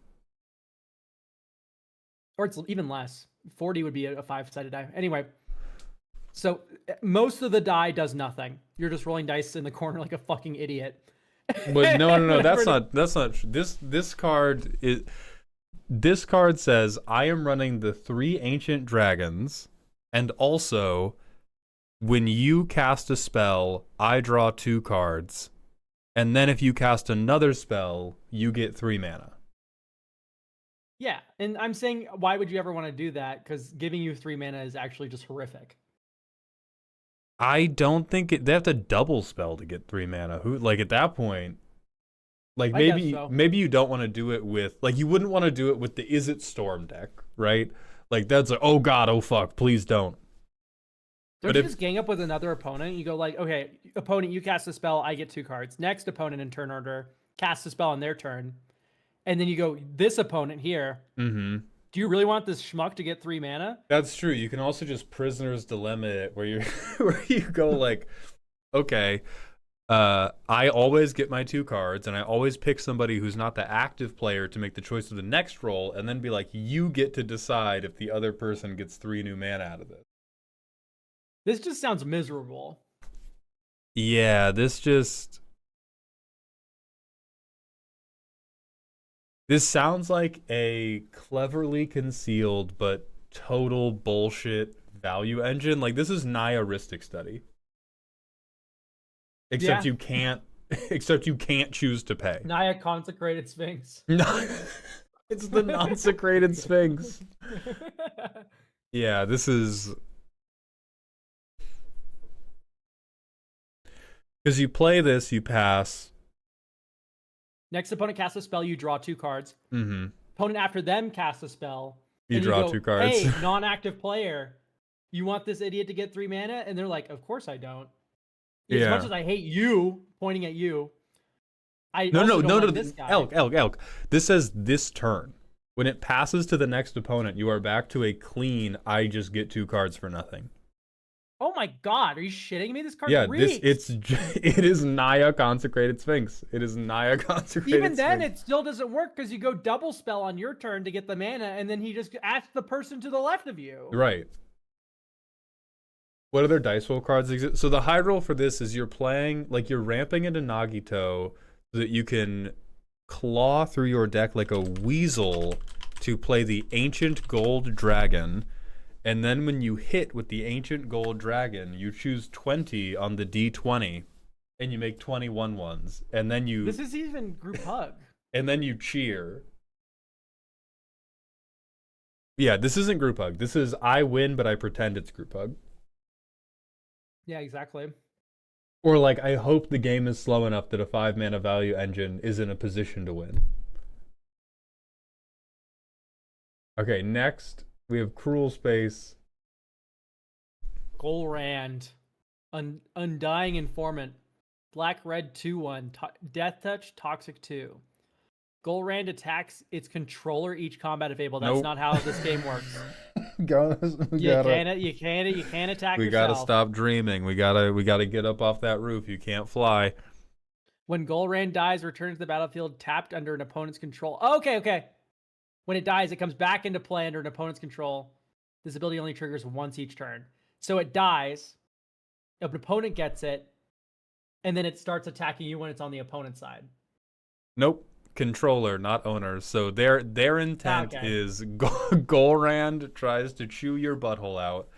Or it's even less. 40 would be a 5-sided die. Anyway, so most of the die does nothing. You're just rolling dice in the corner like a fucking idiot. But no, that's not this card is this card says I am running the 3 ancient dragons, and also when you cast a spell, I draw 2 cards, and then if you cast another spell, you get 3 mana. Yeah, and I'm saying, why would you ever want to do that? Because giving you 3 mana is actually just horrific. I don't think they have to double spell to get 3 mana. Who like at that point? Like maybe you don't want to do it with like you wouldn't want to do it with the Is It Storm deck, right? Like that's like oh god, oh fuck, please don't. Don't you just gang up with another opponent? You go like, okay, opponent, you cast a spell, I get 2 cards. Next opponent in turn order casts a spell on their turn. And then you go, this opponent here. Mm-hmm. Do you really want this schmuck to get 3 mana? That's true. You can also just Prisoner's Dilemma it, where you where you go like, okay, I always get my 2 cards, and I always pick somebody who's not the active player to make the choice of the next roll, and then be like, you get to decide if the other person gets 3 new mana out of this. This just sounds miserable. Yeah, this sounds like a cleverly concealed but total bullshit value engine. Like this is Nihilistic Study. Except you can't choose to pay. Naya Consecrated Sphinx. It's the non-secrated Sphinx. Yeah, this is... Because you play this, you pass. Next opponent casts a spell, you draw 2 cards. Mm-hmm. Opponent after them casts a spell. You draw go, 2 cards. Hey, non-active player, you want this idiot to get 3 mana? And they're like, of course I don't. As much as I hate you, pointing at you, I no, this guy. Elk. This says this turn. When it passes to the next opponent, you are back to a clean, I just get 2 cards for nothing. Oh my god, are you shitting me? This card reeks. Reeks. It is Naya Consecrated Sphinx. It is Naya Consecrated Even then, Sphinx. it still doesn't work because you go double spell on your turn to get the mana, and then he just asks the person to the left of you. Right. What other dice roll cards exist? So the high roll for this is you're playing, like you're ramping into Nagito so that you can claw through your deck like a weasel to play the Ancient Gold Dragon. And then when you hit with the Ancient Gold Dragon, you choose 20 on the D20 and you make 21 ones. And then you... This is even group hug. And then you cheer. Yeah, this isn't group hug. This is I win, but I pretend it's group hug. Yeah, exactly. Or like, I hope the game is slow enough that a 5-mana value engine is in a position to win. Okay, next we have Cruel Space. Golrand. Undying Informant. Black Red 2/1. Death Touch, Toxic 2. Golrand attacks its controller each combat if able. That's not how this game works. You can't attack We yourself. gotta stop dreaming. We gotta get up off that roof. You can't fly. When Golrand dies, returns to the battlefield tapped under an opponent's control. Okay. When it dies, it comes back into play under an opponent's control. This ability only triggers once each turn. So it dies, an opponent gets it, and then it starts attacking you when it's on the opponent's side. Nope. Controller, not owners. So their intent is Golrand tries to chew your butthole out.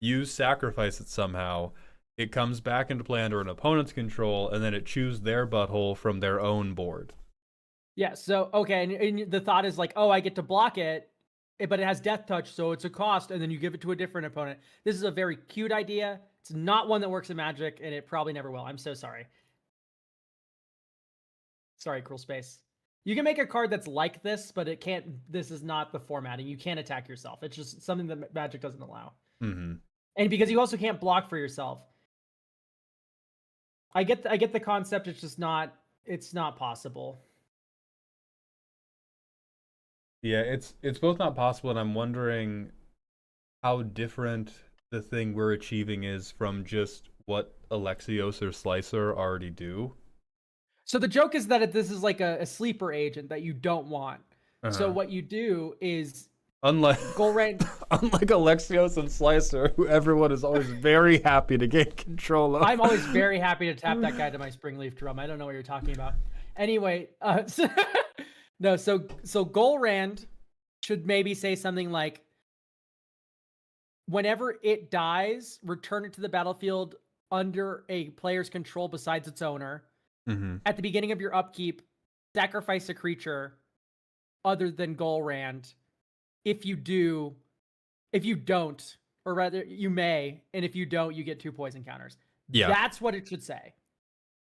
You sacrifice it somehow. It comes back into play under an opponent's control, and then it chews their butthole from their own board. Yeah, so, okay, and the thought is like, oh, I get to block it, but it has Death Touch, so it's a cost, and then you give it to a different opponent. This is a very cute idea. It's not one that works in Magic, and it probably never will. I'm so sorry. Sorry, Cruel Space. You can make a card that's like this, but it can't. This is not the formatting. You can't attack yourself. It's just something that Magic doesn't allow. Mm-hmm. And because you also can't block for yourself. I get the concept. It's just not. It's not possible. Yeah, it's both not possible, and I'm wondering how different the thing we're achieving is from just what Alexios or Slicer already do. So the joke is that this is like a sleeper agent that you don't want. So what you do is unlike Golrand, unlike Alexios and Slicer, who everyone is always very happy to gain control of. I'm always very happy to tap that guy to my Springleaf Drum. I don't know what you're talking about. Anyway, so Golrand should maybe say something like, whenever it dies, return it to the battlefield under a player's control besides its owner. Mm-hmm. At the beginning of your upkeep, sacrifice a creature other than Golrand. If you don't, or rather you may, and if you don't, you get 2 poison counters. Yeah. That's what it should say.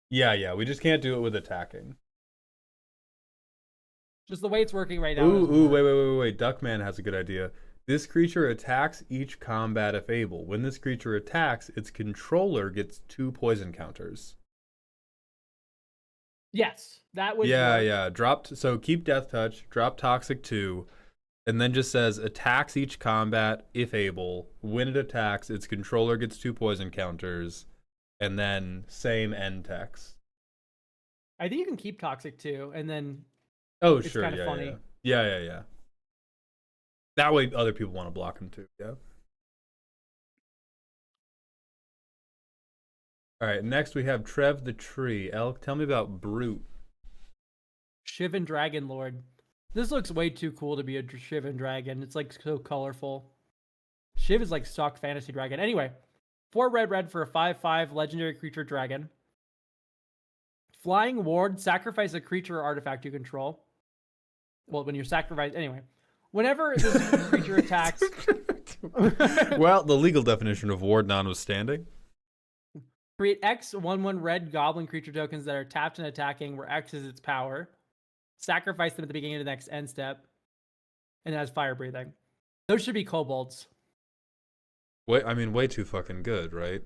Yeah. We just can't do it with attacking. Just the way it's working right now. Wait. Duckman has a good idea. This creature attacks each combat if able. When this creature attacks, its controller gets 2 poison counters. Yes, that would. Yeah. So keep Death Touch, drop Toxic 2, and then just says attacks each combat if able. When it attacks, its controller gets 2 poison counters, and then same end text. I think you can keep Toxic 2, and then. Oh, it's sure. Kind of funny. Yeah. That way, other people want to block him too. Yeah. All right, next we have Trev the Tree. Elk, tell me about Brute. Shivan Dragon Lord. This looks way too cool to be a Shivan Dragon. It's like so colorful. Shiv is like stock fantasy dragon. Anyway, 4 red for a 5/5 legendary creature dragon. Flying Ward, sacrifice a creature or artifact you control. well, when you're sacrificed, anyway. Whenever this creature attacks, Well, the legal definition of ward notwithstanding. create X 1/1 red goblin creature tokens that are tapped and attacking, where X is its power. Sacrifice them at the beginning of the next end step, and it has fire breathing. Those should be kobolds. Way too fucking good, right?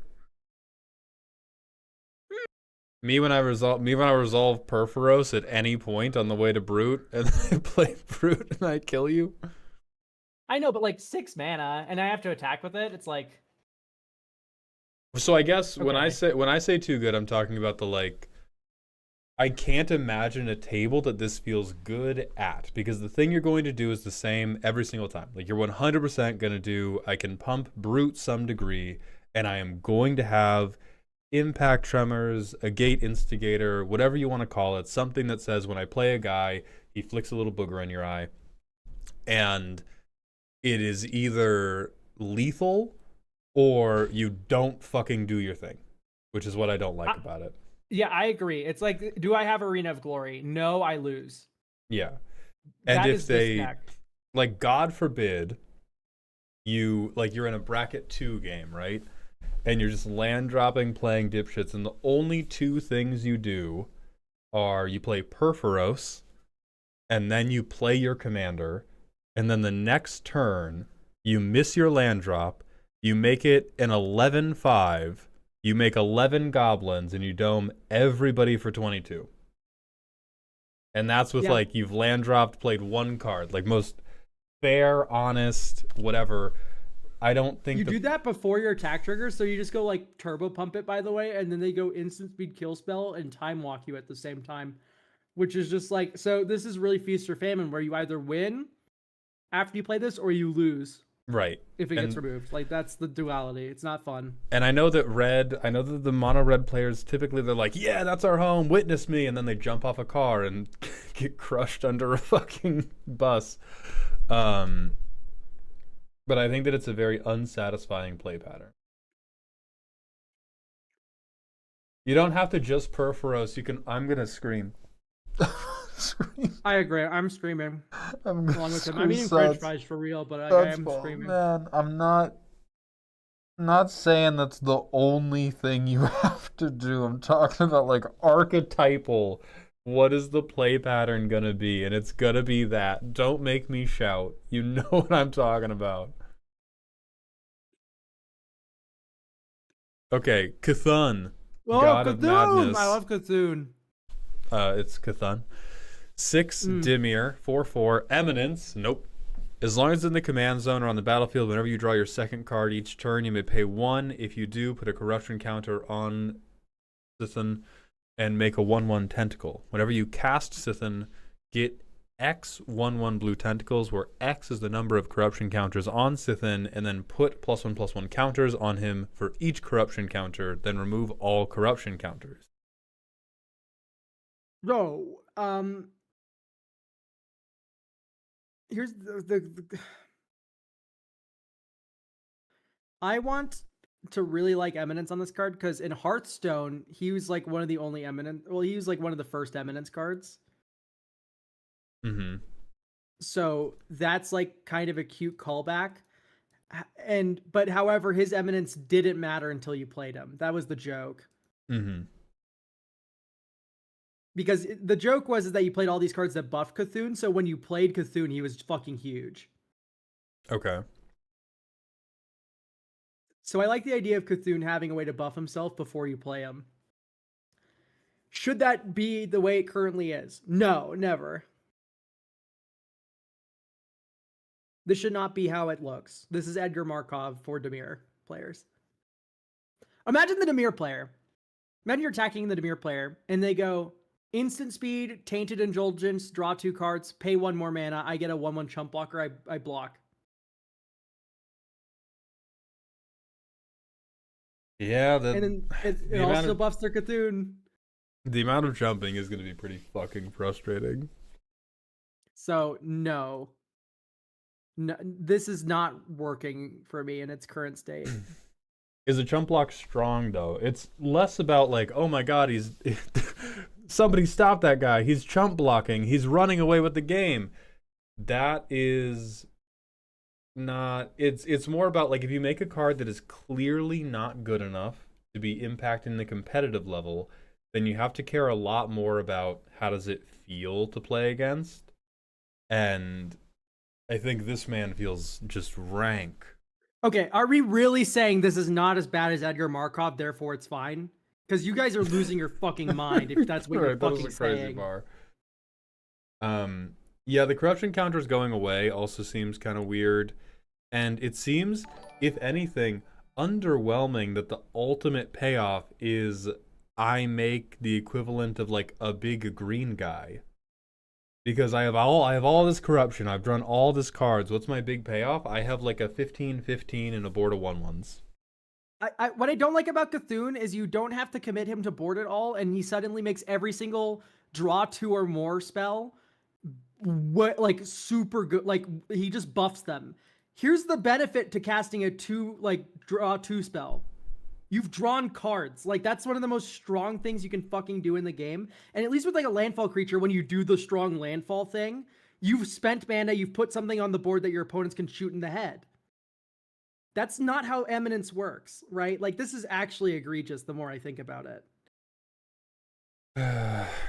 Me when I resolve Perforos at any point on the way to Brute, and then I play Brute and I kill you. I know, but like 6 mana, and I have to attack with it. It's like, So I guess when I okay. say too good, I'm talking about the like. I can't imagine a table that this feels good at, because the thing you're going to do is the same every single time. Like you're 100% going to do, I can pump Brute some degree, and I am going to have impact tremors, a gate instigator, whatever you want to call it, something that says when I play a guy, he flicks a little booger in your eye, and it is either lethal or you don't fucking do your thing, which is what I don't like about it. Yeah, I agree. It's like, do I have Arena of Glory? No, I lose. Yeah. And That if is they, disconnect. like, God forbid, you're in a bracket 2 game, right? And you're just land dropping, playing dipshits, and the only 2 things you do are you play Perforos, and then you play your commander, and then the next turn, you miss your land drop, you make it an 11-5, you make 11 goblins, and you dome everybody for 22. And that's with, like, you've land dropped, played 1 card. Like, most fair, honest, whatever. I don't think You do that before your attack trigger, so you just go like turbo pump it, by the way, and then they go instant speed kill spell and time walk you at the same time, which is just like, so this is really feast or famine, where you either win after you play this or you lose Right. if it gets removed. Like, that's the duality. It's not fun. And I know that the mono red players typically they're like, yeah, that's our home, witness me, and then they jump off a car and get crushed under a fucking bus. But I think that it's a very unsatisfying play pattern. You don't have to just Perforos. You can. I'm gonna scream. Scream. I agree. I'm screaming I'm along with him. I'm eating French fries for real, but I am screaming. Man, I'm not saying that's the only thing you have to do. I'm talking about like archetypal. What is the play pattern gonna be? And it's gonna be that. Don't make me shout. You know what I'm talking about. Okay, Cthulhu, Oh, God of Cthulhu! Madness. I love Cthulhu. It's Cthulhu. 6 Dimir, 4/4 Eminence. Nope. As long as it's in the command zone or on the battlefield, whenever you draw your second card each turn, you may pay 1. If you do, put a corruption counter on Scythen and make a 1/1 tentacle. Whenever you cast Scythen, get X 1/1 blue tentacles, where X is the number of corruption counters on Scythen, and then put +1/+1 counters on him for each corruption counter, then remove all corruption counters. No, here's the I want to really like Eminence on this card, because in Hearthstone, he was like one of the only Eminence. Well, he was like one of the first Eminence cards. Mm-hmm. So that's like kind of a cute callback. But however, his Eminence didn't matter until you played him. That was the joke. Mm-hmm. Because the joke was that you played all these cards that buff Cthulhu, so when you played Cthulhu, he was fucking huge. Okay. So I like the idea of Cthulhu having a way to buff himself before you play him. Should that be the way it currently is? No, never. This should not be how it looks. This is Edgar Markov for Dimir players. Imagine the Dimir player. Imagine you're attacking the Dimir player, and they go, instant speed, Tainted Indulgence, draw 2 cards, pay 1 more mana, I get a 1/1 chump blocker, I block. Yeah, And then it also buffs their Cthulhu. the amount of jumping is going to be pretty fucking frustrating. So, no, this is not working for me in its current state. Is a chump block strong, though? It's less about, like, oh my god, somebody stop that guy. He's chump blocking. He's running away with the game. that is not, it's more about like if you make a card that is clearly not good enough to be impacting the competitive level, then you have to care a lot more about how does it feel to play against. And I think this man feels just rank. Okay, are we really saying this is not as bad as Edgar Markov, therefore it's fine? Because you guys are losing your fucking mind if that's what you're Right, that was fucking a crazy saying. bar. Yeah, the corruption counters going away also seems kind of weird. And it seems, if anything, underwhelming that the ultimate payoff is I make the equivalent of like a big green guy. Because I have all this corruption, I've drawn all this cards. What's my big payoff? I have like a 15/15 and a board of 1/1s. What I don't like about Cthulhu is you don't have to commit him to board at all, and he suddenly makes every single draw two or more spell what like super good. Like he just buffs them. Here's the benefit to casting a two like draw two spell. You've drawn cards. Like that's one of the most strong things you can fucking do in the game. And at least with like a landfall creature, when you do the strong landfall thing, you've spent mana, you've put something on the board that your opponents can shoot in the head. That's not how Eminence works, right? Like this is actually egregious the more I think about it.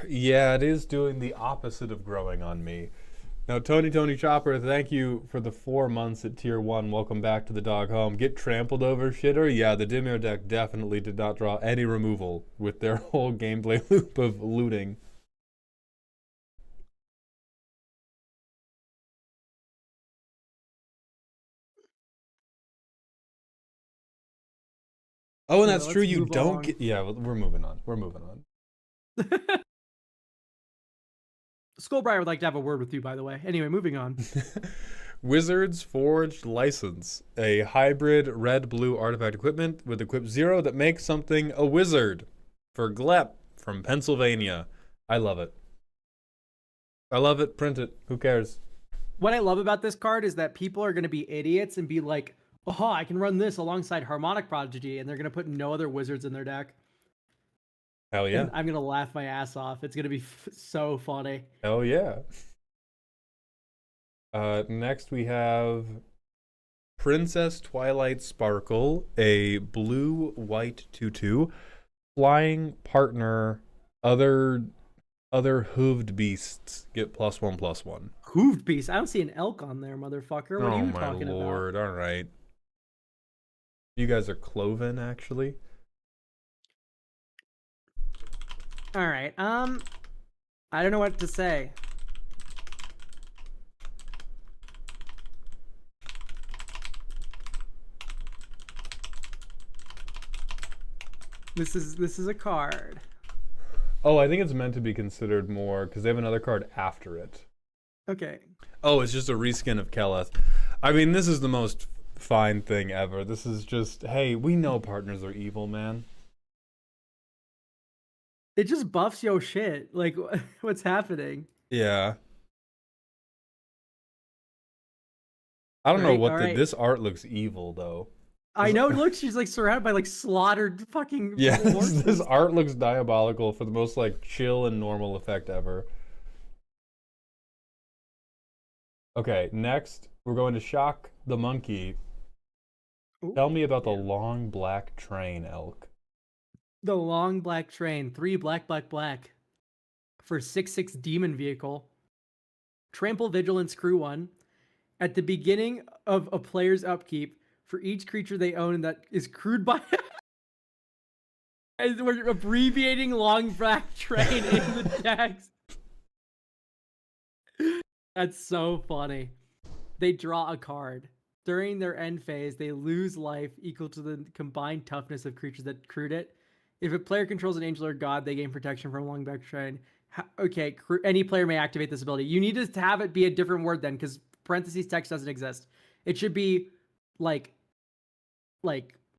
Yeah, it is doing the opposite of growing on me. Now, Tony Chopper, thank you for the 4 months at tier 1. Welcome back to the dog home. Get trampled over, shitter? Yeah, the Dimir deck definitely did not draw any removal with their whole gameplay loop of looting. Oh, and Anyway, that's true. let's You move don't along. get. Yeah, we're moving on. We're moving on. Skullbriar would like to have a word with you, by the way. Anyway, moving on. Wizards Forged License, a hybrid red-blue artifact equipment with equip 0 that makes something a wizard for Glep from Pennsylvania. I love it. I love it. Print it. Who cares? What I love about this card is that people are going to be idiots and be like, oh, I can run this alongside Harmonic Prodigy, and they're going to put no other wizards in their deck. Hell yeah. And I'm going to laugh my ass off. It's going to be so funny. Hell yeah. Next we have Princess Twilight Sparkle, a blue-white 2/2, flying partner, other hooved beasts get +1/+1. Hooved beast. I don't see an elk on there, motherfucker. What are you talking about? Oh my lord! All right, you guys are cloven, actually. All right. I don't know what to say. This is a card. Oh, I think it's meant to be considered more because they have another card after it. Okay. Oh, it's just a reskin of Keleth. I mean, this is the most fine thing ever. This is just, hey, we know partners are evil, man. It just buffs your shit. Like, what's happening? Yeah. I don't know what Right. this art looks evil though. I know. Look, she's like surrounded by like slaughtered fucking. Yeah, this art looks diabolical for the most like chill and normal effect ever. Okay, next we're going to Shock the Monkey. Ooh, Tell me about the long black train, Elk. The long black train, 3 black, black, black, for 6/6 demon vehicle. Trample vigilance crew 1. At the beginning of a player's upkeep, for each creature they own that is crewed by. As we're abbreviating long black train in the text. That's so funny. They draw a card. During their end phase, they lose life equal to the combined toughness of creatures that crewed it. If a player controls an angel or god, they gain protection from long black train. Okay, any player may activate this ability. You need to have it be a different word then, because parentheses text doesn't exist. It should be like.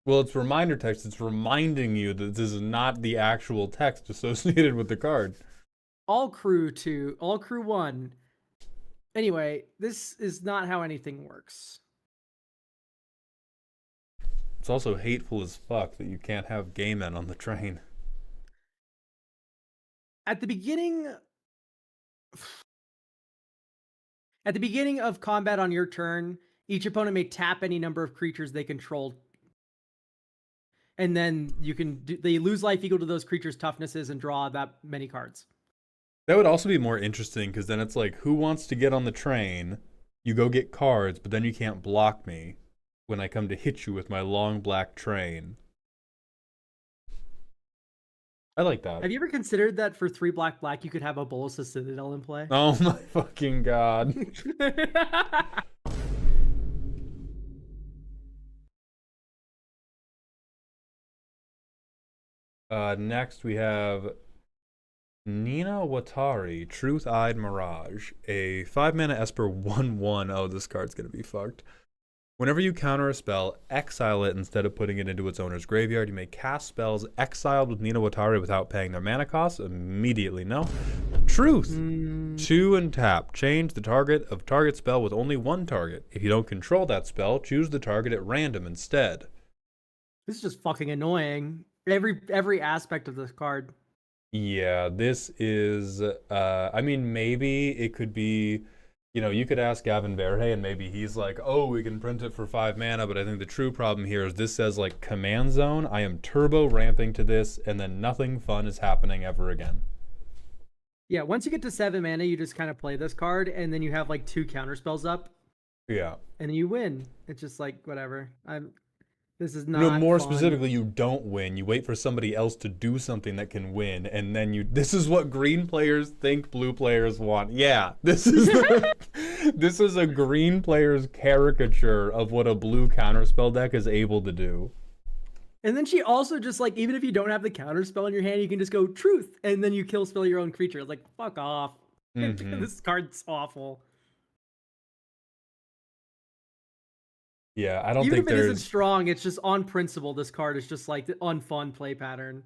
Well, it's reminder text. It's reminding you that this is not the actual text associated with the card. All crew 1. Anyway, this is not how anything works. It's also hateful as fuck that you can't have gay men on the train. At the beginning, At the beginning of combat on your turn, each opponent may tap any number of creatures they control. And then they lose life equal to those creatures' toughnesses and draw that many cards. That would also be more interesting because then it's like, who wants to get on the train? You go get cards, but then you can't block me when I come to hit you with my long black train. I like that. Have you ever considered that for 3 black you could have a Bolus of Citadel in play? Oh my fucking god. Next we have Nina Watari, Truth-Eyed Mirage, a 5-mana Esper 1/1. Oh, this card's gonna be fucked. Whenever you counter a spell, exile it instead of putting it into its owner's graveyard. You may cast spells exiled with Nina Watari without paying their mana cost. Immediately, no. Truth. 2 and tap. Change the target of target spell with only 1 target. If you don't control that spell, choose the target at random instead. This is just fucking annoying. Every aspect of this card. Yeah, this is, I mean, maybe it could be, you know, you could ask Gavin Verhey and maybe he's like, oh, we can print it for 5 mana, but I think the true problem here is this says like command zone. I am turbo ramping to this and then nothing fun is happening ever again. Yeah, once you get to 7 mana, you just kind of play this card and then you have like 2 counter spells up. Yeah. And you win. It's just like, whatever. This is not No, more fun. specifically, you don't win. You wait for somebody else to do something that can win, and then you. This is what green players think blue players want. Yeah, this is this is a green player's caricature of what a blue counterspell deck is able to do. And then she also just like, even if you don't have the counter spell in your hand, you can just go truth, and then you kill spell your own creature. Like, fuck off. This card's awful. Yeah, I don't Even think if it there's... isn't strong, it's just on principle. This card is just like the unfun play pattern.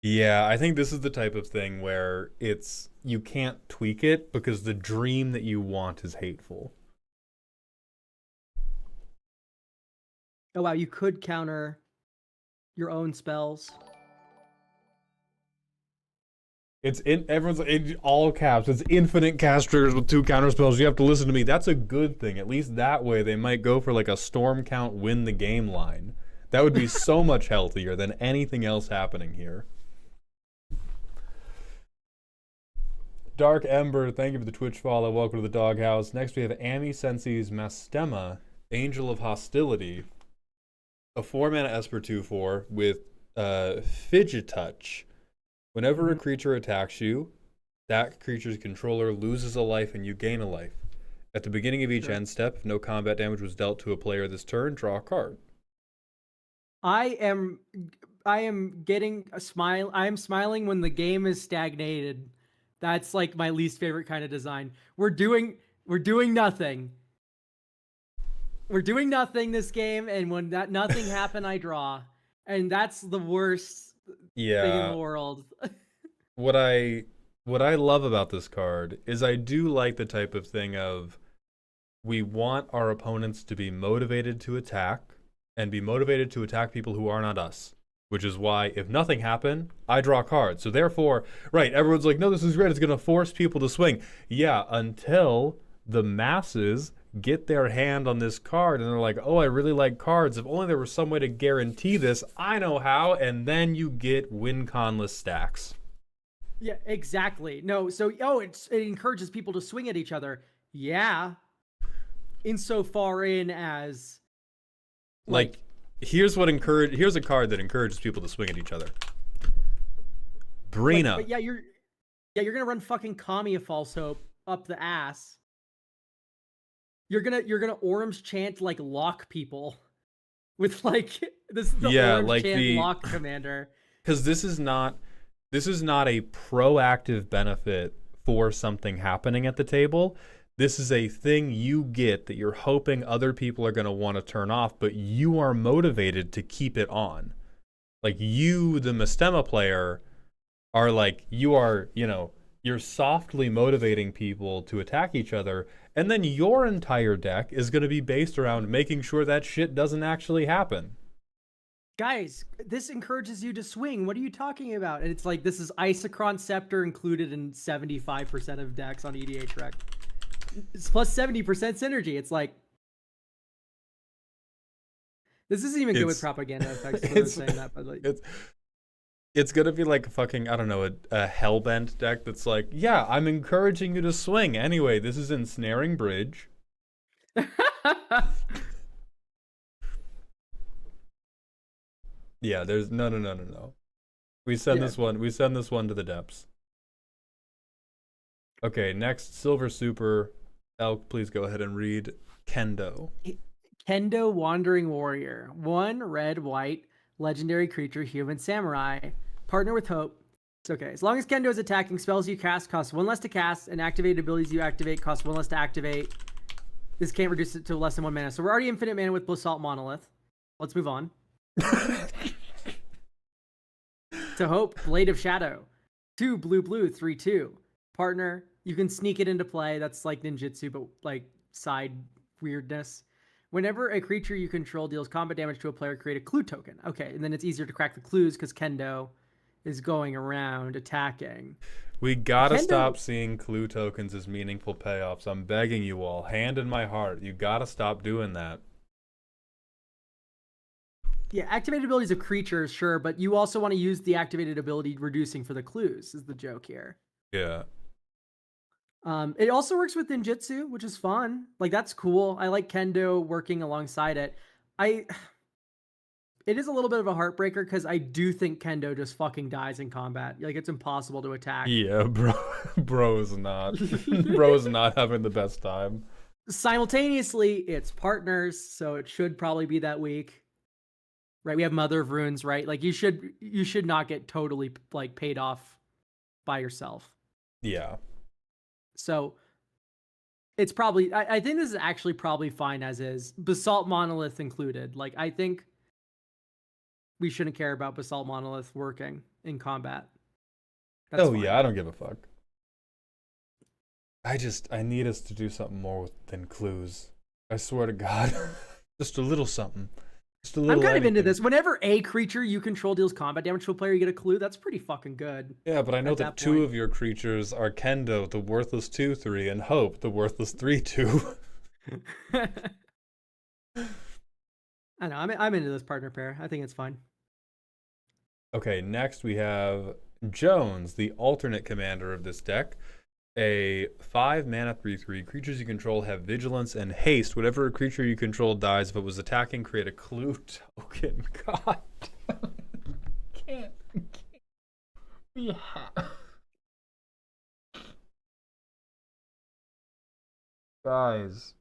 Yeah, I think this is the type of thing where it's you can't tweak it because the dream that you want is hateful. Oh wow, you could counter your own spells. It's in everyone's in all caps. It's infinite cast triggers with 2 counter spells. You have to listen to me. That's a good thing. At least that way they might go for like a storm count win the game line. That would be so much healthier than anything else happening here. Dark Ember, thank you for the Twitch follow. Welcome to the doghouse. Next we have Ami Sensei's Mastema, Angel of Hostility. A 4-mana Esper 2/4 with Fidget Touch. Whenever a creature attacks you, that creature's controller loses a life and you gain a life. At the beginning of each end step, if no combat damage was dealt to a player this turn, draw a card. I am getting a smile. I am smiling when the game is stagnated. That's like my least favorite kind of design. We're doing nothing. We're doing nothing this game, and when that nothing happen, I draw. And that's the worst thing in the world. What I love about this card is I do like the type of thing of we want our opponents to be motivated to attack and be motivated to attack people who are not us. Which is why if nothing happened, I draw cards. So therefore, right, everyone's like, no, this is great. It's going to force people to swing. Yeah, until the masses get their hand on this card and they're like, oh, I really like cards. If only there was some way to guarantee this, I know how. And then you get win conless stacks. Yeah, exactly. No, so it encourages people to swing at each other. Yeah. Insofar in as like here's a card that encourages people to swing at each other. Brina. But you're gonna run fucking Kamiya Falso up the ass. You're gonna Orm's chant like lock people with like this is the Orm's like chant the lock commander. Because this is not a proactive benefit for something happening at the table. This is a thing you get that you're hoping other people are going to want to turn off, but you are motivated to keep it on. Like you, the Mastema player, are like, you're softly motivating people to attack each other, and then your entire deck is going to be based around making sure that shit doesn't actually happen. guys, this encourages you to swing. What are you talking about? And it's like, this is Isochron Scepter included in 75% of decks on EDH Rec. It's plus 70% synergy. It's like, this isn't even good with propaganda effects. It's, saying that, but like, it's gonna be like a fucking, I don't know, a Hellbent deck that's like, yeah, I'm encouraging you to swing. Anyway, this is Ensnaring Bridge. Yeah, there's no. We send this one to the depths. Okay, next Silver Super. Elk, please go ahead and read Kendo. Kendo Wandering Warrior. 1 red, white, legendary creature, human samurai. Partner with Hope. It's okay. As long as Kendo is attacking, spells you cast cost 1 less to cast, and activated abilities you activate cost 1 less to activate. This can't reduce it to less than 1 mana. So we're already infinite mana with Basalt Monolith. Let's move on. To Hope, Blade of Shadow. 2 blue, 3/2. Partner, you can sneak it into play. That's like ninjutsu, but like side weirdness. Whenever a creature you control deals combat damage to a player, create a clue token. Okay, and then it's easier to crack the clues because Kendo is going around attacking. We gotta stop seeing clue tokens as meaningful payoffs. I'm begging you all, hand in my heart, you gotta stop doing that. Yeah, activated abilities of creatures, sure, but you also want to use the activated ability reducing for the clues, is the joke here. Yeah. It also works with ninjutsu, which is fun. Like, that's cool. I like Kendo working alongside it. It is a little bit of a heartbreaker because I do think Kendo just fucking dies in combat. Like, it's impossible to attack. Yeah, bro is not having the best time. Simultaneously, it's partners, so it should probably be that weak. Right? We have Mother of Runes, right? Like, you should not get totally like paid off by yourself. Yeah. So it's probably, I think this is actually probably fine as is. Basalt Monolith included. Like, I think we shouldn't care about Basalt Monolith working in combat. That's fine. Yeah, I don't give a fuck. I need us to do something more than clues. I swear to God. Just a little something. I'm kind of into this. Whenever a creature you control deals combat damage to a player, you get a clue. That's pretty fucking good. Yeah, but I know that 2 of your creatures are Kendo, the worthless 2/3, and Hope, the worthless 3/2. I know. I'm into this partner pair. I think it's fine. Okay, next we have Jones, the alternate commander of this deck. A 5 mana 3/3. Creatures you control have vigilance and haste. Whatever a creature you control dies, if it was attacking, create a clue token. God. Can't. Yeah. Guys.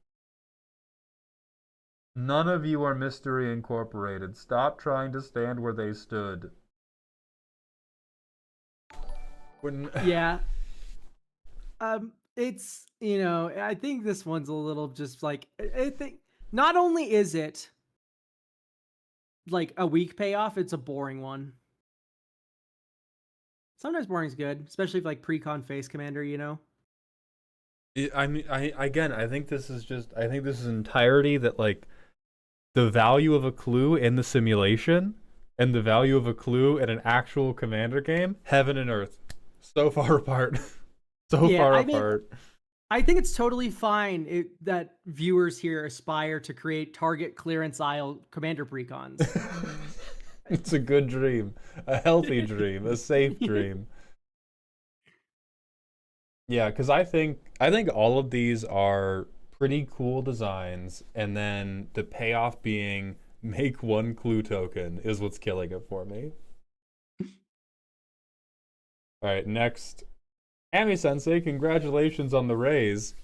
None of you are Mystery Incorporated. Stop trying to stand where they stood. Yeah. It's, I think this one's a little just like, I think not only is it like a weak payoff, it's a boring one. Sometimes boring's good, especially if like pre-con face commander, I mean, I think this is entirety that like the value of a clue in the simulation and the value of a clue in an actual commander game, heaven and earth, so far apart. Far apart. I think it's totally fine that viewers here aspire to create target clearance aisle commander precons. It's a good dream, a healthy dream, a safe dream. Yeah, because I think all of these are pretty cool designs, and then the payoff being make 1 clue token is what's killing it for me. All right, next. Ami-sensei, congratulations on the raise.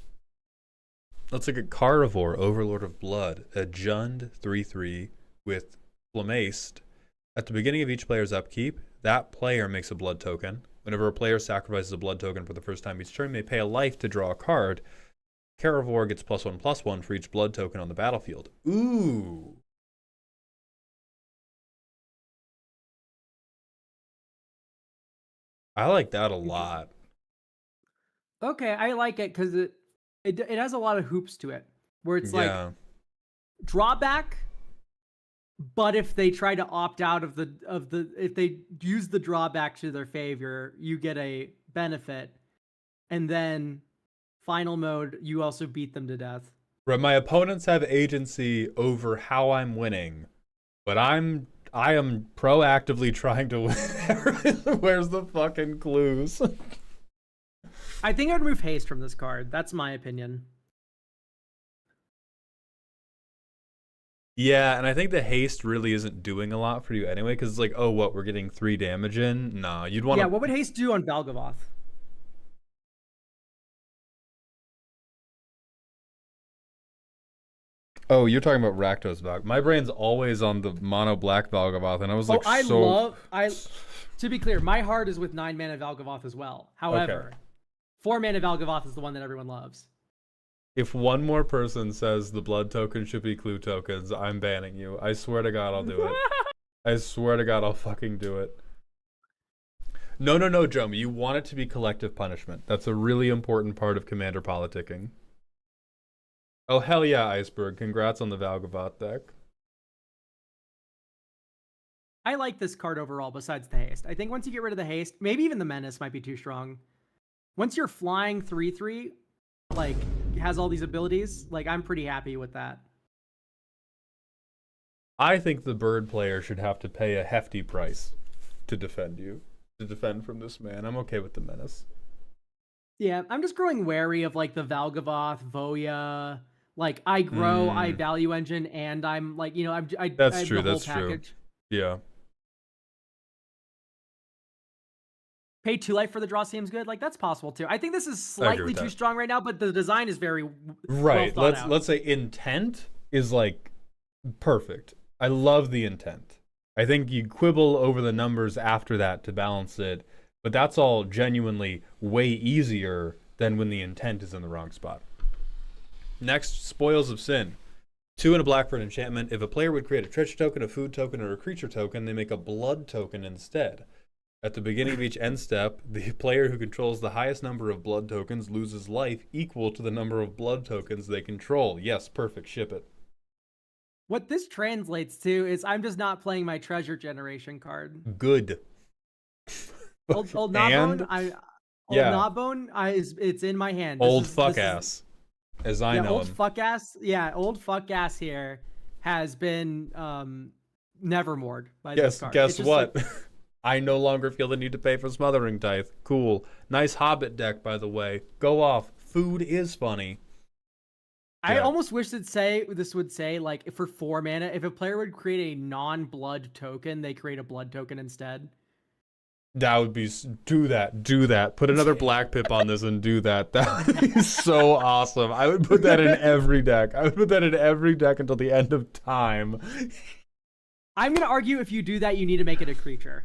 Let's look at Carnivore, Overlord of Blood, a Jund 3/3 with Flamaced. At the beginning of each player's upkeep, that player makes a blood token. Whenever a player sacrifices a blood token for the first time each turn, they pay a life to draw a card. Carnivore gets +1/+1 for each blood token on the battlefield. Ooh. I like that a lot. Okay, I like it because it has a lot of hoops to it, where it's like drawback But if they try to opt out of if they use the drawback to their favor, you get a benefit, and then final mode, you also beat them to death. Right, my opponents have agency over how I'm winning, but I am proactively trying to win. Where's the fucking clues? I think I'd remove haste from this card. That's my opinion. Yeah, and I think the haste really isn't doing a lot for you anyway, because it's like, oh, what, we're getting 3 damage in? Nah, you'd want to... Yeah, what would haste do on Valgavoth? Oh, you're talking about Rakdos Valg. My brain's always on the mono black Valgavoth, and I was like, to be clear, my heart is with 9 mana Valgavoth as well. However, 4 mana Valgavoth is the one that everyone loves. If one more person says the blood token should be clue tokens, I'm banning you. I swear to God I'll do it. I swear to God I'll fucking do it. No, Jomi. You want it to be collective punishment. That's a really important part of commander politicking. Oh, hell yeah, Iceberg. Congrats on the Valgavoth deck. I like this card overall besides the haste. I think once you get rid of the haste, maybe even the menace might be too strong. Once you're flying 3/3, like, has all these abilities, like, I'm pretty happy with that. I think the bird player should have to pay a hefty price to defend you. To defend from this man. I'm okay with the menace. Yeah, I'm just growing wary of, like, the Valgavoth, Voya. Like, I grow, I value engine, and I'm, like, you know, That's I true, the whole that's package. true. Yeah. Pay 2 life for the draw seems good. Like, that's possible too. I think this is slightly too strong right now, but the design is very right. Well thought out. Let's say intent is like perfect. I love the intent. I think you quibble over the numbers after that to balance it, but that's all genuinely way easier than when the intent is in the wrong spot. Next, Spoils of Sin. 2 and a black for an enchantment. If a player would create a treasure token, a food token, or a creature token, they make a blood token instead. At the beginning of each end step, the player who controls the highest number of blood tokens loses life equal to the number of blood tokens they control. Yes, perfect. Ship it. What this translates to is I'm just not playing my treasure generation card. Good. Old Knotbone, it's in my hand. Old fuck ass, as I know him. Old fuck ass here has been nevermored by this card. Guess what? Like, I no longer feel the need to pay for Smothering Tithe. Cool. Nice Hobbit deck, by the way. Go off. Food is funny. I almost wish this would say, like, for 4 mana, if a player would create a non-blood token, they create a blood token instead. That would be... Do that. Put another black pip on this and do that. That would be so awesome. I would put that in every deck. I would put that in every deck until the end of time. I'm going to argue if you do that, you need to make it a creature.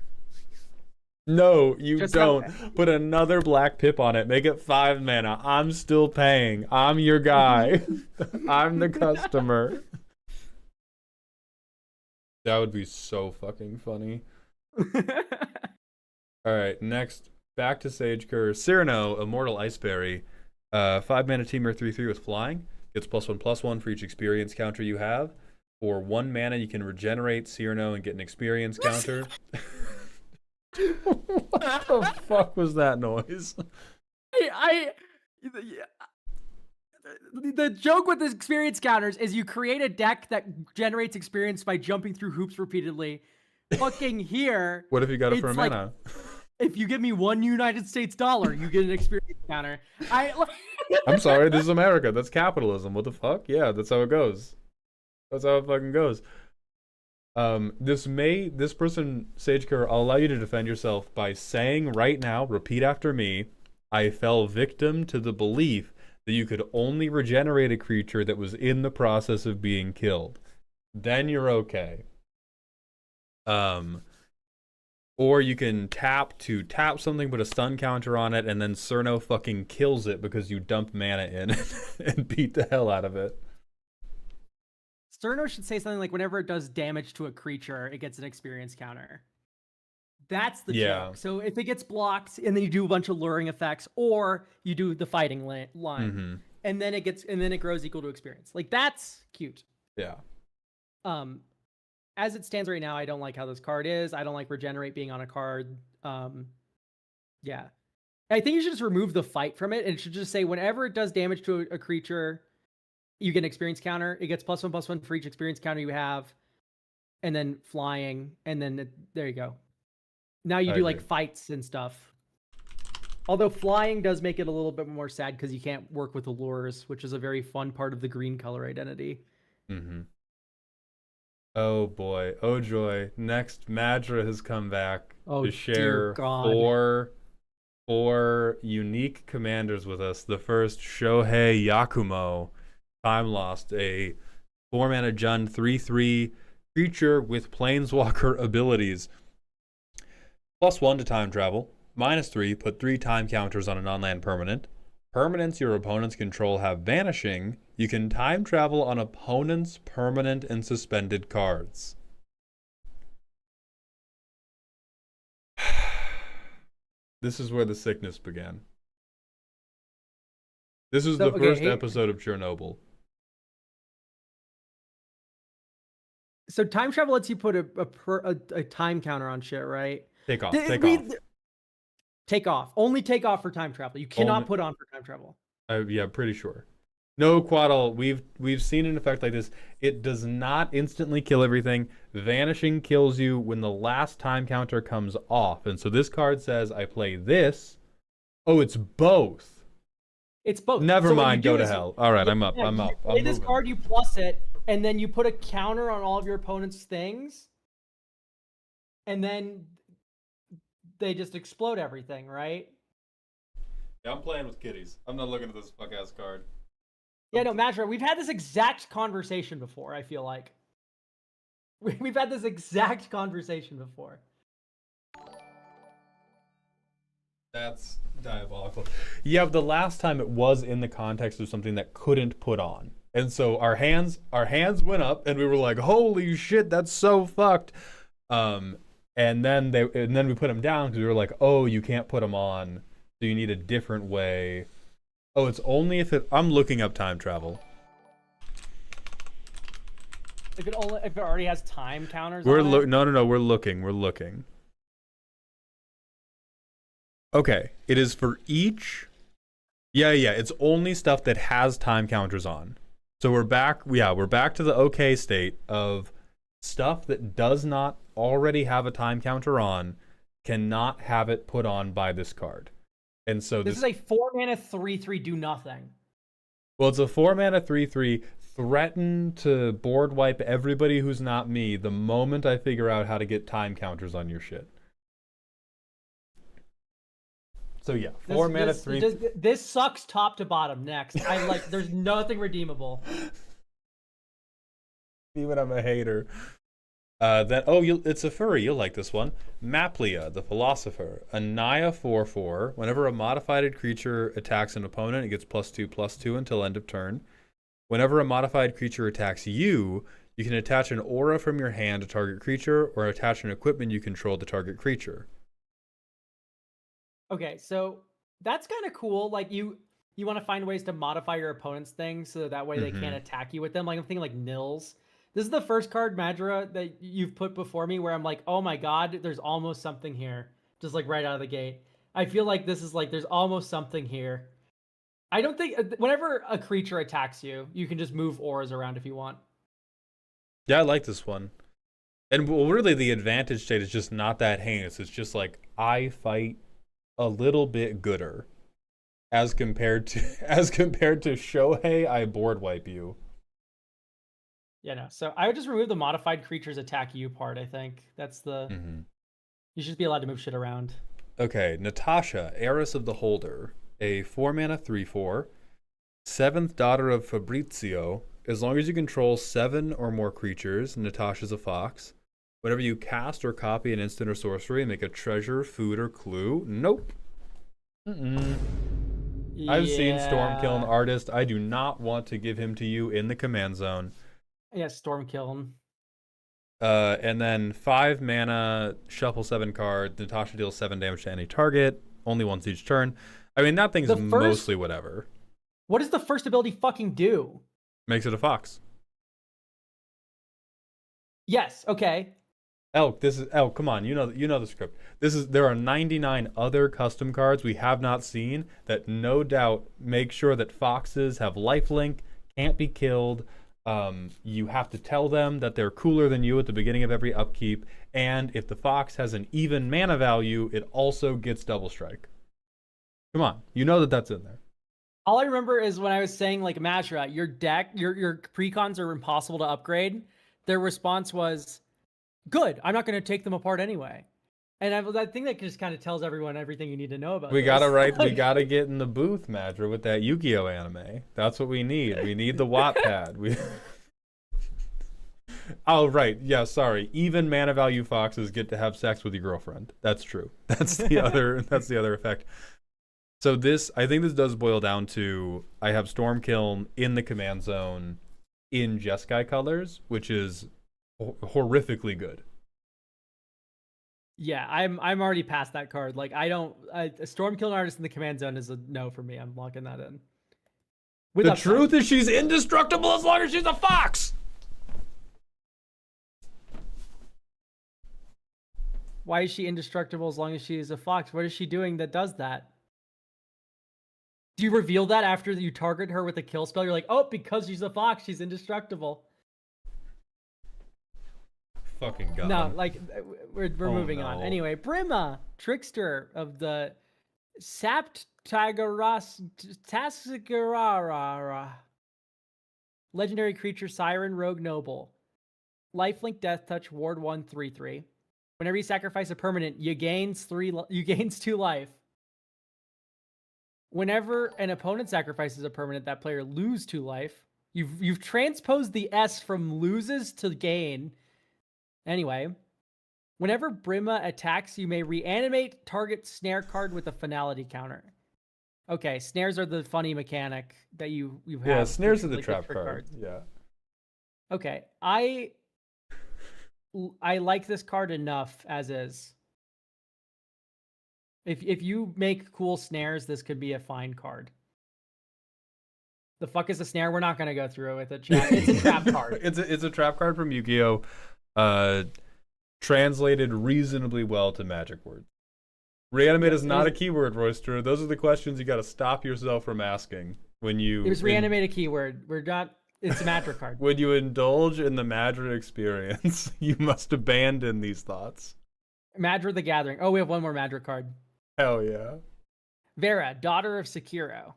No, you don't. Put another black pip on it. Make it 5 mana. I'm still paying. I'm your guy. I'm the customer. That would be so fucking funny. Alright, next. Back to Sage Cur. Cyrano, Immortal Iceberry. 5 mana teamer 3/3 with flying. Gets +1/+1 for each experience counter you have. For 1 mana, you can regenerate Cyrano and get an experience counter. What the fuck was that noise? The joke with the experience counters is you create a deck that generates experience by jumping through hoops repeatedly. Fucking here. What if you got it for a mana? If you give me $1 United States dollar, you get an experience counter. I'm sorry, this is America. That's capitalism. What the fuck? Yeah, that's how it goes. That's how it fucking goes. This person, Sagecur, I'll allow you to defend yourself by saying right now, repeat after me, I fell victim to the belief that you could only regenerate a creature that was in the process of being killed. Then you're okay. Or you can tap to tap something, put a stun counter on it, and then Cerno fucking kills it because you dump mana in and beat the hell out of it. Cerno should say something like, whenever it does damage to a creature, it gets an experience counter. That's the joke. So if it gets blocked, and then you do a bunch of luring effects, or you do the fighting line, and then it grows equal to experience. Like, that's cute. Yeah. as it stands right now, I don't like how this card is. I don't like regenerate being on a card. Yeah. I think you should just remove the fight from it, and it should just say whenever it does damage to a creature, you get an experience counter. It gets +1/+1 for each experience counter you have, and then flying, and then there you go. Now you do like fights and stuff. Although flying does make it a little bit more sad because you can't work with allures, which is a very fun part of the green color identity. Mm-hmm. Oh boy, oh joy! Next, Madra has come back to share four unique commanders with us. The first, Shohei Yakumo, Time Lost, a 4-mana Jund 3/3 creature with Planeswalker abilities. +1 to time travel. -3, put 3 time counters on a non-land permanent. Permanents your opponents control have vanishing. You can time travel on opponents' permanent and suspended cards. This is where the sickness began. This is the first episode of Chernobyl. So time travel lets you put a time counter on shit, right? Take off. Take off. Only take off for time travel. You cannot put on for time travel. Yeah, pretty sure. No, Quaddle, we've seen an effect like this. It does not instantly kill everything. Vanishing kills you when the last time counter comes off. And so this card says, I play this. Oh, it's both. It's both. Never mind, go to hell. All right, I'm up. I'm up. You play this card, you plus it, and then you put a counter on all of your opponent's things. And then they just explode everything, right? Yeah, I'm playing with kitties. I'm not looking at this fuck-ass card. Yeah, no, Madra, we've had this exact conversation before, I feel like. We've had this exact conversation before. That's diabolical. Yeah, but the last time it was in the context of something that couldn't put on. And so our hands went up and we were like, holy shit, that's so fucked. And then we put them down because we were like, oh, you can't put them on. So you need a different way. Oh, it's only if I'm looking up time travel. If it already has time counters. No, we're looking. Okay, it is for each. Yeah, it's only stuff that has time counters on. So we're back. Yeah, we're back to the okay state of stuff that does not already have a time counter on, cannot have it put on by this card. And so this is a 4-mana 3/3 do nothing. Well, it's a 4-mana 3/3 threaten to board wipe everybody who's not me the moment I figure out how to get time counters on your shit. So yeah, 4-mana 3. This sucks top to bottom. Next, there's nothing redeemable. Even I'm a hater. It's a furry. You'll like this one. Maplia, the Philosopher. A Naya 4/4. Whenever a modified creature attacks an opponent, it gets +2/+2 until end of turn. Whenever a modified creature attacks you, you can attach an aura from your hand to target creature, or attach an equipment you control to target creature. Okay, so that's kind of cool. Like you want to find ways to modify your opponent's things so that way they can't attack you with them. Like I'm thinking like Nils. This is the first card, Madra, that you've put before me where I'm like, oh my god, there's almost something here. Just like right out of the gate. I feel like this is like, there's almost something here. I don't think, whenever a creature attacks you, you can just move auras around if you want. Yeah, I like this one. And really the advantage state is just not that heinous. It's just like, I fight a little bit gooder. As compared to Shohei, I board wipe you. Yeah, no. So I would just remove the modified creatures attack you part, I think. That's the... You should be allowed to move shit around. Okay, Natasha, Heiress of the Holder. A 4-mana 3/4. 7th daughter of Fabrizio. As long as you control 7 or more creatures, Natasha's a fox. Whenever you cast or copy an instant or sorcery, make a treasure, food, or clue. Nope. I've seen Stormkiln Artist. I do not want to give him to you in the command zone. Yeah, Stormkiln. And then 5 mana, shuffle 7 cards. Natasha deals 7 damage to any target, only once each turn. I mean, that thing's mostly whatever. What does the first ability fucking do? Makes it a fox. Yes. Okay. Elk, this is Elk. Come on, you know the script. There are 99 other custom cards we have not seen that no doubt make sure that foxes have lifelink, can't be killed. You have to tell them that they're cooler than you at the beginning of every upkeep, and if the fox has an even mana value, it also gets double strike. Come on, you know that that's in there. All I remember is when I was saying like Mashra, your deck, your precons are impossible to upgrade. Their response was, "Good, I'm not going to take them apart anyway." And I think that just kind of tells everyone everything you need to know about. We this. gotta write. We gotta get in the booth, Madra, with that Yu-Gi-Oh anime. That's what we need. We need the Wattpad. We. Oh right, yeah. Sorry. Even mana value foxes get to have sex with your girlfriend. That's true. That's the other. That's the other effect. So I think this does boil down to I have Stormkiln in the command zone in Jeskai colors, which is horrifically good. Yeah, I'm already past that card. Like a Stormkiln artist in the command zone is a no for me. I'm locking that in. The truth is she's indestructible as long as she's a fox. Why is she indestructible as long as she is a fox? What is she doing that does that? Do you reveal that after you target her with a kill spell? You're like, oh, because she's a fox, she's indestructible. Fucking god. No, like we're moving on. Anyway, Brima, trickster of the Tasgarara. Legendary creature, Siren, Rogue, Noble. Lifelink, Death Touch, Ward 1/3/3. Whenever you sacrifice a permanent, you gains 2 life. Whenever an opponent sacrifices a permanent, that player lose 2 life. You've transposed the S from loses to gain. Anyway, whenever Brima attacks, you may reanimate target snare card with a finality counter. Okay, snares are the funny mechanic that you have. Yeah, snares are the trap card. Yeah. Okay, I like this card enough as is. If you make cool snares, this could be a fine card. The fuck is a snare? We're not gonna go through it with it. It's a trap card. It's a trap card from Yu-Gi-Oh! Translated reasonably well to magic words. Reanimate is not a keyword, Royster. Those are the questions you got to stop yourself from asking when you. It was reanimate a keyword. We're not. It's a magic card. When you indulge in the Madrid experience, you must abandon these thoughts. Madrid the Gathering. Oh, we have one more Madrid card. Hell yeah. Vera, daughter of Sekiro.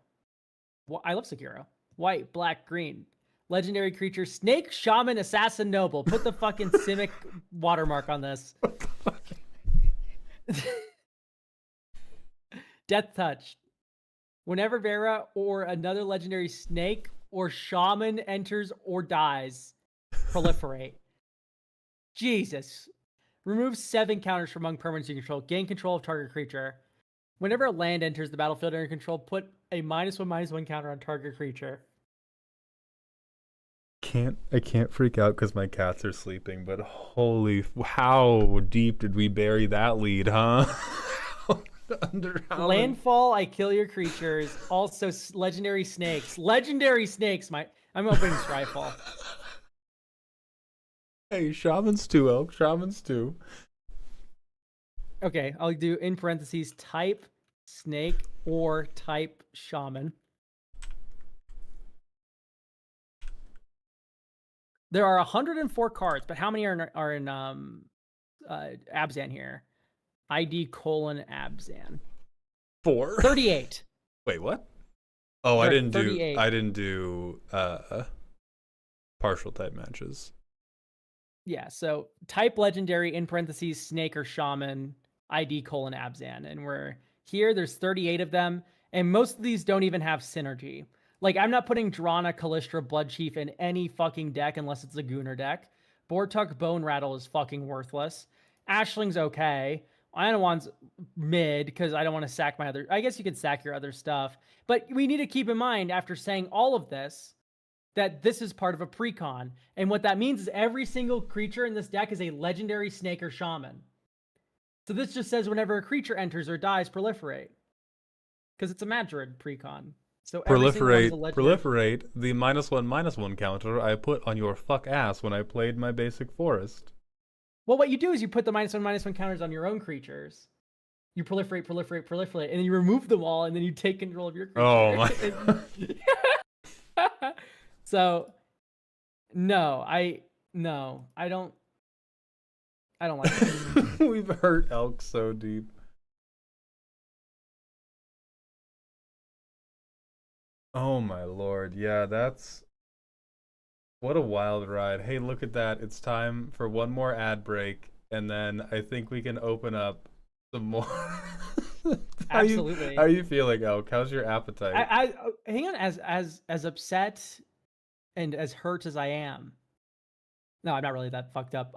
I love Sekiro. White, black, green. Legendary creature, Snake, Shaman, Assassin, Noble. Put the fucking Simic watermark on this. Death Touch. Whenever Vera or another legendary snake or shaman enters or dies, proliferate. Jesus. Remove 7 counters from among permanents you control. Gain control of target creature. Whenever a land enters the battlefield under control, put a -1/-1 counter on target creature. I can't freak out because my cats are sleeping, but how deep did we bury that lead, huh? Landfall, I kill your creatures. Also, legendary snakes. Legendary snakes. I'm opening Strifefall. Hey, Shamans too, Elk. Shamans too. Okay, I'll do in parentheses type snake or type shaman. There are 104 cards, but how many are in Abzan here? ID : Abzan. 4. 38. Wait, what? Oh, Sorry, I didn't do partial type matches. Yeah, so type legendary in parentheses snake or shaman ID : Abzan, and we're here. There's 38 of them, and most of these don't even have synergy. Like, I'm not putting Drana, Kallistra, Bloodchief in any fucking deck unless it's a Gunnar deck. Bortuk, Bone Rattle is fucking worthless. Ashling's okay. Anawan's mid because I don't want to sack my other. I guess you could sack your other stuff, but we need to keep in mind after saying all of this that this is part of a precon, and what that means is every single creature in this deck is a legendary snake or shaman. So this just says whenever a creature enters or dies, proliferate, because it's a Madrid precon. So every single one is a Proliferate, legendary. proliferate the -1/-1 counter I put on your fuck ass when I played my basic forest. Well, what you do is you put the -1/-1 counters on your own creatures. You proliferate, proliferate, proliferate, and then you remove them all, and then you take control of your creature. Oh my. So, no, I don't. I don't like it. We've hurt Elk so deep. Oh my lord. Yeah, that's what a wild ride. Hey, look at that. It's time for one more ad break, and then I think we can open up some more. Absolutely. How are you feeling, Elk? How's your appetite? I hang on. As upset and as hurt as I am. No, I'm not really that fucked up.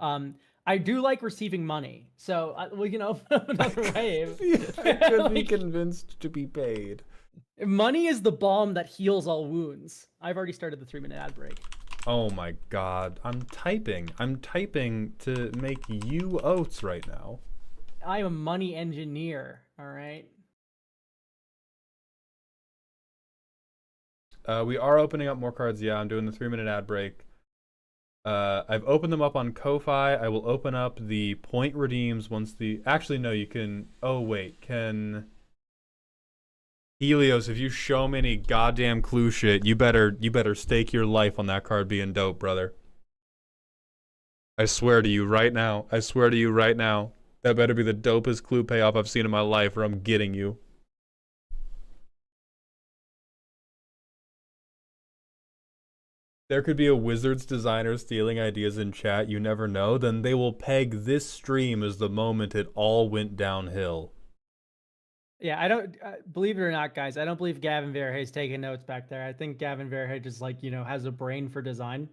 I do like receiving money, so we can open up another wave. I could be convinced to be paid. Money is the balm that heals all wounds. I've already started the 3-minute ad break. Oh my god. I'm typing. I'm typing to make you oats right now. I am a money engineer, all right? We are opening up more cards. Yeah, I'm doing the 3-minute ad break. I've opened them up on Ko-Fi. I will open up the point redeems once the... Actually, no, you can... Oh, wait. Can... Helios, if you show me any goddamn clue shit, you better stake your life on that card being dope, brother. I swear to you right now. I swear to you right now. That better be the dopest clue payoff I've seen in my life, or I'm getting you. There could be a Wizards designer stealing ideas in chat, you never know. Then they will peg this stream as the moment it all went downhill. Yeah, I don't believe it or not, guys. I don't believe Gavin Verhey's taking notes back there. I think Gavin Verhey just like has a brain for design.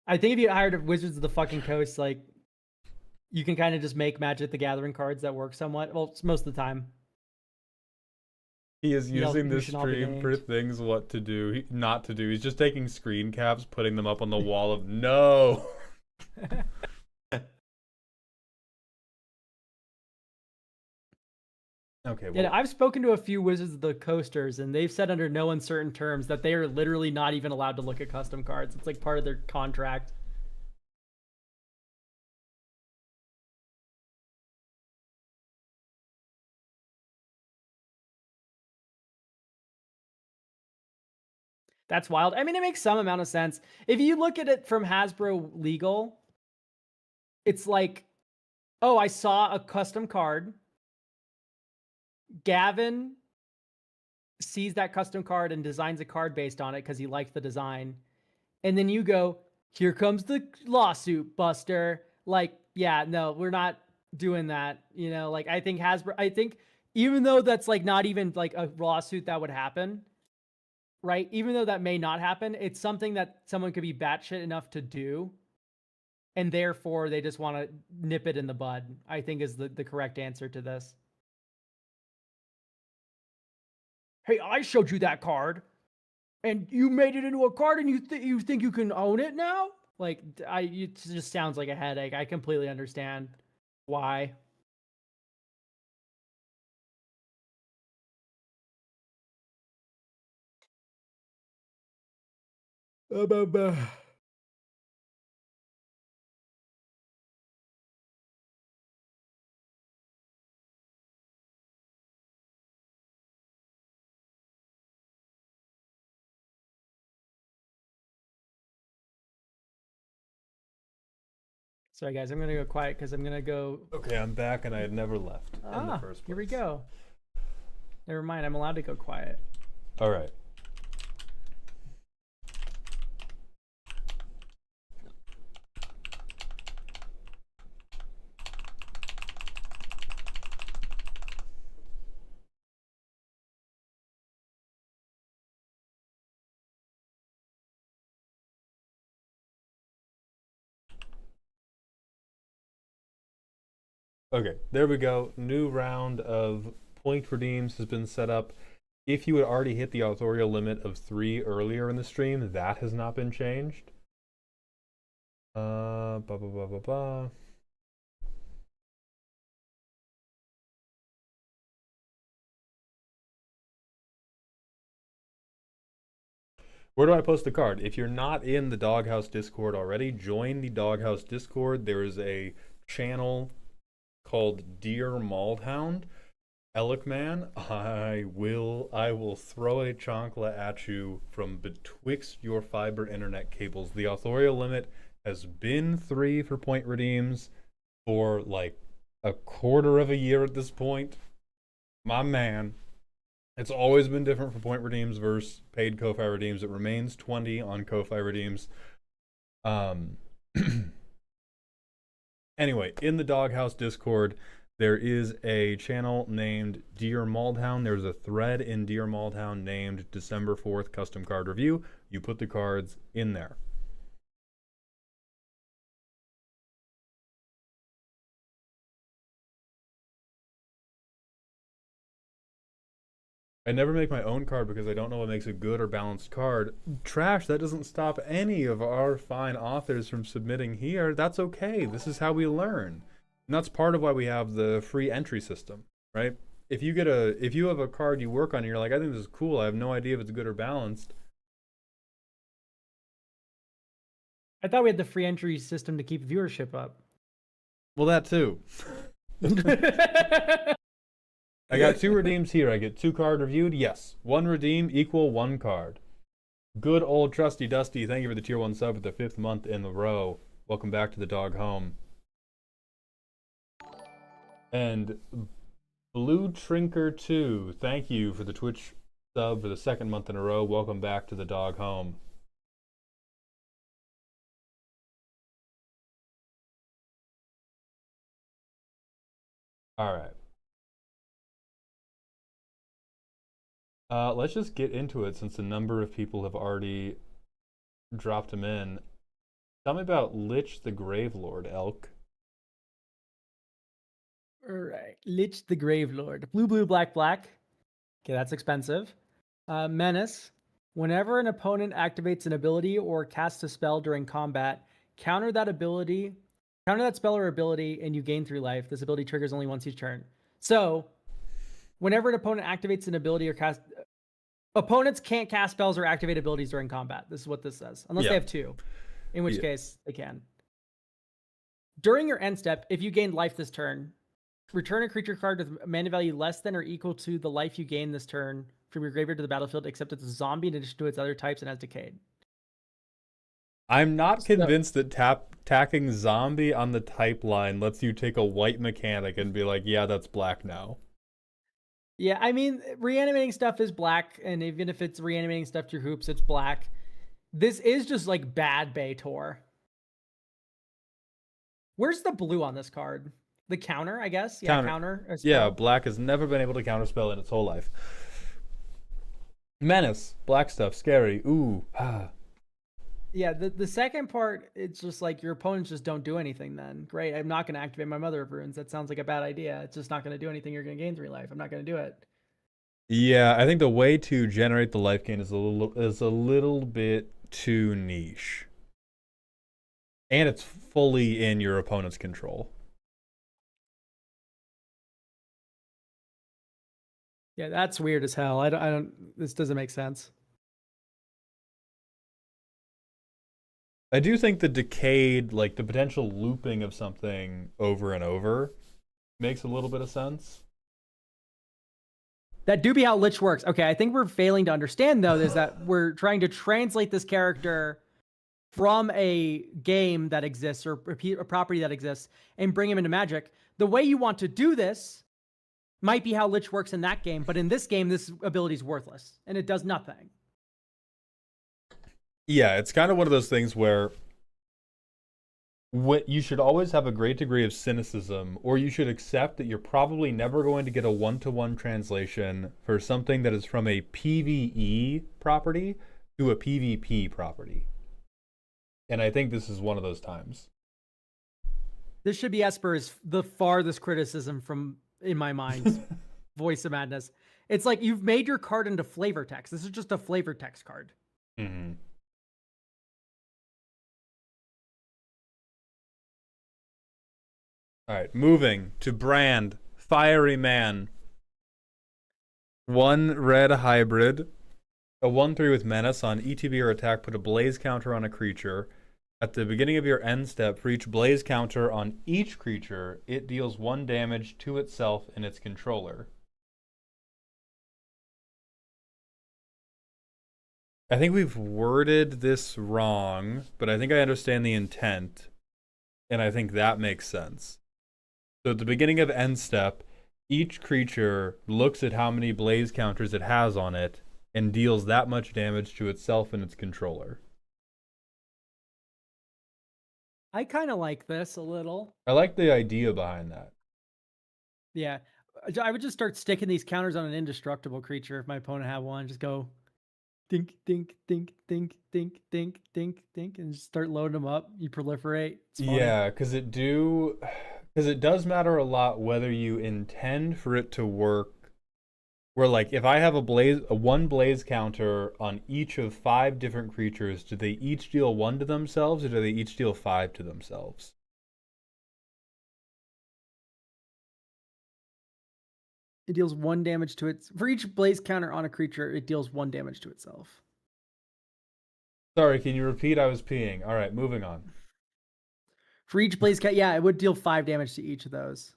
I think if you hired Wizards of the fucking Coast, like you can kind of just make Magic the Gathering cards that work somewhat. Well, it's most of the time. He is using You this should all be stream for named. things what to do, not to do. He's just taking screen caps, putting them up on the wall of no. Okay, well, Yeah, I've spoken to a few Wizards of the Coasters, and they've said under no uncertain terms that they are literally not even allowed to look at custom cards. It's like part of their contract. That's wild. I mean, it makes some amount of sense. If you look at it from Hasbro legal, it's like, oh, I saw a custom card. Gavin sees that custom card and designs a card based on it because he liked the design. And then you go, here comes the lawsuit, Buster. Like, yeah, no, we're not doing that. Like I think even though that's like not even like a lawsuit that would happen, right? Even though that may not happen, it's something that someone could be batshit enough to do. And therefore they just want to nip it in the bud, I think is the correct answer to this. Hey, I showed you that card and you made it into a card and you think you can own it now? Like, it just sounds like a headache. I completely understand why. Sorry, guys. I'm going to go quiet because I'm going to go. okay, I'm back and I had never left in the first place. Here we go. Never mind. I'm allowed to go quiet. All right. Okay, there we go. New round of point redeems has been set up. If you had already hit the authorial limit of 3 earlier in the stream, that has not been changed. Blah, blah, blah, blah, blah. Where do I post the card? If you're not in the Doghouse Discord already, join the Doghouse Discord. There is a channel called Dear Hound. Elec man, I will throw a chancla at you from betwixt your fiber internet cables. The authorial limit has been 3 for point redeems for like a quarter of a year at this point. My man. It's always been different for point redeems versus paid Ko-Fi redeems. It remains 20 on Ko-Fi redeems. Anyway, in the Doghouse Discord, there is a channel named Dear Hound. There's a thread in Dear Hound named December 4th Custom Card Review. You put the cards in there. I never make my own card because I don't know what makes a good or balanced card. Trash, that doesn't stop any of our fine authors from submitting here. That's okay. This is how we learn. And that's part of why we have the free entry system, right? If you have a card you work on and you're like, I think this is cool, I have no idea if it's good or balanced. I thought we had the free entry system to keep viewership up. Well, that too. I got 2 redeems here. I get 2 card reviewed. Yes. 1 redeem equal 1 card. Good old trusty Dusty. Thank you for the tier 1 sub for the 5th month in a row. Welcome back to the dog home. And Blue Trinker 2. Thank you for the Twitch sub for the 2nd month in a row. Welcome back to the dog home. All right. Let's just get into it since a number of people have already dropped them in. Tell me about Lich the Gravelord, Elk. Alright, Lich the Gravelord. Blue, blue, black, black. Okay, that's expensive. Menace. Whenever an opponent activates an ability or casts a spell during combat, counter that spell or ability, and you gain 3 life. This ability triggers only once each turn. So, whenever an opponent activates an ability or opponents can't cast spells or activate abilities during combat. This is what this says. Unless they have 2, in which case they can. During your end step, if you gain life this turn, return a creature card with mana value less than or equal to the life you gain this turn from your graveyard to the battlefield, except it's a zombie in addition to its other types and has decayed. I'm not convinced that tacking zombie on the type line lets you take a white mechanic and be like, yeah, that's black now. Yeah, I mean, reanimating stuff is black, and even if it's reanimating stuff to your hoops, it's black. This is just like bad Baitor. Where's the blue on this card? The counter, I guess? Yeah, counter. Yeah, black has never been able to counterspell in its whole life. Menace, black stuff, scary. Ooh. Yeah, the second part, it's just like your opponents just don't do anything then. Great, I'm not going to activate my Mother of Runes. That sounds like a bad idea. It's just not going to do anything. You're going to gain 3 life. I'm not going to do it. Yeah, I think the way to generate the life gain is a little bit too niche. And it's fully in your opponent's control. Yeah, that's weird as hell. I don't this doesn't make sense. I do think the decayed, like the potential looping of something over and over makes a little bit of sense. That do be how Lich works. Okay, I think we're failing to understand, though, is that we're trying to translate this character from a game that exists or a property that exists and bring him into Magic. The way you want to do this might be how Lich works in that game, but in this game, this ability is worthless, and it does nothing. Yeah, it's kind of one of those things where you should always have a great degree of cynicism, or you should accept that you're probably never going to get a one-to-one translation for something that is from a PvE property to a PvP property. And I think this is one of those times. This should be Esper's the farthest criticism from, in my mind, Voice of Madness. It's like you've made your card into flavor text. This is just a flavor text card. Mm-hmm. All right, moving to Brand, Fiery Man. 1 red hybrid, A 1/3 with menace on ETB or attack, put a blaze counter on a creature. At the beginning of your end step, for each blaze counter on each creature, it deals 1 damage to itself and its controller. I think we've worded this wrong, but I think I understand the intent, and I think that makes sense. So at the beginning of end step, each creature looks at how many blaze counters it has on it and deals that much damage to itself and its controller. I kind of like this a little. I like the idea behind that. Yeah. I would just start sticking these counters on an indestructible creature if my opponent had one. Just go think, think, think, think, think, think, think, think, and just start loading them up. You proliferate. It's funny. Yeah, because it does matter a lot whether you intend for it to work. Where like if I have a one blaze counter on each of 5 different creatures, do they each deal 1 to themselves, or do they each deal 5 to themselves? It deals 1 damage to it. For each blaze counter on a creature, it deals 1 damage to itself. Sorry, can you repeat? I was peeing. All right, moving on. For each blaze counter, yeah, it would deal 5 damage to each of those.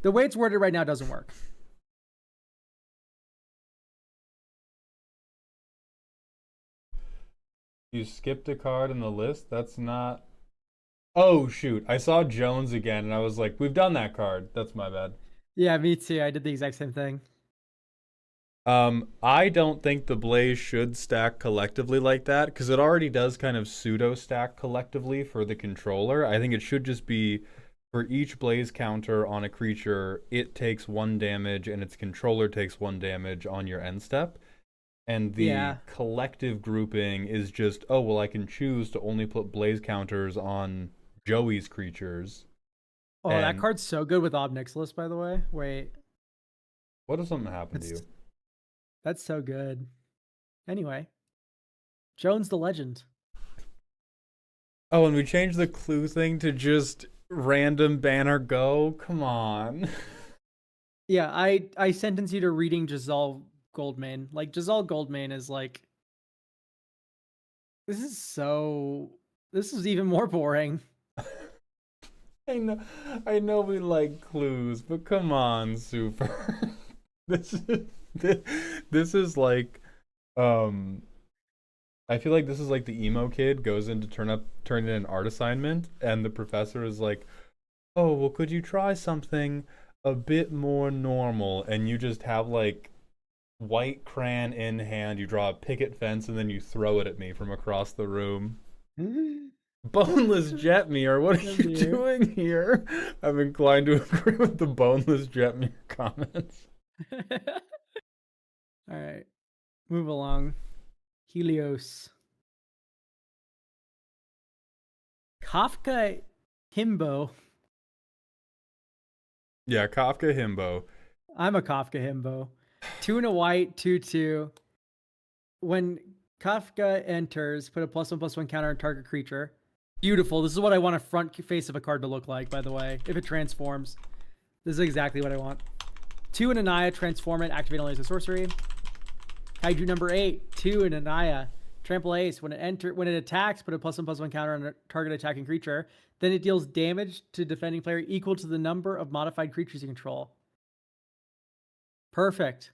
The way it's worded right now doesn't work. You skipped a card in the list? That's not... Oh, shoot. I saw Jones again, and I was like, we've done that card. That's my bad. Yeah, me too. I did the exact same thing. I don't think the Blaze should stack collectively like that, because it already does kind of pseudo-stack collectively for the controller. I think it should just be, for each Blaze counter on a creature, it takes 1 damage, and its controller takes 1 damage on your end step. And the collective grouping is just, oh, well, I can choose to only put Blaze counters on Joey's creatures. Oh, that card's so good with Ob Nixilis, by the way. Wait. What if something happened to you? That's so good. Anyway. Jones the legend. Oh, and we changed the clue thing to just random banner go? Come on. Yeah, I sentence you to reading Giselle Goldmane. Like, Giselle Goldmane is like... This is even more boring. I know we like clues, but come on, Super. this is like I feel like this is like the emo kid goes in to turn in an art assignment, and the professor is like, "Oh, well, could you try something a bit more normal?" And you just have like white crayon in hand, you draw a picket fence, and then you throw it at me from across the room. Boneless Jetmere, what are you doing here? I'm inclined to agree with the Boneless Jetmere comments. All right, move along. Helios. Kafka Himbo. Yeah, Kafka Himbo. I'm a Kafka Himbo. 2 and a white, 2/2. When Kafka enters, put a +1/+1 counter on target creature. Beautiful. This is what I want a front face of a card to look like, by the way, if it transforms. This is exactly what I want. 2 and Anaya, transform it, activate only as a sorcery. Kaiju number 8, 2 and Anaya. Trample Ace. When it attacks, put a +1/+1 counter on a target attacking creature. Then it deals damage to defending player equal to the number of modified creatures you control. Perfect.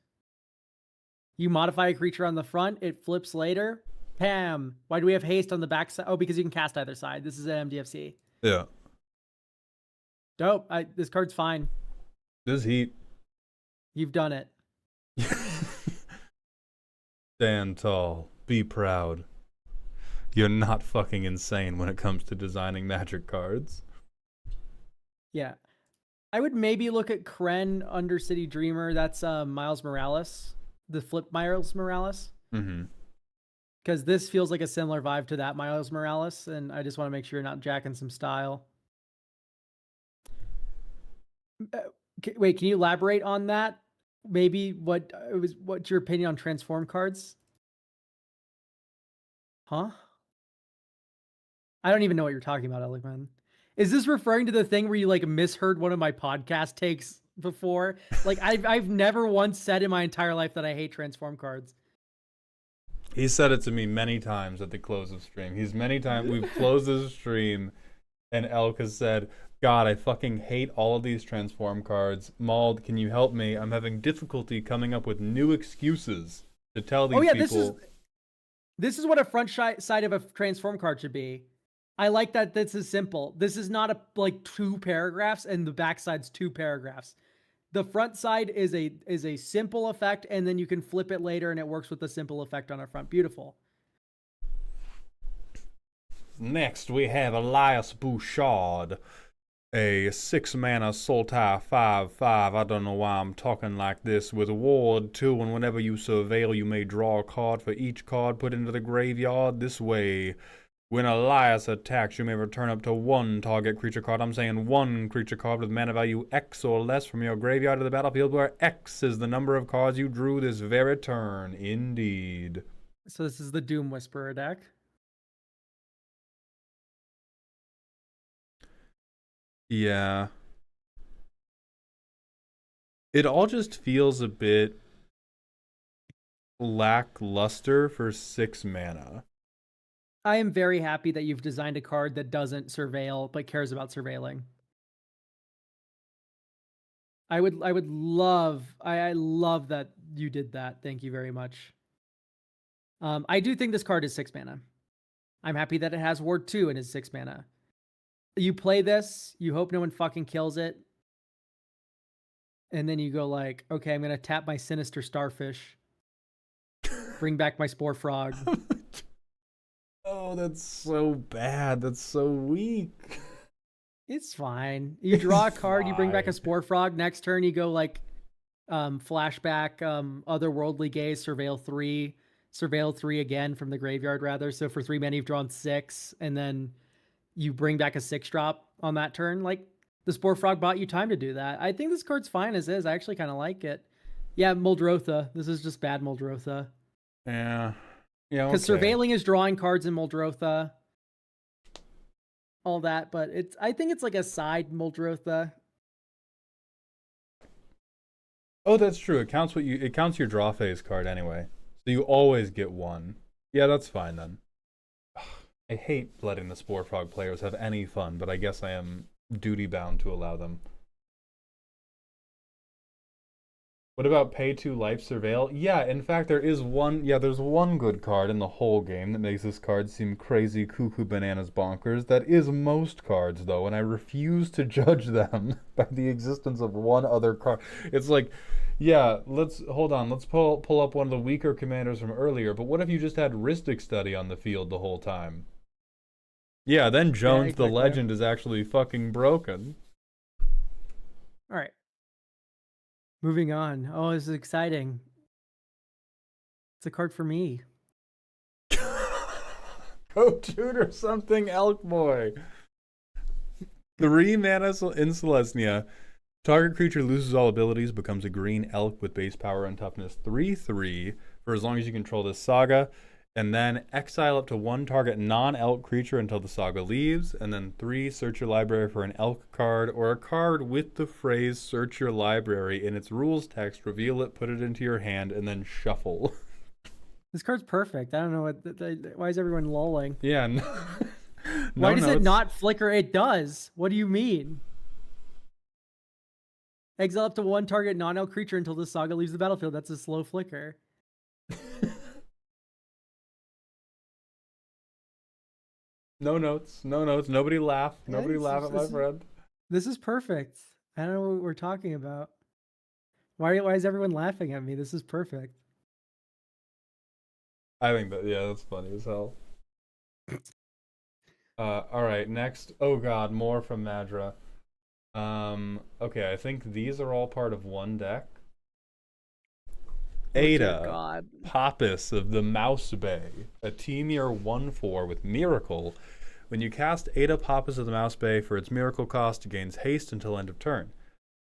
You modify a creature on the front, it flips later. Pam. Why do we have haste on the back side? Oh, because you can cast either side. This is an MDFC. Yeah. Dope. This card's fine. This heat. You've done it. Stand tall. Be proud. You're not fucking insane when it comes to designing Magic cards. Yeah. I would maybe look at Kren Undercity Dreamer. That's Miles Morales. The flip Miles Morales. Mm-hmm. Because this feels like a similar vibe to that Miles Morales, and I just want to make sure you're not jacking some style. Wait, can you elaborate on that? Maybe what's your opinion on transform cards? Huh? I don't even know what you're talking about, Elegman. Is this referring to the thing where you like misheard one of my podcast takes before. Like I've never once said in my entire life that I hate transform cards. He said it to me many times at the close of stream. We've closed the stream, and Elk has said, God, I fucking hate all of these transform cards. Mauld, can you help me? I'm having difficulty coming up with new excuses to tell these people. This is what a front side of a transform card should be. I like that this is simple. This is not like 2 paragraphs and the back side's 2 paragraphs. The front side is a simple effect, and then you can flip it later and it works with the simple effect on our front. Beautiful. Next, we have Elias Bouchard, a 6-mana Sultai 5/5. I don't know why I'm talking like this. With Ward 2, and whenever you surveil, you may draw a card for each card put into the graveyard. This way, when Elias attacks, you may return up to 1 target creature card. I'm saying 1 creature card with mana value X or less from your graveyard to the battlefield, where X is the number of cards you drew this very turn. Indeed. So this is the Doom Whisperer deck. Yeah. It all just feels a bit lackluster for 6 mana. I am very happy that you've designed a card that doesn't surveil but cares about surveilling. I love that you did that. Thank you very much. I do think this card is 6 mana. I'm happy that it has Ward 2 and is 6 mana. You play this, you hope no one fucking kills it, and then you go like, okay, I'm gonna tap my Sinister Starfish, bring back my Spore Frog. Oh, that's so bad. That's so weak. It's fine. You draw a card, you bring back a Spore Frog. Next turn, you go like flashback, Otherworldly Gaze, Surveil 3 again from the graveyard, rather. So for 3 mana, you've drawn 6, and then you bring back a 6-drop on that turn. Like, the Spore Frog bought you time to do that. I think this card's fine as is. I actually kind of like it. Yeah, Muldrotha. This is just bad Muldrotha. Yeah. Yeah, because surveilling is drawing cards in Muldrotha, all that, but I think it's like a side Muldrotha. Oh, that's true. It counts your draw phase card anyway. So you always get 1. Yeah, that's fine then. I hate letting the Spore Frog players have any fun, but I guess I am duty bound to allow them. What about pay 2 life surveil? Yeah, in fact, there's one good card in the whole game that makes this card seem crazy, cuckoo, bananas, bonkers. That is most cards, though, and I refuse to judge them by the existence of one other card. It's like, yeah, let's pull up one of the weaker commanders from earlier, but what if you just had Rhystic Study on the field the whole time? Yeah, then Jones the Legend is actually fucking broken. All right. Moving on. Oh, this is exciting. It's a card for me. Go tutor something, Elk Boy. 3 mana in Celestia. Target creature loses all abilities, becomes a green elk with base power and toughness 3/3 for as long as you control this saga. And then exile up to 1 target non-elk creature until the saga leaves. And then 3, search your library for an elk card or a card with the phrase search your library in its rules text. Reveal it, put it into your hand, and then shuffle. This card's perfect. I don't know why is everyone lolling? Yeah. Why does it not flicker? It does. What do you mean? Exile up to 1 target non-elk creature until the saga leaves the battlefield. That's a slow flicker. No notes. Nobody laugh. Nobody laugh at my friend. This is perfect. I don't know what we're talking about. Why is everyone laughing at me? This is perfect. I think that's funny as hell. All right, next. Oh god, more from Madra. Okay, I think these are all part of one deck. Ada, Pappas of the Mouse Bay, a Temur 1/4 with Miracle. When you cast Ada, Pappas of the Mouse Bay for its Miracle cost, it gains haste until end of turn.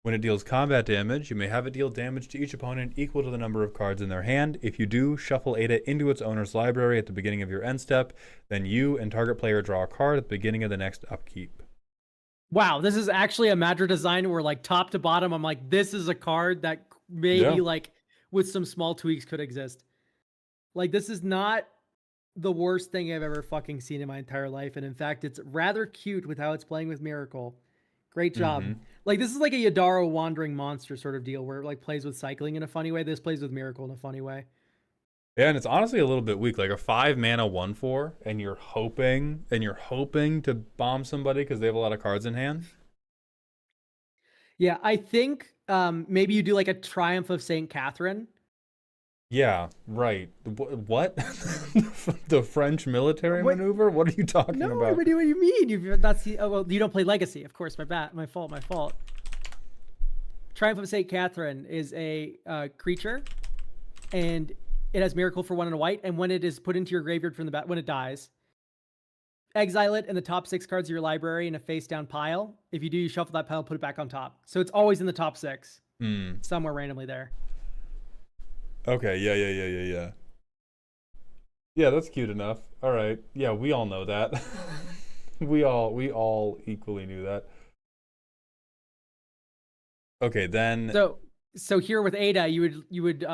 When it deals combat damage, you may have it deal damage to each opponent equal to the number of cards in their hand. If you do, shuffle Ada into its owner's library at the beginning of your end step. Then you and target player draw a card at the beginning of the next upkeep. Wow, this is actually a Madra design where like top to bottom, I'm like, this is a card that maybe Yeah. like with some small tweaks could exist. Like this is not the worst thing I've ever fucking seen in my entire life. And in fact, it's rather cute with how it's playing with Miracle. Great job. Mm-hmm. Like this is like a Yadaro wandering monster sort of deal where it like plays with cycling in a funny way. This plays with Miracle in a funny way. Yeah, and it's honestly a little bit weak. Like a 5 mana 1/4, and you're hoping to bomb somebody because they have a lot of cards in hand. Yeah, I think maybe you do like a Triumph of Saint Catherine. Yeah, right. What? The French military What? maneuver? What are you talking No, about? what do you mean? You've not seen. Oh well, you don't play Legacy, of course. My fault. Triumph of Saint Catherine is a creature, and it has Miracle for 1 and a white. And when it is put into your graveyard from the bat, when it dies, exile it and the top 6 cards of your library in a face down pile. If you do, you shuffle that pile, put it back on top. So it's always in the top 6, somewhere randomly there. Okay, yeah. Yeah, that's cute enough. All right. Yeah, we all know that. we all equally knew that. Okay, then So here with Ada, you would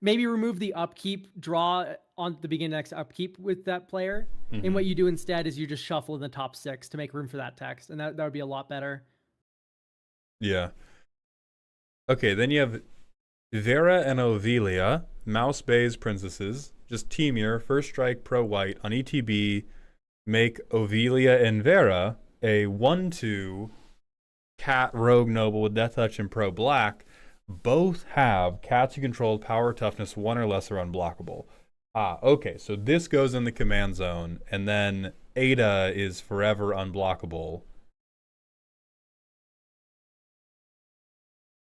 maybe remove the upkeep, draw on the beginning of next upkeep with that player. And what you do instead is you just shuffle in the top 6 to make room for that text, and that would be a lot better. Yeah. Okay, then you have Vera and Ovelia, Mouse Bay's princesses. Just Temur, first strike, pro white. On ETB, make Ovelia and Vera a 1/2 cat rogue noble with death touch and pro black. Both have cats you control power toughness 1 or less are unblockable. Okay, so this goes in the command zone, and then Ada is forever unblockable.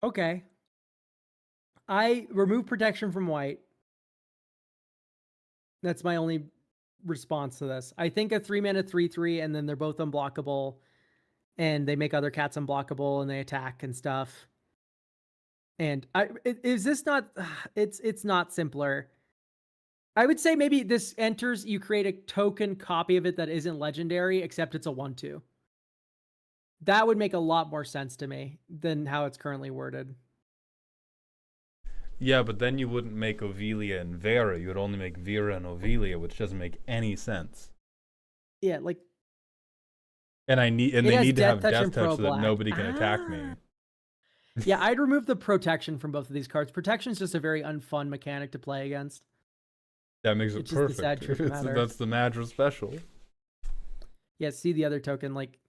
Okay. I remove protection from white. That's my only response to this. I think a 3-mana 3/3, and then they're both unblockable, and they make other cats unblockable, and they attack and stuff. And is this not? It's not simpler. I would say maybe this enters. You create a token copy of it that isn't legendary, except it's a 1/2. That would make a lot more sense to me than how it's currently worded. Yeah, but then you wouldn't make Ovelia and Vera. You would only make Vera and Ovelia, which doesn't make any sense. Yeah, like. And they need to have death touch so that black. nobody can attack me. Yeah, I'd remove the protection from both of these cards. Protection is just a very unfun mechanic to play against. That makes it perfect. That's the Madra special. Yeah, see the other token, like,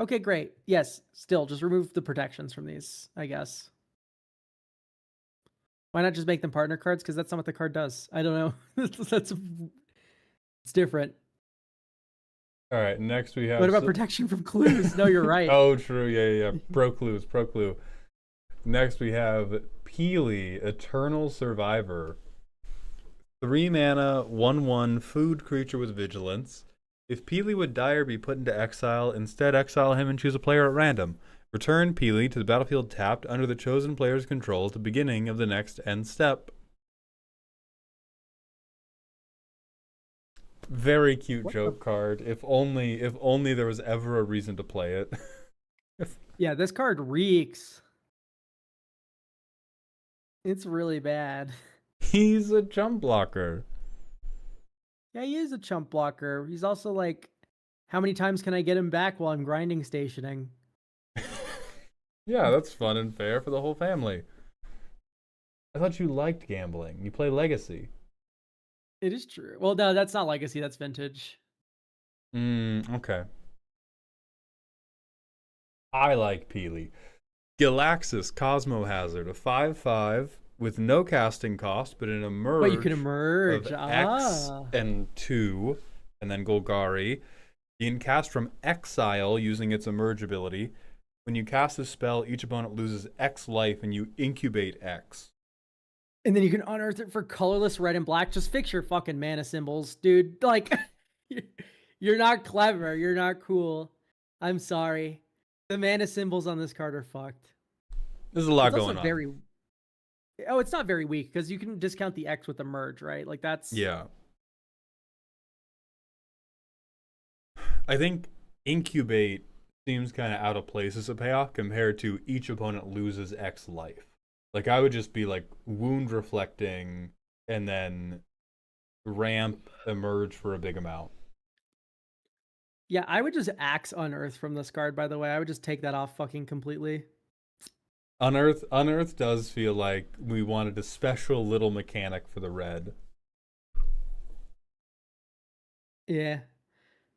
okay, great. Yes, still, just remove the protections from these, I guess. Why not just make them partner cards? Because that's not what the card does. I don't know. It's different. All right, next we have... What about protection from clues? No, you're right. Oh, true. Yeah. Pro clue. Next we have Peely, Eternal Survivor. 3 mana, 1/1 food creature with vigilance. If Peely would die or be put into exile, instead exile him and choose a player at random. Return Peely to the battlefield tapped under the chosen player's control at the beginning of the next end step. Very cute joke card. If only there was ever a reason to play it. Yeah, this card reeks. It's really bad. He's a chump blocker. Yeah, he is a chump blocker. He's also like, how many times can I get him back while I'm grinding stationing? Yeah, that's fun and fair for the whole family. I thought you liked gambling. You play Legacy. It is true. Well, no, that's not Legacy. That's Vintage. Okay. I like Peely. Galaxis Cosmo Hazard, a 5/5 with no casting cost, but an emerge. But you can emerge. Of X and 2, and then Golgari. You can cast from exile using its emerge ability. When you cast this spell, each opponent loses X life, and you incubate X. And then you can unearth it for colorless red and black. Just fix your fucking mana symbols, dude. Like, you're not clever. You're not cool. I'm sorry. The mana symbols on this card are fucked. There's a lot going on. It's not very weak because you can discount the X with the merge, right? Like that's... Yeah. I think incubate seems kind of out of place as a payoff compared to each opponent loses X life. Like I would just be like wound reflecting and then ramp emerge for a big amount. Yeah, I would just axe Unearth from this card, by the way. I would just take that off fucking completely. Unearth does feel like we wanted a special little mechanic for the red. Yeah.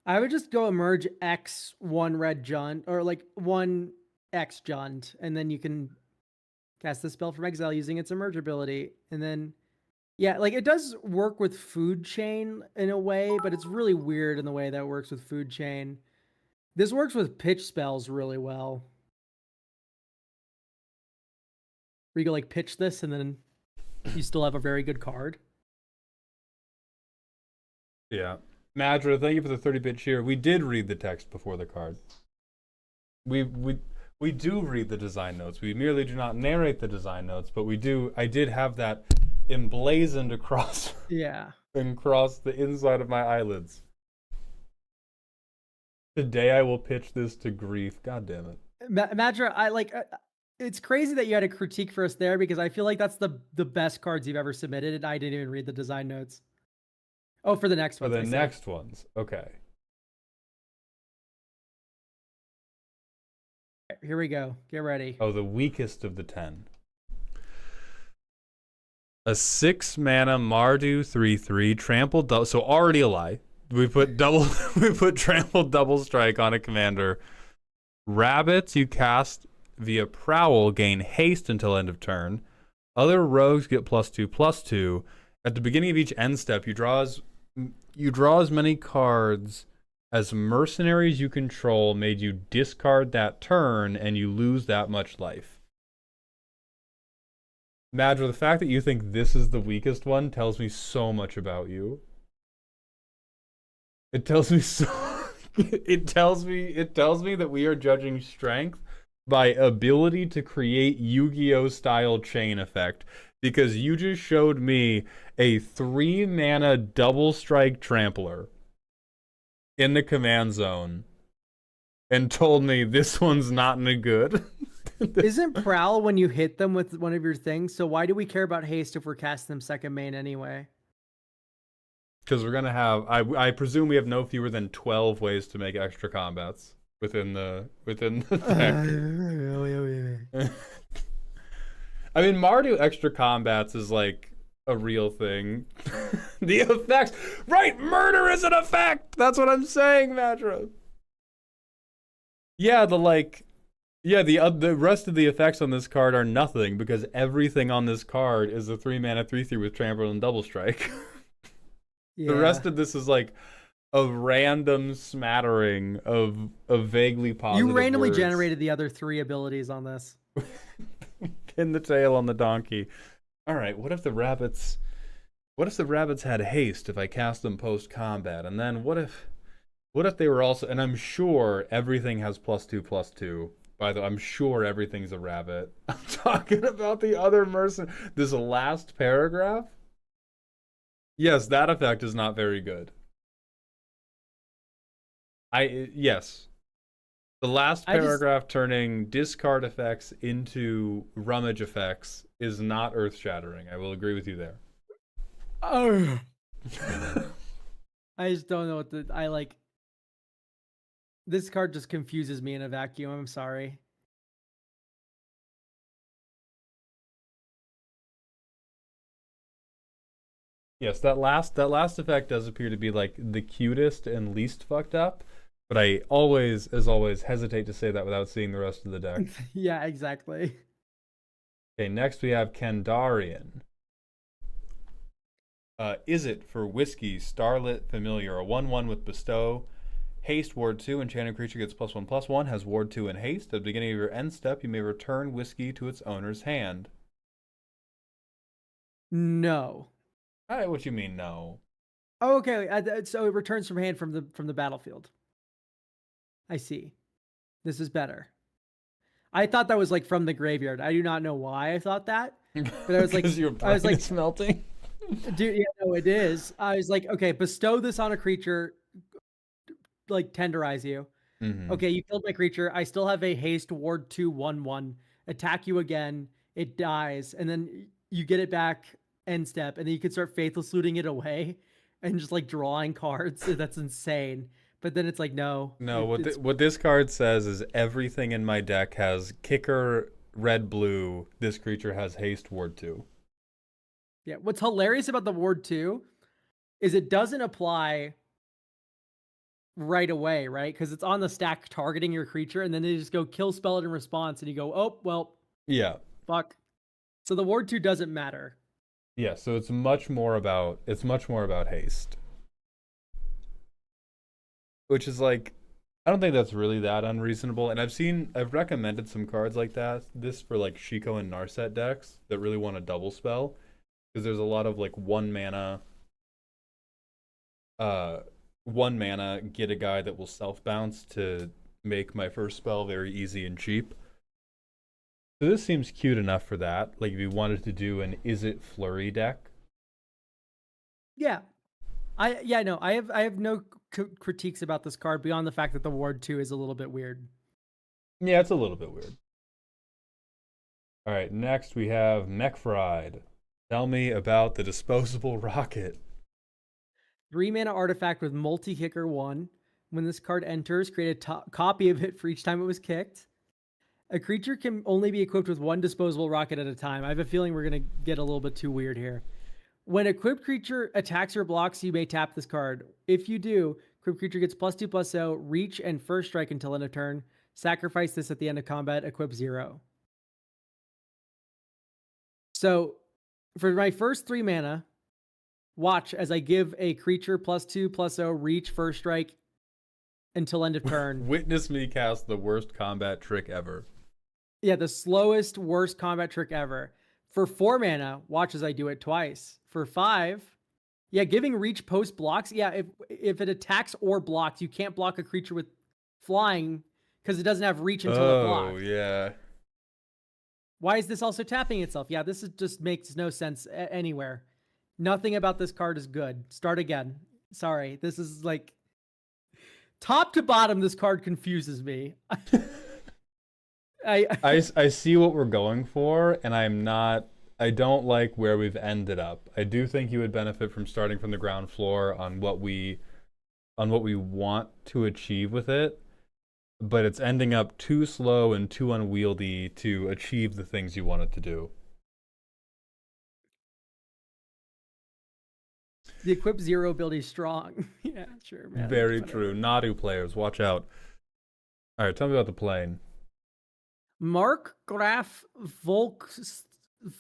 I would just go emerge X 1 red Jund, or like 1 X Jund, and then you can cast the spell from exile using its emerge ability. And then, yeah, like it does work with Food Chain in a way, but it's really weird in the way that it works with Food Chain. This works with pitch spells really well. Where you go like pitch this and then you still have a very good card. Yeah. Madra, thank you for the 30-bit cheer. We did read the text before the card. We do read the design notes. We merely do not narrate the design notes, but we do. I did have that emblazoned across. Yeah. Across the inside of my eyelids. Today I will pitch this to grief. God damn it. Madra, I like. It's crazy that you had a critique for us there because I feel like that's the best cards you've ever submitted, and I didn't even read the design notes. Oh, for the next one. For the next ones, okay. Here we go. Get ready. Oh, the weakest of the 10. A 6-mana Mardu 3/3 trample. So already a lie. We put trample double strike on a commander. Rabbits you cast via Prowl gain haste until end of turn. Other rogues get +2/+2. At the beginning of each end step, you draw as many cards as mercenaries you control made you discard that turn, and you lose that much life. Madra, the fact that you think this is the weakest one tells me so much about you. It tells me so. It tells me that we are judging strength by ability to create Yu-Gi-Oh style chain effect, because you just showed me a 3-mana double strike trampler in the command zone and told me this one's not any good. Isn't Prowl when you hit them with one of your things? So why do we care about haste if we're casting them second main anyway? Because we're gonna have, I presume we have no fewer than 12 ways to make extra combats within the deck. I mean, Mardu extra combats is like a real thing. The effects, right? Murder is an effect. That's what I'm saying, Madra. Yeah, the rest of the effects on this card are nothing because everything on this card is a 3-mana 3/3 with trample and double strike. Yeah. The rest of this is like a random smattering of vaguely positive You randomly words. generated the other 3 abilities on this. Pin the tail on the donkey. All right, what if the rabbits had haste if I cast them post combat? And then what if they were also, and I'm sure everything has +2/+2. By the way, I'm sure everything's a rabbit. I'm talking about the other this last paragraph. Yes, that effect is not very good. Yes. The last paragraph turning discard effects into rummage effects is not earth-shattering. I will agree with you there. Oh. I just don't know what this card just confuses me in a vacuum. I'm sorry. Yes, that last effect does appear to be like the cutest and least fucked up, but I always, as always, hesitate to say that without seeing the rest of the deck. Yeah, exactly. Okay, next we have Kandarian. Is it for Whiskey, Starlit Familiar, a 1/1 with Bestow, Haste, Ward 2, enchanted creature gets +1/+1, has Ward 2 and Haste. At the beginning of your end step, you may return Whiskey to its owner's hand. No. What you mean, no? Oh, okay. So it returns from hand from the battlefield. I see. This is better. I thought that was like from the graveyard. I do not know why I thought that, but I was like, it's melting. Dude, yeah, no, it is. I was like, okay, bestow this on a creature, like tenderize you. Mm-hmm. Okay, you killed my creature. I still have a haste ward 2/1/1. Attack you again. It dies, and then you get it back end step, and then you can start faithless looting it away and just like drawing cards. That's insane. But then it's like no, No, what it's what this card says is everything in my deck has kicker red blue. This creature has haste ward 2. yeah. What's hilarious about the ward 2 is it doesn't apply right away, right? Because it's on the stack targeting your creature, and then they just go kill spell it in response, and you go, oh well, Yeah. fuck. So the ward 2 doesn't matter. Yeah, so it's much more about haste. Which is like I don't think that's really that unreasonable. And I've recommended some cards like this for like Shiko and Narset decks that really want a double spell. Because there's a lot of like one mana, get a guy that will self bounce to make my first spell very easy and cheap. So this seems cute enough for that. Like if you wanted to do an Is It Flurry deck. Yeah, I have no critiques about this card beyond the fact that the ward 2 is a little bit weird. Yeah, it's a little bit weird. All right, next we have Mechfried. Tell me about the disposable rocket. 3 mana artifact with multi kicker 1. When this card enters, create a copy of it for each time it was kicked. A creature can only be equipped with 1 disposable rocket at a time. I have a feeling we're going to get a little bit too weird here. When a equipped creature attacks or blocks, you may tap this card. If you do, equipped creature gets +2/+0, reach, and first strike until end of turn. Sacrifice this at the end of combat, equip 0. So, for my first 3 mana, watch as I give a creature +2/+0, reach, first strike until end of turn. Witness me cast the worst combat trick ever. Yeah, the slowest, worst combat trick ever. For 4 mana, watch as I do it twice. For 5, yeah, giving reach post blocks. Yeah, if it attacks or blocks, you can't block a creature with flying because it doesn't have reach until it blocks. Oh, yeah. Why is this also tapping itself? Yeah, just makes no sense anywhere. Nothing about this card is good. Start again. Sorry, this is like top to bottom. This card confuses me. I see what we're going for, and I don't like where we've ended up. I do think you would benefit from starting from the ground floor on what we want to achieve with it, but it's ending up too slow and too unwieldy to achieve the things you want it to do. The equip 0 ability is strong. Yeah, sure, man. Very true. Nadu players, watch out. All right, tell me about the plane. Mark Graf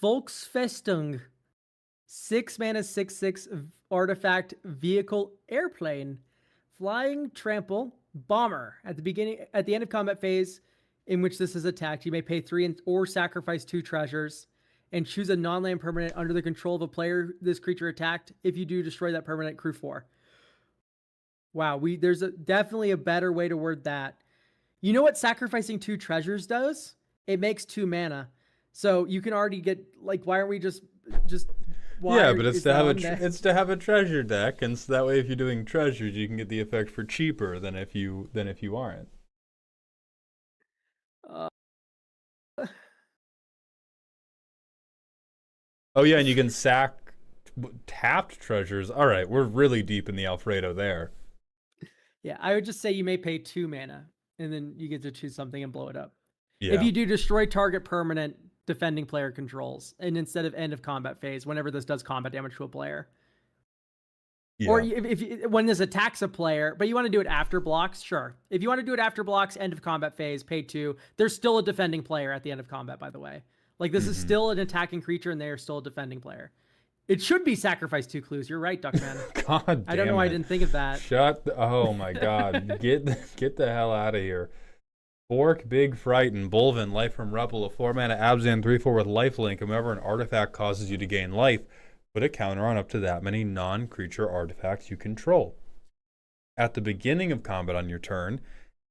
Volksfestung. 6 mana, 6/6 artifact vehicle airplane. Flying trample bomber. At the end of combat phase in which this is attacked, you may pay 3 or sacrifice 2 treasures and choose a non-land permanent under the control of a player this creature attacked. If you do, destroy that permanent, crew 4. Wow, there's definitely a better way to word that. You know what sacrificing 2 treasures does? It makes 2 mana. So you can already get like, why aren't we just yeah, but it's to have a treasure deck, and so that way if you're doing treasures, you can get the effect for cheaper than if you aren't. Oh yeah, and you can sack tapped treasures. All right, we're really deep in the Alfredo there. Yeah, I would just say you may pay 2 mana, and then you get to choose something and blow it up. Yeah. If you do, destroy target permanent defending player controls, and instead of end of combat phase, whenever this does combat damage to a player. Yeah. Or when this attacks a player, but you want to do it after blocks, sure. If you want to do it after blocks, end of combat phase, pay 2. There's still a defending player at the end of combat, by the way. Like this is still an attacking creature, and they are still a defending player. It should be sacrifice 2 clues. You're right, Duckman. God damn I don't know why I didn't think of that. Oh my God. Get the hell out of here. Bork, Big Frighten, Bolvin, Life from Rebel, a 4 mana Abzan 3/4 with lifelink. Whenever an artifact causes you to gain life, put a counter on up to that many non-creature artifacts you control. At the beginning of combat on your turn,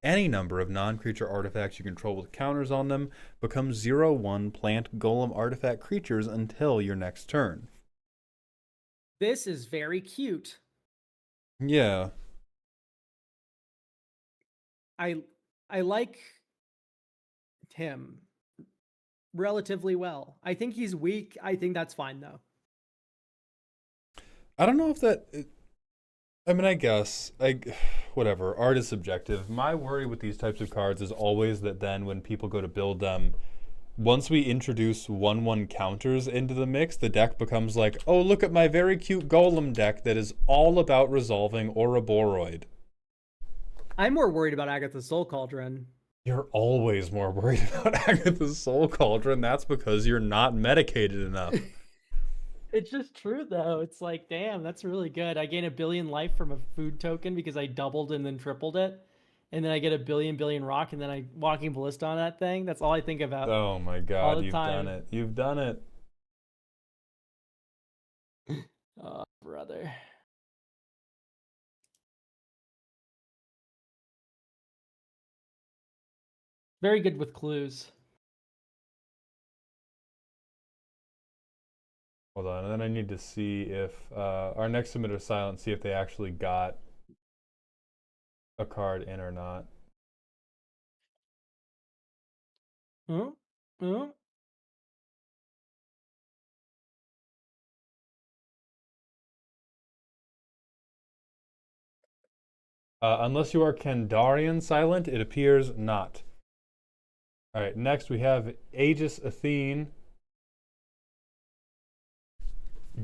any number of non-creature artifacts you control with counters on them become 0/1 plant golem artifact creatures until your next turn. This is very cute. Yeah. I I like him relatively well. I think he's weak. I think that's fine though. I don't know if that. I mean, I guess whatever. Art is subjective. My worry with these types of cards is always that then when people go to build them, once we introduce 1/1 counters into the mix, the deck becomes like, oh, look at my very cute golem deck that is all about resolving Ouroboros. I'm more worried about Agatha's Soul Cauldron. You're always more worried about Agatha's Soul Cauldron. That's because you're not medicated enough. It's just true though. It's like, damn, that's really good. I gain a billion life from a food token because I doubled and then tripled it. And then I get a billion rock and then I walking ballista on that thing. That's all I think about. Oh my all god, the you've time. done it. You've done it. Oh, brother. Very good with clues. Hold on, and then I need to see if our next submitter silent, see if they actually got a card in or not. Huh? Huh? Unless you are Kandarian silent, it appears not. All right, next we have Aegis Athene.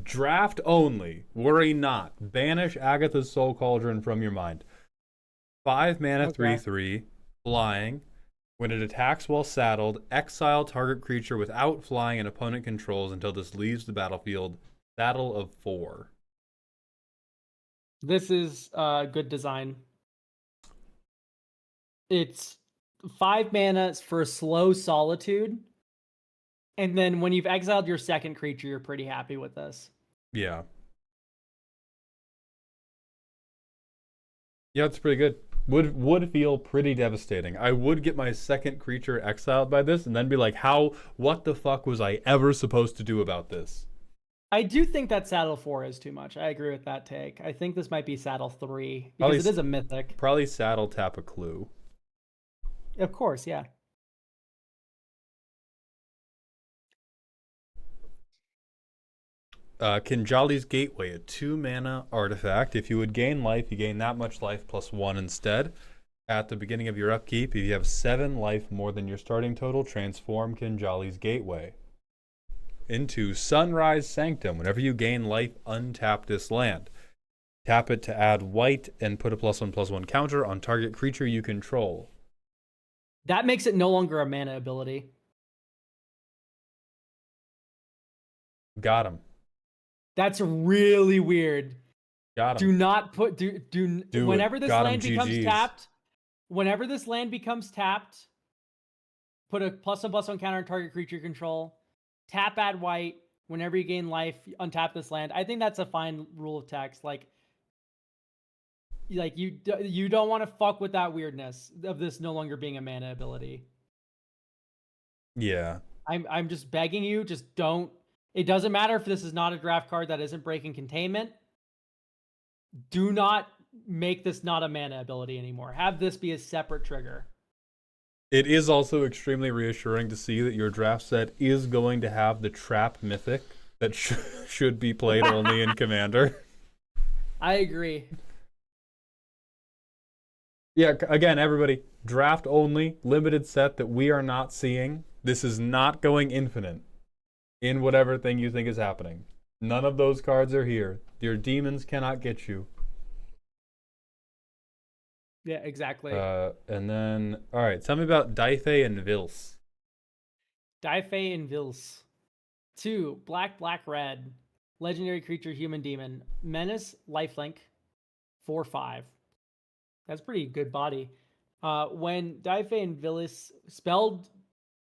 Draft only. Worry not. Banish Agatha's Soul Cauldron from your mind. 5 mana, Okay. 3/3, flying. When it attacks while saddled, exile target creature without flying and opponent controls until this leaves the battlefield. Saddle of 4. This is good design. It's 5 mana for slow solitude. And then when you've exiled your second creature, you're pretty happy with this. Yeah. Yeah, it's pretty good. Would feel pretty devastating. I would get my second creature exiled by this and then be like, what the fuck was I ever supposed to do about this? I do think that Saddle 4 is too much. I agree with that take. I think this might be Saddle 3 because Probably it is a mythic. Probably saddle tap a clue. Of course, yeah. Kinjali's Gateway, a 2 mana artifact. If you would gain life, you gain that much life plus 1 instead. At the beginning of your upkeep, if you have 7 life more than your starting total, transform Kinjali's Gateway into Sunrise Sanctum. Whenever you gain life, untap this land. Tap it to add white and put a +1/+1 counter on target creature you control. That makes it no longer a mana ability. Got him. That's really weird. Got Do him. not put Do whenever it. this Got him, land becomes GGs. tapped, whenever this land becomes tapped, put a +1/+1 counter on target creature control. Tap, add white. Whenever you gain life, untap this land. I think that's a fine rule of text. Like you don't want to fuck with that weirdness of this no longer being a mana ability. Yeah. I'm just begging you, just don't. It doesn't matter if this is not a draft card that isn't breaking containment. Do not make this not a mana ability anymore. Have this be a separate trigger. It is also extremely reassuring to see that your draft set is going to have the trap mythic that should be played only in Commander. I agree. Yeah, again, everybody, draft only, limited set that we are not seeing. This is not going infinite in whatever thing you think is happening. None of those cards are here. Your demons cannot get you. Yeah, exactly. And then, all right, tell me about Daife and Vils. Daife and Vils. 2, black, red. Legendary creature, human demon. Menace, lifelink. 4/5. That's pretty good body. When Daife and Vils, spelled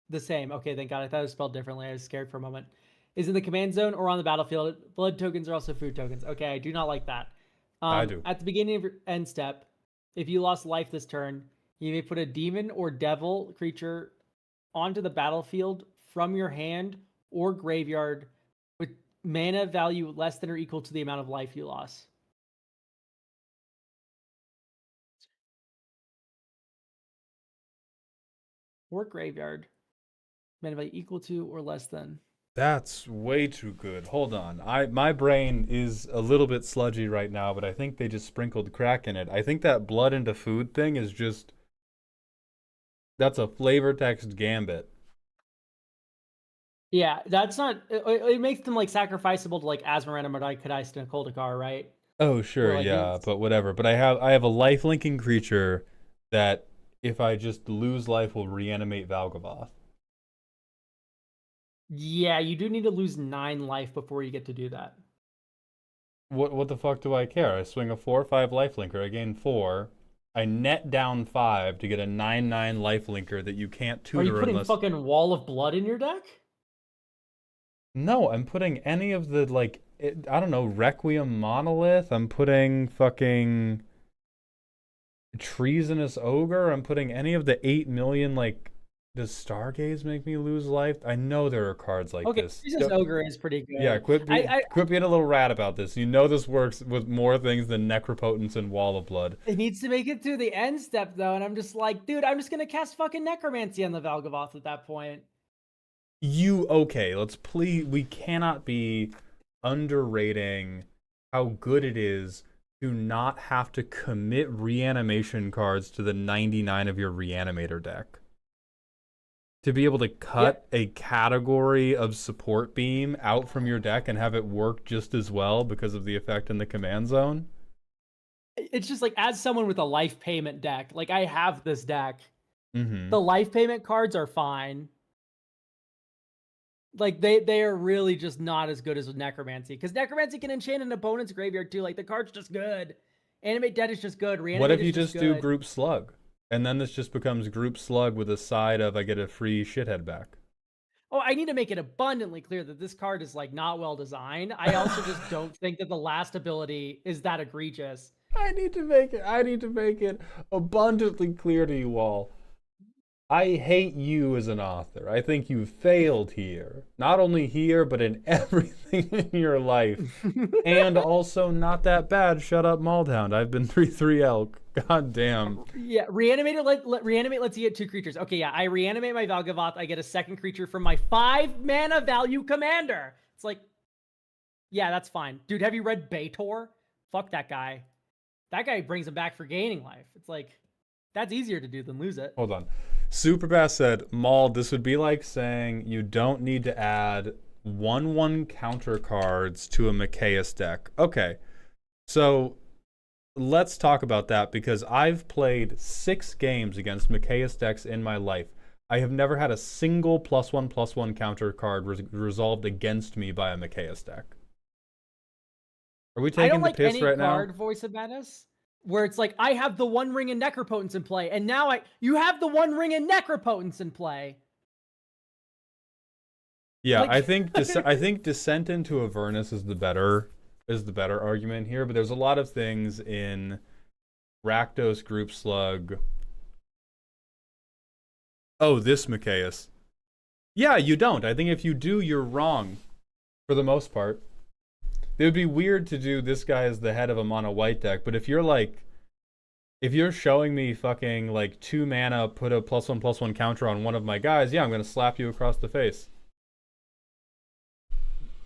the same. Okay, thank God. I thought it was spelled differently. I was scared for a moment. Is in the command zone or on the battlefield. Blood tokens are also food tokens. Okay, I do not like that. I do. At the beginning of your end step, if you lost life this turn, you may put a demon or devil creature onto the battlefield from your hand or graveyard with mana value less than or equal to the amount of life you lost. or graveyard. Mana value equal to or less than. That's way too good. Hold on. My brain is a little bit sludgy right now, but I think they just sprinkled crack in it. I think that blood into food thing is just that's a flavor text gambit. Yeah, that's not. It makes them like sacrificable to like Asmarana, Mardai, Kadai, and Koldakar, right? Oh, sure, like, yeah, it's- but whatever. But I have a life linking creature that if I just lose life will reanimate Valgavoth. Yeah, you do need to lose 9 life before you get to do that. What the fuck do I care? I swing a 4/5 life linker, I gain 4. I net down 5 to get a 9/9 life linker that you can't Are you tutor putting unless fucking Wall of Blood in your deck? No, I'm putting any of the I don't know, Requiem Monolith. I'm putting fucking Treasonous Ogre. I'm putting any of the 8 million does Stargaze make me lose life? I know there are cards like Okay, this. Treasonous Ogre is pretty good. Yeah, quit being a little rat about this. You know this works with more things than Necropotence and Wall of Blood. It needs to make it through the end step though, and I'm just like, dude, I'm just gonna cast fucking Necromancy on the Valgavoth at that point. We cannot be underrating how good it is to not have to commit reanimation cards to the 99 of your reanimator deck. To be able to cut a category of support beam out from your deck and have it work just as well because of the effect in the command zone. It's just like, as someone with a life payment deck, like I have this deck. Mm-hmm. The life payment cards are fine. Like they are really just not as good as with Necromancy, because Necromancy can enchant an opponent's graveyard too. Like the card's just good. Animate Dead is just good. Reanimate What if you is just good. do Group Slug? And then this just becomes Group Slug with a side of I get a free shithead back. Oh, I need to make it abundantly clear that this card is like not well designed. I also just don't think that the last ability is that egregious. I need to make it abundantly clear to you all. I hate you as an author. I think you failed here. Not only here, but in everything in your life. And also not that bad. Shut up, Maldhound. I've been 3/3 elk. God damn. Yeah, reanimate lets you get 2 creatures. Okay, yeah, I reanimate my Valgavoth. I get a second creature from my 5 mana value commander. It's like, yeah, that's fine. Dude, have you read Baitor? Fuck that guy. That guy brings him back for gaining life. It's like, that's easier to do than lose it. Hold on. Superbass said, Maul, this would be like saying you don't need to add 1/1 counter cards to a Mikaeus deck. Okay, so let's talk about that, because I've played 6 games against Mikaeus decks in my life. I have never had a single +1/+1 counter card resolved against me by a Mikaeus deck. Are we taking the piss right now? I don't like any card Voice of Menace where it's like, I have the One Ring and Necropotence in play, and now you have the One Ring and Necropotence in play. Yeah, Like- I think Descent into Avernus is the better argument here, but there's a lot of things in Rakdos, Group Slug. Oh, this Mikaeus. Yeah, you don't. I think if you do, you're wrong. For the most part. It would be weird to do this guy as the head of a mono white deck, but if you're showing me fucking 2 mana, put a +1/+1 counter on one of my guys, yeah, I'm gonna slap you across the face.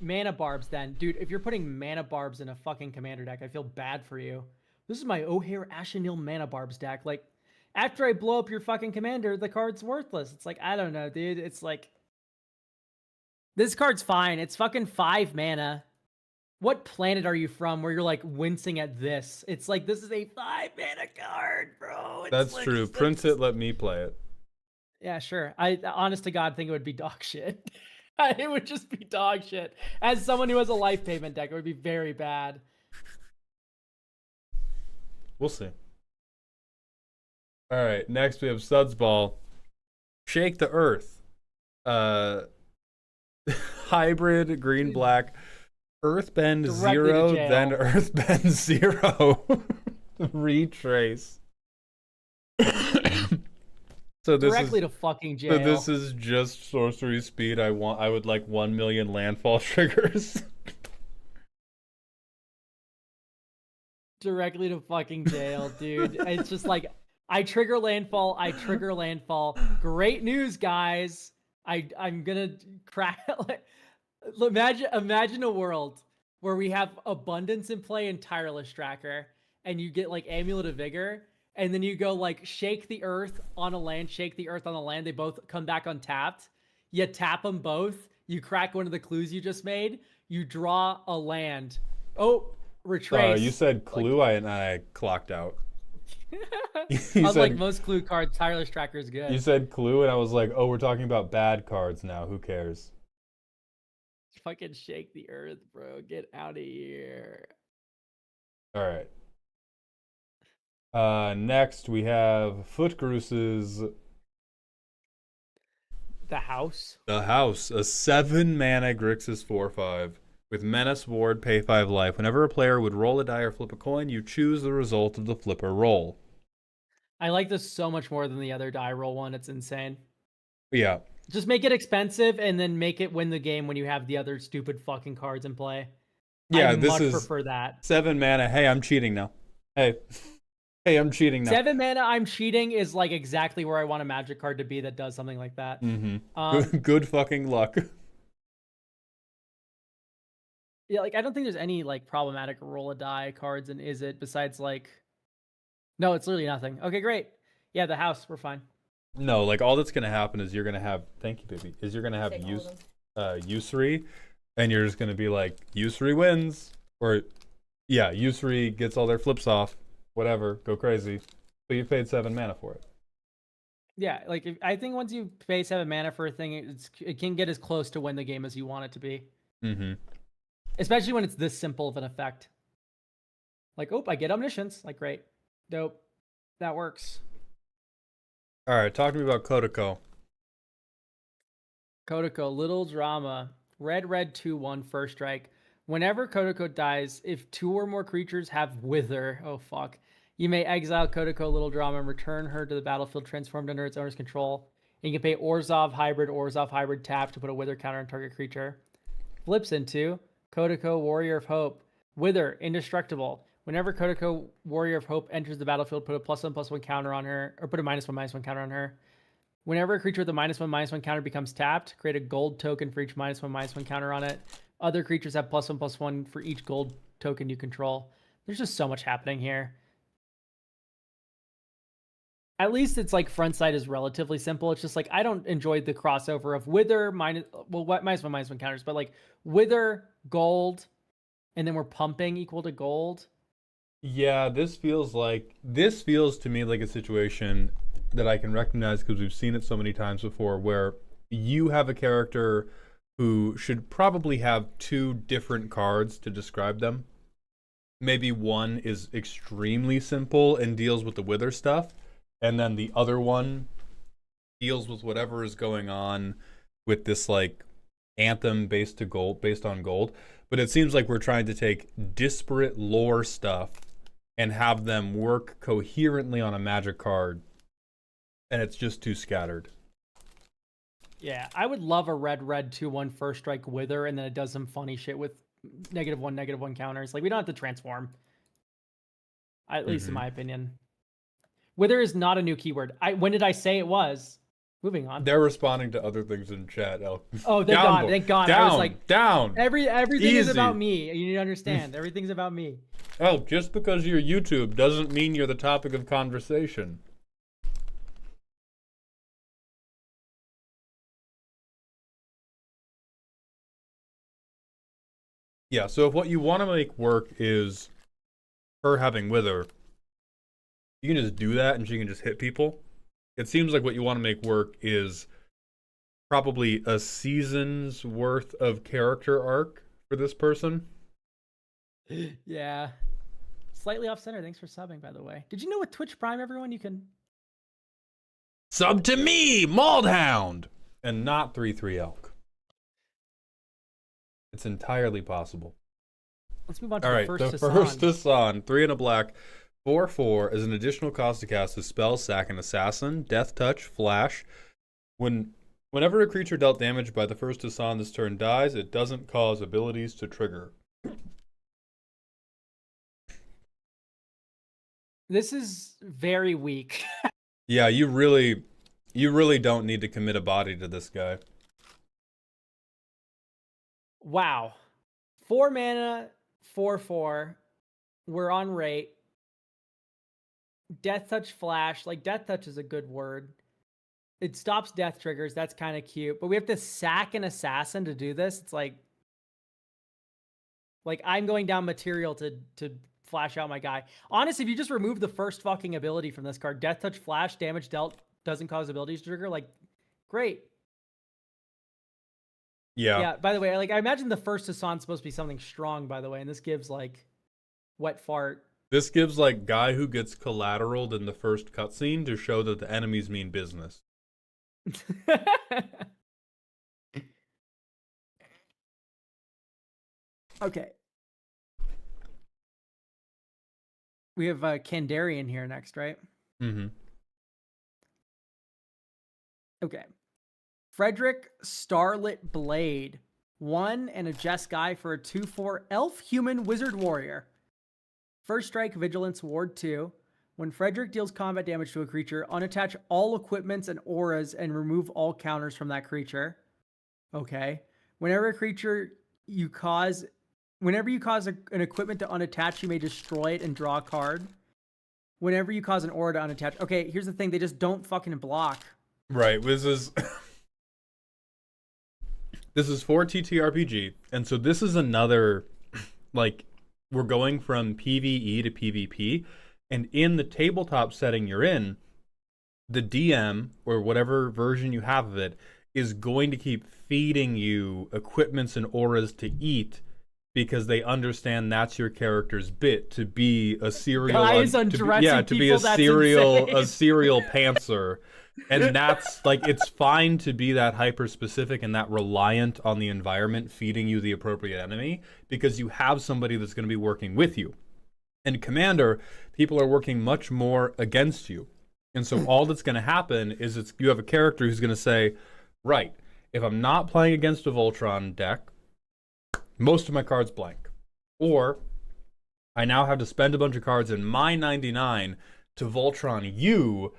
Mana Barbs then. Dude, if you're putting Mana Barbs in a fucking commander deck, I feel bad for you. This is my O'Hare Ashenil Mana Barbs deck. Like, after I blow up your fucking commander, the card's worthless. It's like, I don't know, dude. It's like, this card's fine. It's fucking 5 mana. What planet are you from where you're like wincing at this? It's like, this is a 5 mana card, bro. It's That's like, true. Print it, let me play it. Yeah, sure. I honest to God think it would be dog shit. It would just be dog shit. As someone who has a life payment deck, it would be very bad. We'll see. All right, next we have Sudsball. Shake the Earth. Hybrid, green, black. Earthbend Directly 0, to jail. then Earthbend 0. Retrace. So this Directly is to fucking jail. so this is just sorcery speed. I would like 1 million landfall triggers. Directly to fucking jail, dude. It's just like, I trigger landfall. I trigger landfall. Great news, guys. I'm gonna crack. Imagine a world where we have abundance in play and tireless tracker, and you get like amulet of vigor, and then you go like shake the earth on a land, shake the earth on a land. They both come back untapped. You tap them both. You crack one of the clues you just made. You draw a land. Oh, retrace. You said clue, like, and I clocked out. Unlike most clue cards, tireless tracker is good. You said clue, and I was like, oh, we're talking about bad cards now. Who cares? Fucking shake the earth, bro. Get out of here. All right. Next we have Footgroose's The House. The House, a 7-mana Grixis 4/5 with Menace Ward, pay 5 life. Whenever a player would roll a die or flip a coin, you choose the result of the flip or roll. I like this so much more than the other die roll one. It's insane. Yeah. Just make it expensive and then make it win the game when you have the other stupid fucking cards in play. Yeah, I this much is prefer that. 7 mana. Hey, I'm cheating now. Hey. Hey, I'm cheating now. 7 mana, I'm cheating is like exactly where I want a Magic card to be that does something like that. Good fucking luck. Yeah, like I don't think there's any like problematic roll a die cards in Is It besides like, no, it's literally nothing. Okay, great. Yeah, the house, we're fine. No, like all that's gonna happen is you're gonna have, thank you, baby, is you're gonna have Usury, and you're just gonna be like, Usury wins, or yeah, Usury gets all their flips off, whatever, go crazy. So you paid 7 mana for it. Yeah, like I think once you pay 7 mana for a thing, it can get as close to win the game as you want it to be. Especially when it's this simple of an effect. Like, oh, I get Omniscience. Like, great. Dope. That works. All right, talk to me about Kodako. Kodako, little drama. Red, 2/1, first strike. Whenever Kodako dies, if 2 or more creatures have Wither, oh fuck, you may exile Kodako, little drama, and return her to the battlefield transformed under its owner's control. And you can pay Orzhov Hybrid tap to put a Wither counter on target creature. Flips into Kodako, Warrior of Hope. Wither, indestructible. Whenever Kodako, Warrior of Hope, enters the battlefield, put a +1/+1 counter on her, or put a -1/-1 counter on her. Whenever a creature with a -1/-1 counter becomes tapped, create a gold token for each -1/-1 counter on it. Other creatures have +1/+1 for each gold token you control. There's just so much happening here. At least it's like front side is relatively simple. It's just like I don't enjoy the crossover of Wither -1/-1 counters, but like Wither, gold, and then we're pumping equal to gold. Yeah, this feels to me like a situation that I can recognize because we've seen it so many times before, where you have a character who should probably have 2 different cards to describe them. Maybe one is extremely simple and deals with the Wither stuff, and then the other one deals with whatever is going on with this like anthem based on gold. But it seems like we're trying to take disparate lore stuff and have them work coherently on a Magic card, and it's just too scattered. Yeah, I would love a red 2/1 first strike Wither, and then it does some funny shit with -1/-1 counters. Like we don't have to transform. At least in my opinion. Wither is not a new keyword. When did I say it was? Moving on. They're responding to other things in chat. Oh, thank God! Thank God! Down, I was like, down. Everything Easy. is about me. You need to understand. Everything's about me. Oh, just because you're YouTube doesn't mean you're the topic of conversation. Yeah, so if what you want to make work is her having Wither, you can just do that and she can just hit people. It seems like what you want to make work is probably a season's worth of character arc for this person. Yeah. Slightly off center. Thanks for subbing, by the way. Did you know with Twitch Prime, everyone, you can sub to me, Hound, and not 3/3 Elk. It's entirely possible. Let's move on to the first Hassan. 3 and a black. 4/4 as an additional cost to cast a spell, sack an assassin, death touch, flash. Whenever a creature dealt damage by the first Hassan this turn dies, it doesn't cause abilities to trigger. This is very weak. Yeah, you really don't need to commit a body to this guy. Wow. 4 mana, 4/4. We're on rate. Death Touch Flash. Like, Death Touch is a good word. It stops death triggers. That's kind of cute. But we have to sack an assassin to do this. It's like I'm going down material to flash out my guy. Honestly, if you just remove the first fucking ability from this card, Death Touch Flash, damage dealt, doesn't cause abilities to trigger, like, great. Yeah. Yeah, by the way, like, I imagine the first Hassan's supposed to be something strong, by the way, and this gives, like, wet fart. This gives, like, guy who gets collateraled in the first cutscene to show that the enemies mean business. Okay. We have Kandarian here next, right? Mm-hmm. Okay. Frederick Starlit Blade. 1 and a Jeskai for a 2/4 elf human wizard warrior. First strike, vigilance, ward 2. When Frederick deals combat damage to a creature, unattach all equipments and auras and remove all counters from that creature. Okay. Whenever you cause an equipment to unattach, you may destroy it and draw a card. Whenever you cause an aura to unattach. Okay, here's the thing. They just don't fucking block. Right. This is this is for TTRPG, and so this is another, like, we're going from PvE to PvP, and in the tabletop setting you're in, the DM, or whatever version you have of it, is going to keep feeding you equipments and auras to eat, because they understand that's your character's bit, to be a serial, to be a serial pantser. And that's, like, it's fine to be that hyper specific and that reliant on the environment feeding you the appropriate enemy, because you have somebody that's going to be working with you. And Commander, people are working much more against you. And so all that's going to happen is you have a character who's going to say, right, if I'm not playing against a Voltron deck, most of my cards blank. Or I now have to spend a bunch of cards in my 99 to Voltron you,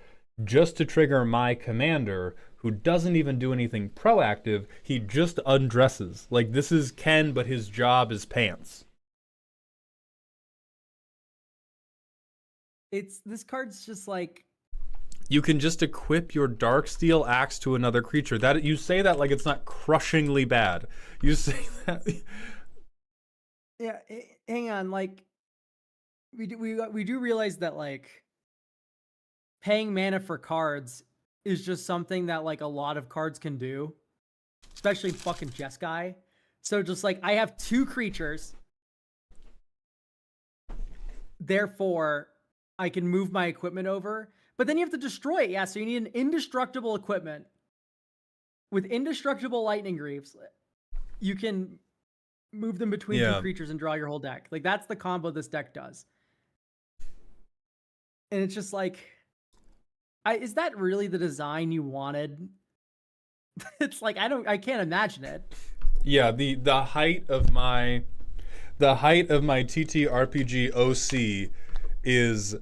just to trigger my commander, who doesn't even do anything proactive. He just undresses. Like, this is Ken, but his job is pants. This card's just like, you can just equip your Darksteel Axe to another creature. That, you say that like it's not crushingly bad. You say that. Yeah, hang on. Like, we do realize that, like, paying mana for cards is just something that, like, a lot of cards can do, especially fucking Jeskai. So just like, I have 2 creatures, therefore I can move my equipment over, but then you have to destroy it. Yeah, so you need an indestructible equipment with indestructible lightning greaves. You can move them between 2 creatures and draw your whole deck. Like, that's the combo this deck does. And it's just like, is that really the design you wanted? It's like, I can't imagine it. Yeah, the height of my TTRPG OC is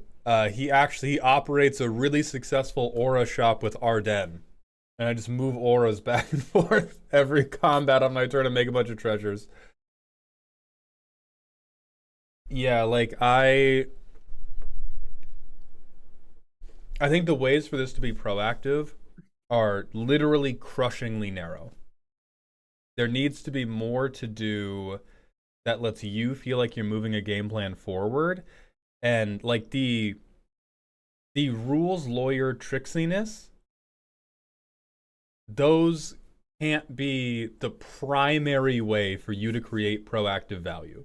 he operates a really successful aura shop with Ardennes. And I just move auras back and forth every combat on my turn and make a bunch of treasures. Yeah, like, I think the ways for this to be proactive are literally crushingly narrow. There needs to be more to do that lets you feel like you're moving a game plan forward. And, like, the rules lawyer tricksiness, those can't be the primary way for you to create proactive value.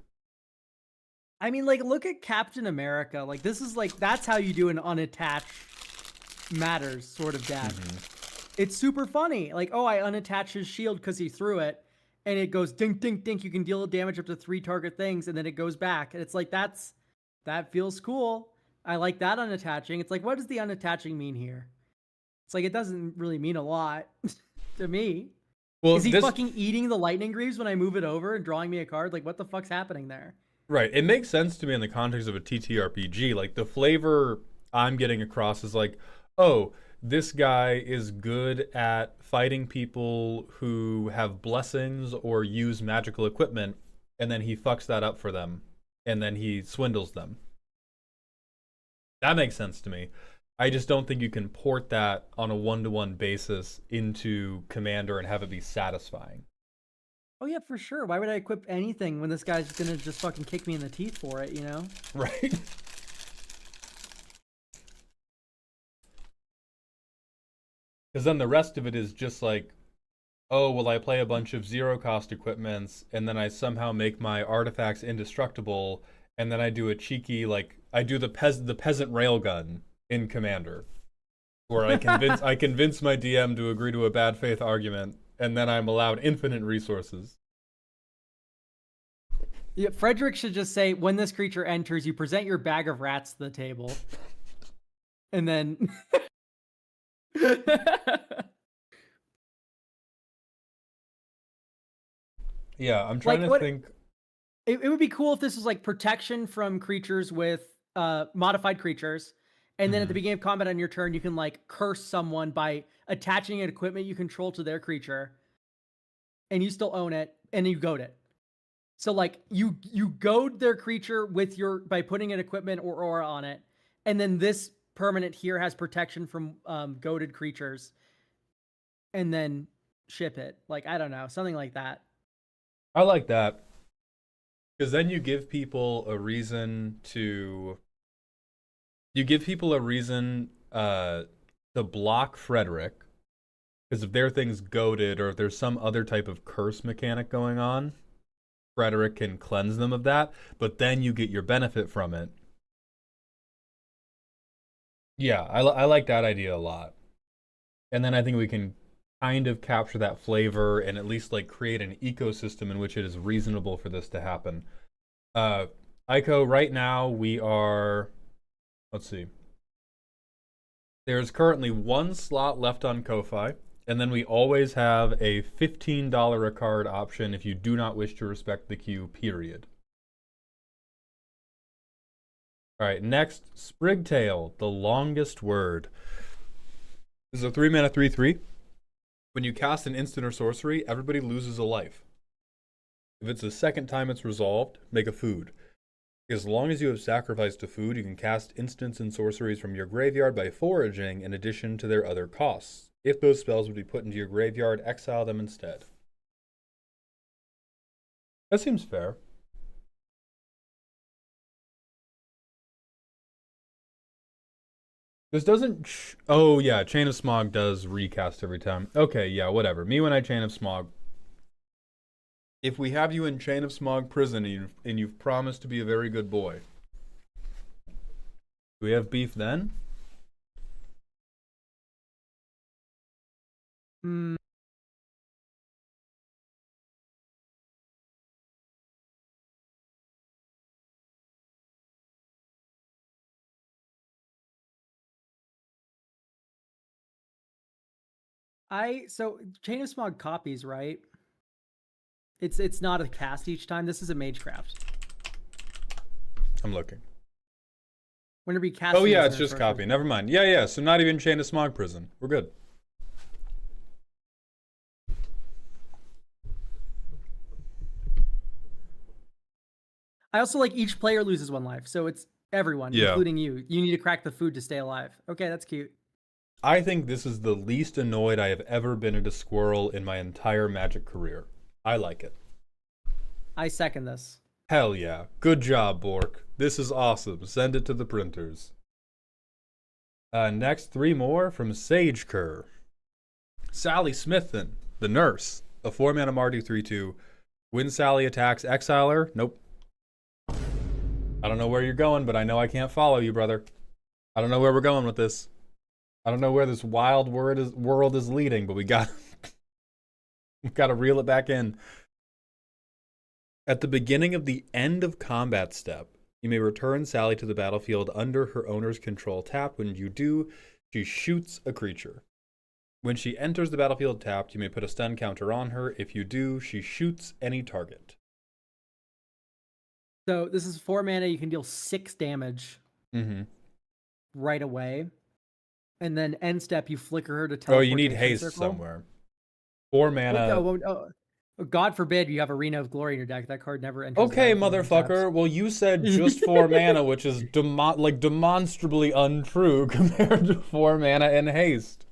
I mean, like, look at Captain America. Like, this is like, that's how you do an unattached matters sort of deck. It's super funny. Like, oh, I unattach his shield because he threw it, and it goes dink, dink, dink. You can deal damage up to 3 target things, and then it goes back. And it's like, that feels cool. I like that unattaching. It's like, what does the unattaching mean here? It's like, it doesn't really mean a lot to me. Well, is he fucking eating the lightning greaves when I move it over and drawing me a card? Like, what the fuck's happening there? Right. It makes sense to me in the context of a TTRPG. Like the flavor I'm getting across is like, oh, this guy is good at fighting people who have blessings or use magical equipment, and then he fucks that up for them, and then he swindles them. That makes sense to me. I just don't think you can port that on a one-to-one basis into Commander and have it be satisfying. Oh yeah, for sure. Why would I equip anything when this guy's gonna just fucking kick me in the teeth for it, you know? Right. Because then the rest of it is just like, oh, well, I play a bunch of zero cost equipments, and then I somehow make my artifacts indestructible, and then I do a cheeky, like, I do the peasant railgun in Commander, where I convince my DM to agree to a bad faith argument, and then I'm allowed infinite resources. Yeah, Frederick should just say, when this creature enters, you present your bag of rats to the table. And then... Yeah, I'm trying to think... It would be cool if this was like protection from creatures with modified creatures. And then at the beginning of combat on your turn, you can like curse someone by attaching an equipment you control to their creature. And you still own it, and you goad it. So like you goad their creature with by putting an equipment or aura on it, and then this permanent here has protection from goaded creatures, and then ship it. Like I don't know, something like that. I like that. Because then you give people a reason to... You give people a reason to block Frederick. Because if their thing's goaded, or if there's some other type of curse mechanic going on, Frederick can cleanse them of that, but then you get your benefit from it. Yeah, I like that idea a lot. And then I think we can kind of capture that flavor and at least like create an ecosystem in which it is reasonable for this to happen. Aiko, right now we are... Let's see. There's currently 1 slot left on Ko-Fi. And then we always have a $15 a card option if you do not wish to respect the queue, period. Alright, next, Sprigtail, the longest word. This is a 3-mana 3/3. When you cast an instant or sorcery, everybody loses a life. If it's the second time it's resolved, make a food. As long as you have sacrificed a food, you can cast instants and sorceries from your graveyard by foraging in addition to their other costs. If those spells would be put into your graveyard, exile them instead. That seems fair. This doesn't... oh, yeah, Chain of Smog does recast every time. Okay, yeah, whatever. Me when I Chain of Smog. If we have you in Chain of Smog prison and you've promised to be a very good boy, do we have beef then? Hmm. So Chain of Smog copies, right? It's not a cast each time. This is a Magecraft. I'm looking. Whenever you cast... oh yeah, it's just copy. Never mind. Yeah, so not even Chain of Smog prison. We're good. I also like each player loses 1 life, so it's everyone, including you. You need to crack the food to stay alive. Okay, that's cute. I think this is the least annoyed I have ever been at a squirrel in my entire Magic career. I like it. I second this. Hell yeah. Good job, Bork. This is awesome. Send it to the printers. Next, 3 more from Sage Cur. Sally Smithen, the nurse. A 4-mana Mardu 3/2. When Sally attacks, exile her. Nope. I don't know where you're going, but I know I can't follow you, brother. I don't know where we're going with this. I don't know where this wild world is leading, but we've got to reel it back in. At the beginning of the end of combat step, you may return Sally to the battlefield under her owner's control tapped. When you do, she shoots a creature. When she enters the battlefield tapped, you may put a stun counter on her. If you do, she shoots any target. So this is 4 mana. You can deal 6 damage Mm-hmm. right away, and then end step you flicker her to Oh, you teleportation need haste circle. somewhere. 4 mana. God forbid you have Arena of Glory in your deck. That card never enters. Okay, the battlefield when it taps. motherfucker. Well, you said just 4 mana, which is demonstrably untrue compared to 4 mana and haste.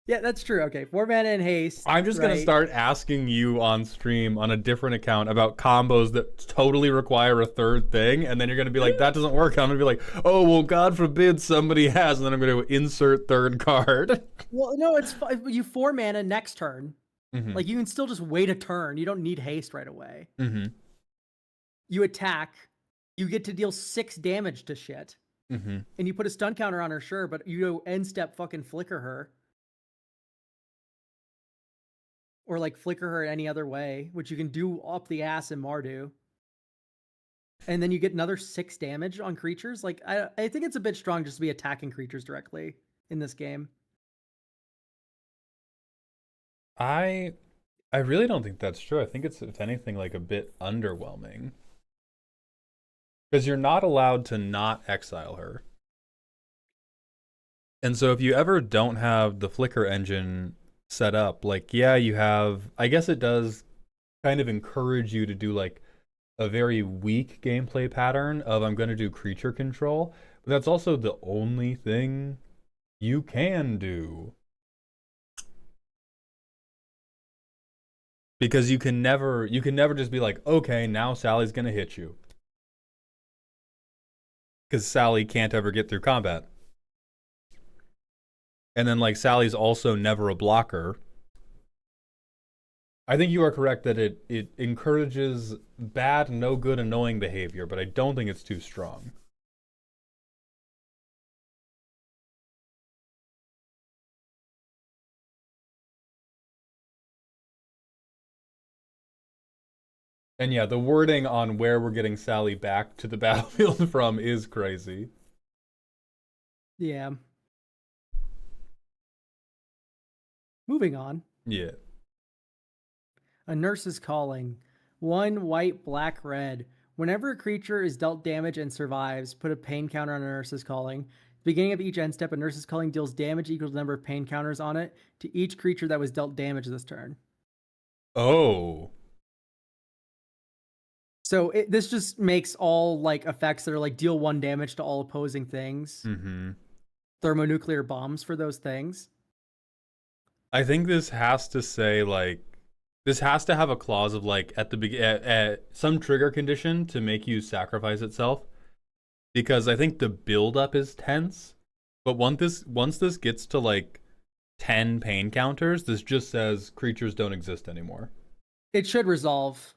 Yeah, that's true. Okay, 4 mana and haste. I'm just gonna right? start asking you on stream on a different account about combos that totally require a third thing, and then you're gonna be like, that doesn't work. I'm gonna be like, oh well, God forbid somebody has, and then I'm gonna insert third card. Well, no, it's you 4 mana next turn. Mm-hmm. Like you can still just wait a turn. You don't need haste right away. Mm-hmm. You attack. You get to deal 6 damage to shit, Mm-hmm. and you put a stun counter on her, sure, but you end step fucking flicker her. Or like flicker her any other way, which you can do up the ass in Mardu. And then you get another 6 damage on creatures. Like I think it's a bit strong just to be attacking creatures directly in this game. I really don't think that's true. I think it's, if anything, like a bit underwhelming. Because you're not allowed to not exile her. And so if you ever don't have the flicker engine set up, like, yeah, you have, I guess it does kind of encourage you to do like a very weak gameplay pattern of I'm going to do creature control, but that's also the only thing you can do. Because you can never just be like, okay, now Sally's going to hit you. Because Sally can't ever get through combat. And then, like, Sally's also never a blocker. I think you are correct that it encourages bad, no good, annoying behavior, but I don't think it's too strong. And yeah, the wording on where we're getting Sally back to the battlefield from is crazy. Yeah. Moving on. Yeah. A Nurse's Calling. 1 white, black, red. Whenever a creature is dealt damage and survives, put a pain counter on a Nurse's Calling. At the beginning of each end step, a Nurse's Calling deals damage equal to the number of pain counters on it to each creature that was dealt damage this turn. Oh. So this just makes all like effects that are like deal 1 damage to all opposing things. Mm-hmm. Thermonuclear bombs for those things. I think this has to say, like, this has to have a clause of, like, at the some trigger condition to make you sacrifice itself. Because I think the build-up is tense. But once this gets to, like, 10 pain counters, this just says creatures don't exist anymore. It should resolve.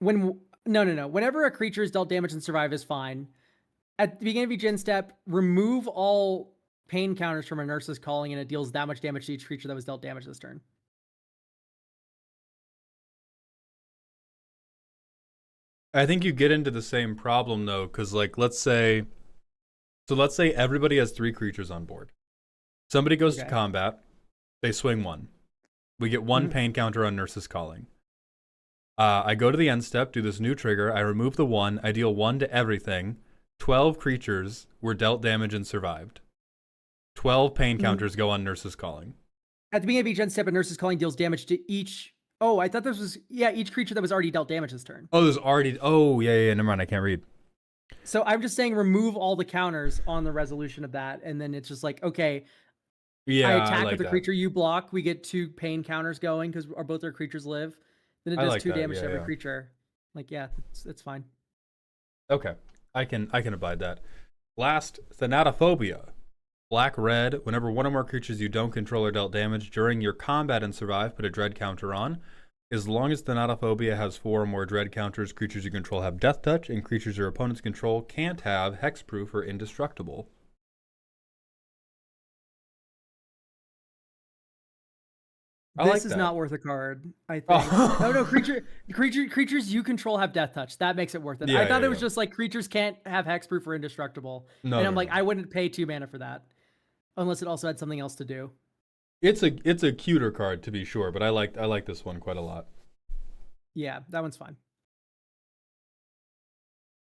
No. Whenever a creature is dealt damage and survive is fine. At the beginning of each end step, remove all pain counters from a Nurse's Calling, and it deals that much damage to each creature that was dealt damage this turn. I think you get into the same problem, though, because, like, let's say everybody has 3 creatures on board. Somebody goes to combat, they swing 1. We get 1 pain counter on Nurse's Calling. I go to the end step, do this new trigger, I remove the 1, I deal 1 to everything. 12 creatures were dealt damage and survived. 12 pain counters go on Nurse's Calling. At the beginning of each end step, a Nurse's Calling deals damage to each... Oh, I thought this was... Yeah, each creature that was already dealt damage this turn. Oh, there's already... Oh, yeah, never mind, I can't read. So I'm just saying remove all the counters on the resolution of that, and then it's just like, okay, yeah, I attack like with the that. creature you block, we get 2 pain counters going because both our creatures live. Then it does like 2 that, damage to yeah, every yeah. creature. Like, yeah, it's fine. Okay, I can abide that. Last, Thanatophobia. Black, red, whenever one or more creatures you don't control are dealt damage during your combat and survive, put a dread counter on. As long as Thanatophobia has 4 or more dread counters, creatures you control have death touch, and creatures your opponents control can't have hexproof or indestructible. This is not worth a card, I think. Oh. No, creatures you control have death touch. That makes it worth it. Yeah, I thought yeah, it was just like creatures can't have hexproof or indestructible. No, and I'm no, like, no. I wouldn't pay 2 mana for that. Unless it also had something else to do. It's a cuter card to be sure, but I like this one quite a lot. Yeah, that one's fine.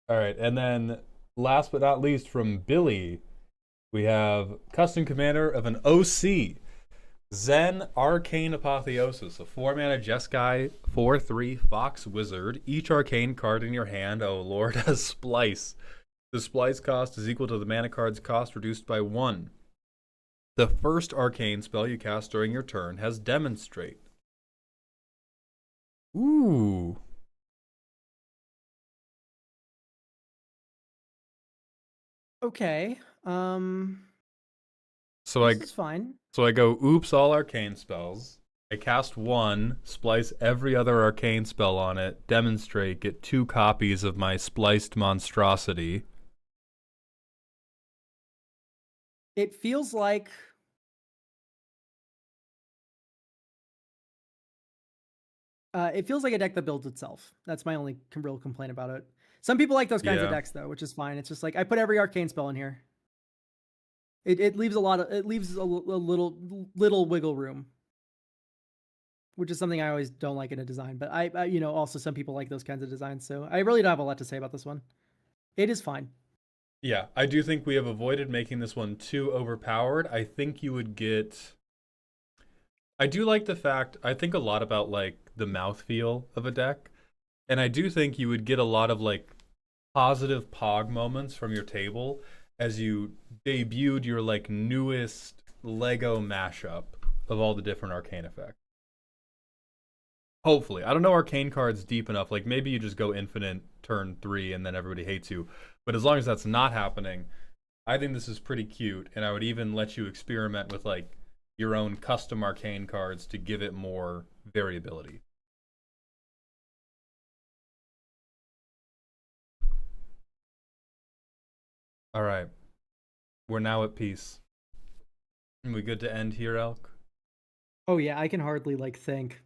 All right, and then last but not least from Billy, we have custom commander of an OC. Zen Arcane Apotheosis, a 4-mana Jeskai 4/3 Fox Wizard. Each arcane card in your hand, oh lord, has Splice. The Splice cost is equal to the mana card's cost reduced by 1. The first arcane spell you cast during your turn has Demonstrate. Ooh. Okay. So This is fine. I go, oops, all arcane spells. I cast 1, splice every other arcane spell on it, demonstrate, get 2 copies of my spliced monstrosity. It feels like a deck that builds itself. That's my only real complaint about it. Some people like those kinds of decks though, which is fine. It's just like I put every arcane spell in here. It leaves a little wiggle room, which is something I always don't like in a design. But I also some people like those kinds of designs, so I really don't have a lot to say about this one. It is fine. Yeah, I do think we have avoided making this one too overpowered. I think you would get... I do like the fact, I think a lot about like the mouthfeel of a deck, and I do think you would get a lot of like positive pog moments from your table as you debuted your like newest Lego mashup of all the different arcane effects. Hopefully. I don't know arcane cards deep enough. Like maybe you just go infinite turn 3 and then everybody hates you. But as long as that's not happening, I think this is pretty cute, and I would even let you experiment with like your own custom arcane cards to give it more variability. All right. We're now at peace. Are we good to end here, Elk? Oh yeah, I can hardly like think.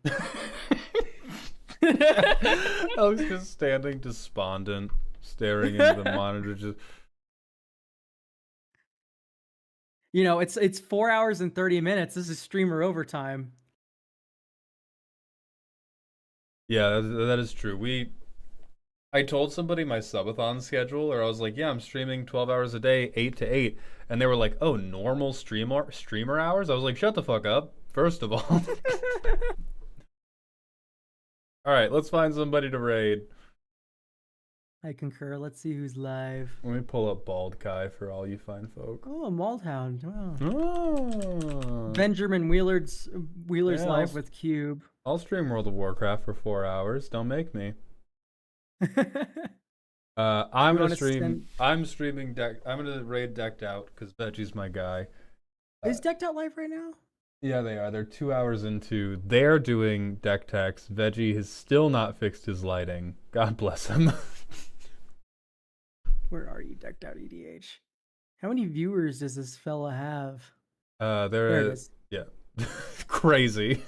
Elk's just standing despondent, staring into the monitor, just... It's 4 hours and 30 minutes. This is streamer overtime. Yeah, that is true. I told somebody my subathon schedule, or I was like, yeah, I'm streaming 12 hours a day, 8 to 8. And they were like, oh, normal streamer hours? I was like, shut the fuck up, first of all. All right, let's find somebody to raid. I concur. Let's see who's live. Let me pull up Bald Kai for all you fine folk. Oh, a Hound. Wow. Oh. Benjamin Wheeler's live with Cube. I'll stream World of Warcraft for 4 hours. Don't make me. I'm gonna stream. I'm streaming deck. I'm gonna raid Decked Out because Veggie's my guy. Is Decked Out live right now? Yeah, they are. They're 2 hours into. They're doing deck techs. Veggie has still not fixed his lighting. God bless him. Where are you, Decked Out EDH? How many viewers does this fella have? There it is. Yeah, crazy.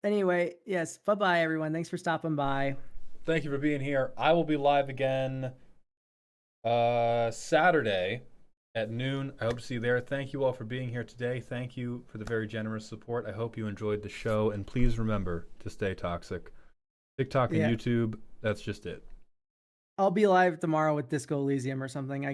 Anyway, yes. Bye-bye, everyone. Thanks for stopping by. Thank you for being here. I will be live again Saturday at noon. I hope to see you there. Thank you all for being here today. Thank you for the very generous support. I hope you enjoyed the show, and please remember to stay toxic. TikTok and YouTube, that's just it. I'll be live tomorrow with Disco Elysium or something, I guess.